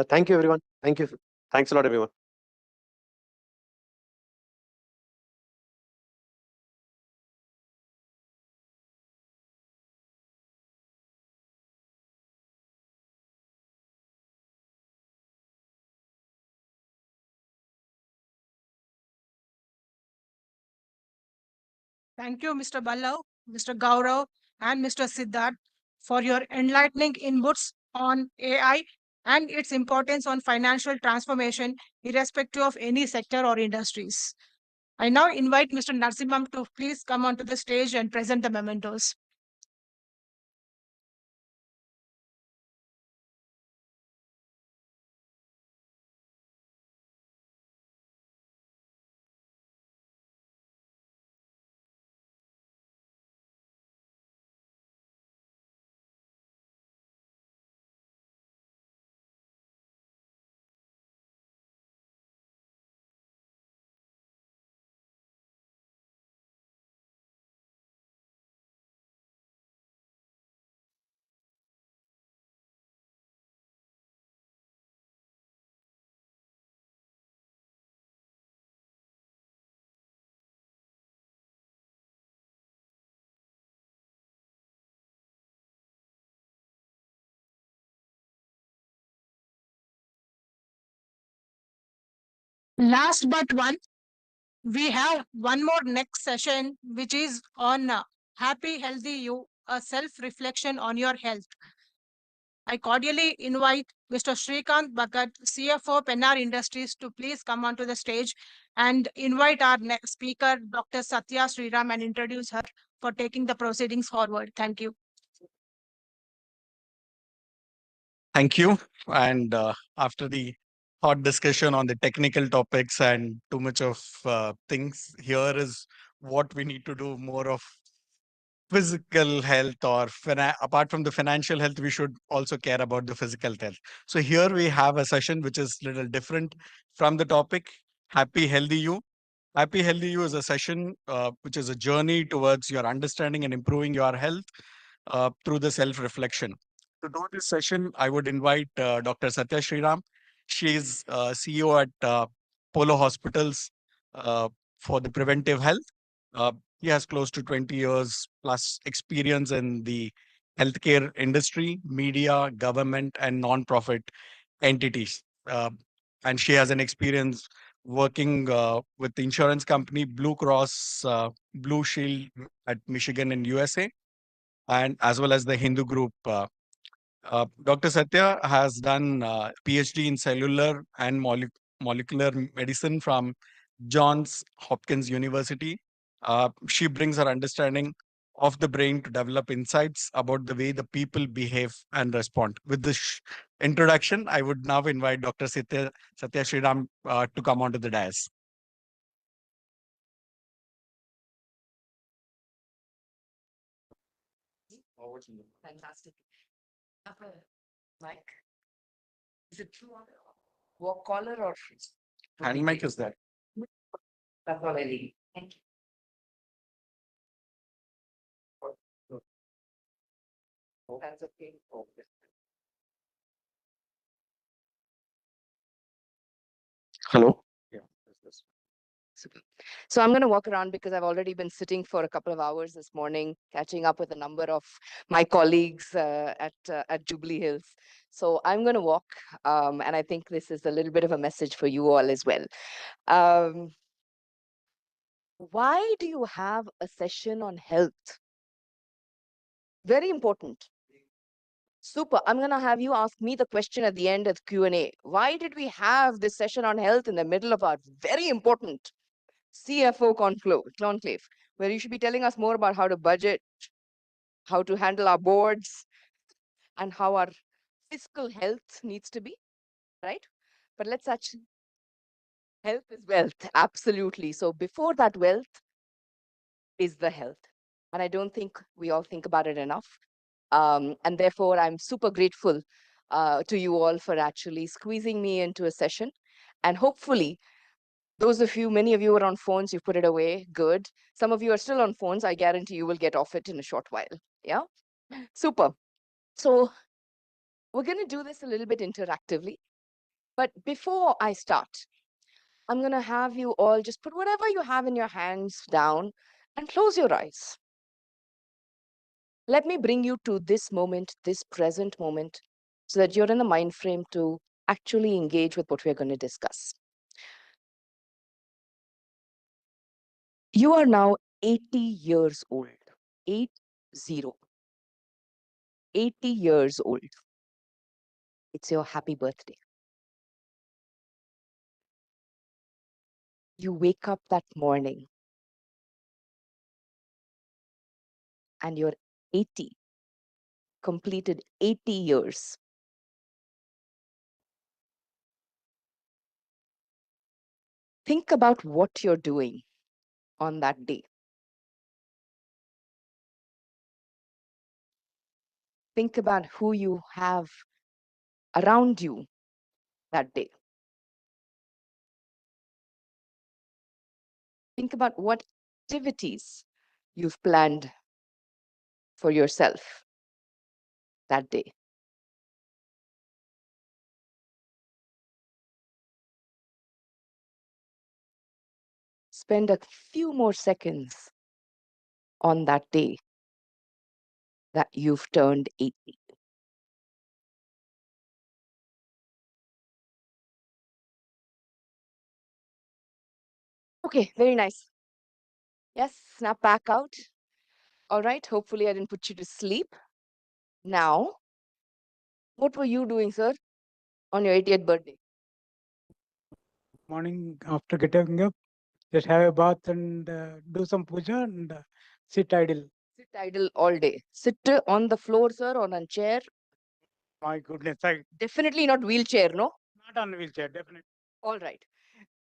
[SPEAKER 4] Thank you, everyone. Thank you.
[SPEAKER 1] Thanks a lot, everyone.
[SPEAKER 11] Thank you, Mr. Ballav, Mr. Gaurav, and Mr. Siddharth for your enlightening inputs on AI and its importance on financial transformation, irrespective of any sector or industries. I now invite Mr. Narsimham to please come onto the stage and present the mementos. Last but one, we have one more next session, which is on Happy Healthy You, a self-reflection on your health. I cordially invite Mr. Shrikant Bhagat, CFO, Pennar Industries, to please come onto the stage and invite our next speaker, Dr. Satya Sriram, and introduce her for taking the proceedings forward. Thank you.
[SPEAKER 8] Thank you. And after the hot discussion on the technical topics and too much of things, here is what we need to do more of physical health, or apart from the financial health, we should also care about the physical health. So here we have a session which is a little different from the topic, Happy Healthy You. Happy Healthy You is a session which is a journey towards your understanding and improving your health through the self-reflection. To do this session, I would invite Dr. Satya Sriram. She is CEO at Polo Hospitals for the preventive health. He has close to 20 years plus experience in the healthcare industry, media, government, and non-profit entities. And she has an experience working with the insurance company Blue Cross Blue Shield at Michigan in USA, and as well as the Hindu group. Dr. Satya has done PhD in cellular and molecular medicine from Johns Hopkins University. She brings her understanding of the brain to develop insights about the way the people behave and respond. With this introduction, I would now invite Dr. Satya Sriram to come onto the dais.
[SPEAKER 9] Fantastic. Mike, is it true? Walk collar or
[SPEAKER 19] Hand mic is there.
[SPEAKER 9] that's all I need. Thank you. That's okay.
[SPEAKER 19] Hello.
[SPEAKER 9] Super. So I'm going to walk around because I've already been sitting for a couple of hours this morning, catching up with a number of my colleagues at Jubilee Hills. So I'm going to walk, and I think this is a little bit of a message for you all as well. Why do you have a session on health? Very important. Super. I'm going to have you ask me the question at the end of the Q&A. Why did we have this session on health in the middle of our very important CFO conclave, where you should be telling us more about how to budget, how to handle our boards, and how our fiscal health needs to be, right? But let's actually, health is wealth, absolutely. So before that wealth is the health. And I don't think we all think about it enough. And therefore, I'm super grateful to you all for actually squeezing me into a session. And hopefully, those of you, many of you are on phones, you put it away, good. Some of you are still on phones, I guarantee you will get off it in a short while, yeah? Super. So we're gonna do this a little bit interactively. But before I start, I'm gonna have you all just put whatever you have in your hands down and close your eyes. Let me bring you to this moment, this present moment, so that you're in the mind frame to actually engage with what we're going to discuss. You are now 80 years old. 80. 80 years old. It's your happy birthday. You wake up that morning and you're 80, completed 80 years. Think about what you're doing on that day. Think about who you have around you that day. Think about what activities you've planned for yourself that day. Spend a few more seconds on that day that you've turned 80. Okay, very nice. Yes, snap back out. All right, hopefully I didn't put you to sleep. Now, what were you doing, sir, on your 80th birthday?
[SPEAKER 10] Morning after getting up, just have a bath and do some puja and sit idle.
[SPEAKER 9] Sit idle all day. Sit on the floor, sir, or on a chair.
[SPEAKER 10] My goodness, I
[SPEAKER 9] Definitely not wheelchair, no?
[SPEAKER 10] not on wheelchair, definitely.
[SPEAKER 9] All right.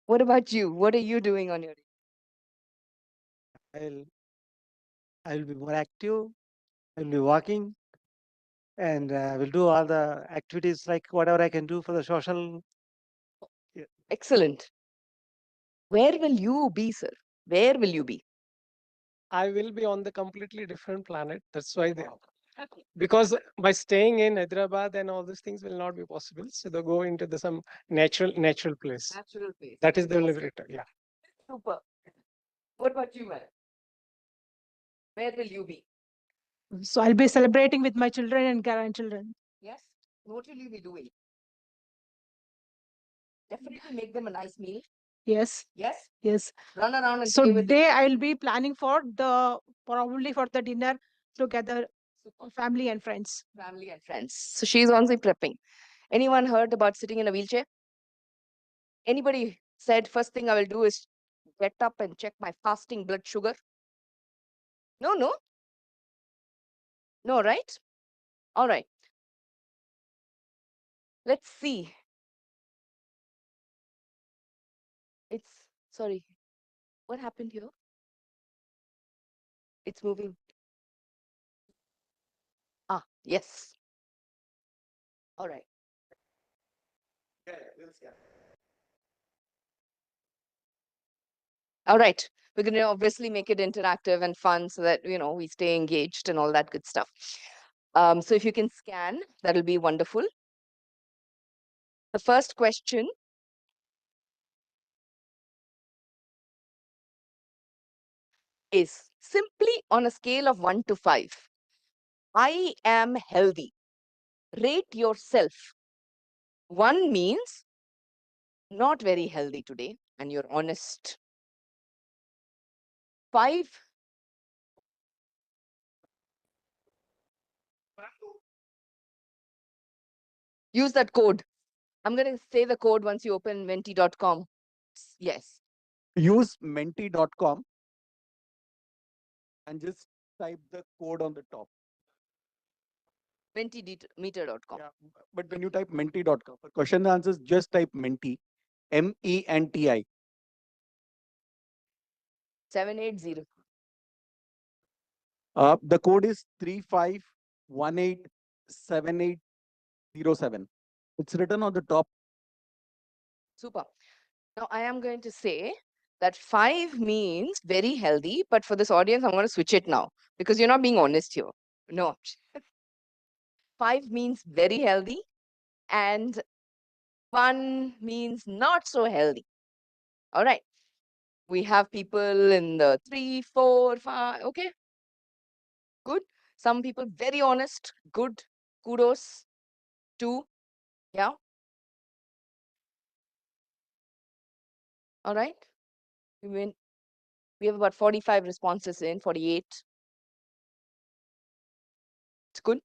[SPEAKER 9] What about you? What are you doing on your
[SPEAKER 23] I'll be more active. I'll be walking, and will do all the activities like whatever I can do for the social.
[SPEAKER 9] Excellent. Where will you be, sir? Where will you be?
[SPEAKER 24] I will be on the completely different planet. That's why because by staying in Hyderabad and all these things will not be possible. So they go into some natural place.
[SPEAKER 9] Natural place.
[SPEAKER 24] That is the liberator. Yeah.
[SPEAKER 9] Super. What about you, man? Where will you be?
[SPEAKER 11] So I'll be celebrating with my children and grandchildren.
[SPEAKER 9] Yes. What will you be doing? Definitely make them a nice meal.
[SPEAKER 11] Yes.
[SPEAKER 9] Yes.
[SPEAKER 11] Yes.
[SPEAKER 9] Run around and
[SPEAKER 11] So
[SPEAKER 9] play with
[SPEAKER 11] today I'll be planning for probably for the dinner together, family and friends.
[SPEAKER 9] family and friends. So she's honestly prepping. Anyone heard about sitting in a wheelchair? Anybody said first thing I will do is get up and check my fasting blood sugar? No, no. No, right? All right. Let's see. Sorry. What happened here? It's moving. Yes. All right. All right. We're going to obviously make it interactive and fun so that, we stay engaged and all that good stuff. So if you can scan, that'll be wonderful. The first question is simply on a scale of 1 to 5. I am healthy. Rate yourself. 1 means not very healthy today, and you're honest. 5, use that code. I'm going to say the code once you open menti.com. Yes.
[SPEAKER 19] Use menti.com and just type the code on the top.
[SPEAKER 9] Mentimeter.com.
[SPEAKER 19] Yeah, but when you type menti.com, for question and answers, just type menti, MENTI.
[SPEAKER 9] 780.
[SPEAKER 19] The code is 35187807. It's written on the top.
[SPEAKER 9] Super. Now I am going to say that 5 means very healthy, but for this audience, I'm going to switch it now because you're not being honest here. No. 5 means very healthy and 1 means not so healthy. All right. We have people in the 3, 4, 5. Okay. Good. Some people very honest. Good. Kudos. 2. Yeah. All right. We have about 45 responses in, 48. It's good.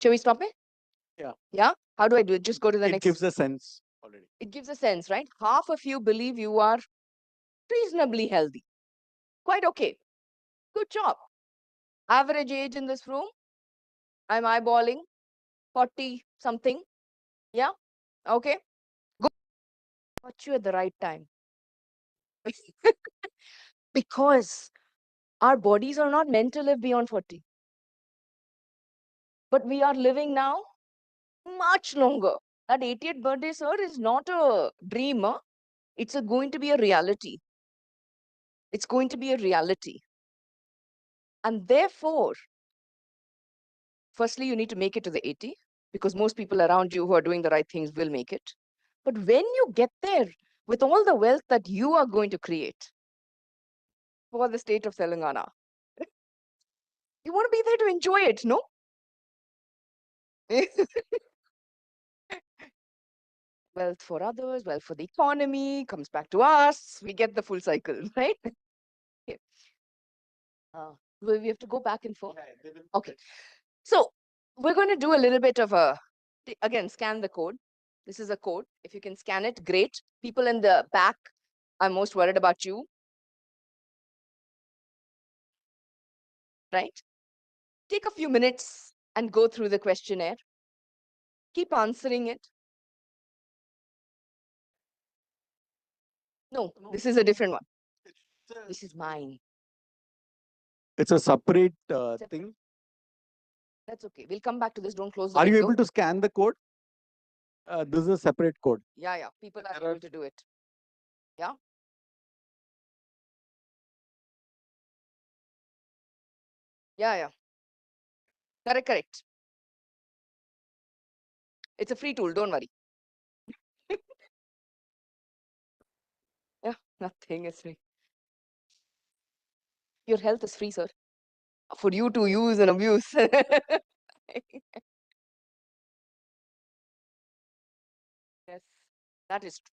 [SPEAKER 9] Shall we stop it?
[SPEAKER 19] Yeah.
[SPEAKER 9] Yeah. How do I do it? Just go to the
[SPEAKER 19] It
[SPEAKER 9] next.
[SPEAKER 19] gives a sense already.
[SPEAKER 9] It gives a sense, right? Half of you believe you are reasonably healthy. Quite okay. Good job. Average age in this room, I'm eyeballing 40 something. Yeah. Okay. Good. Got you at the right time. Because our bodies are not meant to live beyond 40. But we are living now much longer. That 80th birthday, sir, is not a dream. Huh? It's going to be a reality. It's going to be a reality. And therefore, firstly, you need to make it to the 80 because most people around you who are doing the right things will make it. But when you get there with all the wealth that you are going to create for the state of Telangana, you want to be there to enjoy it, no? Wealth for others, wealth for the economy, comes back to us. We get the full cycle, right? Okay. We have to go back and forth. Okay. So we're going to do a little bit of again, scan the code. This is a code. If you can scan it, great. People in the back, I'm most worried about you. Right? Take a few minutes and go through the questionnaire. Keep answering it. No, this is a different one. This is mine.
[SPEAKER 19] It's a separate thing.
[SPEAKER 9] That's okay. We'll come back to this. Don't close the
[SPEAKER 19] Are you
[SPEAKER 9] window.
[SPEAKER 19] able to scan the code? This is a separate code.
[SPEAKER 9] Yeah. People are able to do it. Yeah. Yeah. Correct. It's a free tool. Don't worry. Yeah, nothing is free. Your health is free, sir. For you to use and abuse. Yes, that is true.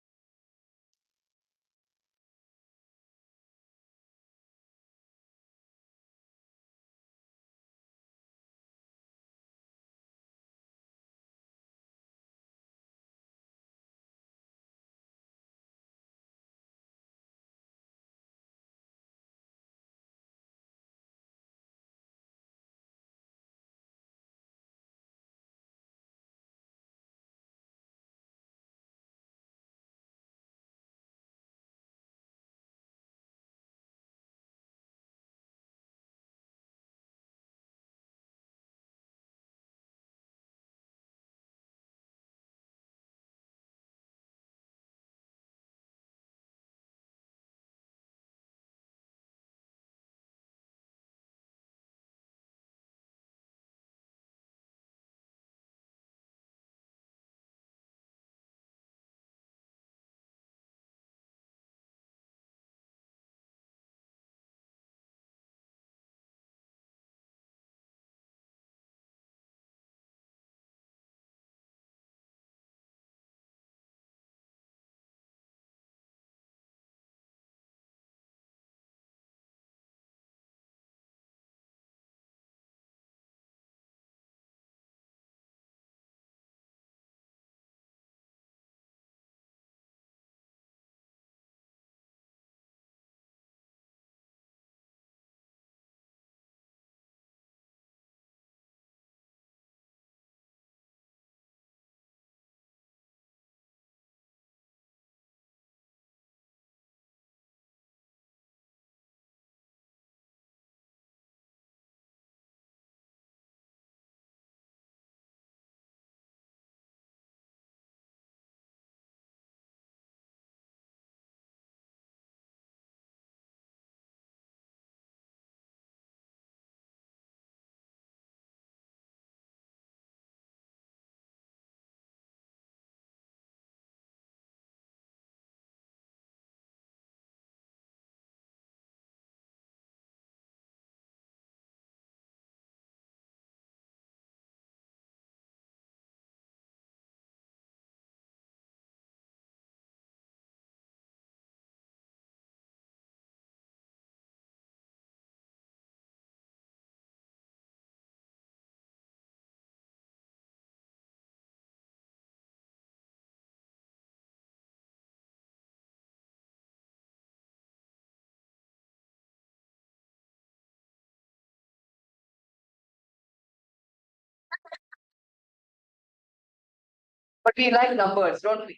[SPEAKER 9] But we like numbers, don't we?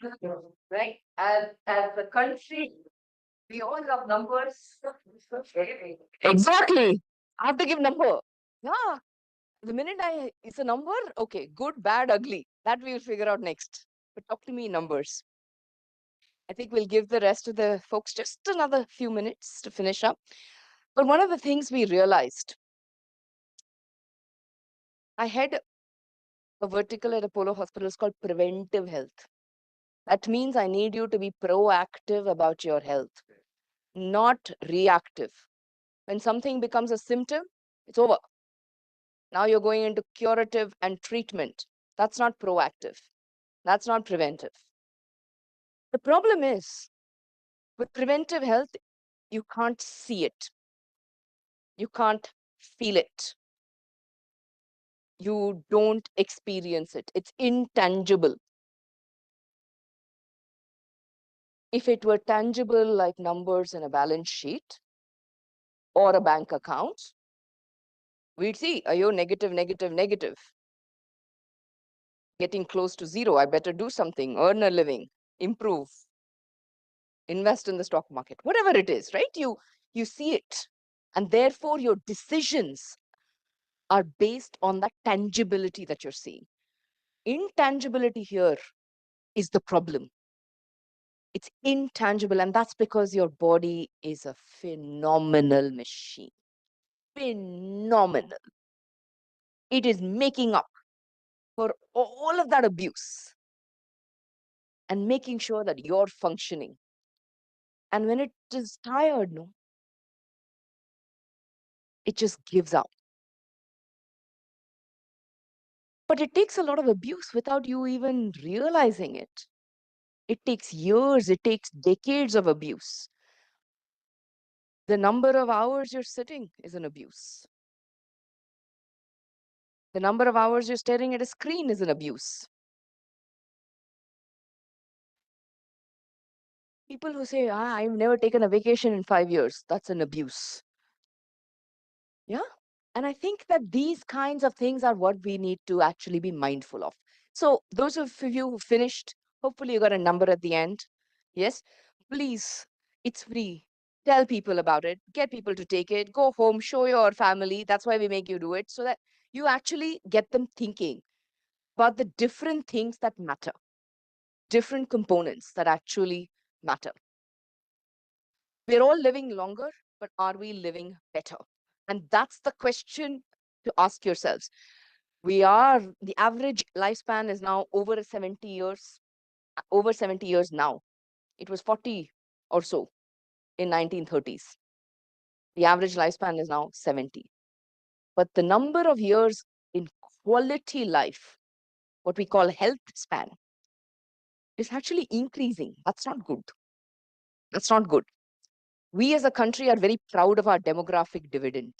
[SPEAKER 9] Right? As a country, we all love numbers. Exactly. I have to give number. Yeah. The minute it's a number, okay, good, bad, ugly. That we will figure out next. But talk to me in numbers. I think we'll give the rest of the folks just another few minutes to finish up. But one of the things we realized, I had a vertical at Apollo Hospitals called preventive health. That means I need you to be proactive about your health, not reactive. When something becomes a symptom, it's over. Now you're going into curative and treatment. That's not proactive. That's not preventive. The problem is with preventive health, you can't see it. You can't feel it. You don't experience it. It's intangible. If it were tangible like numbers in a balance sheet or a bank account, we'd see, are you negative, negative, negative? Getting close to zero, I better do something, earn a living, improve, invest in the stock market, whatever it is, right? You see it. And therefore, your decisions are based on that tangibility that you're seeing. Intangibility here is the problem. It's intangible, and that's because your body is a phenomenal machine. Phenomenal. It is making up for all of that abuse and making sure that you're functioning. And when it is tired, no, it just gives up. But it takes a lot of abuse without you even realizing it. It takes years, it takes decades of abuse. The number of hours you're sitting is an abuse. The number of hours you're staring at a screen is an abuse. People who say, I've never taken a vacation in 5 years, that's an abuse. Yeah. And I think that these kinds of things are what we need to actually be mindful of. So those of you who finished, hopefully you got a number at the end. Yes, please, it's free. Tell people about it, get people to take it, go home, show your family. That's why we make you do it, so that you actually get them thinking about the different things that matter, different components that actually matter. We're all living longer, but are we living better? And that's the question to ask yourselves. The average lifespan is now over 70 years now. It was 40 or so in 1930s. The average lifespan is now 70. But the number of years in quality life, what we call health span, is actually increasing. That's not good. That's not good. We as a country are very proud of our demographic dividend.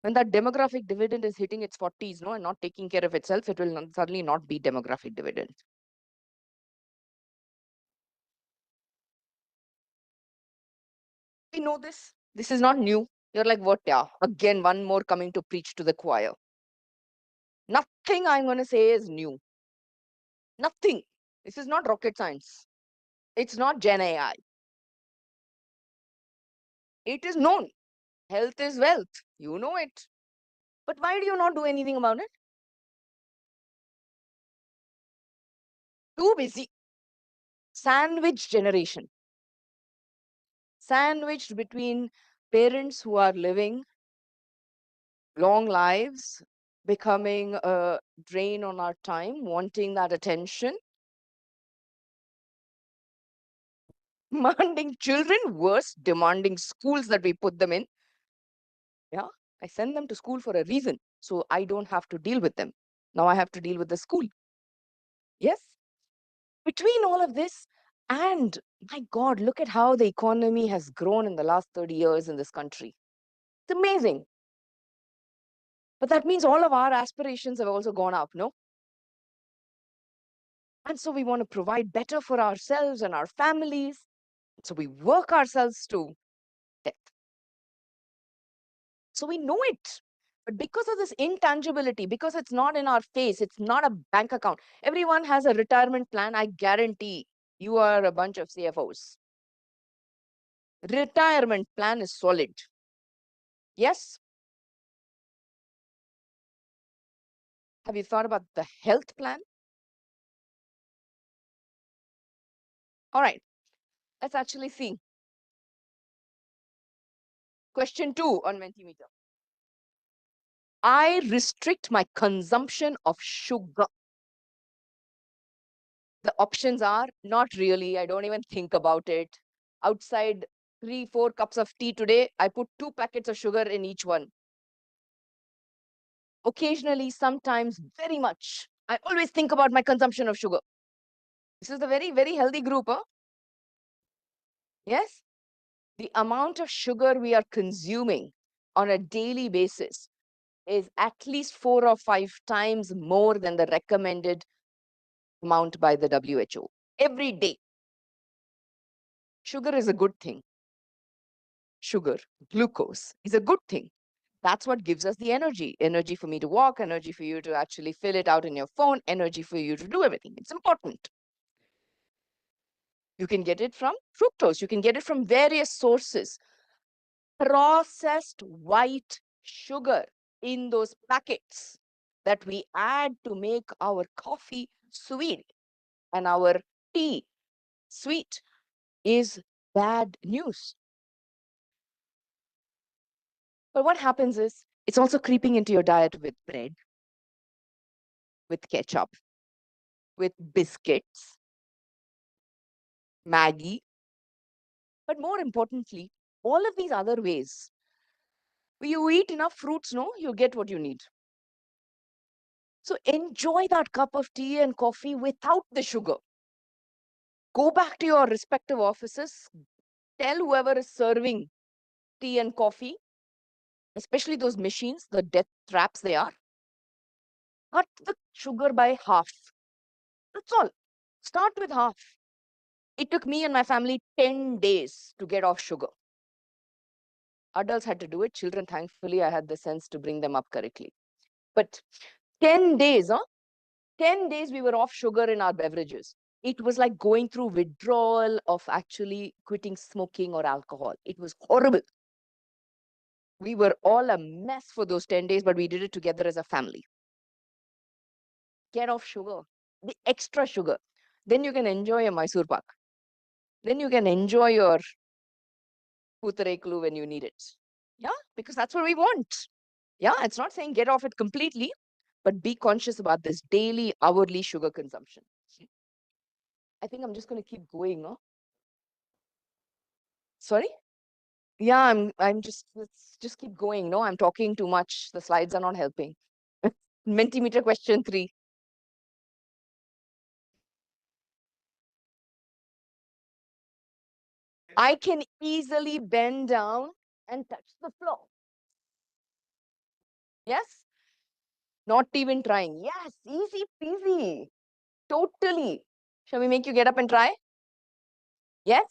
[SPEAKER 9] When that demographic dividend is hitting its 40s, and not taking care of itself, it will suddenly not be demographic dividend. We know this. This is not new. You're like, what? Yeah, again, one more coming to preach to the choir. Nothing I'm going to say is new. Nothing. This is not rocket science. It's not Gen AI. It is known. Health is wealth. You know it. But why do you not do anything about it? Too busy. Sandwich generation. Sandwiched between parents who are living long lives, becoming a drain on our time, wanting that attention, demanding children, worse, demanding schools that we put them in. Yeah, I send them to school for a reason, so I don't have to deal with them. Now I have to deal with the school. Yes. Between all of this, and my God, look at how the economy has grown in the last 30 years in this country. It's amazing. But that means all of our aspirations have also gone up, no? And so we want to provide better for ourselves and our families. So we work ourselves to death. So we know it. But because of this intangibility, because it's not in our face, it's not a bank account. Everyone has a retirement plan. I guarantee you are a bunch of CFOs. Retirement plan is solid. Yes? Have you thought about the health plan? All right, let's actually see. Question 2 on Mentimeter. I restrict my consumption of sugar. The options are not really. I don't even think about it. Outside 3-4 cups of tea today, I put 2 packets of sugar in each one. Occasionally, sometimes, very much. I always think about my consumption of sugar. This is a very, very healthy group, huh? Yes? The amount of sugar we are consuming on a daily basis is at least 4 or 5 times more than the recommended amount by the WHO every day. Sugar is a good thing. Sugar, glucose is a good thing. That's what gives us the energy. Energy for me to walk, energy for you to actually fill it out in your phone, energy for you to do everything. It's important. You can get it from fructose. You can get it from various sources. Processed white sugar in those packets that we add to make our coffee sweet and our tea sweet is bad news. But what happens is it's also creeping into your diet with bread, with ketchup, with biscuits, Maggie. But more importantly, all of these other ways, when you eat enough fruits, no, you get what you need. So enjoy that cup of tea and coffee without the sugar. Go back to your respective offices, tell whoever is serving tea and coffee, especially those machines, the death traps they are, cut the sugar by half. That's all. Start with half. It took me and my family 10 days to get off sugar. Adults had to do it. Children, thankfully, I had the sense to bring them up correctly. But 10 days, huh? 10 days we were off sugar in our beverages. It was like going through withdrawal of actually quitting smoking or alcohol. It was horrible. We were all a mess for those 10 days, but we did it together as a family. Get off sugar, the extra sugar. Then you can enjoy your Mysore pak. Then you can enjoy your Putareklu when you need it. Yeah, because that's what we want. Yeah, it's not saying get off it completely, but be conscious about this daily, hourly sugar consumption. I think I'm just going to keep going, no? Sorry? Yeah, I'm just, let's just keep going. No, I'm talking too much. The slides are not helping. Mentimeter question 3. I can easily bend down and touch the floor. Yes? Not even trying. Yes, easy peasy. Totally. Shall we make you get up and try? Yes?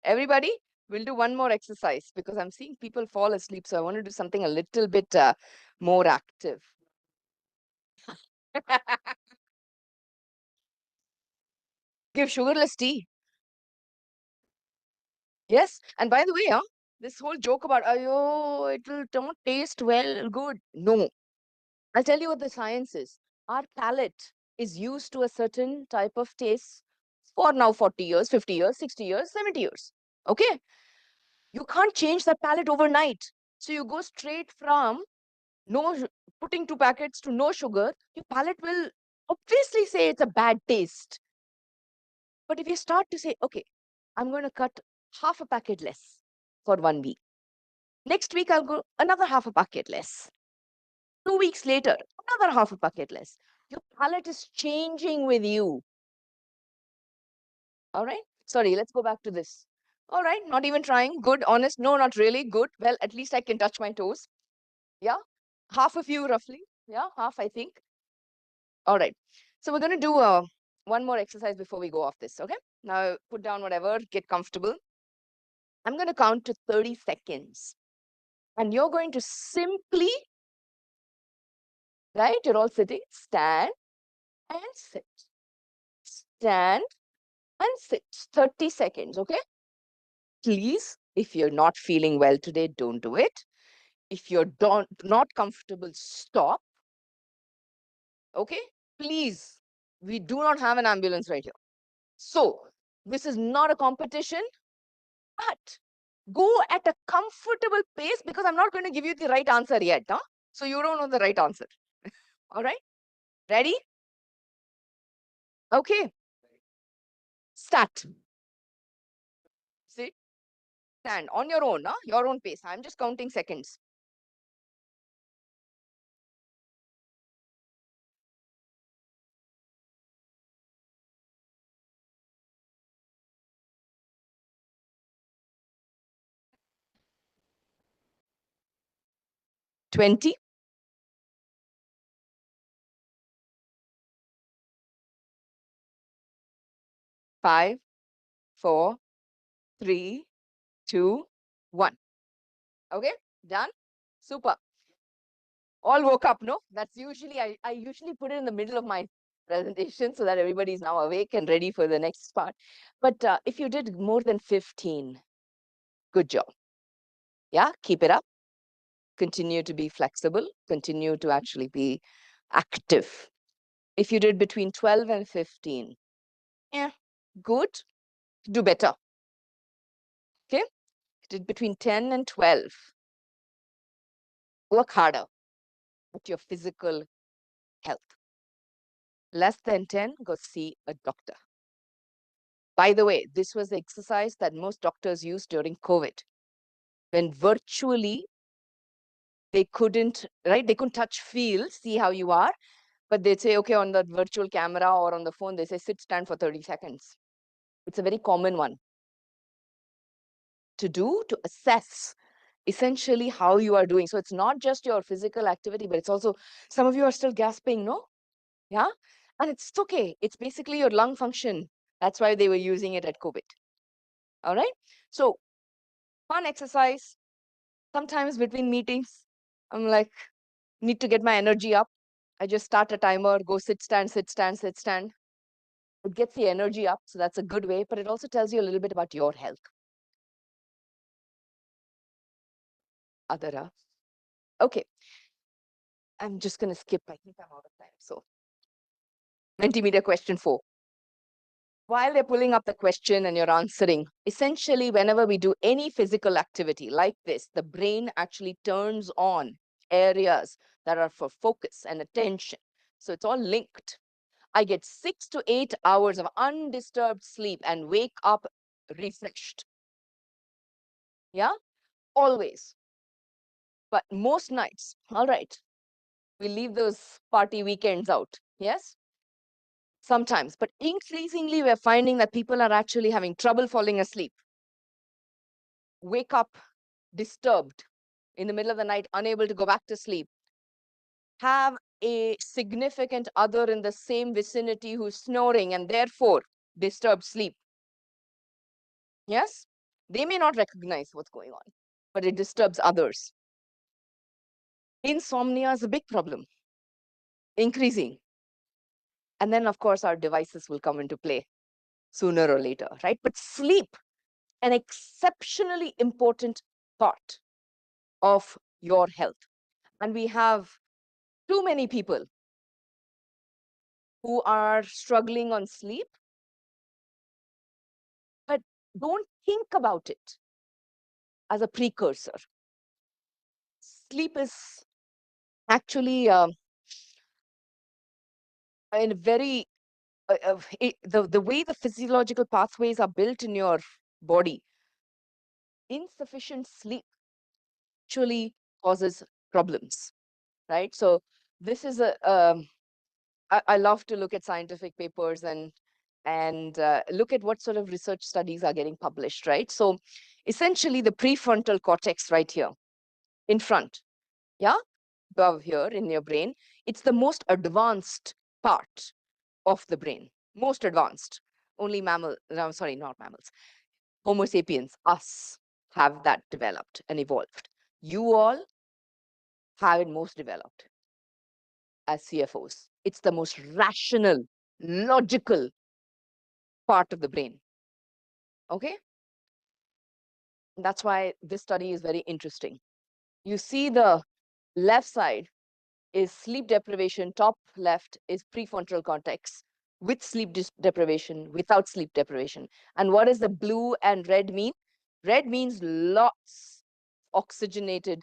[SPEAKER 9] Everybody, we'll do one more exercise because I'm seeing people fall asleep. So I want to do something a little bit more active. Give sugarless tea. Yes. And by the way, this whole joke about, oh, it will don't taste well, good. No. I'll tell you what the science is. Our palate is used to a certain type of taste for now 40 years, 50 years, 60 years, 70 years. Okay. You can't change that palate overnight. So you go straight from putting 2 packets to no sugar, your palate will obviously say it's a bad taste. But if you start to say, okay, I'm going to cut half a packet less for 1 week. Next week, I'll go another half a packet less. 2 weeks later, another half a packet less. Your palate is changing with you. All right. Sorry, let's go back to this. All right. Not even trying. Good, honest. No, not really. Good. Well, at least I can touch my toes. Yeah. Half of you roughly. Yeah. Half, I think. All right. So we're going to do one more exercise before we go off this. Okay. Now put down whatever, get comfortable. I'm going to count to 30 seconds. And you're going to simply, right? You're all sitting, stand and sit. Stand and sit. 30 seconds, okay? Please, if you're not feeling well today, don't do it. If you're not comfortable, stop. Okay? Please, we do not have an ambulance right here. So, this is not a competition, but go at a comfortable pace because I'm not going to give you the right answer yet. Huh? So, you don't know the right answer. All right? Ready? Okay. Start. Sit. Stand on your own, huh? Your own pace. I'm just counting seconds. $20. 5, 4, 3, 2, 1. Okay, done. Super. All woke up, no? That's usually, I usually put it in the middle of my presentation so that everybody is now awake and ready for the next part. But if you did more than 15, good job. Yeah, keep it up. Continue to be flexible. Continue to actually be active. If you did between 12 and 15, yeah, good. Do better. Okay, did between 10 and 12. Work harder at your physical health. Less than 10, go see a doctor. By the way, this was the exercise that most doctors used during COVID. When virtually they couldn't, right? They couldn't touch, feel, see how you are. But they'd say, okay, on the virtual camera or on the phone, they say, sit, stand for 30 seconds. It's a very common one to do, to assess essentially how you are doing. So it's not just your physical activity, but it's also, some of you are still gasping, no? Yeah. And it's okay. It's basically your lung function. That's why they were using it at COVID. All right. So fun exercise. Sometimes between meetings, I'm like, need to get my energy up. I just start a timer, go sit, stand, sit, stand, sit, stand. It gets the energy up. So that's a good way, but it also tells you a little bit about your health. Adara. Okay. I'm just going to skip. I think I'm out of time. So Mentimeter question 4. While they're pulling up the question and you're answering, essentially, whenever we do any physical activity like this, the brain actually turns on areas that are for focus and attention. So it's all linked. I get 6 to 8 hours of undisturbed sleep and wake up refreshed. Yeah, always. But most nights, all right, we leave those party weekends out. Yes, sometimes, but increasingly we're finding that people are actually having trouble falling asleep. Wake up disturbed in the middle of the night, unable to go back to sleep. Have a significant other in the same vicinity who's snoring and therefore disturbed sleep. Yes, they may not recognize what's going on, but it disturbs others. Insomnia is a big problem, increasing. And then, of course, our devices will come into play sooner or later, right? But sleep, an exceptionally important part of your health. And we have too many people who are struggling on sleep, but don't think about it as a precursor. Sleep is actually in a very, the way the physiological pathways are built in your body, insufficient sleep actually causes problems, right? So this is I love to look at scientific papers and look at what sort of research studies are getting published, right? So essentially the prefrontal cortex right here in front, yeah, above here in your brain, it's the most advanced part of the brain, most advanced. Only mammal, no, sorry, not mammals, Homo sapiens, us, have that developed and evolved. You all have it most developed as CFOs. It's the most rational, logical part of the brain. Okay? That's why this study is very interesting. You see the left side is sleep deprivation, top left is prefrontal cortex with sleep deprivation, without sleep deprivation. And what does the blue and red mean? Red means lots oxygenated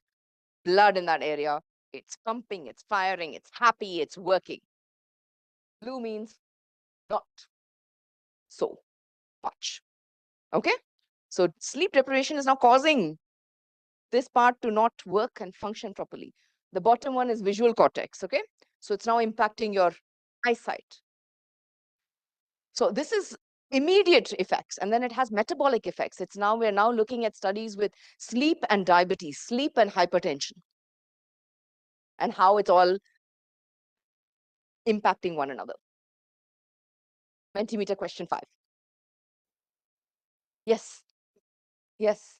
[SPEAKER 9] blood in that area. It's pumping, it's firing, it's happy, it's working. Blue means not so much. Okay? So sleep deprivation is now causing this part to not work and function properly. The bottom one is visual cortex. Okay? So it's now impacting your eyesight. So this is immediate effects, and then it has metabolic effects. We're now looking at studies with sleep and diabetes, sleep and hypertension, and how it's all impacting one another. Mentimeter question 5. Yes. Yes.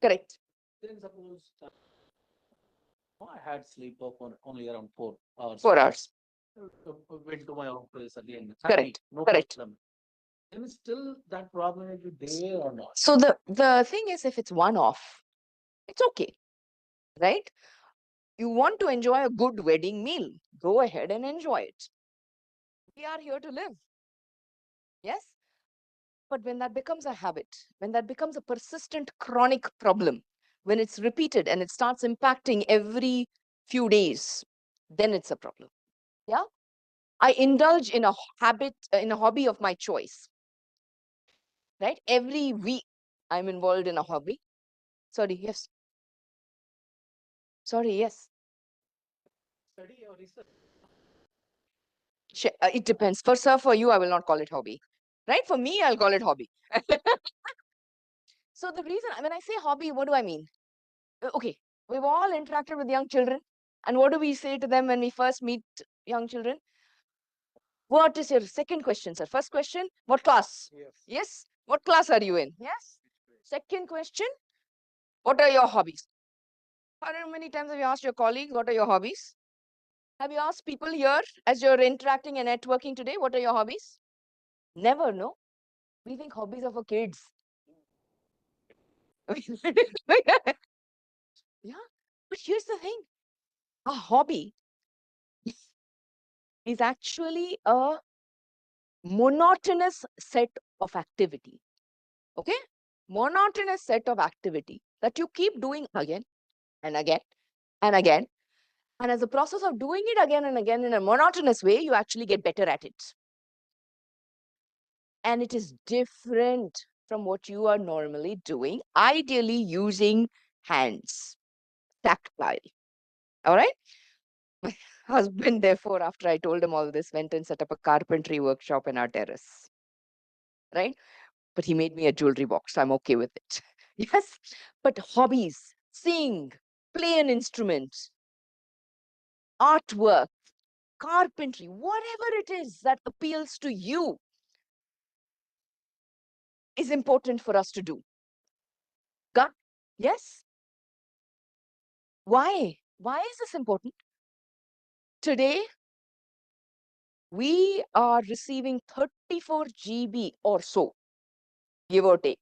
[SPEAKER 9] Correct.
[SPEAKER 21] Then suppose I had sleep of only around 4 hours.
[SPEAKER 9] 4 hours.
[SPEAKER 21] Went to my office again.
[SPEAKER 9] Correct.
[SPEAKER 21] No
[SPEAKER 9] Correct.
[SPEAKER 21] problem. Then still that problem will be there or not?
[SPEAKER 9] So the thing is, if it's one-off, it's okay, right? You want to enjoy a good wedding meal, go ahead and enjoy it. We are here to live. Yes? But when that becomes a habit, when that becomes a persistent chronic problem, when it's repeated and it starts impacting every few days, then it's a problem. Yeah? I indulge in a habit, in a hobby of my choice. Right? Every week, I'm involved in a hobby. Sorry, yes. Sorry, yes.
[SPEAKER 21] Study or research?
[SPEAKER 9] It depends. For you, I will not call it hobby. Right? For me, I'll call it hobby. So the reason, when I say hobby, what do I mean? Okay, we've all interacted with young children. And what do we say to them when we first meet young children? What is your second question, sir? First question, what class? Yes. What class are you in? Yes. Second question, what are your hobbies? How many times have you asked your colleagues, what are your hobbies? Have you asked people here as you're interacting and networking today, what are your hobbies? Never, no? We think hobbies are for kids. Yeah, but here's the thing. A hobby is actually a monotonous set of activity. Okay? Monotonous set of activity that you keep doing again and again and again. And as a process of doing it again and again in a monotonous way, you actually get better at it. And it is different from what you are normally doing, ideally using hands, tactile. All right? My husband, therefore, after I told him all this, went and set up a carpentry workshop in our terrace. Right? But he made me a jewelry box. So I'm okay with it. Yes. But hobbies, sing, play an instrument, artwork, carpentry, whatever it is that appeals to you is important for us to do. Got? Yes? Why? Why is this important? Today, we are receiving 34 GB or so, give or take,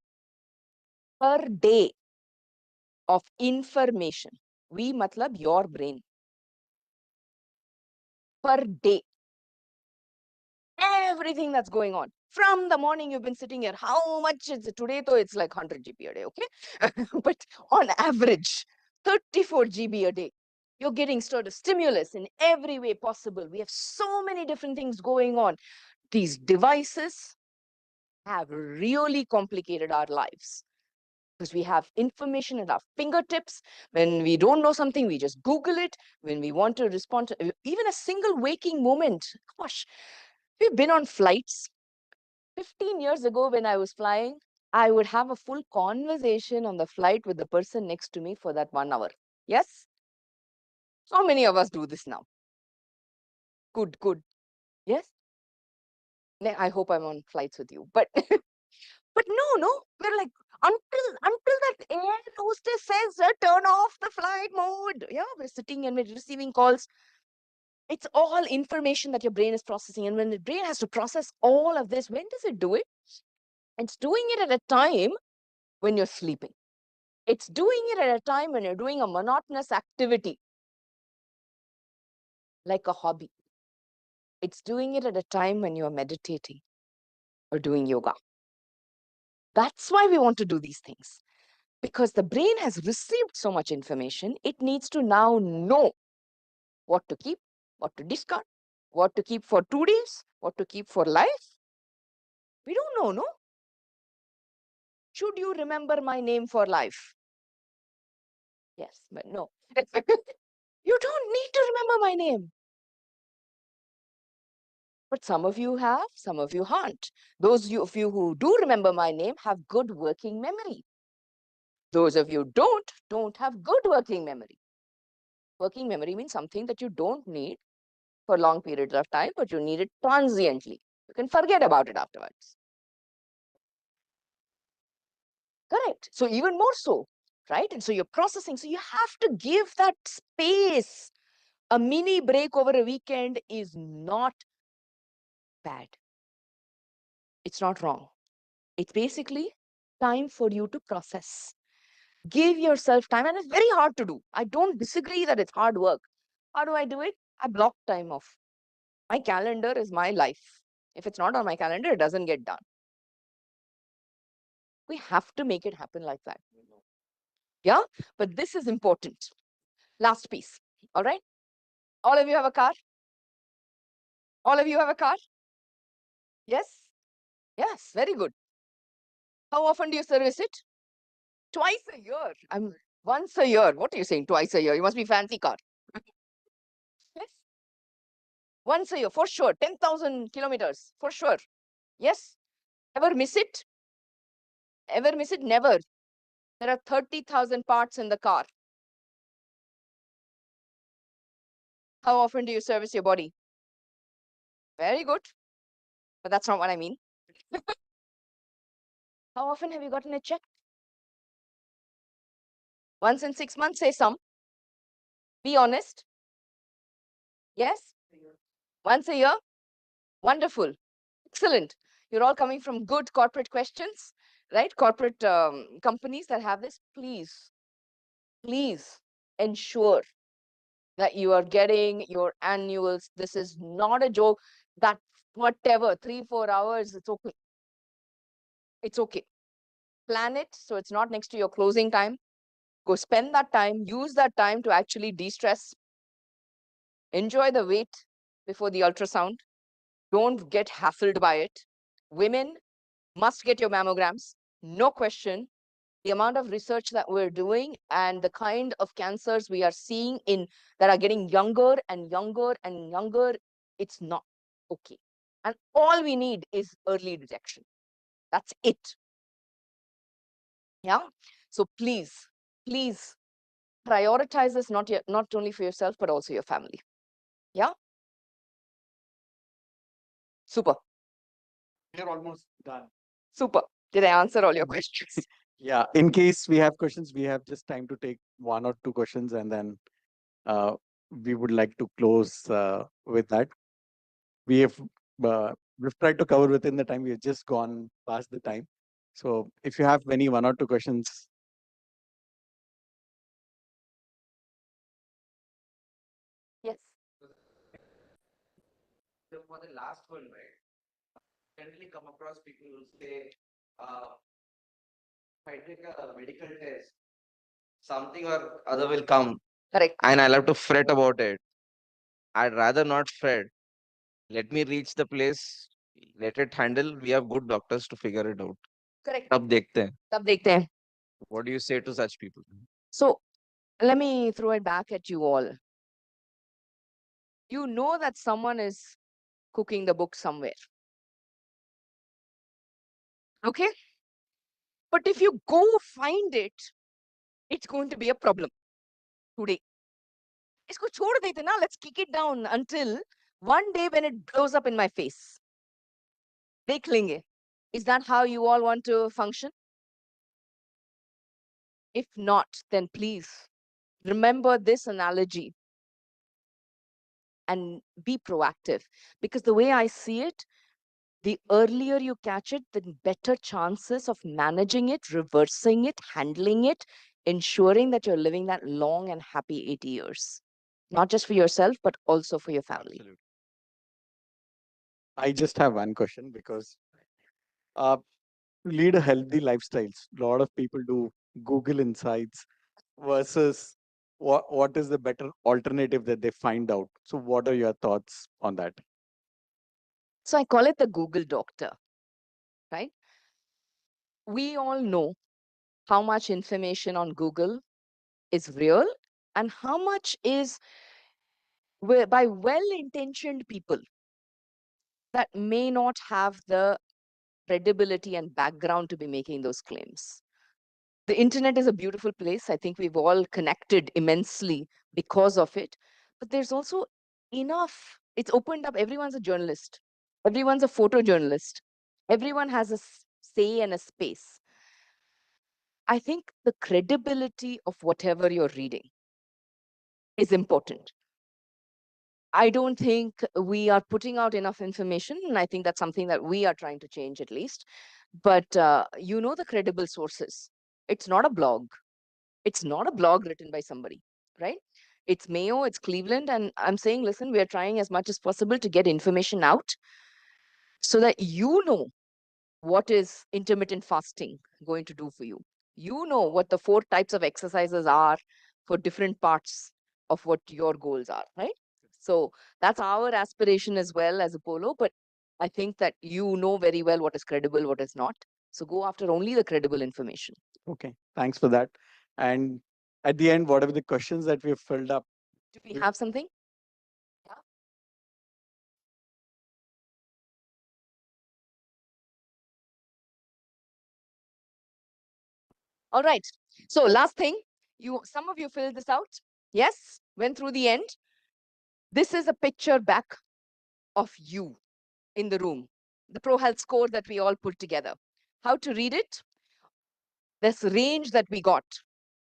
[SPEAKER 9] per day of information. We matlab your brain. Per day. Everything that's going on. From the morning you've been sitting here, how much is it today? Though it's like 100 GB a day, okay? But on average, 34 GB a day. You're getting sort of stimulus in every way possible. We have so many different things going on. These devices have really complicated our lives because we have information at our fingertips. When we don't know something, we just Google it. When we want to respond to even a single waking moment, gosh, we've been on flights. 15 years ago, when I was flying, I would have a full conversation on the flight with the person next to me for that 1 hour. Yes? How many of us do this now? Good, good. Yes? I hope I'm on flights with you. But but no, we're like, until that air hostess says, turn off the flight mode. Yeah, we're sitting and we're receiving calls. It's all information that your brain is processing. And when the brain has to process all of this, when does it do it? It's doing it at a time when you're sleeping. It's doing it at a time when you're doing a monotonous activity, like a hobby. It's doing it at a time when you're meditating or doing yoga. That's why we want to do these things. Because the brain has received so much information, it needs to now know what to keep, what to discard, what to keep for 2 days, what to keep for life. We don't know, no? Should you remember my name for life? Yes, but no. You don't need to remember my name. But some of you have, some of you aren't. Those of you who do remember my name have good working memory. Those of you don't have good working memory. Working memory means something that you don't need for long periods of time, but you need it transiently. You can forget about it afterwards. Correct. So even more so, right? And so you're processing. So you have to give that space. A mini break over a weekend is not bad. It's not wrong. It's basically time for you to process. Give yourself time, and it's very hard to do. I don't disagree that it's hard work. How do I do it? I block time off. My calendar is my life. If it's not on my calendar, it doesn't get done. We have to make it happen like that. Yeah, but this is important. Last piece. All right. All of you have a car? All of you have a car? Yes? Yes, very good. How often do you service it? Twice a year. I'm once a year. What are you saying? Twice a year. You must be fancy car. Yes. Once a year, for sure. 10,000 kilometers, for sure. Yes. Ever miss it? Ever miss it? Never. There are 30,000 parts in the car. How often do you service your body? Very good. But that's not what I mean. How often have you gotten it checked? Once in 6 months, say some. Be honest. Yes? Once a year? Wonderful. Excellent. You're all coming from good corporate questions, right? Corporate companies that have this. Please ensure that you are getting your annuals. This is not a joke. That whatever, 3-4 hours, it's okay. It's okay. Plan it so it's not next to your closing time. Go spend that time, use that time to actually de-stress. Enjoy the wait before the ultrasound. Don't get hassled by it. Women must get your mammograms, no question. The amount of research that we're doing and the kind of cancers we are seeing in that are getting younger and younger and younger, it's not okay. And all we need is early detection. That's it. Yeah. So please prioritize this not only for yourself, but also your family. Yeah. Super.
[SPEAKER 19] We're almost done.
[SPEAKER 9] Super. Did I answer all your questions?
[SPEAKER 19] Yeah. In case we have questions, we have just time to take 1 or 2 questions, and then we would like to close with that. We've tried to cover within the time. We have just gone past the time. So if you have any 1 or 2 questions.
[SPEAKER 9] Yes.
[SPEAKER 3] For the last one, right? Generally come across people who say, if I take a medical test, something or other will come.
[SPEAKER 9] Correct.
[SPEAKER 3] And I'll have to fret about it. I'd rather not fret. Let me reach the place, let it handle. We have good doctors to figure it out.
[SPEAKER 9] Correct.
[SPEAKER 3] तब देखते हैं.
[SPEAKER 9] तब देखते हैं.
[SPEAKER 3] What do you say to such people?
[SPEAKER 9] So let me throw it back at you all. You know that someone is cooking the book somewhere. Okay? But if you go find it, it's going to be a problem today. इसको छोड़ देते ना, let's kick it down until one day when it blows up in my face. देख लेंगे. Is that how you all want to function? If not, then please remember this analogy and be proactive. Because the way I see it, the earlier you catch it, the better chances of managing it, reversing it, handling it, ensuring that you're living that long and happy 80 years. Not just for yourself, but also for your family.
[SPEAKER 19] Absolutely. I just have one question because to lead a healthy lifestyles, a lot of people do Google Insights versus what is the better alternative that they find out. So what are your thoughts on that?
[SPEAKER 9] So I call it the Google doctor, right? We all know how much information on Google is real and how much is by well-intentioned people that may not have the credibility and background to be making those claims. The internet is a beautiful place. I think we've all connected immensely because of it. But there's also enough, it's opened up, everyone's a journalist. Everyone's a photojournalist. Everyone has a say and a space. I think the credibility of whatever you're reading is important. I don't think we are putting out enough information, and I think that's something that we are trying to change at least. But you know the credible sources. It's not a blog. It's not a blog written by somebody, right? It's Mayo, it's Cleveland, and I'm saying, listen, we are trying as much as possible to get information out so that you know what is intermittent fasting going to do for you. You know what the 4 types of exercises are for different parts of what your goals are, right? So that's our aspiration as well as Apollo, but I think that you know very well what is credible, what is not. So go after only the credible information.
[SPEAKER 19] Okay, thanks for that. And at the end, whatever the questions that we've filled up.
[SPEAKER 9] Do we have something? Yeah. All right. So last thing, some of you filled this out. Yes, went through the end. This is a picture back of you in the room, the Pro Health score that we all put together. How to read it? This range that we got,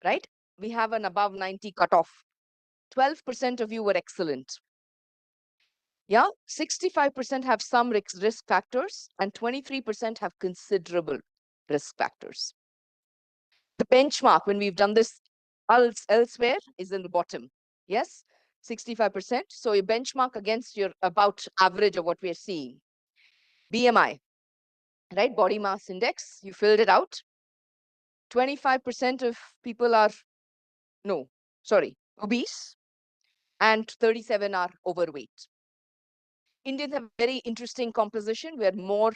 [SPEAKER 9] right? We have an above 90 cutoff. 12% of you were excellent. Yeah, 65% have some risk factors and 23% have considerable risk factors. The benchmark when we've done this elsewhere is in the bottom. Yes, 65%. So you benchmark against your about average of what we are seeing. BMI, right? Body mass index, you filled it out. 25% of people are, obese, and 37 are overweight. Indians have very interesting composition. We're more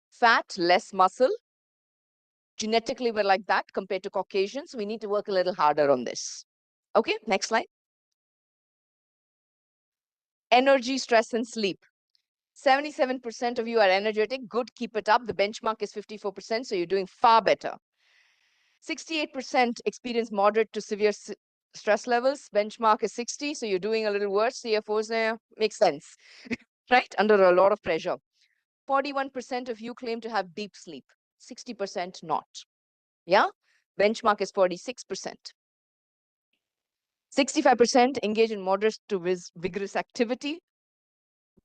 [SPEAKER 9] fat, less muscle. Genetically, we're like that compared to Caucasians. We need to work a little harder on this. Okay, next slide. Energy, stress, and sleep. 77% of you are energetic. Good, keep it up. The benchmark is 54%, so you're doing far better. 68% experience moderate to severe stress levels. Benchmark is 60, so you're doing a little worse. CFOs makes sense, right? Under a lot of pressure. 41% of you claim to have deep sleep. 60% not. Yeah? Benchmark is 46%. 65% engage in moderate to vigorous activity.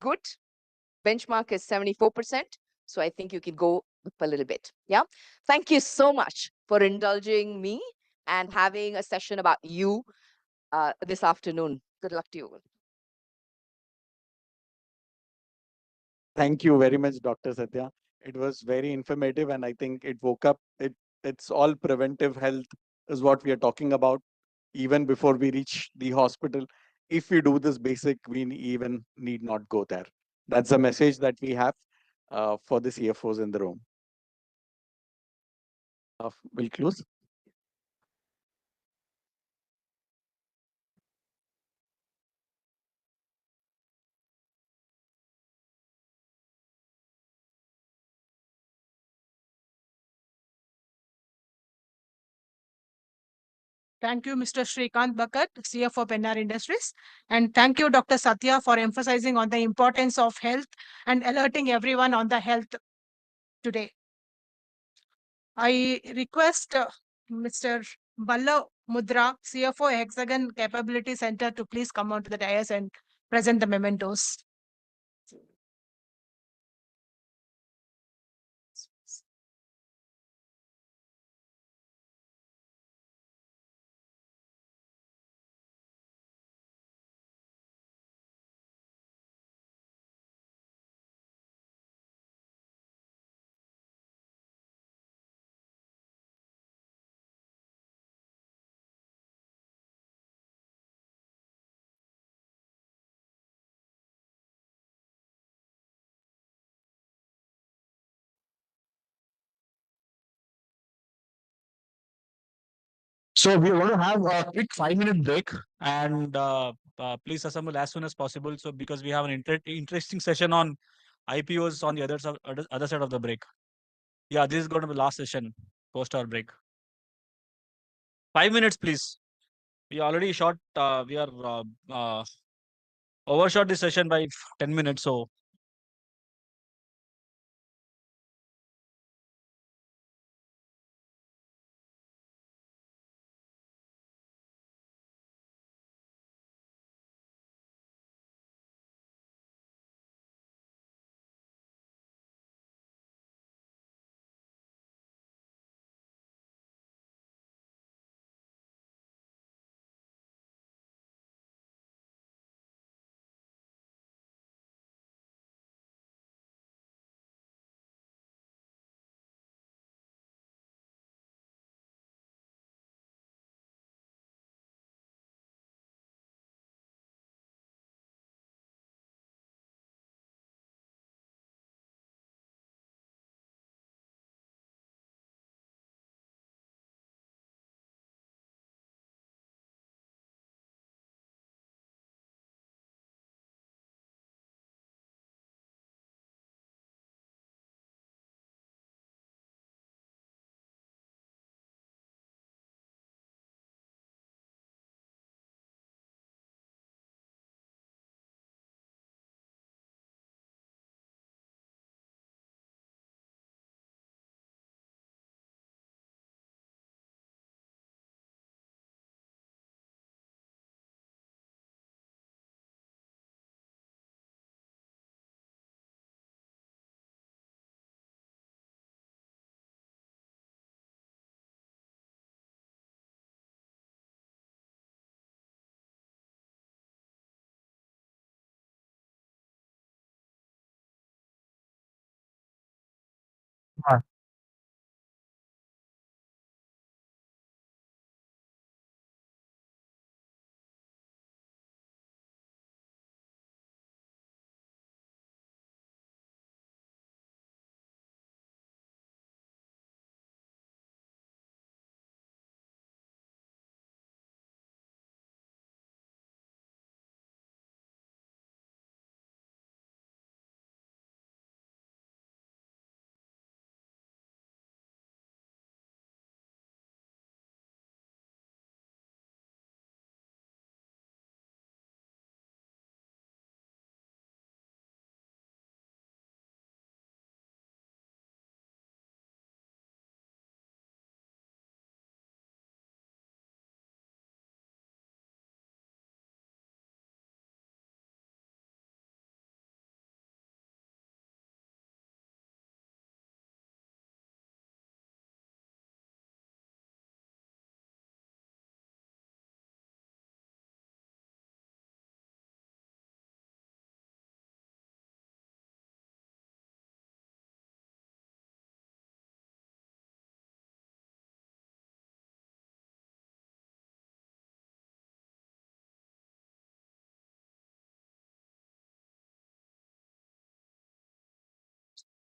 [SPEAKER 9] Good. Benchmark is 74%. So I think you can go up a little bit. Yeah. Thank you so much for indulging me and having a session about you this afternoon. Good luck to you.
[SPEAKER 19] Thank you very much, Dr. Satya. It was very informative, and I think it woke up. It's all preventive health is what we are talking about, even before we reach the hospital. If we do this basic, we even need not go there. That's the message that we have for the CFOs in the room. We'll close.
[SPEAKER 11] Thank you, Mr. Shrikant Bhakat, CFO Pennar Industries. And thank you, Dr. Satya, for emphasizing on the importance of health and alerting everyone on the health today. I request Mr. Balla Mudra, CFO Hexagon Capability Center, to please come onto the dais and present the mementos.
[SPEAKER 8] So we want to have a quick 5 minute break and please assemble as soon as possible. So because we have an interesting session on IPOs on the other side of the break. Yeah, this is going to be the last session post our break. 5 minutes, please. We already shot. We are overshot this session by 10 minutes. So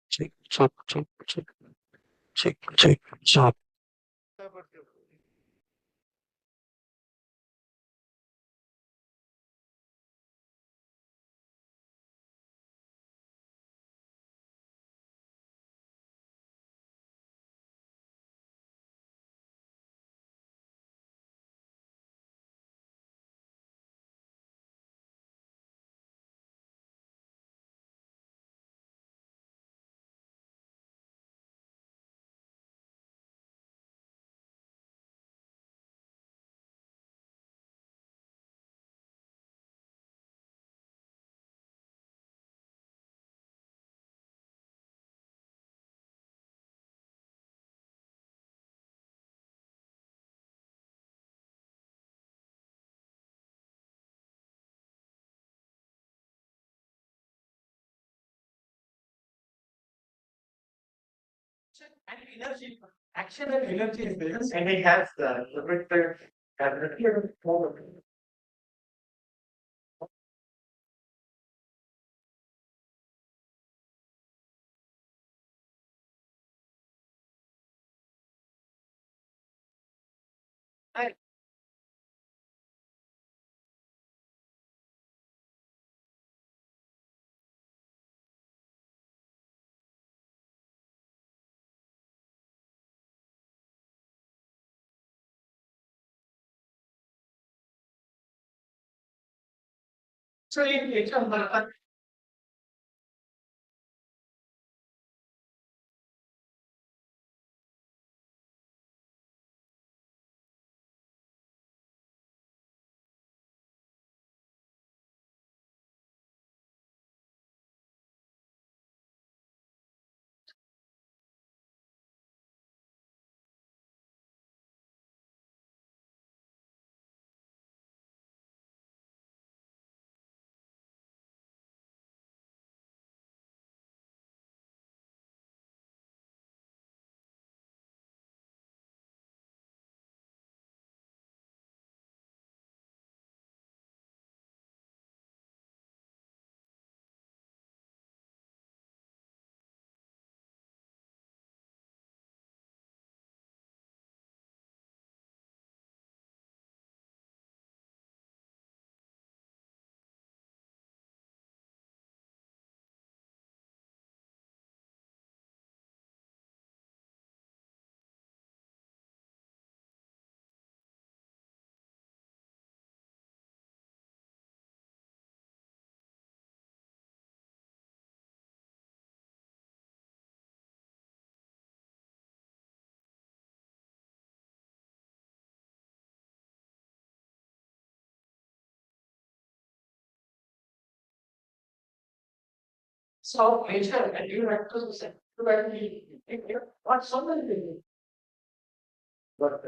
[SPEAKER 7] check, check, check, check, check, check, check.
[SPEAKER 12] And energy, action and energy is balance, and it has the better cabinet forward. So in HR, so major and you have to say, what so many things. But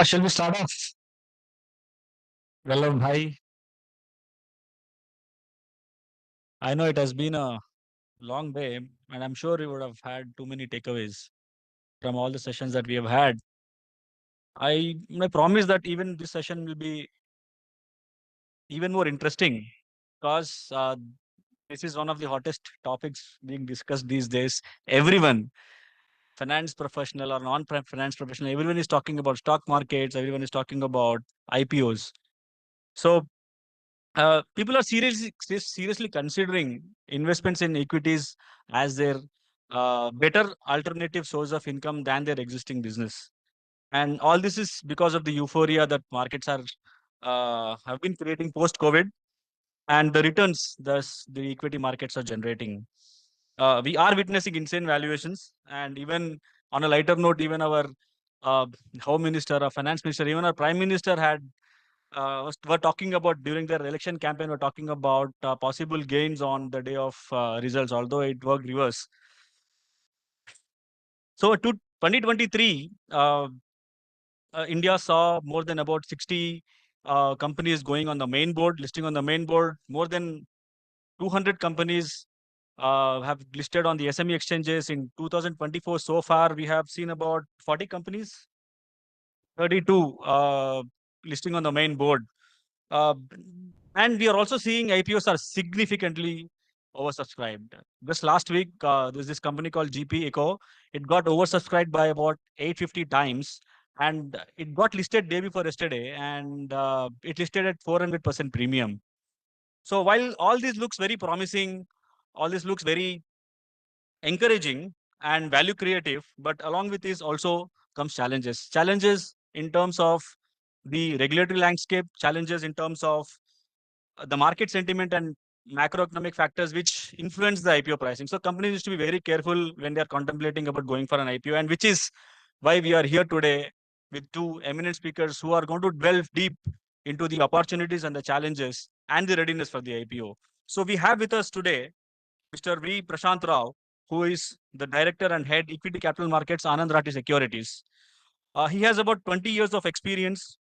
[SPEAKER 13] Shall we start off? Well, hi. I know it has been a long day, and I'm sure you would have had too many takeaways from all the sessions that we have had. I promise that even this session will be even more interesting because this is one of the hottest topics being discussed these days. Everyone, finance professional or non-finance professional, everyone is talking about stock markets. Everyone is talking about IPOs. So people are seriously considering investments in equities as their better alternative source of income than their existing business. And all this is because of the euphoria that markets are have been creating post COVID, and the returns thus the equity markets are generating. We are witnessing insane valuations, and even on a lighter note, even our uh, home minister, our finance minister, even our prime minister had were talking about during their election campaign. Were talking about possible gains on the day of results, although it worked reverse. So to 2023, India saw more than about 60 companies going on the main board, listing on the main board. More than 200 companies have listed on the SME exchanges. In 2024 so far, we have seen about 40 companies, 32 listing on the main board. Uh, and we are also seeing IPOs are significantly oversubscribed. Just last week, there's this company called GP Eco. It got oversubscribed by about 850 times, and it got listed day before yesterday, and it listed at 400% premium. So while all this looks very promising, all this looks very encouraging and value creative, but along with this also comes challenges. Challenges in terms of the regulatory landscape, challenges in terms of the market sentiment and macroeconomic factors which influence the IPO pricing. So companies need to be very careful when they are contemplating about going for an IPO, and which is why we are here today with two eminent speakers who are going to delve deep into the opportunities and the challenges and the readiness for the IPO. So we have with us today Mr. V. Prashant Rao, who is the Director and Head Equity Capital Markets, Anand Rathi Securities. He has about 20 years of experience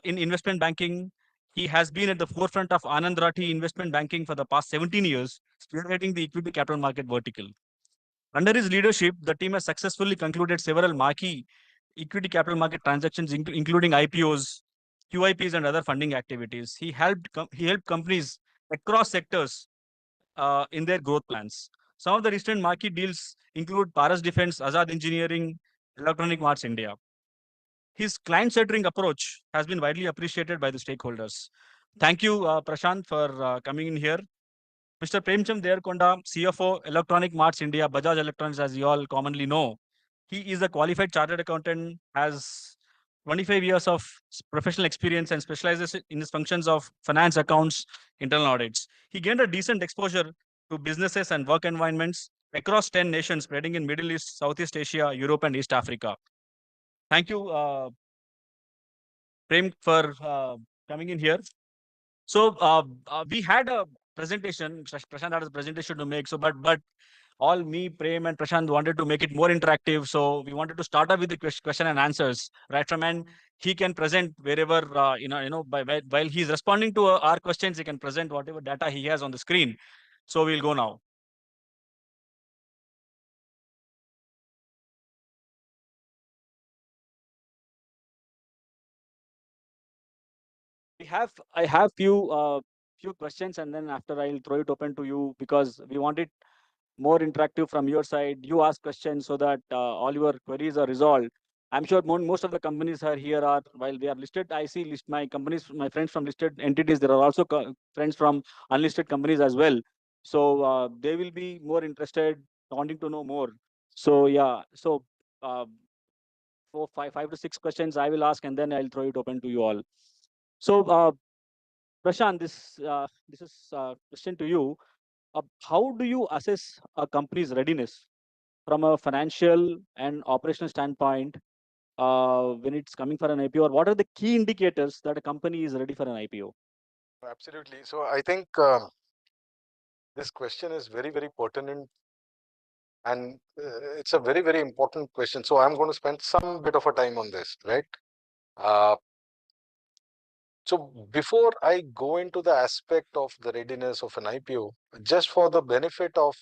[SPEAKER 13] in investment banking. He has been at the forefront of Anand Rathi investment banking for the past 17 years, spearheading the equity capital market vertical. Under his leadership, the team has successfully concluded several marquee equity capital market transactions, including IPOs, QIPs, and other funding activities. He helped companies across sectors in their growth plans. Some of the recent marquee deals include Paras Defense, Azad Engineering, Electronic Marts India. His client-centering approach has been widely appreciated by the stakeholders. Thank you, Prashant, for coming in here. Mr. Premchand Dearkonda, CFO, Electronic Marts India, Bajaj Electronics, as you all commonly know. He is a qualified chartered accountant, has 25 years of professional experience and specializes in his functions of finance, accounts, internal audits. He gained a decent exposure to businesses and work environments across 10 nations, spreading in Middle East, Southeast Asia, Europe, and East Africa. Thank you, Prem, for coming in here. So we had a presentation. Prashant had a presentation to make. So, but all me, Prem, and Prashant wanted to make it more interactive. So we wanted to start off with the question and answers, right? From and he can present wherever while he's responding to our questions, he can present whatever data he has on the screen. So we'll go now. I have few questions, and then after I'll throw it open to you because we want it more interactive from your side. You ask questions so that all your queries are resolved. I'm sure most of the companies are here are while they are listed. I see my companies, my friends from listed entities. There are also friends from unlisted companies as well. So they will be more interested, wanting to know more. So yeah, so uh, five to six questions I will ask, and then I'll throw it open to you all. So Prashant, this is a question to you. How do you assess a company's readiness from a financial and operational standpoint when it's coming for an IPO? Or what are the key indicators that a company is ready for an IPO?
[SPEAKER 14] Absolutely. So I think this question is very, very pertinent, and it's a very, very important question. So I'm going to spend some bit of a time on this, right? Uh, so before I go into the aspect of the readiness of an IPO, just for the benefit of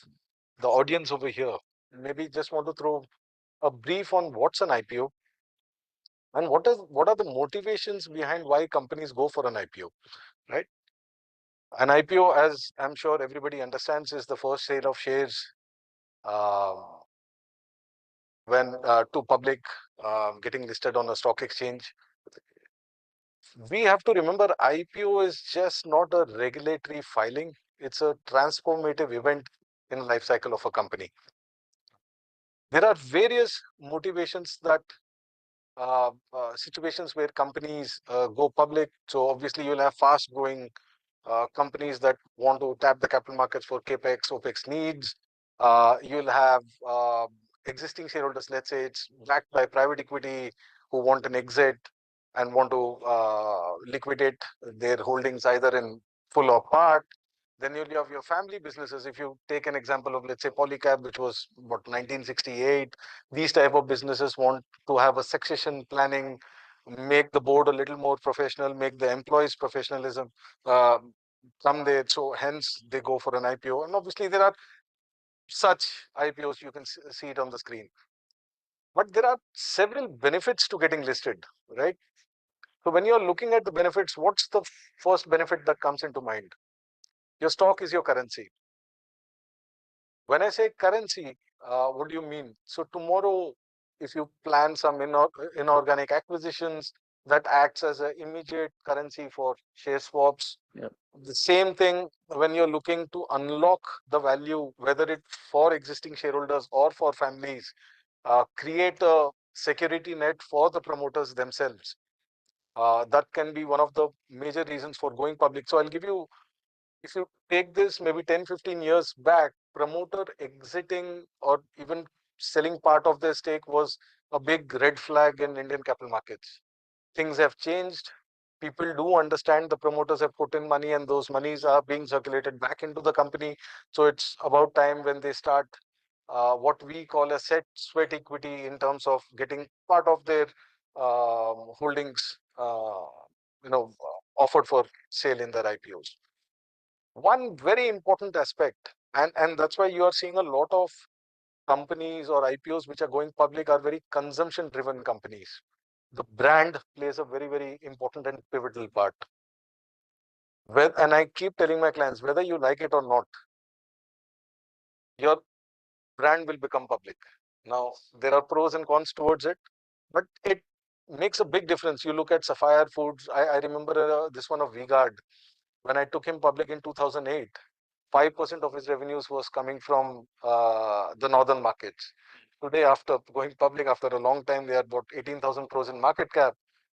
[SPEAKER 14] the audience over here, maybe just want to throw a brief on what's an IPO and what are the motivations behind why companies go for an IPO, right? An IPO, as I'm sure everybody understands, is the first sale of shares uh, when to public, getting listed on a stock exchange. We have to remember IPO is just not a regulatory filing. It's a transformative event in the life cycle of a company. There are various motivations that situations where companies go public. So obviously you'll have fast growing companies that want to tap the capital markets for capex, opex needs. You'll have existing shareholders, let's say it's backed by private equity who want an exit and want to liquidate their holdings either in full or part. Then you'll have your family businesses. If you take an example of, let's say, Polycab, which was what 1968, these type of businesses want to have a succession planning, make the board a little more professional, make the employees professionalism someday. So hence they go for an IPO. And obviously there are such IPOs, you can see it on the screen. But there are several benefits to getting listed, right? So when you're looking at the benefits, what's the first benefit that comes into mind? Your stock is your currency. When I say currency, what do you mean? So tomorrow, if you plan some inorganic acquisitions, that acts as an immediate currency for share swaps.
[SPEAKER 21] Yeah.
[SPEAKER 14] The same thing when you're looking to unlock the value, whether it's for existing shareholders or for families, create a security net for the promoters themselves. That can be one of the major reasons for going public. So I'll give you, if you take this maybe 10-15 years back, promoter exiting or even selling part of their stake was a big red flag in Indian capital markets. Things have changed. People do understand the promoters have put in money and those monies are being circulated back into the company. So it's about time when they start what we call a sweat equity in terms of getting part of their holdings offered for sale in their IPOs. One very important aspect, and that's why you are seeing a lot of companies or IPOs which are going public are very consumption driven companies. The brand plays a very, very important and pivotal part. And I keep telling my clients, whether you like it or not, your brand will become public. Now, there are pros and cons towards it, but it makes a big difference. You look at Sapphire Foods. I remember this one of V-Guard. When I took him public in 2008, 5% of his revenues was coming from the northern markets. Today, after going public after a long time, they are about 18,000 crores in market cap,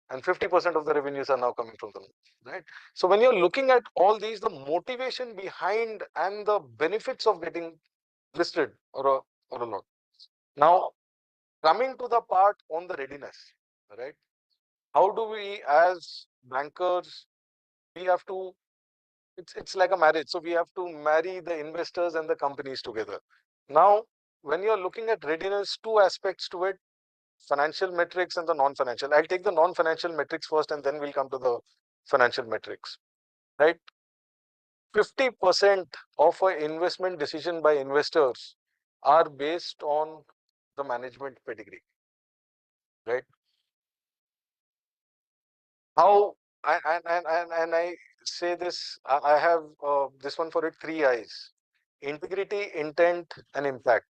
[SPEAKER 14] and 50% of the revenues are now coming from them, right? So when you're looking at all these, the motivation behind and the benefits of getting listed or a lot. Now, coming to the part on the readiness, right? How do we, as bankers, we have to, it's like a marriage. So we have to marry the investors and the companies together. Now, when you're looking at readiness, two aspects to it, financial metrics and the non-financial. I'll take the non-financial metrics first and then we'll come to the financial metrics, right? 50% of an investment decision by investors are based on the management pedigree, right? How, and I say this, I have this one for it, 3 I's: integrity, intent, and impact.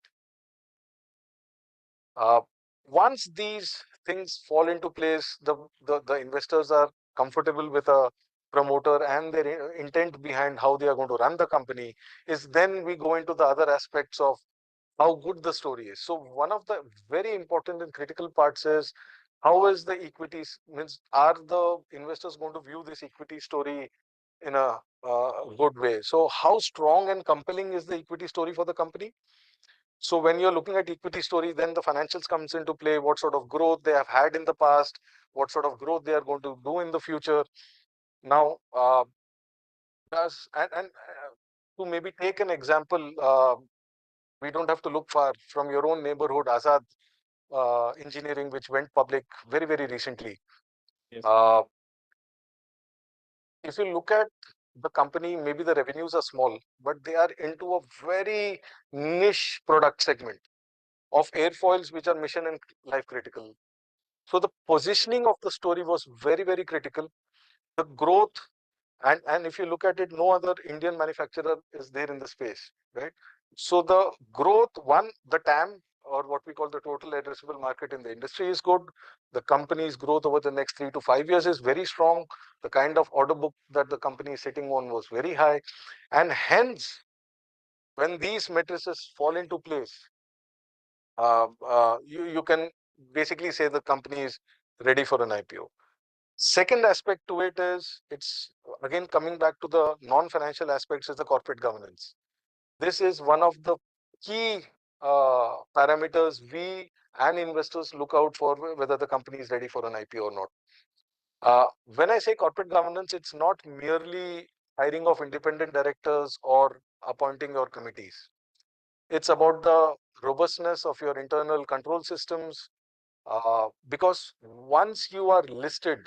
[SPEAKER 14] Once these things fall into place, the investors are comfortable with a promoter and their intent behind how they are going to run the company, is then we go into the other aspects of how good the story is. So one of the very important and critical parts is, how is the equities, means are the investors going to view this equity story in a good way? So how strong and compelling is the equity story for the company? So when you're looking at equity story, then the financials comes into play, what sort of growth they have had in the past, what sort of growth they are going to do in the future. Now, to maybe take an example, we don't have to look far from your own neighborhood, Azad Engineering, which went public very, very recently.
[SPEAKER 13] Yes.
[SPEAKER 14] If you look at the company, maybe the revenues are small, but they are into a very niche product segment of airfoils, which are mission and life critical. So the positioning of the story was very, very critical. The growth, and if you look at it, no other Indian manufacturer is there in the space, right? So the growth, one, the TAM, or what we call the total addressable market in the industry, is good. The company's growth over the next 3 to 5 years is very strong. The kind of order book that the company is sitting on was very high. And hence, when these matrices fall into place, you can basically say the company is ready for an IPO. Second aspect to it is, it's again coming back to the non-financial aspects, is the corporate governance. This is one of the key parameters we and investors look out for, whether the company is ready for an IPO or not. When I say corporate governance, it's not merely hiring of independent directors or appointing your committees. It's about the robustness of your internal control systems, because once you are listed,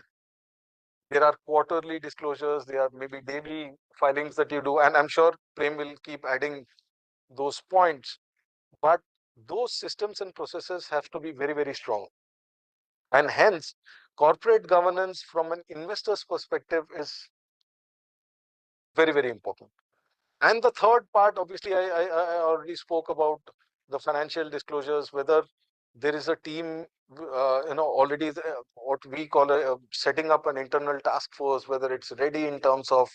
[SPEAKER 14] there are quarterly disclosures, there are maybe daily filings that you do, and I'm sure Prem will keep adding those points, but those systems and processes have to be very, very strong. And hence, corporate governance from an investor's perspective is very, very important. And the third part, obviously, I already spoke about the financial disclosures, whether there is a team, already what we call setting up an internal task force, whether it's ready in terms of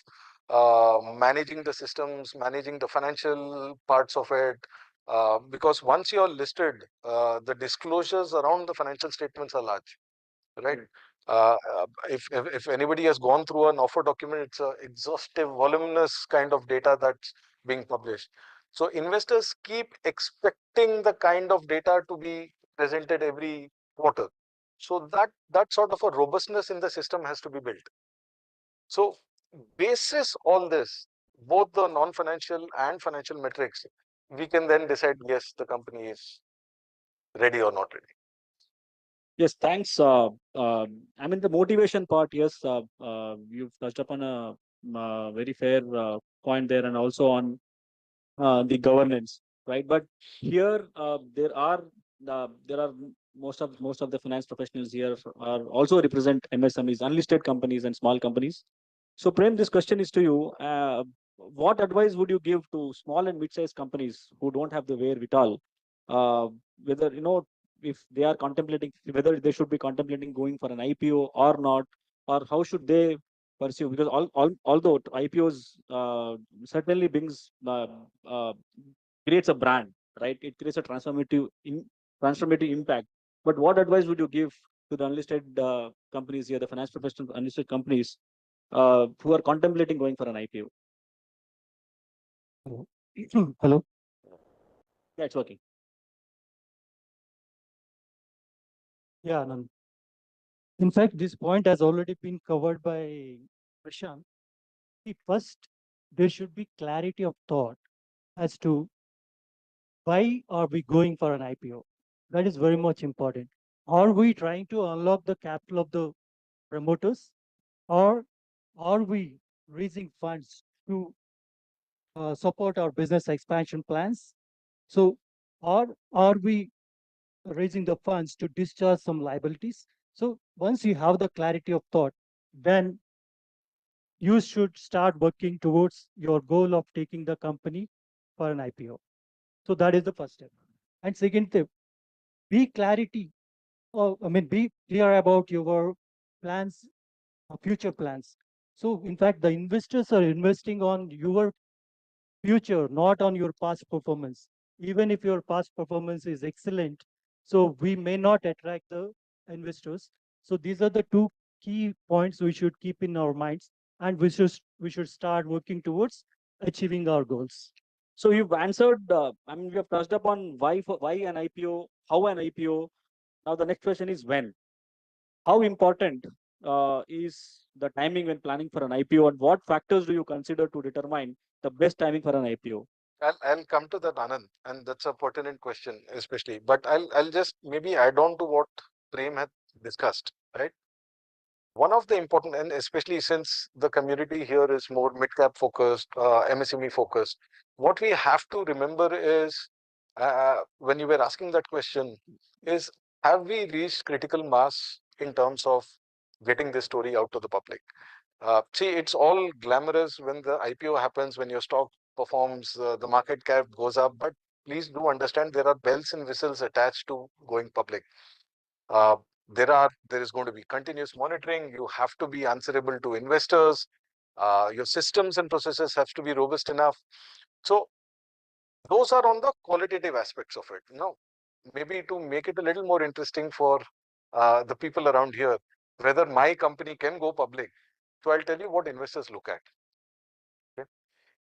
[SPEAKER 14] managing the systems, managing the financial parts of it. Because once you're listed, the disclosures around the financial statements are large, right? If anybody has gone through an offer document, it's a exhaustive, voluminous kind of data that's being published. So investors keep expecting the kind of data to be presented every quarter. So that sort of a robustness in the system has to be built. So basis all this, both the non-financial and financial metrics, we can then decide, yes, the company is ready or not ready.
[SPEAKER 13] Yes, thanks. I mean, the motivation part, yes, you've touched upon a very fair point there, and also on the governance, right? But here, there are most of the finance professionals here are also represent MSMEs, unlisted companies, and small companies. So, Prem, this question is to you. What advice would you give to small and mid-sized companies who don't have the wherewithal, whether if they are contemplating whether they should be contemplating going for an IPO or not, or how should they pursue? Because although IPOs certainly brings creates a brand, right? It creates a transformative impact. But what advice would you give to the unlisted companies here, the finance professionals, unlisted companies who are contemplating going for an IPO?
[SPEAKER 23] Hello.
[SPEAKER 13] Yeah, it's working.
[SPEAKER 23] Yeah, Anand. In fact, this point has already been covered by Prashant. First, there should be clarity of thought as to why are we going for an IPO. That is very much important. Are we trying to unlock the capital of the promoters, or are we raising funds to support our business expansion plans? So, are we raising the funds to discharge some liabilities? So once you have the clarity of thought, then you should start working towards your goal of taking the company for an IPO. So that is the first step. And second step, be clarity, be clear about your plans, future plans. So in fact, the investors are investing on your future, not on your past performance. Even if your past performance is excellent, so we may not attract the investors. So these are the two key points we should keep in our minds, and we should start working towards achieving our goals.
[SPEAKER 13] So you've answered. I mean, we have touched upon why an IPO, how an IPO. Now the next question is when. How important is the timing when planning for an IPO, and what factors do you consider to determine the best timing for an IPO?
[SPEAKER 14] I'll come to that, Anand, and that's a pertinent question, especially. But I'll just maybe add on to what Prem had discussed, right? One of the important, and especially since the community here is more mid-cap focused, MSME focused, what we have to remember is, when you were asking that question, is have we reached critical mass in terms of getting this story out to the public? See, it's all glamorous when the IPO happens, when your stock performs, the market cap goes up, but please do understand there are bells and whistles attached to going public. There is going to be continuous monitoring. You have to be answerable to investors. Your systems and processes have to be robust enough. So those are on the qualitative aspects of it. Now, maybe to make it a little more interesting for the people around here, whether my company can go public. So I'll tell you what investors look at. Okay?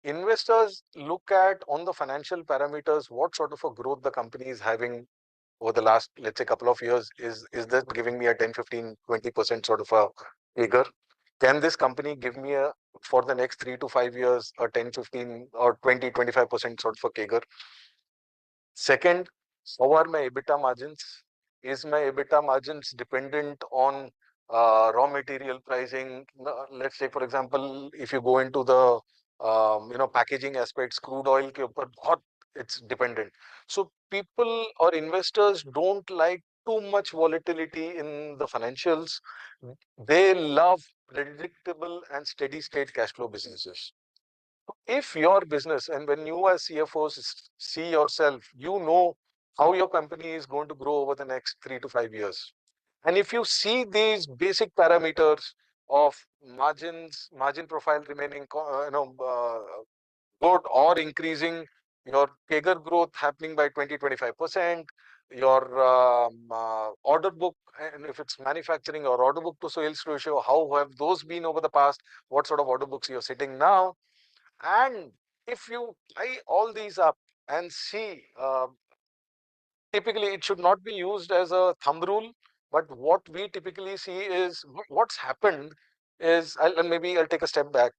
[SPEAKER 14] Investors look at on the financial parameters, what sort of a growth the company is having over the last, let's say, couple of years. Is that giving me a 10, 15, 20% sort of a figure? Can this company give me a, for the next 3 to 5 years, a 10, 15 or 20, 25% sort of a figure? Second, how are my EBITDA margins? Is my EBITDA margins dependent on raw material pricing? Let's say, for example, if you go into the packaging aspects, crude oil ke upar bahut it's dependent. So people or investors don't like too much volatility in the financials. They love predictable and steady state cash flow businesses. If your business, and when you as CFOs see yourself, you know how your company is going to grow over the next 3 to 5 years. And if you see these basic parameters of margins, margin profile remaining good or increasing, your CAGR growth happening by 20-25%, your order book, and if it's manufacturing or order book to sales ratio, how have those been over the past? What sort of order books you're sitting now? And if you tie all these up and see, typically it should not be used as a thumb rule, but what we typically see is what's happened is, maybe I'll take a step back.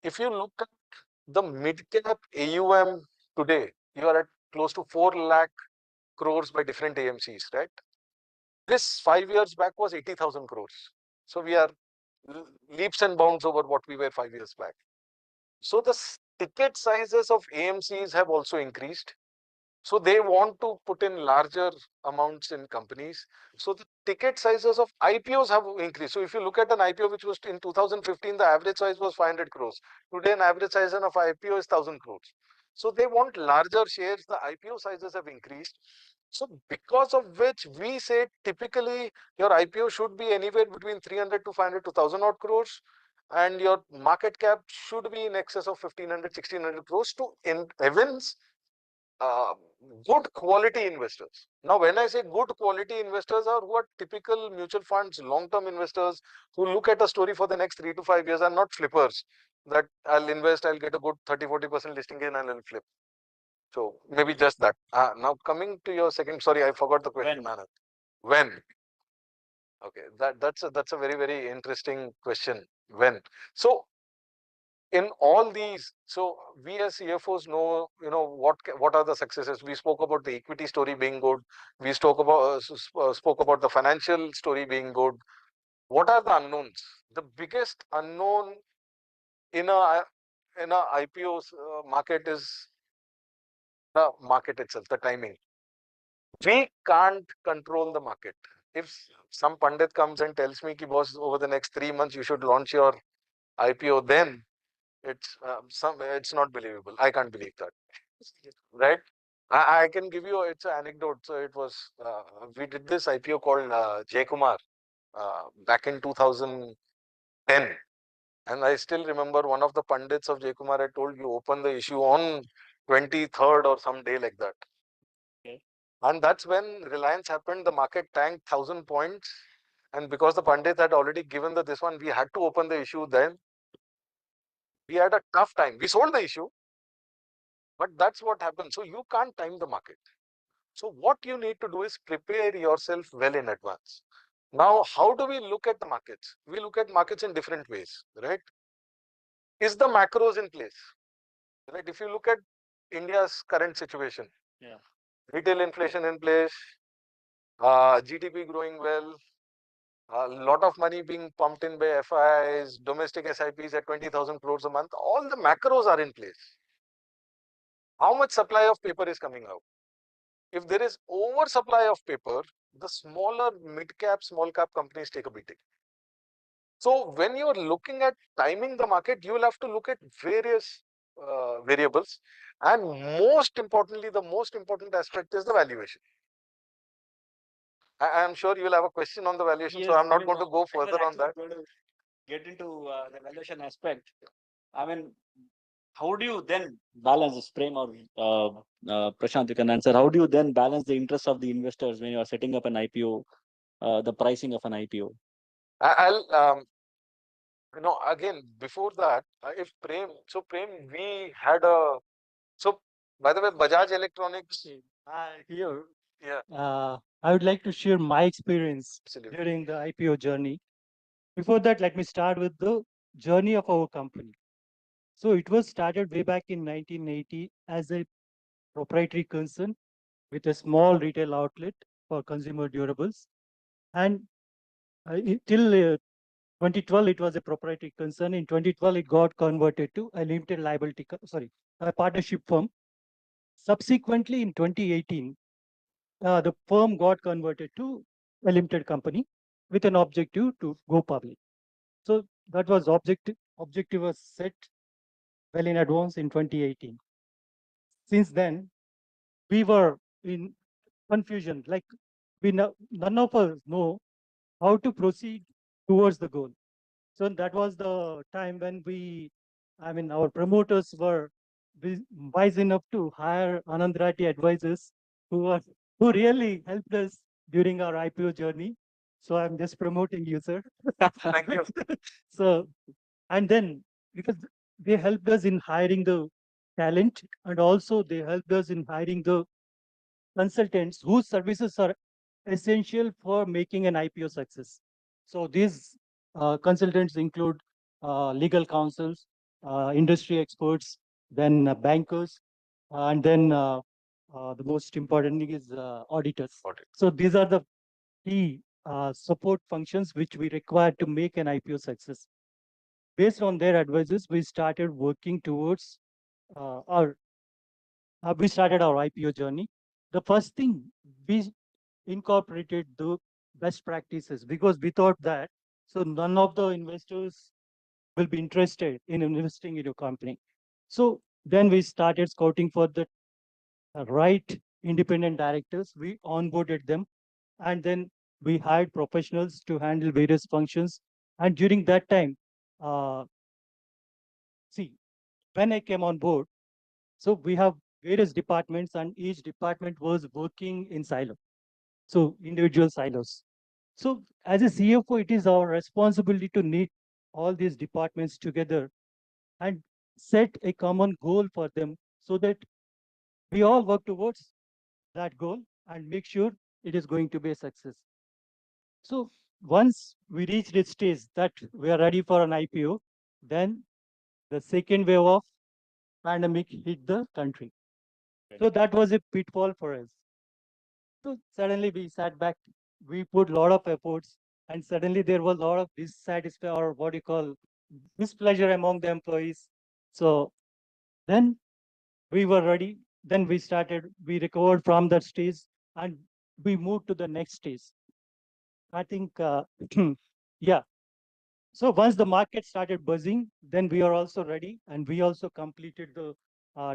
[SPEAKER 14] If you look at the mid-cap AUM today, you are at close to 4 lakh crores by different AMCs, right? This 5 years back was 80,000 crores. So we are leaps and bounds over what we were 5 years back. So the ticket sizes of AMCs have also increased. So they want to put in larger amounts in companies. So the ticket sizes of IPOs have increased. So if you look at an IPO which was in 2015, the average size was 500 crores. Today, an average size of IPO is 1,000 crores. So they want larger shares. The IPO sizes have increased. So because of which we say typically your IPO should be anywhere between 300 to 500 to 1,000 odd crores. And your market cap should be in excess of 1,500, 1,600 crores to evince good quality investors. Now, when I say good quality investors are who are typical mutual funds, long-term investors who look at a story for the next 3 to 5 years and not flippers that I'll invest, I'll get a good 30-40% listing gain and I'll flip. So maybe just that. Now coming to your second, sorry, I forgot the question, Anand. When? Okay, that's a very, very interesting question. When? So in all these, so we as CFOs know, what are the successes. We spoke about the equity story being good. We spoke about the financial story being good. What are the unknowns? The biggest unknown in a IPO market is the market itself, the timing. We can't control the market. If some pundit comes and tells me, "Ki boss, over the next 3 months you should launch your IPO," then it's not believable. I can't believe that, right? I can give you it's an anecdote. So it was we did this IPO called J Kumar back in 2010, and I still remember one of the pundits of J Kumar had told, you open the issue on 23rd or some day like that. Okay. And that's when Reliance happened. The market tanked 1,000 points, and because the pundit had already given this one, we had to open the issue then. We had a tough time. We sold the issue, but that's what happens. So you can't time the market. So what you need to do is prepare yourself well in advance. Now, how do we look at the markets? We look at markets in different ways, right? Is the macros in place? Right? If you look at India's current situation, yeah, retail inflation in place, GDP growing well, A lot of money being pumped in by FIIs, domestic SIPs at 20,000 crores a month. All the macros are in place. How much supply of paper is coming out? If there is oversupply of paper, the smaller mid cap, small cap companies take a beating. So when you're looking at timing the market, you will have to look at various variables. And most importantly, the most important aspect is the valuation. I am sure you will have a question on the valuation, so I'm not going to go further on that.
[SPEAKER 13] Get into the valuation aspect. I mean, how do you then balance this, Prem or Prashant, you can answer. How do you then balance the interests of the investors when you are setting up an IPO, the pricing of an IPO?
[SPEAKER 14] I'll again, before that, if Prem, so Prem, we had a, so by the way, Bajaj Electronics.
[SPEAKER 23] Here,
[SPEAKER 14] Yeah.
[SPEAKER 23] I would like to share my experience
[SPEAKER 14] Absolutely.
[SPEAKER 23] during the IPO journey. Before that, let me start with the journey of our company. So it was started way back in 1980 as a proprietary concern with a small retail outlet for consumer durables. And till 2012, it was a proprietary concern. In 2012, it got converted to a limited liability, a partnership firm. Subsequently, in 2018, the firm got converted to a limited company with an objective to go public. So that was objective was set well in advance in 2018. Since then, we were in confusion. Like none of us know how to proceed towards the goal. So that was the time when our promoters were wise enough to hire Anand Rathi advisors who really helped us during our IPO journey. So I'm just promoting you, sir.
[SPEAKER 14] Thank you.
[SPEAKER 23] So, and then because they helped us in hiring the talent, and also they helped us in hiring the consultants whose services are essential for making an IPO success. So these consultants include legal counsels, industry experts, then bankers, and then the most important thing is auditors. So these are the key support functions which we require to make an IPO success. Based on their advices, we started working towards we started our IPO journey. The first thing, we incorporated the best practices because we thought that so none of the investors will be interested in investing in your company. So then we started scouting for the right independent directors. We onboarded them, and then we hired professionals to handle various functions. And during that time, see, when I came on board, so we have various departments, and each department was working in silo. So individual silos. So as a CFO, it is our responsibility to knit all these departments together and set a common goal for them so that we all work towards that goal and make sure it is going to be a success. So once we reach this stage that we are ready for an IPO, then the second wave of pandemic hit the country. So that was a pitfall for us. So suddenly we sat back, we put a lot of efforts, and suddenly there was a lot of dissatisfaction, or what you call displeasure among the employees. So then we were ready. Then we recovered from that stage, and we moved to the next stage. I think, yeah. So once the market started buzzing, then we are also ready, and we also completed the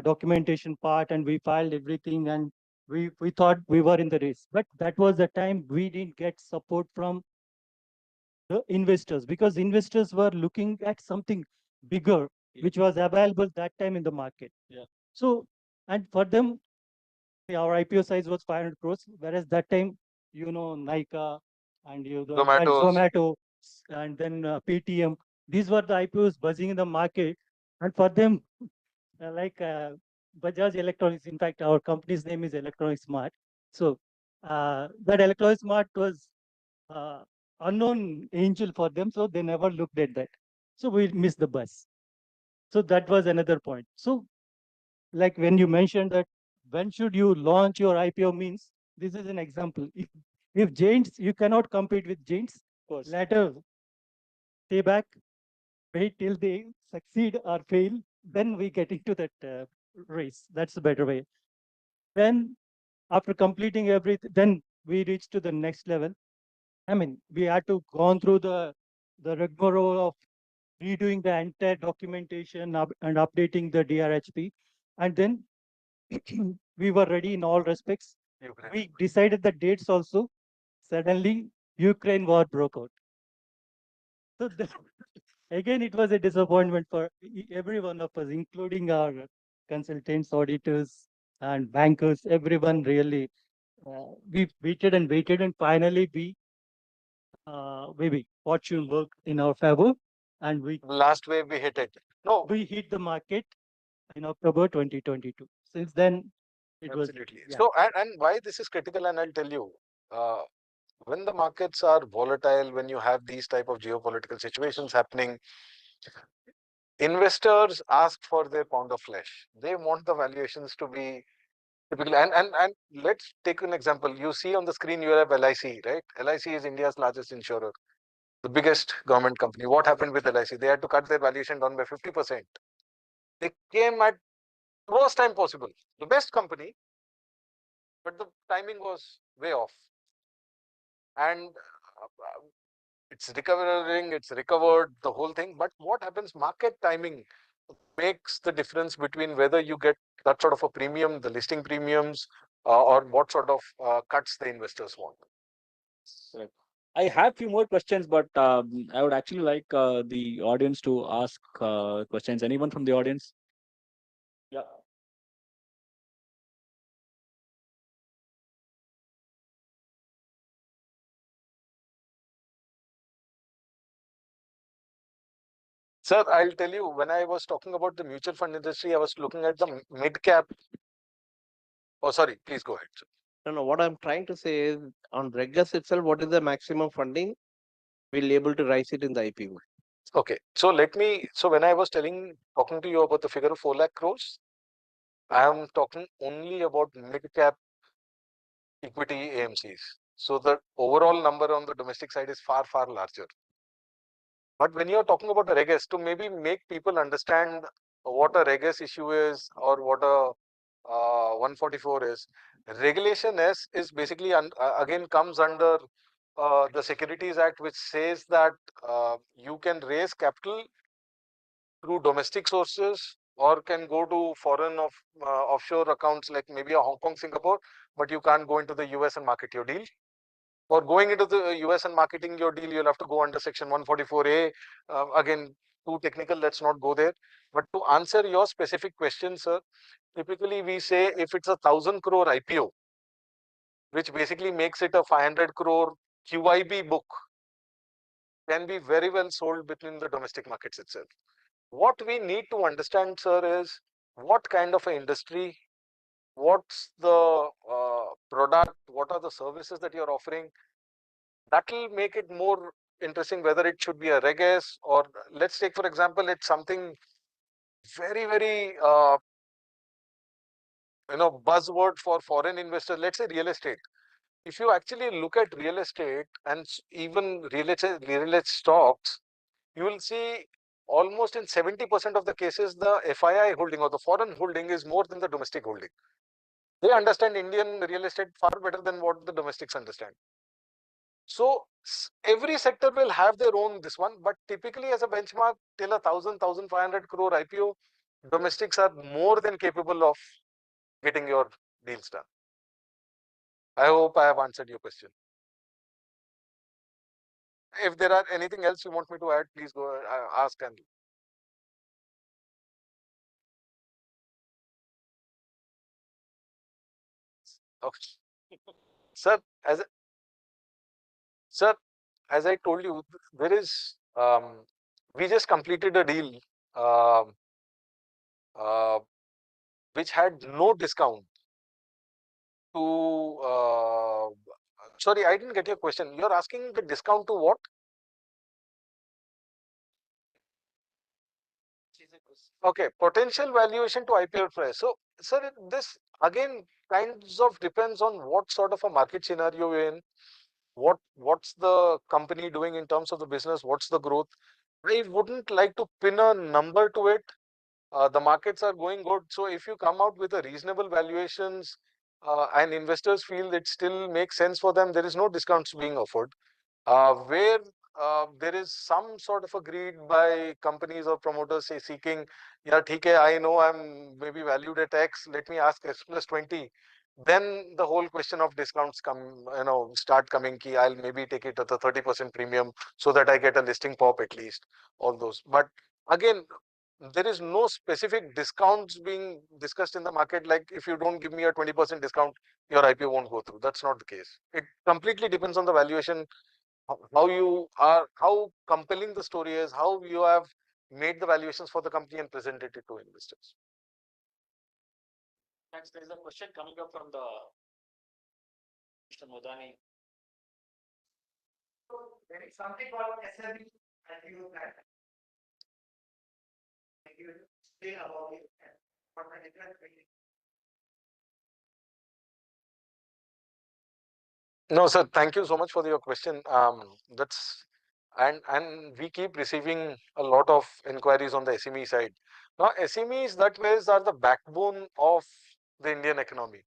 [SPEAKER 23] documentation part, and we filed everything, and we thought we were in the race. But that was the time we didn't get support from the investors because investors were looking at something bigger, which was available that time in the market.
[SPEAKER 13] Yeah.
[SPEAKER 23] So, and for them, our IPO size was 500 crores, whereas that time, Nykaa and Zomato, and then Paytm, these were the IPOs buzzing in the market. And for them, Bajaj Electronics, in fact, our company's name is Electronic Smart. So that Electronic Smart was unknown angel for them, so they never looked at that. So we missed the bus. So that was another point. So like when you mentioned that when should you launch your IPO means, this is an example. If giants, you cannot compete with giants, later stay back, wait till they succeed or fail, then we get into that race. That's the better way. Then after completing everything, then we reach to the next level. I mean, we had to gone through the rigmarole of redoing the entire documentation and updating the DRHP. And then we were ready in all respects. We decided the dates also. Suddenly, Ukraine war broke out. So again, it was a disappointment for every one of us, including our consultants, auditors, and bankers. Everyone really, we waited, and finally maybe fortune worked in our favor, and
[SPEAKER 14] last wave we hit it. No,
[SPEAKER 23] we hit the market in October 2022. Since then, it
[SPEAKER 14] absolutely.
[SPEAKER 23] was
[SPEAKER 14] So, and why this is critical, and I'll tell you, when the markets are volatile, when you have these type of geopolitical situations happening, investors ask for their pound of flesh. They want the valuations to be typical. And let's take an example. You see on the screen, you have LIC, right? LIC is India's largest insurer, the biggest government company. What happened with LIC? They had to cut their valuation down by 50%. They came at worst time possible. The best company, but the timing was way off. And it's recovering, it's recovered, the whole thing. But what happens? Market timing makes the difference between whether you get that sort of a premium, the listing premiums, or what sort of cuts the investors want.
[SPEAKER 13] Correct. I have few more questions, but I would actually like the audience to ask questions. Anyone from the audience? Yeah.
[SPEAKER 14] Sir, I'll tell you, when I was talking about the mutual fund industry, I was looking at the mid cap. Oh, sorry, please go ahead. Sir.
[SPEAKER 15] No, what I'm trying to say is on Regus itself, what is the maximum funding we'll able to raise it in the IPO?
[SPEAKER 14] Okay, so so when I was talking to you about the figure of 4 lakh crores, I am talking only about mid cap equity AMCs. So the overall number on the domestic side is far, far larger. But when you're talking about the Reg S, to maybe make people understand what a Reg S issue is or what a 144 is, Regulation S is basically, again, comes under the Securities Act, which says that you can raise capital through domestic sources or can go to foreign offshore accounts like maybe a Hong Kong, Singapore, but you can't go into the US and market your deal. For going into the US and marketing your deal, you'll have to go under section 144A. Again, too technical, let's not go there. But to answer your specific question, sir, typically we say if it's 1,000 crore IPO, which basically makes it a 500 crore QIB book, can be very well sold between the domestic markets itself. What we need to understand, sir, is what kind of an industry, what's the product, what are the services that you're offering. That will make it more interesting whether it should be a Reg S or let's take, for example, it's something very, very, buzzword for foreign investors. Let's say real estate. If you actually look at real estate and even real estate stocks, you will see almost in 70% of the cases, the FII holding or the foreign holding is more than the domestic holding. They understand Indian real estate far better than what the domestics understand. So every sector will have their own this one, but typically as a benchmark till 1,500 crore IPO, domestics are more than capable of getting your deals done. I hope I have answered your question. If there are anything else you want me to add, please go ask and. Okay. Sir, as I told you, there is, we just completed a deal which had no discount to, sorry, I didn't get your question. You're asking the discount to what? Okay, potential valuation to IPO price. So, sir, this again kinds of depends on what sort of a market scenario you're in, what's the company doing in terms of the business, what's the growth. I wouldn't like to pin a number to it. The markets are going good, so if you come out with a reasonable valuations and investors feel it still makes sense for them, there is no discounts being offered. Where there is some sort of a greed by companies or promoters say seeking, yeah, okay, I know I'm maybe valued at X, let me ask X plus 20. Then the whole question of discounts start coming key. I'll maybe take it at a 30% premium so that I get a listing pop at least, all those. But again, there is no specific discounts being discussed in the market. Like if you don't give me a 20% discount, your IPO won't go through. That's not the case. It completely depends on the valuation, how compelling the story is, how you have made the valuations for the company and presented it to investors.
[SPEAKER 12] Next, there is a question coming up from the Mr. Modani. So there is something called SME IPO plan. Can you explain about it and what the difference between?
[SPEAKER 14] No, sir. Thank you so much for your question. And we keep receiving a lot of inquiries on the SME side. Now, SMEs that ways are the backbone of the Indian economy.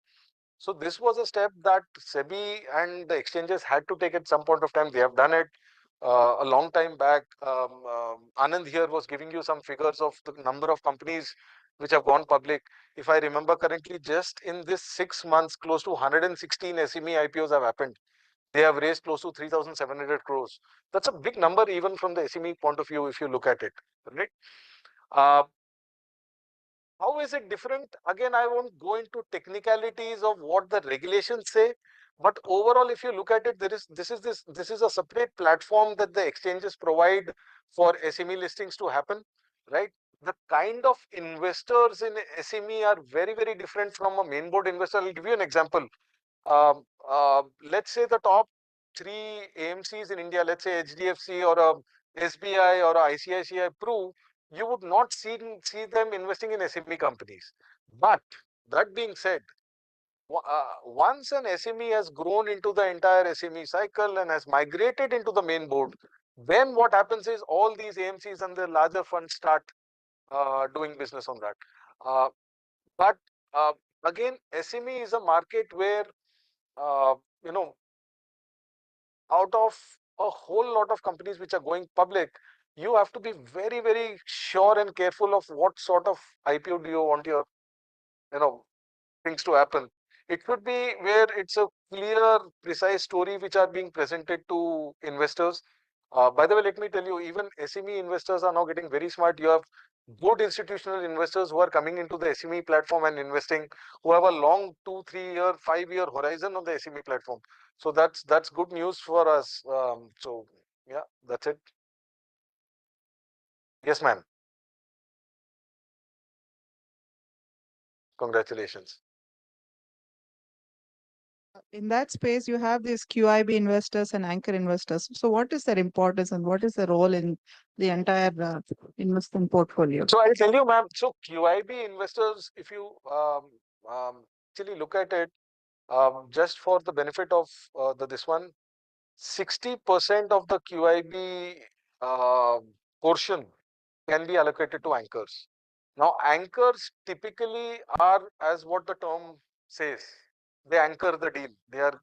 [SPEAKER 14] So this was a step that SEBI and the exchanges had to take at some point of time. They have done it a long time back. Anand here was giving you some figures of the number of companies which have gone public. If I remember correctly, just in this 6 months, close to 116 SME IPOs have happened. They have raised close to 3,700 crores. That's a big number even from the SME point of view if you look at it, right? How is it different? Again, I won't go into technicalities of what the regulations say, but overall, if you look at it, this is a separate platform that the exchanges provide for SME listings to happen, right? The kind of investors in SME are very, very different from a main board investor. I'll give you an example. Let's say the top 3 AMCs in India, let's say HDFC or a SBI or a ICICI Pru, you would not see them investing in SME companies. But that being said, once an SME has grown into the entire SME cycle and has migrated into the main board, then what happens is all these AMCs and the larger funds start doing business on that. But again, SME is a market where you know, out of a whole lot of companies which are going public, you have to be very, very sure and careful of what sort of IPO do you want your, things to happen. It should be where it's a clear, precise story which are being presented to investors. By the way, let me tell you, even SME investors are now getting very smart. You have good institutional investors who are coming into the SME platform and investing, who have a long 2, 3-year, 5-year horizon on the SME platform. So that's good news for us. So yeah, that's it. Yes, ma'am. Congratulations.
[SPEAKER 5] In that space, you have these QIB investors and anchor investors. So what is their importance and what is the role in the entire investment portfolio?
[SPEAKER 14] So I'll tell you, ma'am. So QIB investors, if you actually look at it, just for the benefit of this one, 60% of the QIB portion can be allocated to anchors. Now, anchors typically are, as what the term says, they anchor the deal. They are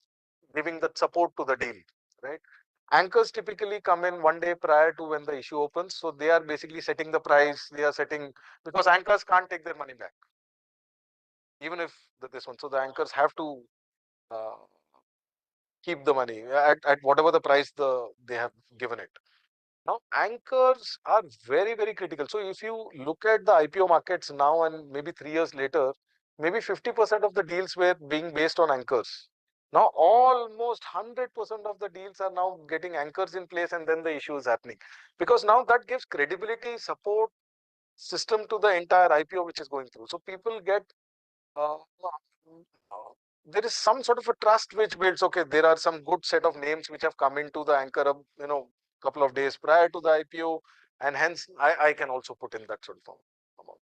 [SPEAKER 14] giving the support to the deal, right? Anchors typically come in 1 day prior to when the issue opens. So they are basically setting the price. They are setting, because anchors can't take their money back, even if this one. So the anchors have to keep the money at whatever the price they have given it. Now, anchors are very, very critical. So if you look at the IPO markets now and maybe 3 years later, maybe 50% of the deals were being based on anchors. Now, almost 100% of the deals are now getting anchors in place, and then the issue is happening. Because now that gives credibility, support system to the entire IPO which is going through. So people get there is some sort of a trust which builds. Okay, there are some good set of names which have come into the anchor, couple of days prior to the IPO, and hence I can also put in that sort of amount.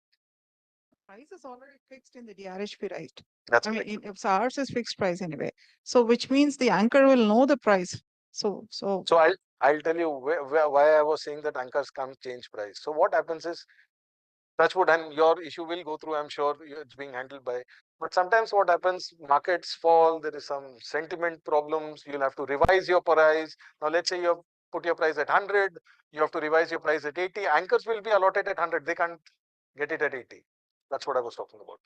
[SPEAKER 5] Price is already fixed in the DRHP, right?
[SPEAKER 14] That's
[SPEAKER 5] I mean, if ours is fixed price anyway. So which means the anchor will know the price So
[SPEAKER 14] So I'll tell you why I was saying that anchors can't change price. So what happens is, touch wood, and your issue will go through. I'm sure it's being handled by. But sometimes what happens, markets fall. There is some sentiment problems. You'll have to revise your price. Now let's say you put your price at 100. You have to revise your price at 80. Anchors will be allotted at 100. They can't get it at 80. That's what I was talking about.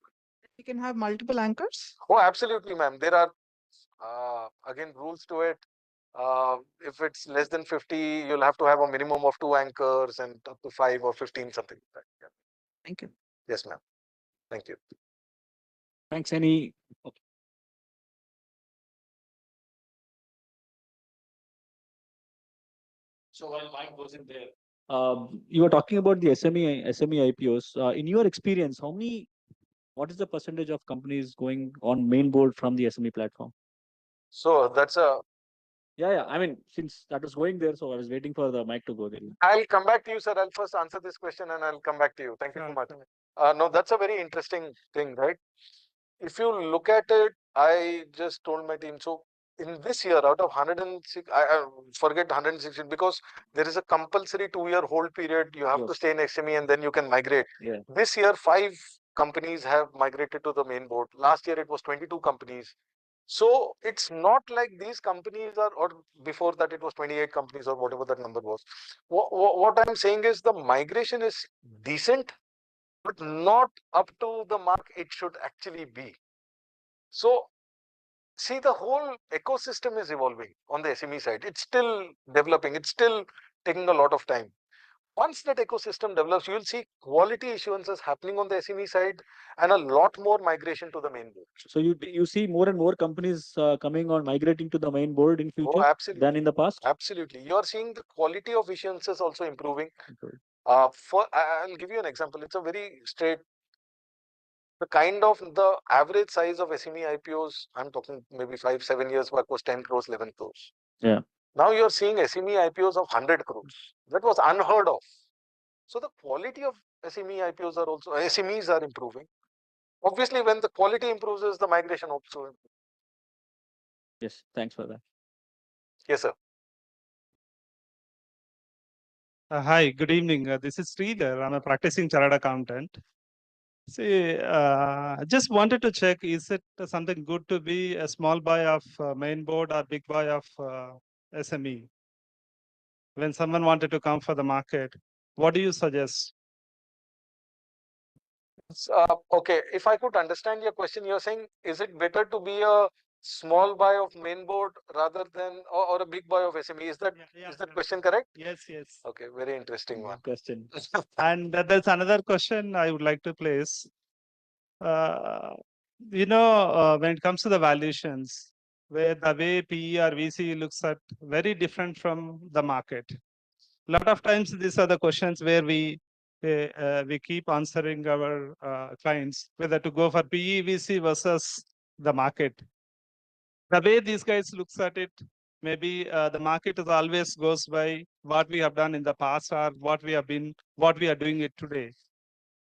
[SPEAKER 5] you can have multiple anchors?
[SPEAKER 14] Oh, absolutely, ma'am. There are again rules to it. If it's less than 50, you'll have to have a minimum of 2 anchors, and up to 5 or 15, something like that. Yeah.
[SPEAKER 5] Thank you.
[SPEAKER 14] Yes, ma'am. Thank you.
[SPEAKER 13] Thanks. Any? Okay. So while Mike goes in there, you were talking about the SME IPOs. In your experience, what is the percentage of companies going on main board from the SME platform?
[SPEAKER 14] So that's a.
[SPEAKER 13] Yeah. I mean, since that was going there, so I was waiting for the mic to go there.
[SPEAKER 14] I'll come back to you, sir. I'll first answer this question and I'll come back to you. Thank you so much. No, that's a very interesting thing, right? If you look at it, I just told my team. So in this year, out of 106, I forget 116 because there is a compulsory 2-year hold period. You have to stay in SME and then you can migrate.
[SPEAKER 13] Yeah.
[SPEAKER 14] This year, 5 companies have migrated to the main board. Last year, it was 22 companies. So it's not like these companies are, or before that it was 28 companies or whatever that number was. What I'm saying is the migration is decent, but not up to the mark it should actually be. So see, the whole ecosystem is evolving on the SME side. It's still developing. It's still taking a lot of time. Once that ecosystem develops, you will see quality issuances happening on the SME side and a lot more migration to the main board.
[SPEAKER 13] So you see more and more companies coming on migrating to the main board in future than in the past?
[SPEAKER 14] Absolutely. You are seeing the quality of issuances also improving.
[SPEAKER 13] Okay.
[SPEAKER 14] I'll give you an example. It's a very straight. The kind of the average size of SME IPOs, I'm talking maybe 5-7 years back, was 10 crores, 11 crores.
[SPEAKER 13] Yeah.
[SPEAKER 14] Now you're seeing SME IPOs of 100 crores. That was unheard of. So the quality of SME IPOs are also, SMEs are improving. Obviously, when the quality improves, the migration also improves.
[SPEAKER 13] Yes, thanks for that.
[SPEAKER 14] Yes, sir.
[SPEAKER 17] Hi, good evening. This is Sridhar. I'm a practicing chartered accountant. See, I just wanted to check, is it something good to be a small buy of main board or big buy of SME? When someone wanted to come for the market, what do you suggest?
[SPEAKER 14] Okay, if I could understand your question, you're saying, is it better to be a small buy of main board rather than, or a big buy of SME? Is that question correct?
[SPEAKER 17] Yes, yes.
[SPEAKER 14] Okay, very interesting one.
[SPEAKER 13] Question.
[SPEAKER 17] And there's another question I would like to place. When it comes to the valuations, where the way PE or VC looks at very different from the market. A lot of times, these are the questions where we keep answering our clients whether to go for PE, VC versus the market. The way these guys looks at it, maybe the market is always goes by what we have done in the past or what we are doing it today.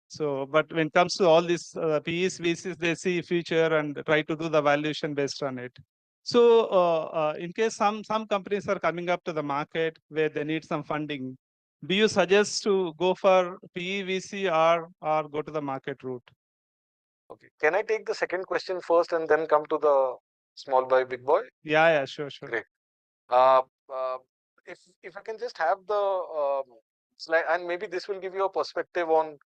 [SPEAKER 17] So, but when it comes to all these PEs, VCs, they see future and try to do the valuation based on it. So, in case some companies are coming up to the market where they need some funding, do you suggest to go for PE, VC or go to the market route?
[SPEAKER 14] Okay, can I take the second question first and then come to the small buy, big boy?
[SPEAKER 17] Yeah, sure.
[SPEAKER 14] Great. Uh, if I can just have the slide, and maybe this will give you a perspective on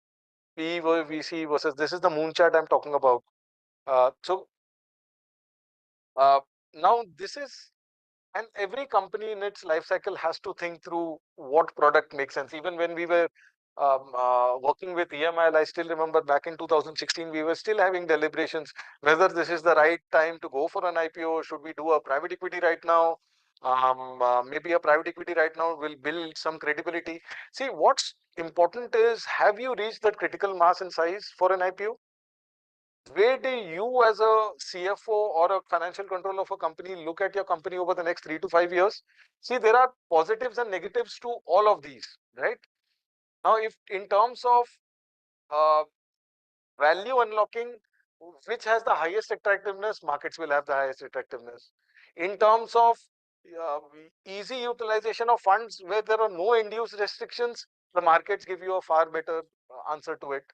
[SPEAKER 14] PE VC versus, this is the moon chart I'm talking about. Now this is, and every company in its life cycle has to think through what product makes sense. Even when we were working with EMIL, I still remember back in 2016, we were still having deliberations whether this is the right time to go for an IPO. Should we do a private equity right now? Maybe a private equity right now will build some credibility. See, what's important is, have you reached that critical mass and size for an IPO? Where do you as a CFO or a financial controller of a company look at your company over the next 3 to 5 years? See, there are positives and negatives to all of these, right? Now, if in terms of value unlocking, which has the highest attractiveness, markets will have the highest attractiveness. In terms of easy utilization of funds where there are no end-use restrictions, the markets give you a far better answer to it.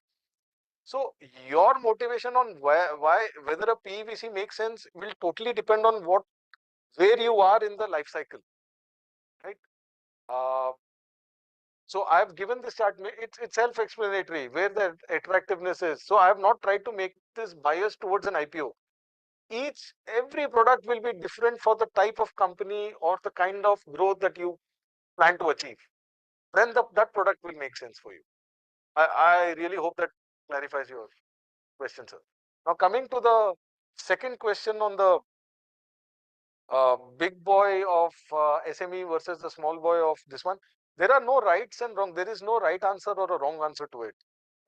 [SPEAKER 14] So your motivation on why whether a PEVC makes sense will totally depend on where you are in the life cycle, right? So I've given this chart. It's self-explanatory where the attractiveness is. So I have not tried to make this biased towards an IPO. Every product will be different for the type of company or the kind of growth that you plan to achieve. Then that product will make sense for you. I really hope that clarifies your question, sir. Now coming to the second question on the big boy of SME versus the small boy of this one. There are no rights and wrong. There is no right answer or a wrong answer to it.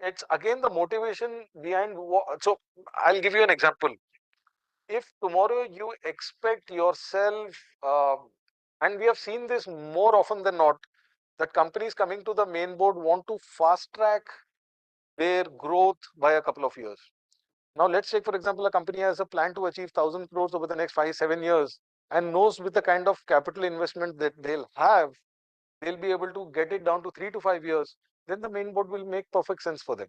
[SPEAKER 14] It's again the motivation behind. So I'll give you an example. If tomorrow you expect yourself, and we have seen this more often than not, that companies coming to the main board want to fast track their growth by a couple of years. Now, let's take, for example, a company has a plan to achieve 1,000 crores over the next 5-7 years and knows with the kind of capital investment that they'll have, they'll be able to get it down to 3 to 5 years. Then the main board will make perfect sense for them.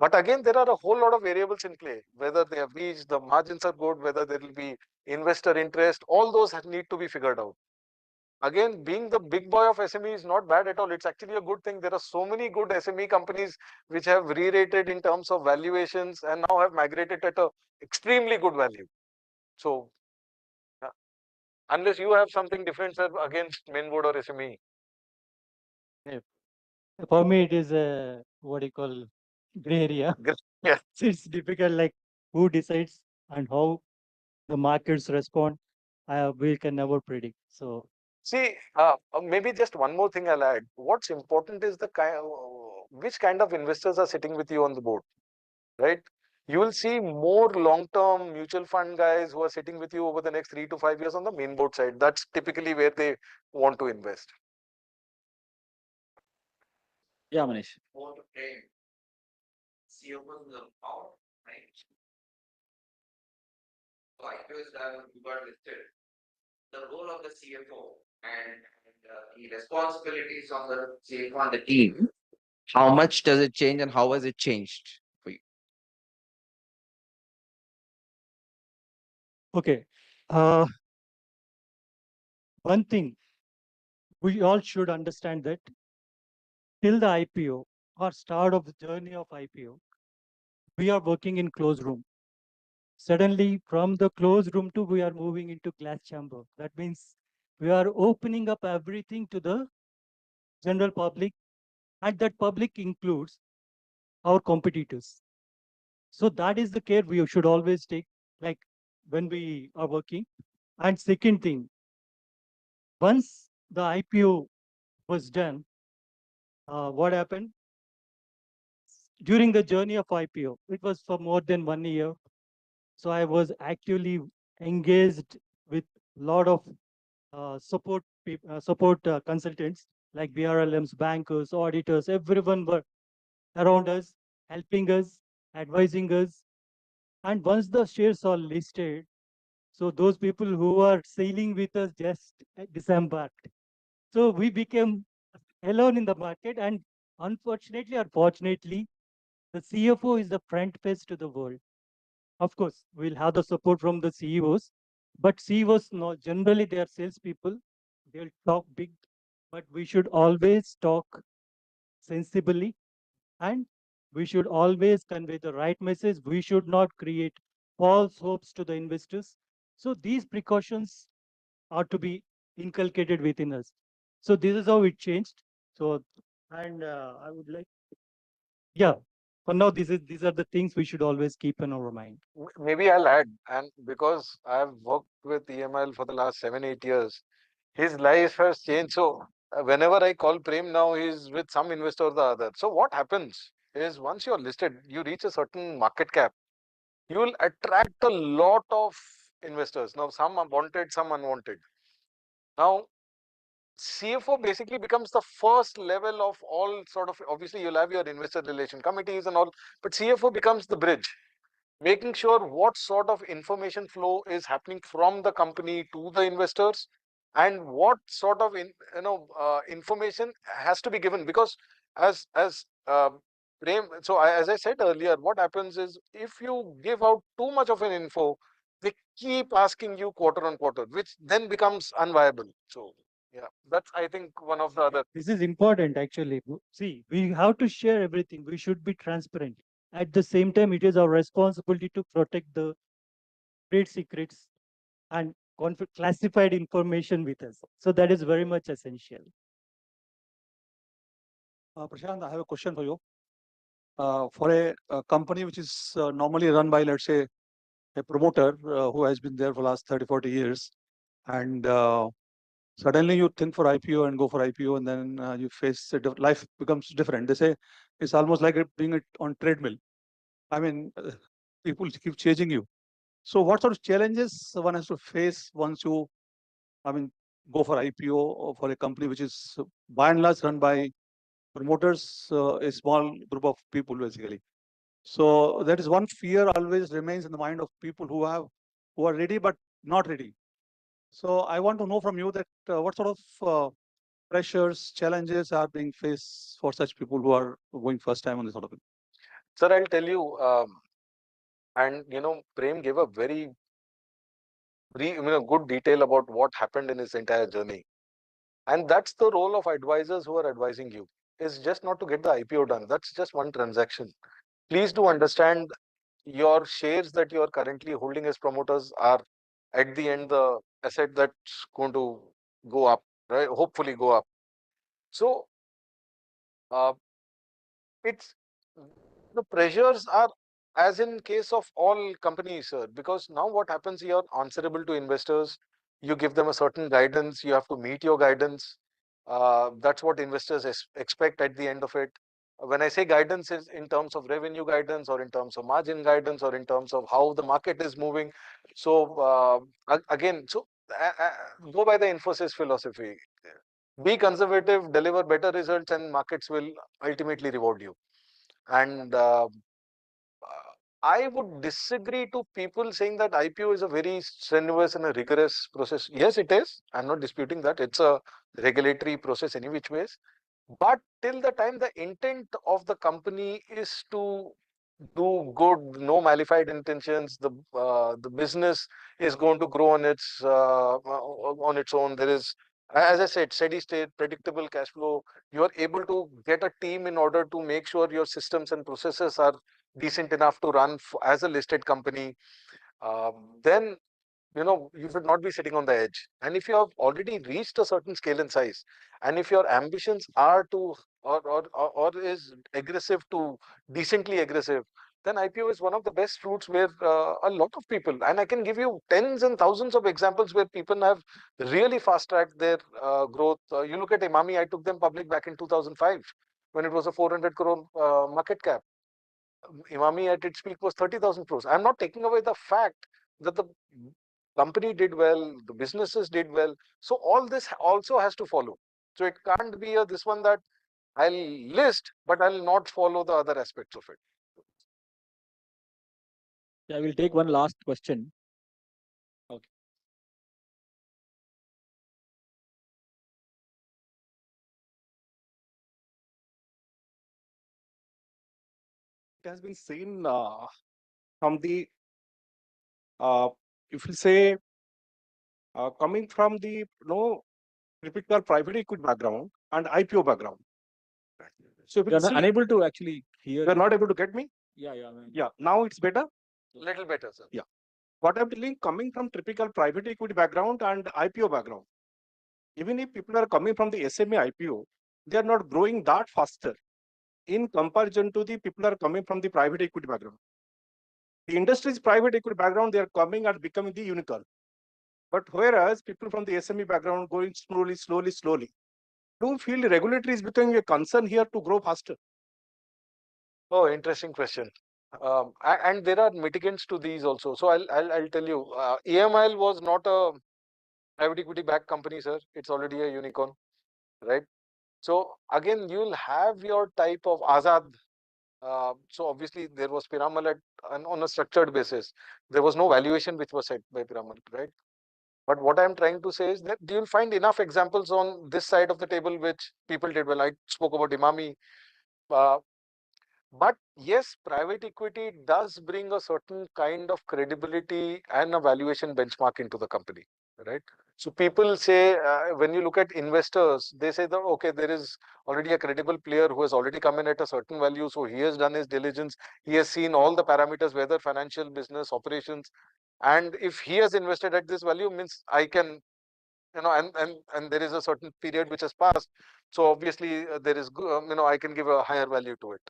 [SPEAKER 14] But again, there are a whole lot of variables in play, whether they have reached, the margins are good, whether there will be investor interest, all those need to be figured out. Again, being the big boy of SME is not bad at all. It's actually a good thing. There are so many good SME companies which have re-rated in terms of valuations and now have migrated at a extremely good value. So, unless you have something different, sir, against main board or SME.
[SPEAKER 23] Yeah. For me, it is a what do you call gray area.
[SPEAKER 14] Yeah.
[SPEAKER 23] It's difficult, like who decides and how the markets respond. We can never predict. So
[SPEAKER 14] See, maybe just one more thing I'll add. What's important is which kind of investors are sitting with you on the board, right? You will see more long-term mutual fund guys who are sitting with you over the next 3 to 5 years on the main board side. That's typically where they want to invest.
[SPEAKER 2] Yeah, Manish.
[SPEAKER 18] So IPO is done, you got listed. The role of the CFO and the responsibilities of the CFO on the team, how much does it change and how has it changed for you?
[SPEAKER 23] okay, one thing we all should understand that till the IPO or start of the journey of IPO, we are working in closed room. Suddenly, from the closed room to we are moving into glass chamber. That means we are opening up everything to the general public, and that public includes our competitors. So that is the care we should always take, like when we are working. And second thing, once the IPO was done, what happened? During the journey of IPO, it was for more than 1 year. So I was actively engaged with a lot of support consultants like BRLMs, bankers, auditors, everyone were around us, helping us, advising us. And once the shares are listed, so those people who are sailing with us just disembarked. So we became alone in the market. And unfortunately or fortunately, the CFO is the front face to the world. Of course, we'll have the support from the CEOs, but CEOs, no, generally they are salespeople. They'll talk big, but we should always talk sensibly, and we should always convey the right message. We should not create false hopes to the investors. So these precautions are to be inculcated within us. So this is how it changed. So, and I would like, yeah, for now, these are the things we should always keep in our mind.
[SPEAKER 14] Maybe I'll add, and because I've worked with EML for the last 7-8 years, his life has changed. So whenever I call Prem now, he's with some investor or the other. So what happens is once you're listed, you reach a certain market cap, you will attract a lot of investors. Now, some are wanted, some unwanted. Now, CFO basically becomes the first level of all sort of, obviously you'll have your investor relation committees and all, but CFO becomes the bridge, making sure what sort of information flow is happening from the company to the investors and what sort of information has to be given, because as Prem, so as I said earlier, what happens is if you give out too much of an info, they keep asking you quarter on quarter, which then becomes unviable. So yeah, that's, I think, one of the other.
[SPEAKER 23] This is important actually. See, we have to share everything. We should be transparent. At the same time, it is our responsibility to protect the trade secrets and classified information with us. So that is very much essential.
[SPEAKER 6] Prashant, I have a question for you. For a company which is normally run by, let's say, a promoter who has been there for the last 30, 40 years, and suddenly you think for IPO and go for IPO, and then you face it, life becomes different. They say it's almost like being on treadmill. I mean, people keep chasing you. So what sort of challenges one has to face once you, I mean, go for IPO or for a company which is by and large run by promoters, a small group of people basically. So that is one fear always remains in the mind of people who are ready but not ready. So I want to know from you that what sort of pressures, challenges are being faced for such people who are going first time on this sort of thing.
[SPEAKER 14] Sir, I'll tell you, and Prem gave a very good detail about what happened in his entire journey. And that's the role of advisors who are advising you, is just not to get the IPO done. That's just one transaction. Please do understand your shares that you are currently holding as promoters are at the end the asset that's going to go up, right? Hopefully go up. So it's the pressures are as in case of all companies, sir, because now what happens, you're answerable to investors. You give them a certain guidance, you have to meet your guidance. That's what investors expect at the end of it. When I say guidance, is in terms of revenue guidance, or in terms of margin guidance, or in terms of how the market is moving. So again, go by the Infosys philosophy. Be conservative, deliver better results, and markets will ultimately reward you. And I would disagree to people saying that IPO is a very strenuous and a rigorous process. Yes, it is. I'm not disputing that. It's a regulatory process any which ways. But till the time the intent of the company is to do good, no malified intentions, the business is going to grow on its own. There is, as I said, steady state, predictable cash flow. You are able to get a team in order to make sure your systems and processes are decent enough to run as a listed company. Then you should not be sitting on the edge. And if you have already reached a certain scale and size, and if your ambitions are to or is aggressive to decently aggressive, then IPO is one of the best routes where a lot of people, and I can give you tens and thousands of examples where people have really fast tracked their growth. You look at Imami, I took them public back in 2005 when it was a 400 crore market cap. Imami at its peak was 30,000 crores. I'm not taking away the fact that the company did well, the businesses did well. So all this also has to follow. So it can't be this one that I'll list, but I'll not follow the other aspects of it.
[SPEAKER 2] Yeah, I will take one last question. Okay.
[SPEAKER 17] It has been seen from the, if you say, coming from the typical private equity background and IPO background. So if
[SPEAKER 2] You
[SPEAKER 17] you
[SPEAKER 2] are not
[SPEAKER 17] see,
[SPEAKER 2] unable to actually hear.
[SPEAKER 17] you are not able to get me.
[SPEAKER 2] Yeah.
[SPEAKER 17] Yeah, now it's better.
[SPEAKER 14] Little better, sir.
[SPEAKER 17] Yeah. What I'm telling, coming from typical private equity background and IPO background, even if people are coming from the SME IPO, they are not growing that faster in comparison to the people are coming from the private equity background. The industry's private equity background, they are coming and becoming the unicorn. But whereas people from the SME background going slowly, do you feel the regulatory is becoming a concern here to grow faster?
[SPEAKER 14] Oh, interesting question. And there are mitigants to these also. So I'll tell you, EMIL was not a private equity backed company, sir. It's already a unicorn, right? So again, you'll have your type of Azad. So obviously there was Piramal on a structured basis. There was no valuation which was set by Piramal, right? But what I'm trying to say is that you'll find enough examples on this side of the table which people did well. I spoke about Imami. But yes, private equity does bring a certain kind of credibility and a valuation benchmark into the company, right? So people say, when you look at investors, they say that, okay, there is already a credible player who has already come in at a certain value. So he has done his diligence. He has seen all the parameters, whether financial, business, operations. And if he has invested at this value, means I can, and there is a certain period which has passed. So obviously there is, I can give a higher value to it.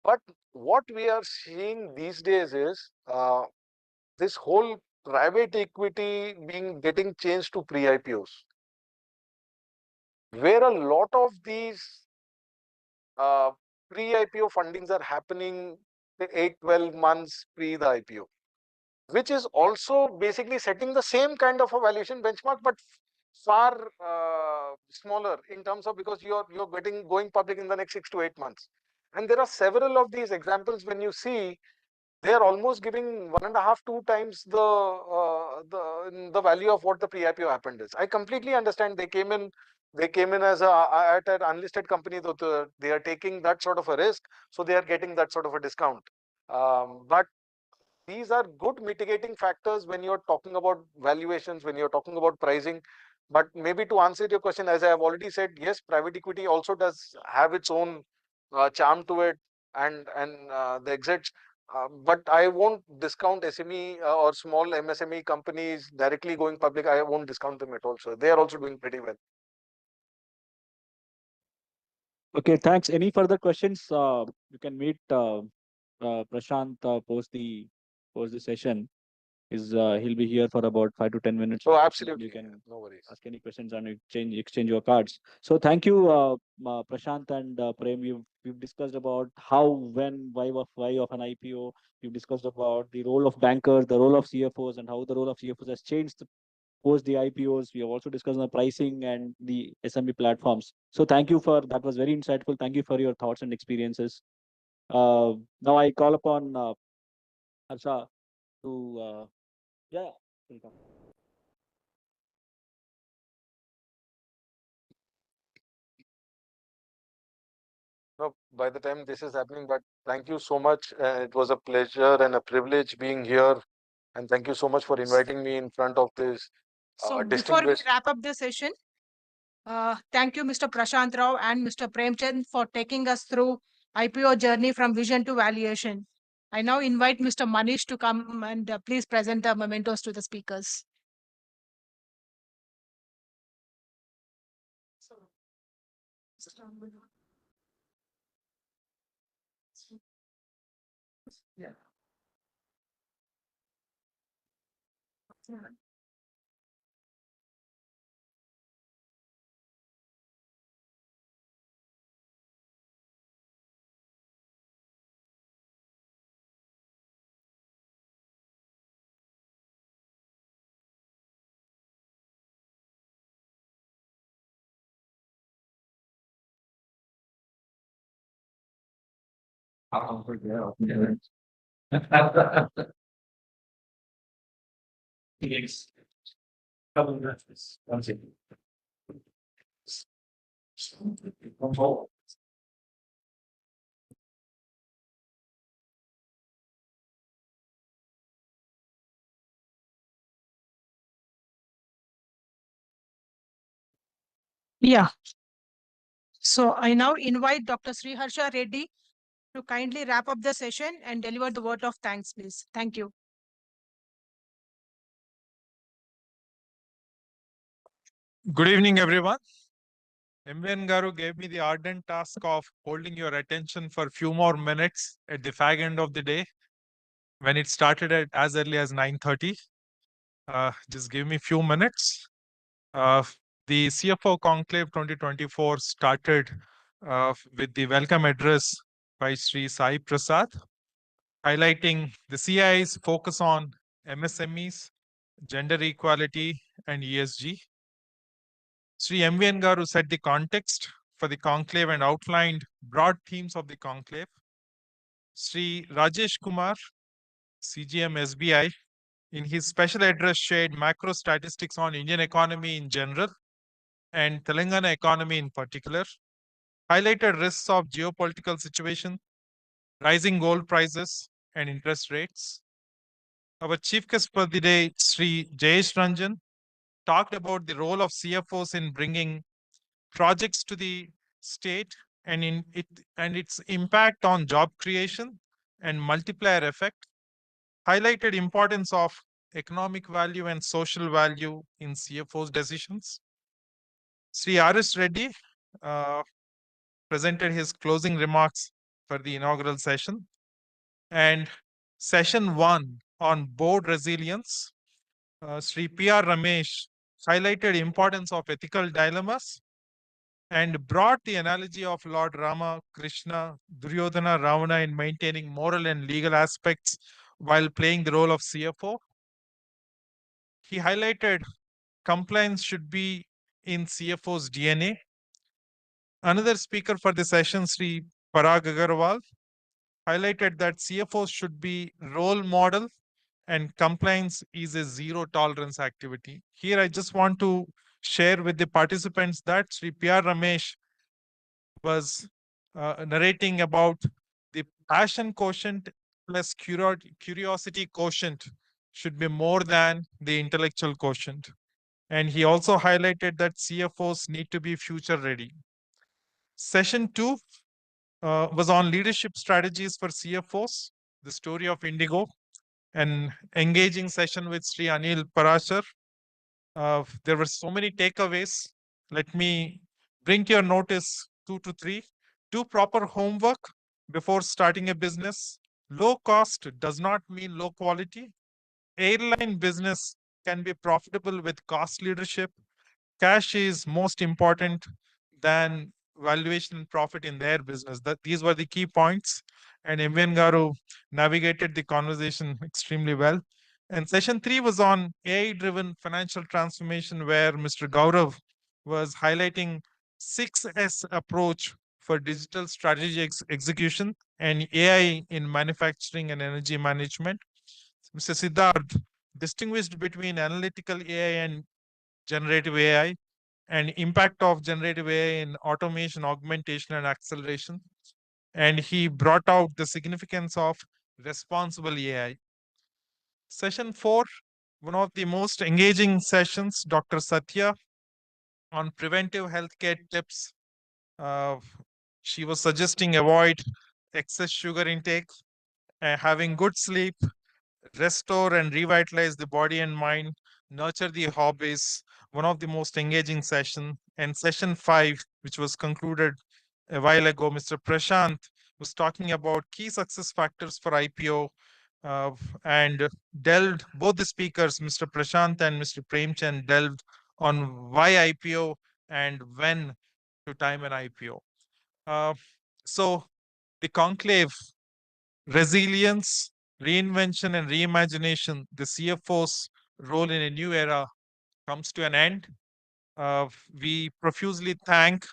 [SPEAKER 14] But what we are seeing these days is this whole private equity getting changed to pre-IPOs, where a lot of these pre-IPO fundings are happening 8-12 months pre the IPO, which is also basically setting the same kind of a valuation benchmark, but far smaller in terms of, because you're going public in the next 6 to 8 months. And there are several of these examples. When you see, they are almost giving 1.5, 2 times the value of what the pre-IPO happened is. I completely understand they came in as at an unlisted company, though they are taking that sort of a risk, so they are getting that sort of a discount. But these are good mitigating factors when you're talking about valuations, when you're talking about pricing. But maybe to answer your question, as I have already said, yes, private equity also does have its own charm to it, and the exits. But I won't discount SME or small MSME companies directly going public. I won't discount them at all. So they are also doing pretty well.
[SPEAKER 2] Okay, thanks. Any further questions? You can meet Prashant post the session. He'll be here for about 5 to 10 minutes.
[SPEAKER 14] Oh, absolutely.
[SPEAKER 2] You can
[SPEAKER 14] no worries.
[SPEAKER 2] ask any questions and exchange your cards. So thank you, Prashant and Prem. We've discussed about how, when, why of an IPO. We've discussed about the role of bankers, the role of CFOs, and how the role of CFOs has changed post the IPOs. We have also discussed the pricing and the SME platforms. So thank you for that. Was very insightful. Thank you for your thoughts and experiences. Now I call upon Harsha to welcome.
[SPEAKER 14] No, by the time this is happening, but thank you so much. It was a pleasure and a privilege being here. And thank you so much for inviting me in front of this
[SPEAKER 11] So before we
[SPEAKER 14] distinguished.
[SPEAKER 11] wrap up the session, thank you, Mr. Prashant Rao and Mr. Premchand, for taking us through IPO journey from vision to valuation. I now invite Mr. Manish to come and please present the mementos to the speakers. Yeah.
[SPEAKER 12] Yes. Couple minutes. One second. Control.
[SPEAKER 11] Yeah. So I now invite Dr. Sriharsha Reddy to kindly wrap up the session and deliver the word of thanks, please. Thank you.
[SPEAKER 4] Good evening, everyone. MVN Garu gave me the ardent task of holding your attention for a few more minutes at the fag end of the day when it started at as early as 9:30. Just give me a few minutes. The CFO Conclave 2024 started with the welcome address by Sri Sai Prasad, highlighting the CII's focus on MSMEs, gender equality, and ESG. Sri MVN Garu set the context for the conclave and outlined broad themes of the conclave. Sri Rajesh Kumar, CGM SBI, in his special address, shared macro statistics on Indian economy in general and Telangana economy in particular, highlighted risks of geopolitical situation, rising gold prices, and interest rates. Our chief guest for the day, Sri Jayesh Ranjan, talked about the role of CFOs in bringing projects to the state and its impact on job creation and multiplier effect, highlighted importance of economic value and social value in CFO's decisions. Sri R.S. Reddy presented his closing remarks for the inaugural session. And session 1 on board resilience, Sri P.R. Ramesh highlighted importance of ethical dilemmas and brought the analogy of Lord Rama, Krishna, Duryodhana, Ravana in maintaining moral and legal aspects while playing the role of CFO. He highlighted compliance should be in CFO's DNA. Another speaker for the session, Sri Parag Agarwal, highlighted that CFOs should be role model and compliance is a zero tolerance activity. Here, I just want to share with the participants that Sri P.R. Ramesh was narrating about the passion quotient plus curiosity quotient should be more than the intellectual quotient. And he also highlighted that CFOs need to be future ready. Session 2 was on leadership strategies for CFOs, the story of Indigo, an engaging session with Sri Anil Parashar. There were so many takeaways. Let me bring to your notice 2 to 3. Do proper homework before starting a business. Low cost does not mean low quality. Airline business can be profitable with cost leadership. Cash is most important than valuation and profit in their business. These were the key points. And MVN Garu navigated the conversation extremely well. And session 3 was on AI-driven financial transformation, where Mr. Gaurav was highlighting 6S approach for digital strategy execution and AI in manufacturing and energy management. Mr. Siddharth distinguished between analytical AI and generative AI and impact of generative AI in automation, augmentation, and acceleration. And he brought out the significance of responsible AI. Session 4, one of the most engaging sessions, Dr. Satya on preventive healthcare tips. She was suggesting avoid excess sugar intake, having good sleep, restore and revitalize the body and mind, nurture the hobbies, one of the most engaging session. And session 5, which was concluded a while ago, Mr. Prashant was talking about key success factors for IPO and delved, both the speakers, Mr. Prashant and Mr. Premchand, delved on why IPO and when to time an IPO. So the conclave, resilience, reinvention, and reimagination, the CFO's role in a new era comes to an end. We profusely thank,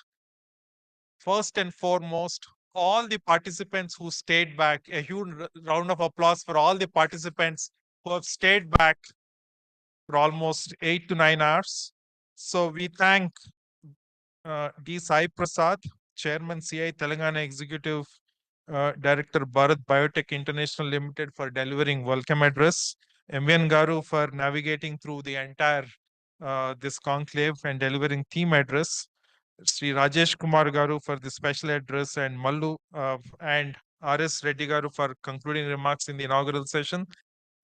[SPEAKER 4] first and foremost, all the participants who stayed back. A huge round of applause for all the participants who have stayed back for almost 8 to 9 hours. So we thank D. Sai Prasad, Chairman Cii Telangana Executive Director Bharat Biotech International Limited, for delivering welcome address. MVN Garu for navigating through the entire this conclave and delivering theme address. Sri Rajesh Kumar Garu for the special address, and Mallu and R.S. Reddy Garu for concluding remarks in the inaugural session.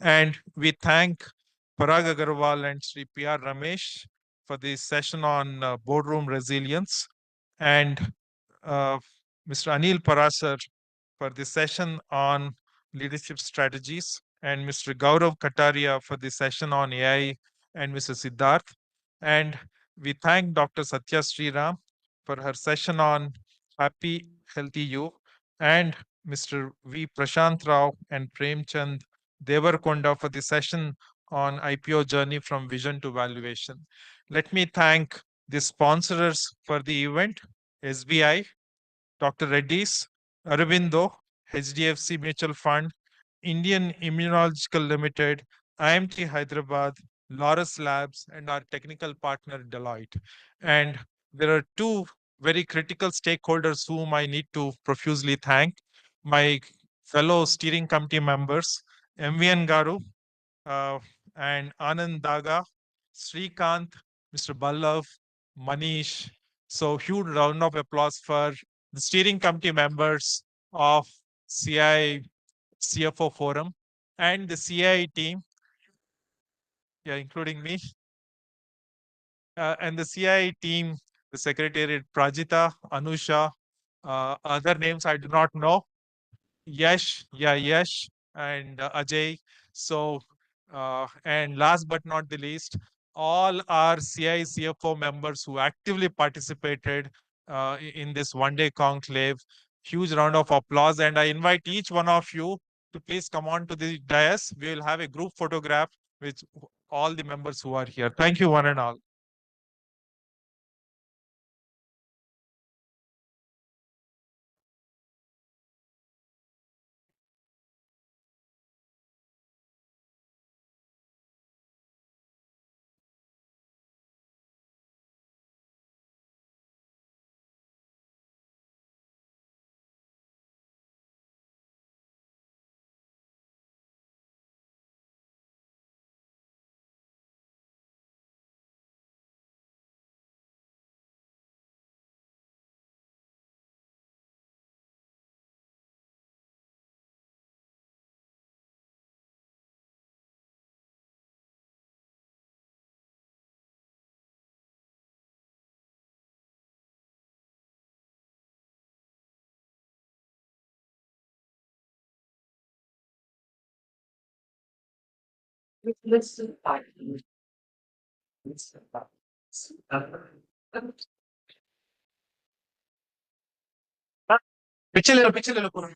[SPEAKER 4] And we thank Parag Agarwal and Sri P.R. Ramesh for the session on boardroom resilience, and Mr. Anil Parasar for the session on leadership strategies, and Mr. Gaurav Kataria for the session on AI, and Mr. Siddharth. And we thank Dr. Satya Sriram for her session on Happy Healthy You, and Mr. V. Prashant Rao and Premchand Devarkonda for the session on IPO journey from vision to valuation. Let me thank the sponsors for the event: SBI, Dr. Reddy's, Aravindo, HDFC Mutual Fund, Indian Immunological Limited, IMT Hyderabad, Laurus Labs, and our technical partner Deloitte. And there are two very critical stakeholders whom I need to profusely thank. My fellow steering committee members, MVN Garu and Anand Daga, Srikant, Mr. Ballav, Manish. So huge round of applause for the steering committee members of CI CFO Forum and the CI team, yeah, including me, and the CI team, the secretariat, Prajita, Anusha, other names I do not know, Yash, and Ajay. So, and last but not the least, all our CI CFO members who actively participated in this one-day conclave. Huge round of applause, and I invite each one of you to please come on to the dais. We will have a group photograph with all the members who are here. Thank you, one and all. Picture ले लो पूरा.